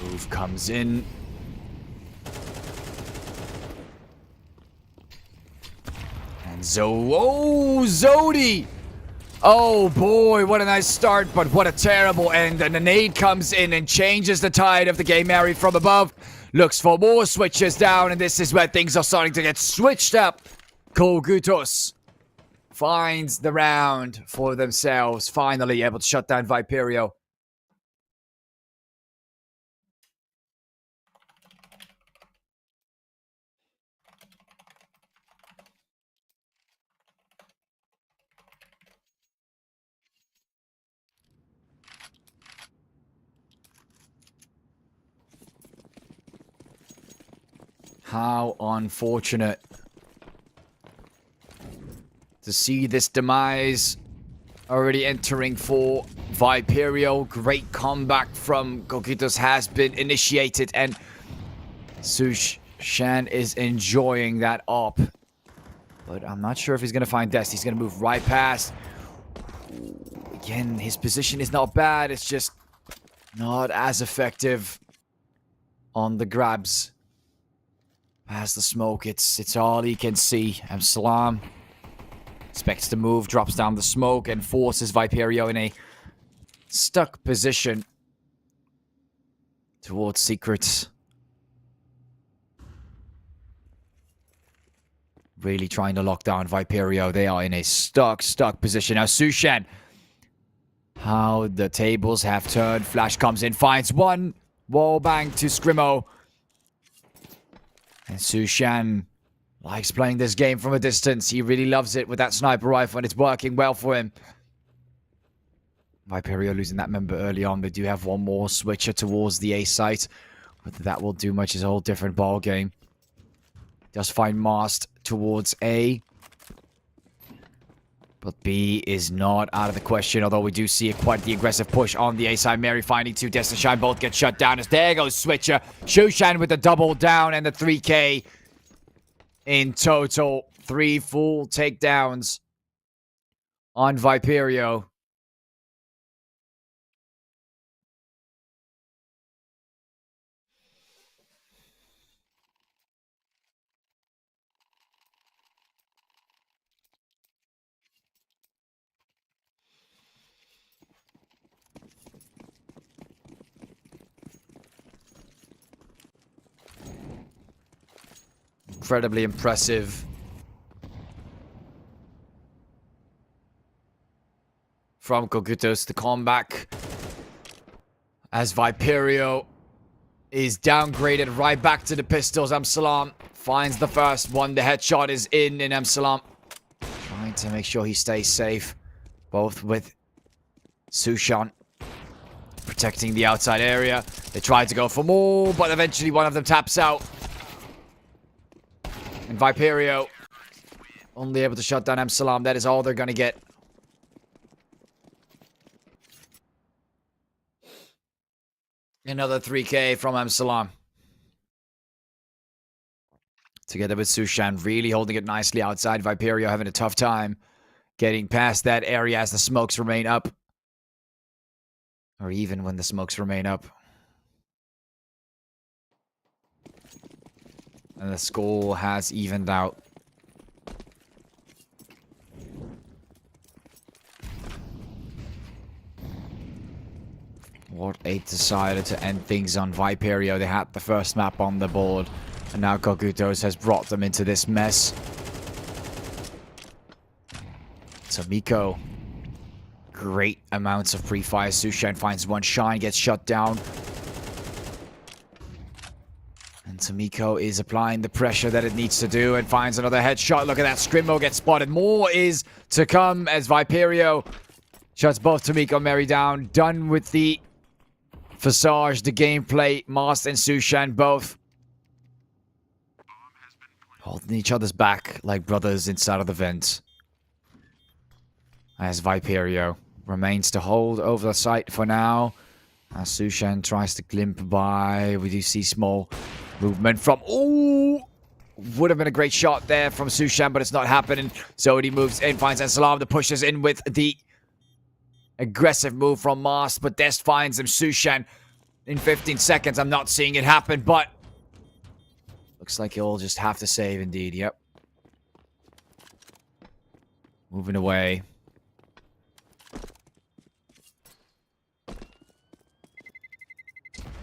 Move comes in. And Zodi! Oh boy, what a nice start, but what a terrible end. And the nade comes in and changes the tide of the game. Mary from above looks for more switches down, and this is where things are starting to get switched up. Kogutos finds the round for themselves. Finally able to shut down Viperio. How unfortunate to see this demise already entering for Viperio. Great comeback from Kogutos has been initiated, and Sushan is enjoying that op. But I'm not sure if he's going to find Des. He's going to move right past. Again, his position is not bad. It's just not as effective on the grabs. Past the smoke, it's all he can see. Absalom expects to move, drops down the smoke, and forces Viperio in a stuck position towards secrets. Really trying to lock down Viperio. They are in a stuck position. Now, Sushan. How the tables have turned. Flash comes in, finds one. Wall bang to Scrimmo. And Sushan likes playing this game from a distance. He really loves it with that sniper rifle, and it's working well for him. Viperio losing that member early on. They do have one more switcher towards the A site. Whether that will do much is a whole different ball game. Does find Mast towards A. But B is not out of the question, although we do see quite the aggressive push on the A side. Mary finding two. Destin Shine both get shut down as there goes Switcher. Shushan with the double down and the 3K in total. 3 full takedowns on Viperio. Incredibly impressive from Kogutos to come back as Viperio is downgraded right back to the pistols. Amsalam finds the first one. The headshot is in Amsalam trying to make sure he stays safe, both with Sushan protecting the outside area. They try to go for more, but eventually one of them taps out. And Viperio only able to shut down Amsalam. That is all they're going to get. Another 3K from Amsalam. Together with Sushan, really holding it nicely outside. Viperio having a tough time getting past that area as the smokes remain up. Or even when the smokes remain up. And the score has evened out. What8 decided to end things on Viperio. They had the first map on the board. And now Kogutos has brought them into this mess. Tomiko. Great amounts of pre-fire. Sushan finds one. Shine gets shut down. And Tomiko is applying the pressure that it needs to do and finds another headshot. Look at that. Scrimmo gets spotted. More is to come as Viperio shuts both Tomiko and Mary down. Done with the Visage, the gameplay. Mast and Sushan both holding each other's back like brothers inside of the vent. As Viperio remains to hold over the site for now. As Sushan tries to glimp by. We do see small movement from... Ooh! Would have been a great shot there from Sushan, but it's not happening. So he moves in, finds Salam. The pushes in with the aggressive move from Mast, but Dest finds him. Sushan in 15 seconds. I'm not seeing it happen, but looks like he'll just have to save indeed. Yep. Moving away.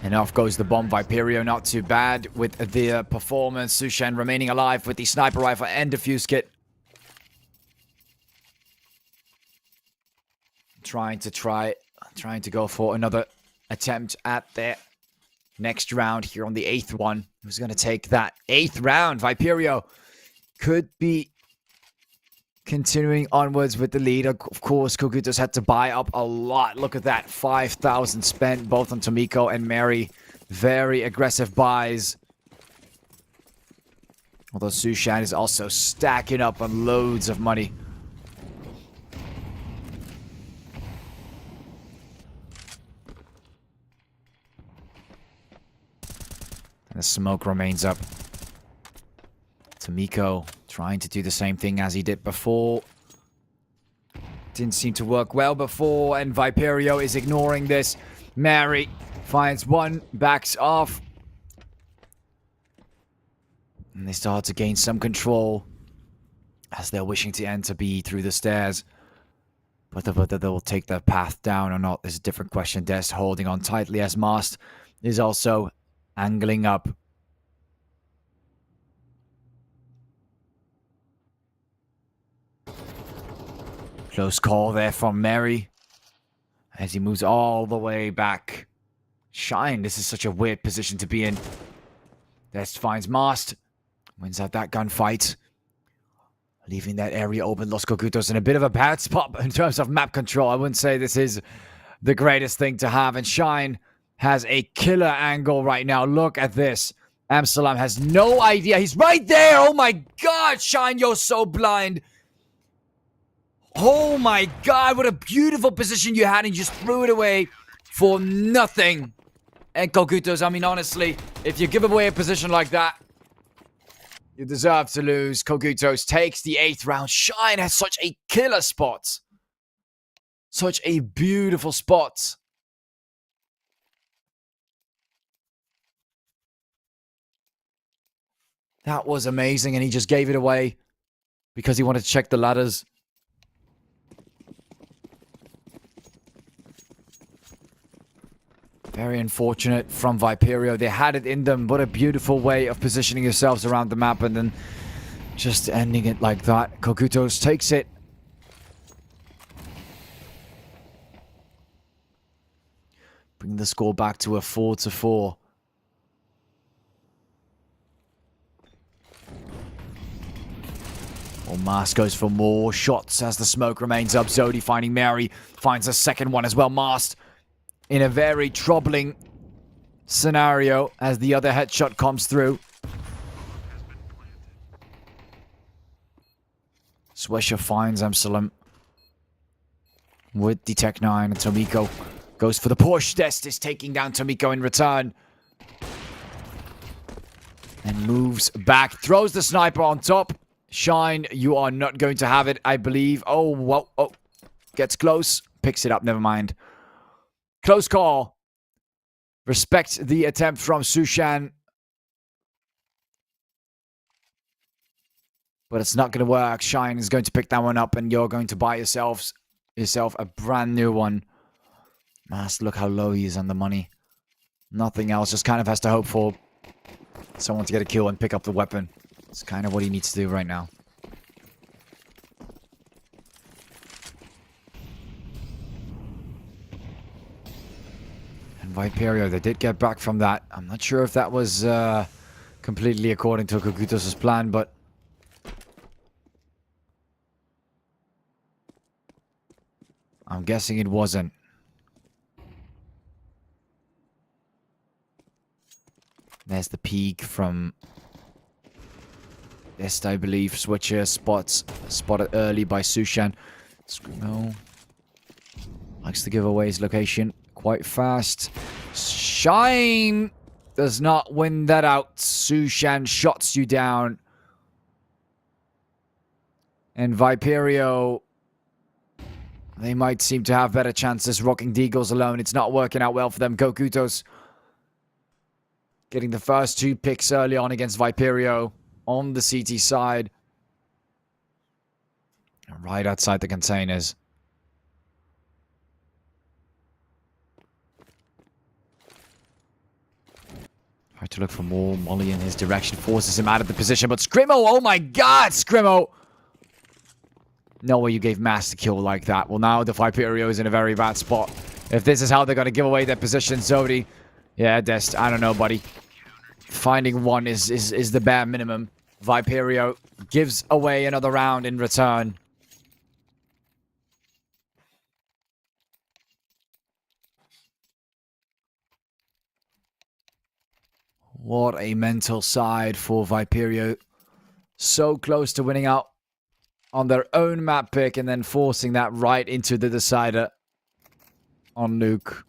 And off goes the bomb. Viperio not too bad with the performance. Sushan remaining alive with the sniper rifle and defuse kit. Trying to go for another attempt at their next round here on the 8th one. Who's going to take that 8th round? Viperio could be continuing onwards with the lead. Of course, Kogutos had to buy up a lot. Look at that. 5,000 spent both on Tomiko and Mary. Very aggressive buys. Although Sushan is also stacking up on loads of money. And the smoke remains up. Tomiko trying to do the same thing as he did before. Didn't seem to work well before, and Viperio is ignoring this. Mary finds one, backs off. And they start to gain some control as they're wishing to enter B through the stairs. But whether they will take the path down or not is a different question. Dest holding on tightly as Mast is also angling up. Close call there from Mary as he moves all the way back. Shine, this is such a weird position to be in. Dest finds Mast, wins out that gunfight, leaving that area open. Los Kogutos in a bit of a bad spot in terms of map control. I wouldn't say this is the greatest thing to have, and Shine has a killer angle right now. Look at this. Amsalam has no idea. He's right there. Oh my god, Shine, you're so blind. Oh my god, what a beautiful position you had and you just threw it away for nothing. And Kogutos, I mean, honestly, if you give away a position like that, you deserve to lose. Kogutos takes the 8th round. Shine has such a killer spot. Such a beautiful spot. That was amazing, and he just gave it away because he wanted to check the ladders. Very unfortunate from Viperio. They had it in them. What a beautiful way of positioning yourselves around the map and then just ending it like that. Kogutos takes it. Bring the score back to a 4-4. Oh, Mas goes for more shots as the smoke remains up. Zodi finding Mary. Finds a second one as well. Mas in a very troubling scenario as the other headshot comes through. Swisher finds Amsterdam with the Tech 9, and Tomiko goes for the push. Dest is taking down Tomiko in return. And moves back. Throws the sniper on top. Shine, you are not going to have it, I believe. Oh, whoa. Oh, gets close. Picks it up. Never mind. Close call. Respect the attempt from Sushan. But it's not going to work. Shine is going to pick that one up, and you're going to buy yourself a brand new one. Mas, look how low he is on the money. Nothing else. Just kind of has to hope for someone to get a kill and pick up the weapon. It's kind of what he needs to do right now. And Viperio, they did get back from that. I'm not sure if that was completely according to Kogutos' plan, but I'm guessing it wasn't. There's the peak from Est, I believe. Switcher spotted early by Sushan. Screamo likes to give away his location quite fast. Shine does not win that out. Sushan shots you down. And Viperio, they might seem to have better chances rocking Deagles alone. It's not working out well for them. Kogutos getting the first 2 picks early on against Viperio on the CT side. Right outside the containers. Try to look for more. Molly in his direction forces him out of the position. But Scrimmo, oh my god, Scrimmo! No way you gave Mass the kill like that. Well, now the Viperio is in a very bad spot. If this is how they're going to give away their position, Zodi. Yeah, Dest, I don't know, buddy. Finding one is the bare minimum. Viperio gives away another round in return. What a mental side for Viperio. So close to winning out on their own map pick and then forcing that right into the decider on Nuke.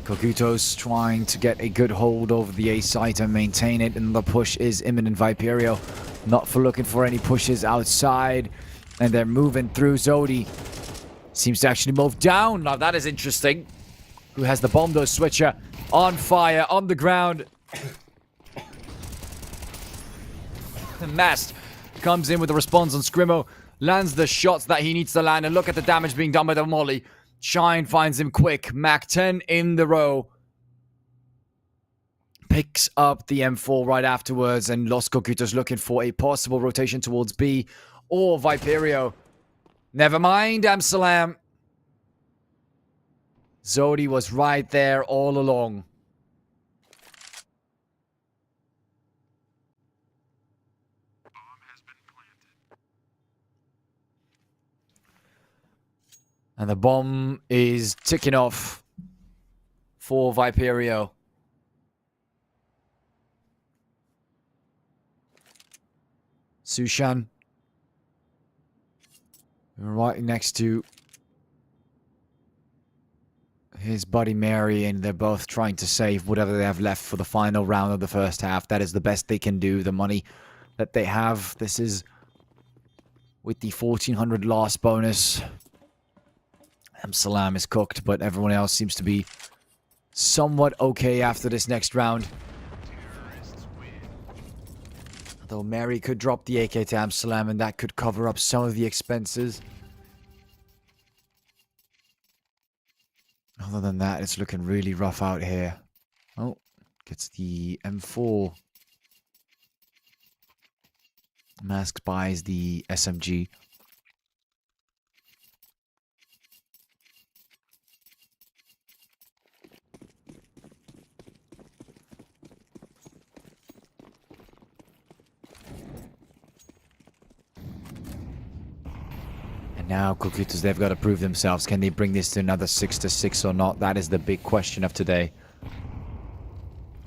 Kogutos trying to get a good hold over the A site and maintain it, and the push is imminent. Viperio not for looking for any pushes outside, and they're moving through. Zodi seems to actually move down. Now that is interesting. Who has the bomb though? Switcher on fire, on the ground. Mast comes in with a response on Scrimmo, lands the shots that he needs to land, and look at the damage being done by the Molly. Shine finds him quick. Mac 10 in the row. Picks up the M4 right afterwards, and Los Kogutos looking for a possible rotation towards B or Viperio. Never mind, Amsterdam. Zodi was right there all along. Bomb has been planted. And the bomb is ticking off. for Viperio. Sushan. Right next to his buddy Mary, and they're both trying to save whatever they have left for the final round of the first half. That is the best they can do. The money that they have. This is with the 1400 loss bonus. Salam is cooked, but everyone else seems to be somewhat okay after this next round. Although Mary could drop the AK to Amsalam, and that could cover up some of the expenses. Other than that, it's looking really rough out here. Oh, gets the M4. Mask buys the SMG. Now, Kogutos, they've got to prove themselves. Can they bring this to another 6-6 or not? That is the big question of today.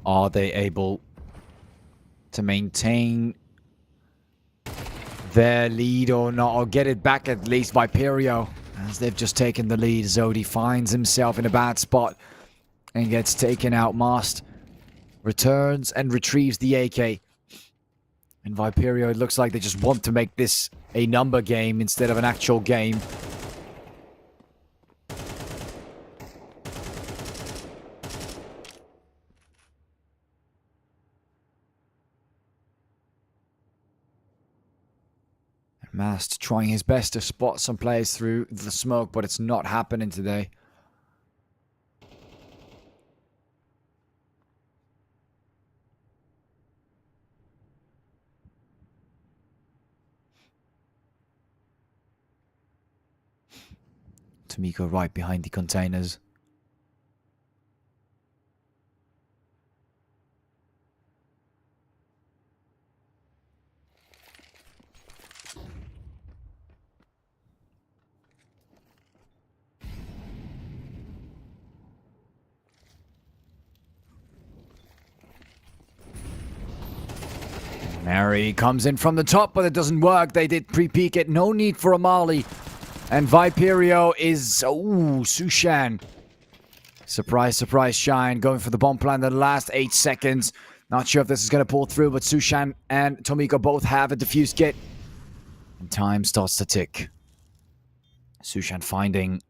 Are they able to maintain their lead or not? Or get it back at least? Viperio, as they've just taken the lead. Zodi finds himself in a bad spot and gets taken out. Mast returns and retrieves the AK. And Viperio, it looks like they just want to make this a number game instead of an actual game. Mast trying his best to spot some players through the smoke, but it's not happening today. Tomiko right behind the containers. Mary comes in from the top, but it doesn't work. They did pre-peek it. No need for a Molly. And Viperio is... Oh, Sushan. Surprise, surprise, Shine. Going for the bomb plan in the last 8 seconds. Not sure if this is going to pull through, but Sushan and Tomiko both have a defuse kit. And time starts to tick. Sushan finding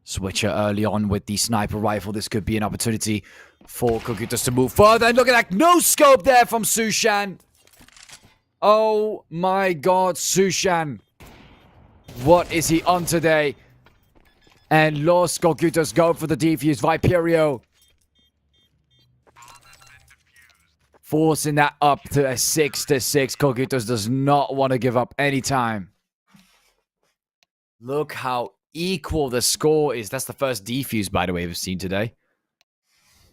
Switcher early on with the sniper rifle. This could be an opportunity for Kogutos to move further. And look at that. No scope there from Sushan. Oh my god, Sushan. What is he on today? And Los Kogutos go for the defuse. Viperio forcing that up to a 6-6. Kogutos does not want to give up any time. Look how equal the score is. That's the first defuse, by the way, we've seen today.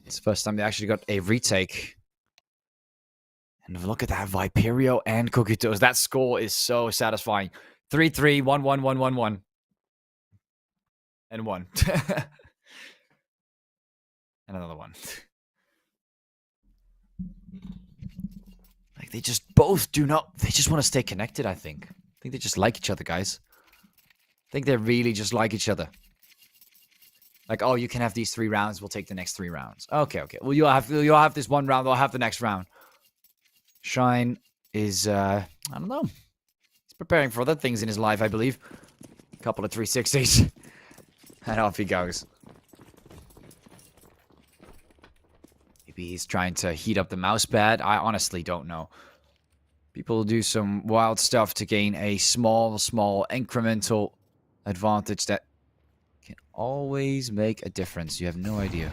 It's the first time they actually got a retake. And look at that, Viperio and Kogutos. That score is so satisfying. 3-3, 1-1, 1-1, 1. And 1. And another one. Like, they just both do not... They just want to stay connected, I think. I think they just like each other, guys. I think they really just like each other. Like, oh, you can have these 3 rounds. We'll take the next 3 rounds. Okay, okay. Well, you'll have this 1 round. I'll have the next round. Shine is, I don't know. He's preparing for other things in his life, I believe. A couple of 360s. And off he goes. Maybe he's trying to heat up the mouse pad. I honestly don't know. People do some wild stuff to gain a small incremental advantage that can always make a difference. You have no idea.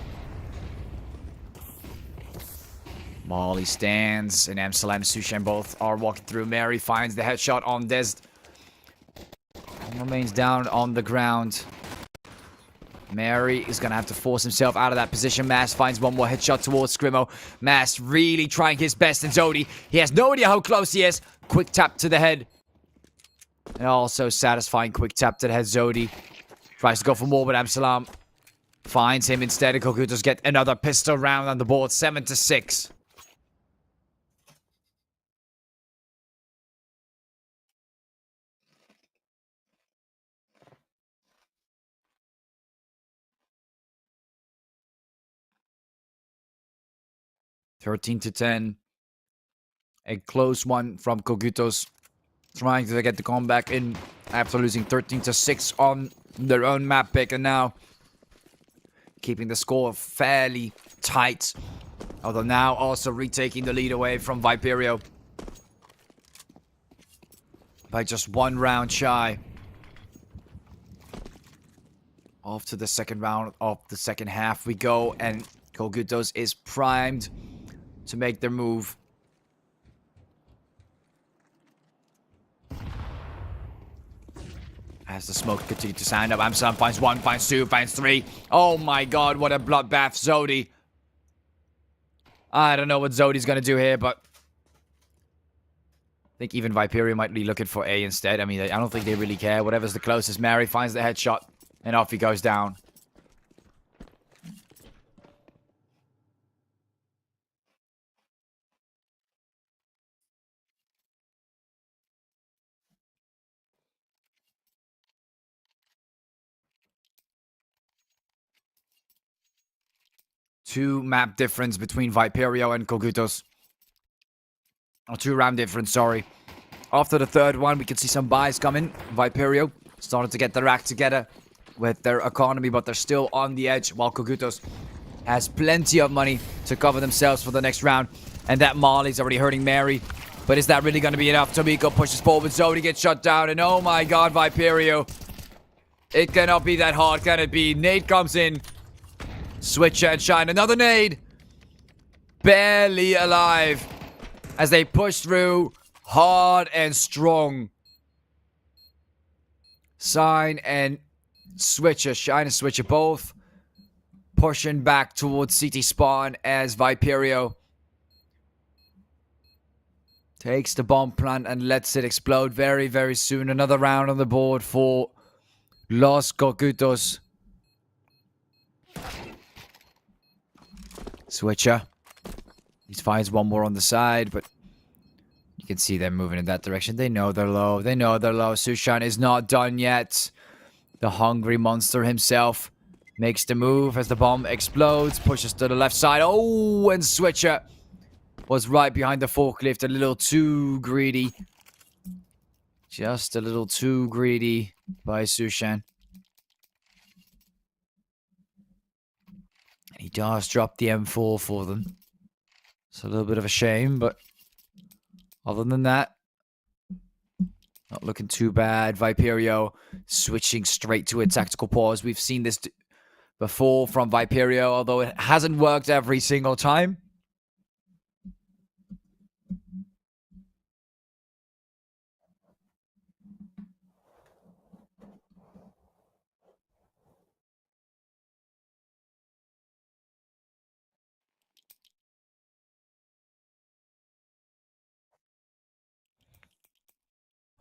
Molly stands, and Amsalam and Sushan both are walking through. Mary finds the headshot on Dez. And remains down on the ground. Mary is going to have to force himself out of that position. Mass finds one more headshot towards Scrimmo. Mass really trying his best, and Zodi, he has no idea how close he is. Quick tap to the head. And also satisfying quick tap to the head. Zodi tries to go for more, but Amsalam Finds him instead, and Kogutos get another pistol round on the board, 7-6. (13-10). A close one from Kogutos, trying to get the comeback in after losing 13-6 on their own map pick, and now keeping the score fairly tight. Although now also retaking the lead away from Viperio by just 1 round shy. Off to the second round of the second half we go, and Kogutos is primed to make their move. As the smoke continues to sound up, Amsterdam finds 1, finds 2, finds 3. Oh my god, what a bloodbath, Zodi. I don't know what Zodi's gonna do here, but I think even Viperio might be looking for A instead. I mean, I don't think they really care. Whatever's the closest. Mary finds the headshot, and off he goes down. Two map difference between Viperio and Kogutos. Or 2 round difference, sorry. After the third one, we can see some buys coming. Viperio started to get their act together with their economy, but they're still on the edge, while Kogutos has plenty of money to cover themselves for the next round. And that Molly's already hurting Mary. But is that really going to be enough? Tomiko pushes forward, Zodi gets shut down, and oh my god, Viperio. It cannot be that hard, can it be? Nade comes in. Switcher and Shine, another nade. Barely alive as they push through hard and strong. Shine and Switcher, Shine and Switcher both pushing back towards CT spawn as Viperio takes the bomb plant and lets it explode very, very soon. Another round on the board for Los Kogutos. Switcher. He finds one more on the side, but you can see them moving in that direction. They know they're low. They know they're low. Sushan is not done yet. The hungry monster himself makes the move as the bomb explodes. Pushes to the left side. Oh, and Switcher was right behind the forklift. A little too greedy. Just a little too greedy by Sushan. He does drop the M4 for them. It's a little bit of a shame, but other than that, not looking too bad. Viperio switching straight to a tactical pause. We've seen this before from Viperio, although it hasn't worked every single time.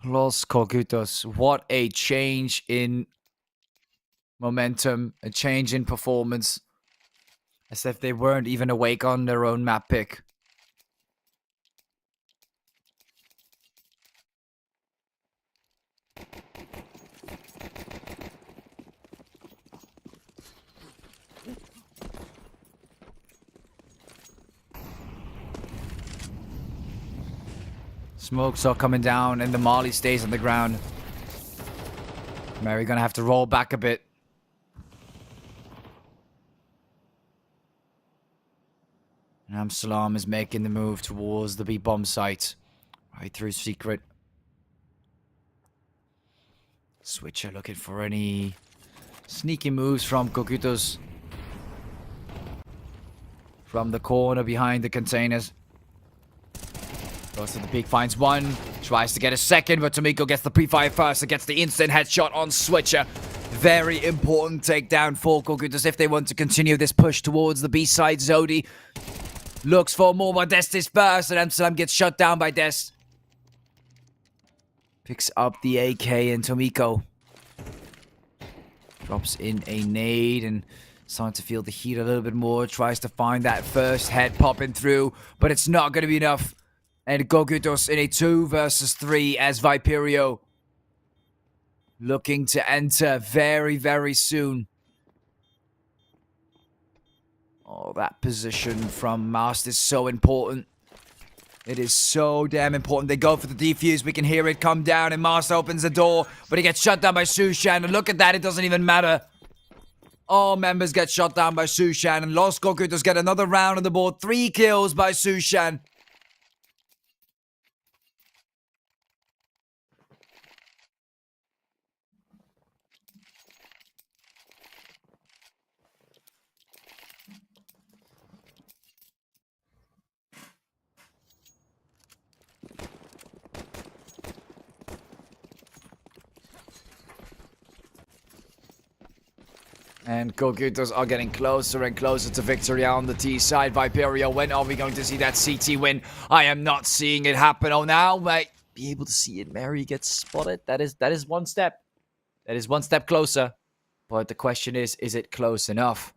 Los Kogutos, what a change in momentum, a change in performance. As if they weren't even awake on their own map pick. Smokes are coming down and the Molly stays on the ground. Mary gonna have to roll back a bit. And Amsterdam is making the move towards the B-bomb site. Right through secret. Switcher looking for any sneaky moves from Kogutos. From the corner behind the containers. Goes to the peak, finds one. Tries to get a second, but Tomiko gets the pre-fire first and gets the instant headshot on Switcher. Very important takedown for Kogutos if they want to continue this push towards the B-side. Zodi looks for more, but Dest is first, and Amsterdam gets shut down by Dest. Picks up the AK, and Tomiko drops in a nade, and Starting to feel the heat a little bit more. Tries to find that first head popping through, but it's not going to be enough. And Kogutos in a 2 versus 3 as Viperio looking to enter very, very soon. Oh, that position from Mast is so important. It is so damn important. They go for the defuse. We can hear it come down, and Mast opens the door, but he gets shut down by Sushan. And look at that, it doesn't even matter. All members get shot down by Sushan, and Los Kogutos get another round on the board. 3 kills by Sushan. And Kogutos are getting closer and closer to victory on the T side. Viperio, when are we going to see that CT win? I am not seeing it happen. Oh, now might be able to see it. Mary gets spotted. That is one step. That is one step closer. But the question is it close enough?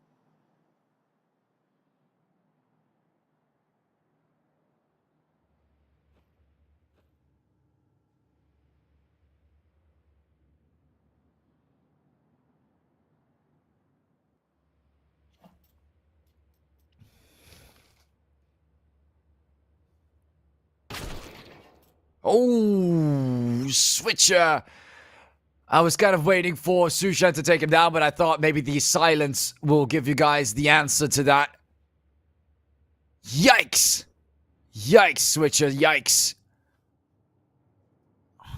Oh, switcher. I was kind of waiting for Sushan to take him down, but I thought maybe the silence will give you guys the answer to that. Yikes. Yikes, switcher. Yikes.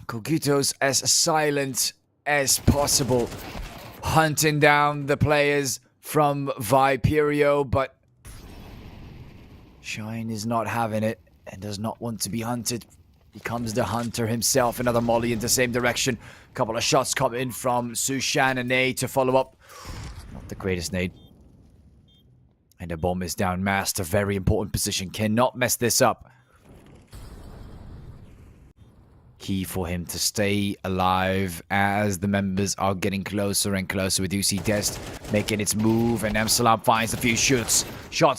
Kogutos as silent as possible. Hunting down the players from Viperio, but Shine is not having it and does not want to be hunted. Becomes the hunter himself. Another molly in the same direction. Couple of shots come in from Sushan and nade to follow up. Not the greatest nade. And the bomb is down. Master, very important position. Cannot mess this up. Key for him to stay alive as the members are getting closer and closer. We do see Dest making its move, and Amsalam finds a few shots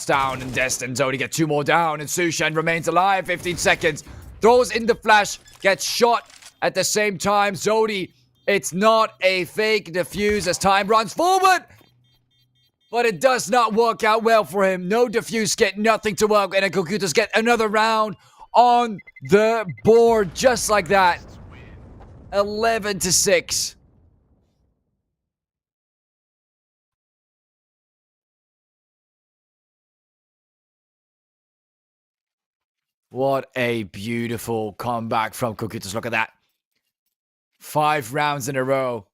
down, and Dest and Zodi get 2 more down, and Sushan remains alive. 15 seconds. Throws in the flash, gets shot at the same time. Zodi, it's not a fake defuse as time runs forward. But it does not work out well for him. No defuse, get nothing to work. And Kogutos get another round on the board just like that. 11-6. What a beautiful comeback from Kogutos. Look at that. 5 rounds in a row.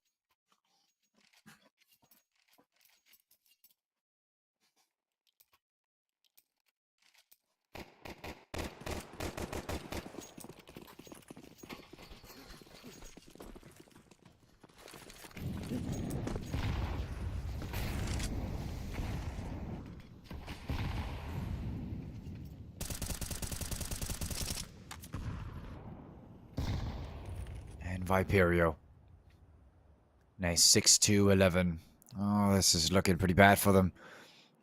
Viperio. Nice 6-2-11. Oh, this is looking pretty bad for them.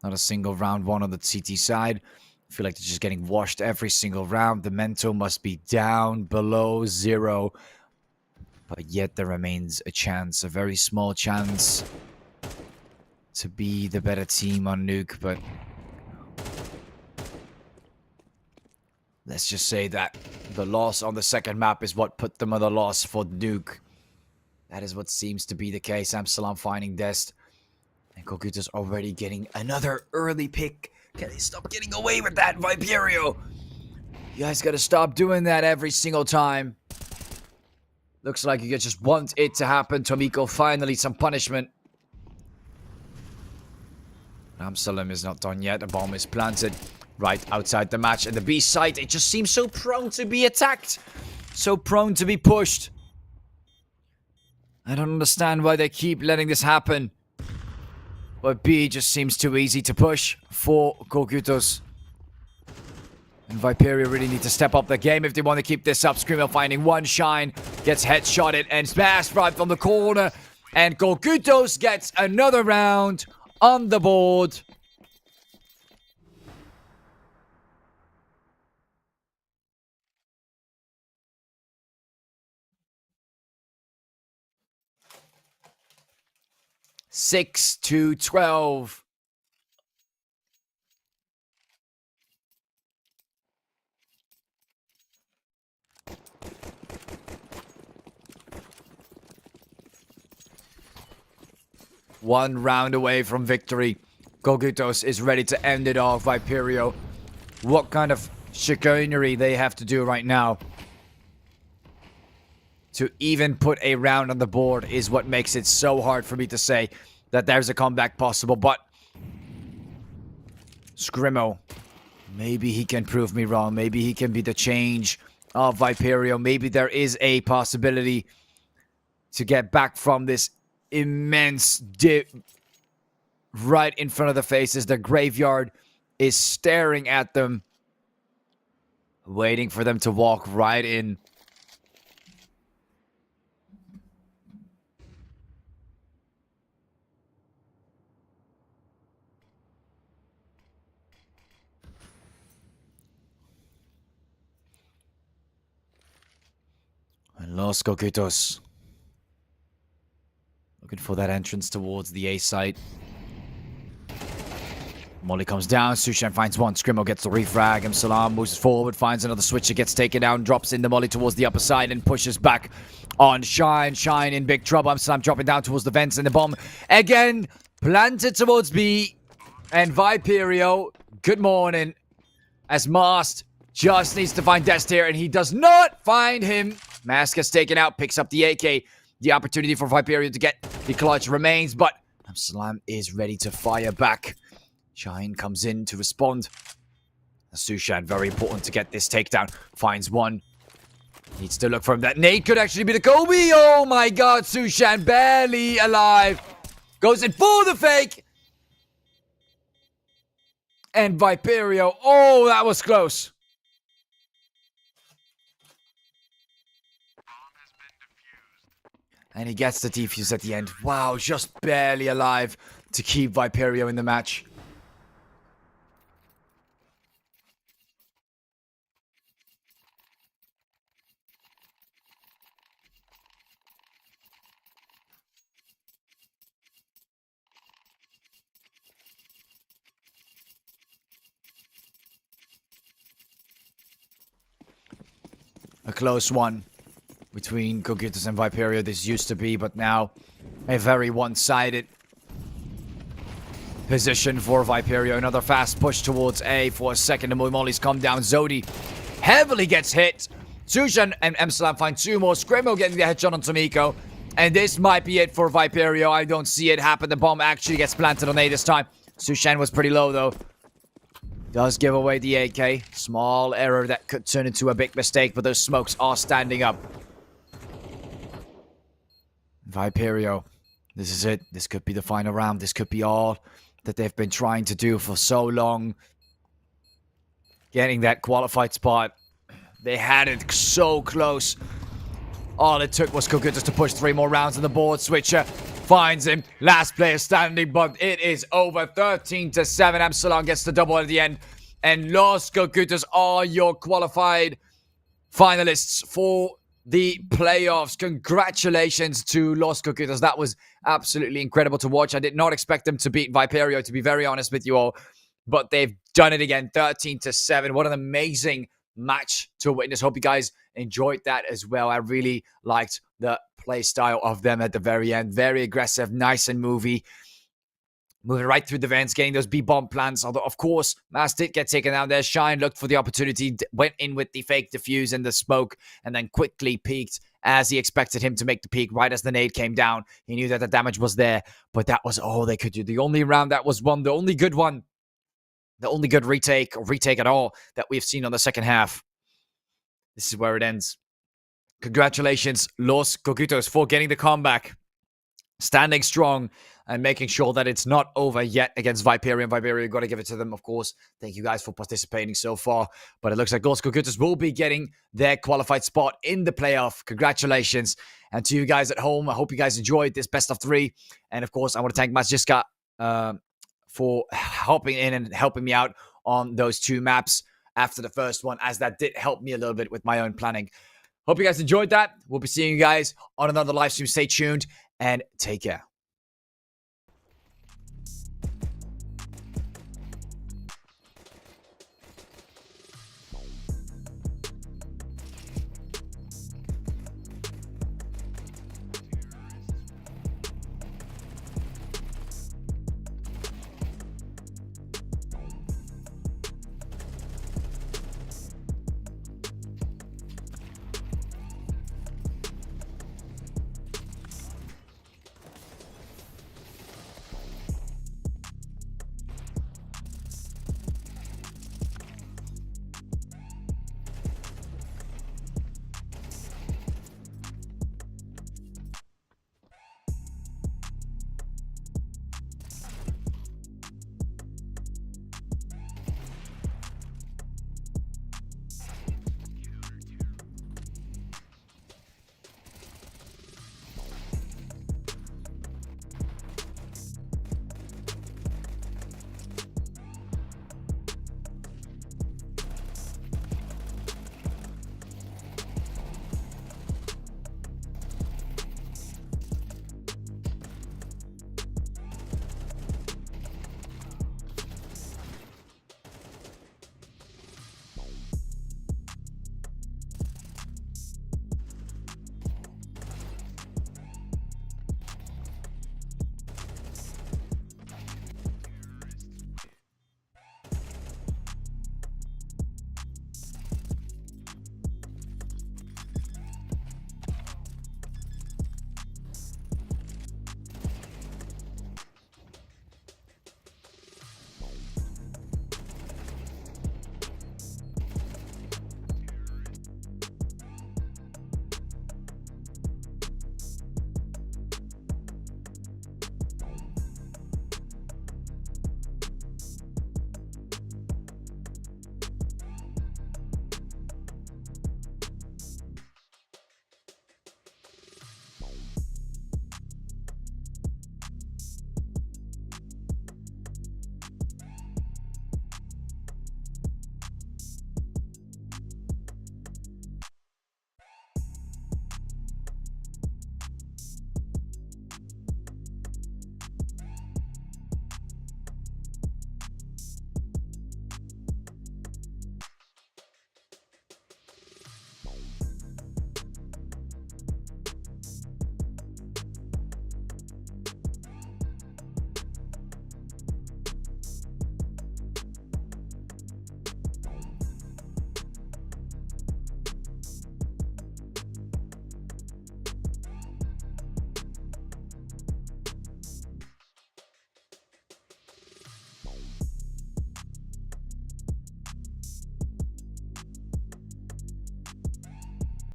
Not a single round won on the CT side. I feel like they're just getting washed every single round. The mental must be down below 0. But yet there remains a chance, a very small chance to be the better team on Nuke, but let's just say that the loss on the second map is what put them on the loss for Nuke. That is what seems to be the case. Amsalam finding Dest. And Kogutos already getting another early pick. Can they stop getting away with that, Viperio? You guys gotta stop doing that every single time. Looks like you just want it to happen. Tomiko, finally some punishment. Amsalam is not done yet. The bomb is planted right outside the match. And the B site, it just seems so prone to be attacked. So prone to be pushed. I don't understand why they keep letting this happen. But B just seems too easy to push for Kogutos. And Viperio really need to step up the game if they want to keep this up. Screamer finding one Shine. Gets headshotted and smashed right from the corner. And Kogutos gets another round on the board. Six to 12. One round away from victory. Kogutos is ready to end it off. Viperio, what kind of chicanery they have to do right now to even put a round on the board is what makes it so hard for me to say that there's a comeback possible. But Scrimmo, maybe he can prove me wrong. Maybe he can be the change of Viperio. Maybe there is a possibility to get back from this immense dip right in front of the faces. The graveyard is staring at them, waiting for them to walk right in. And Los Kogutos looking for that entrance towards the A site. Molly comes down. Sushan finds one. Scrimmo gets the refrag. Salam moves forward, finds another switcher, gets taken down, drops in the Molly towards the upper side and pushes back on Shine. Shine in big trouble. Salam dropping down towards the vents and the bomb again planted towards B. And Viperio, good morning, as Mast just needs to find Dest here, and he does not find him. Mask gets taken out, picks up the AK. The opportunity for Viperio to get the clutch remains, but Salam is ready to fire back. Shine comes in to respond. Sushan, very important to get this takedown. Finds one. Needs to look for him. That nade could actually be the Kobe. Oh my god, Sushan barely alive. Goes in for the fake. And Viperio. Oh, that was close. And he gets the defuse at the end. Wow, just barely alive to keep Viperio in the match. A close one between Kogutos and Viperio. This used to be, but now a very one-sided position for Viperio. Another fast push towards A for a second. The Mollies come down. Zodi heavily gets hit. Sushan and Salam find two more. Scrimmo getting the headshot on Tomiko. And this might be it for Viperio. I don't see it happen. The bomb actually gets planted on A this time. Sushan was pretty low, though. Does give away the AK. Small error that could turn into a big mistake, but those smokes are standing up. Viperio, this is it. This could be the final round. This could be all that they've been trying to do for so long. Getting that qualified spot. They had it so close. All it took was Kogutos to push 3 more rounds on the board. Switcher finds him. Last player standing, but it is over. 13-7. Absalom gets the double at the end. And Los Kogutos are your qualified finalists for the playoffs. Congratulations to Los Kogutos. That was absolutely incredible to watch. I did not expect them to beat Viperio, to be very honest with you all. But they've done it again. 13-7. What an amazing match to witness. Hope you guys enjoyed that as well. I really liked the play style of them at the very end. Very aggressive, nice and moving right through the vents, getting those B-bomb plants. Although, of course, Mass did get taken out there. Shine looked for the opportunity, went in with the fake defuse and the smoke, and then quickly peeked as he expected him to make the peek right as the nade came down. He knew that the damage was there, but that was all they could do. The only round that was won, the only good one, the only good retake, or retake at all, that we've seen on the second half. This is where it ends. Congratulations, Los Kogutos, for getting the comeback, standing strong, and making sure that it's not over yet against Viperio. And Viperio, got to give it to them, of course. Thank you guys for participating so far. But it looks like Los Kogutos will be getting their qualified spot in the playoff. Congratulations. And to you guys at home, I hope you guys enjoyed this best of 3. And of course, I want to thank Maciejska for helping in and helping me out on those 2 maps after the first one, as that did help me a little bit with my own planning. Hope you guys enjoyed that. We'll be seeing you guys on another live stream. Stay tuned and take care.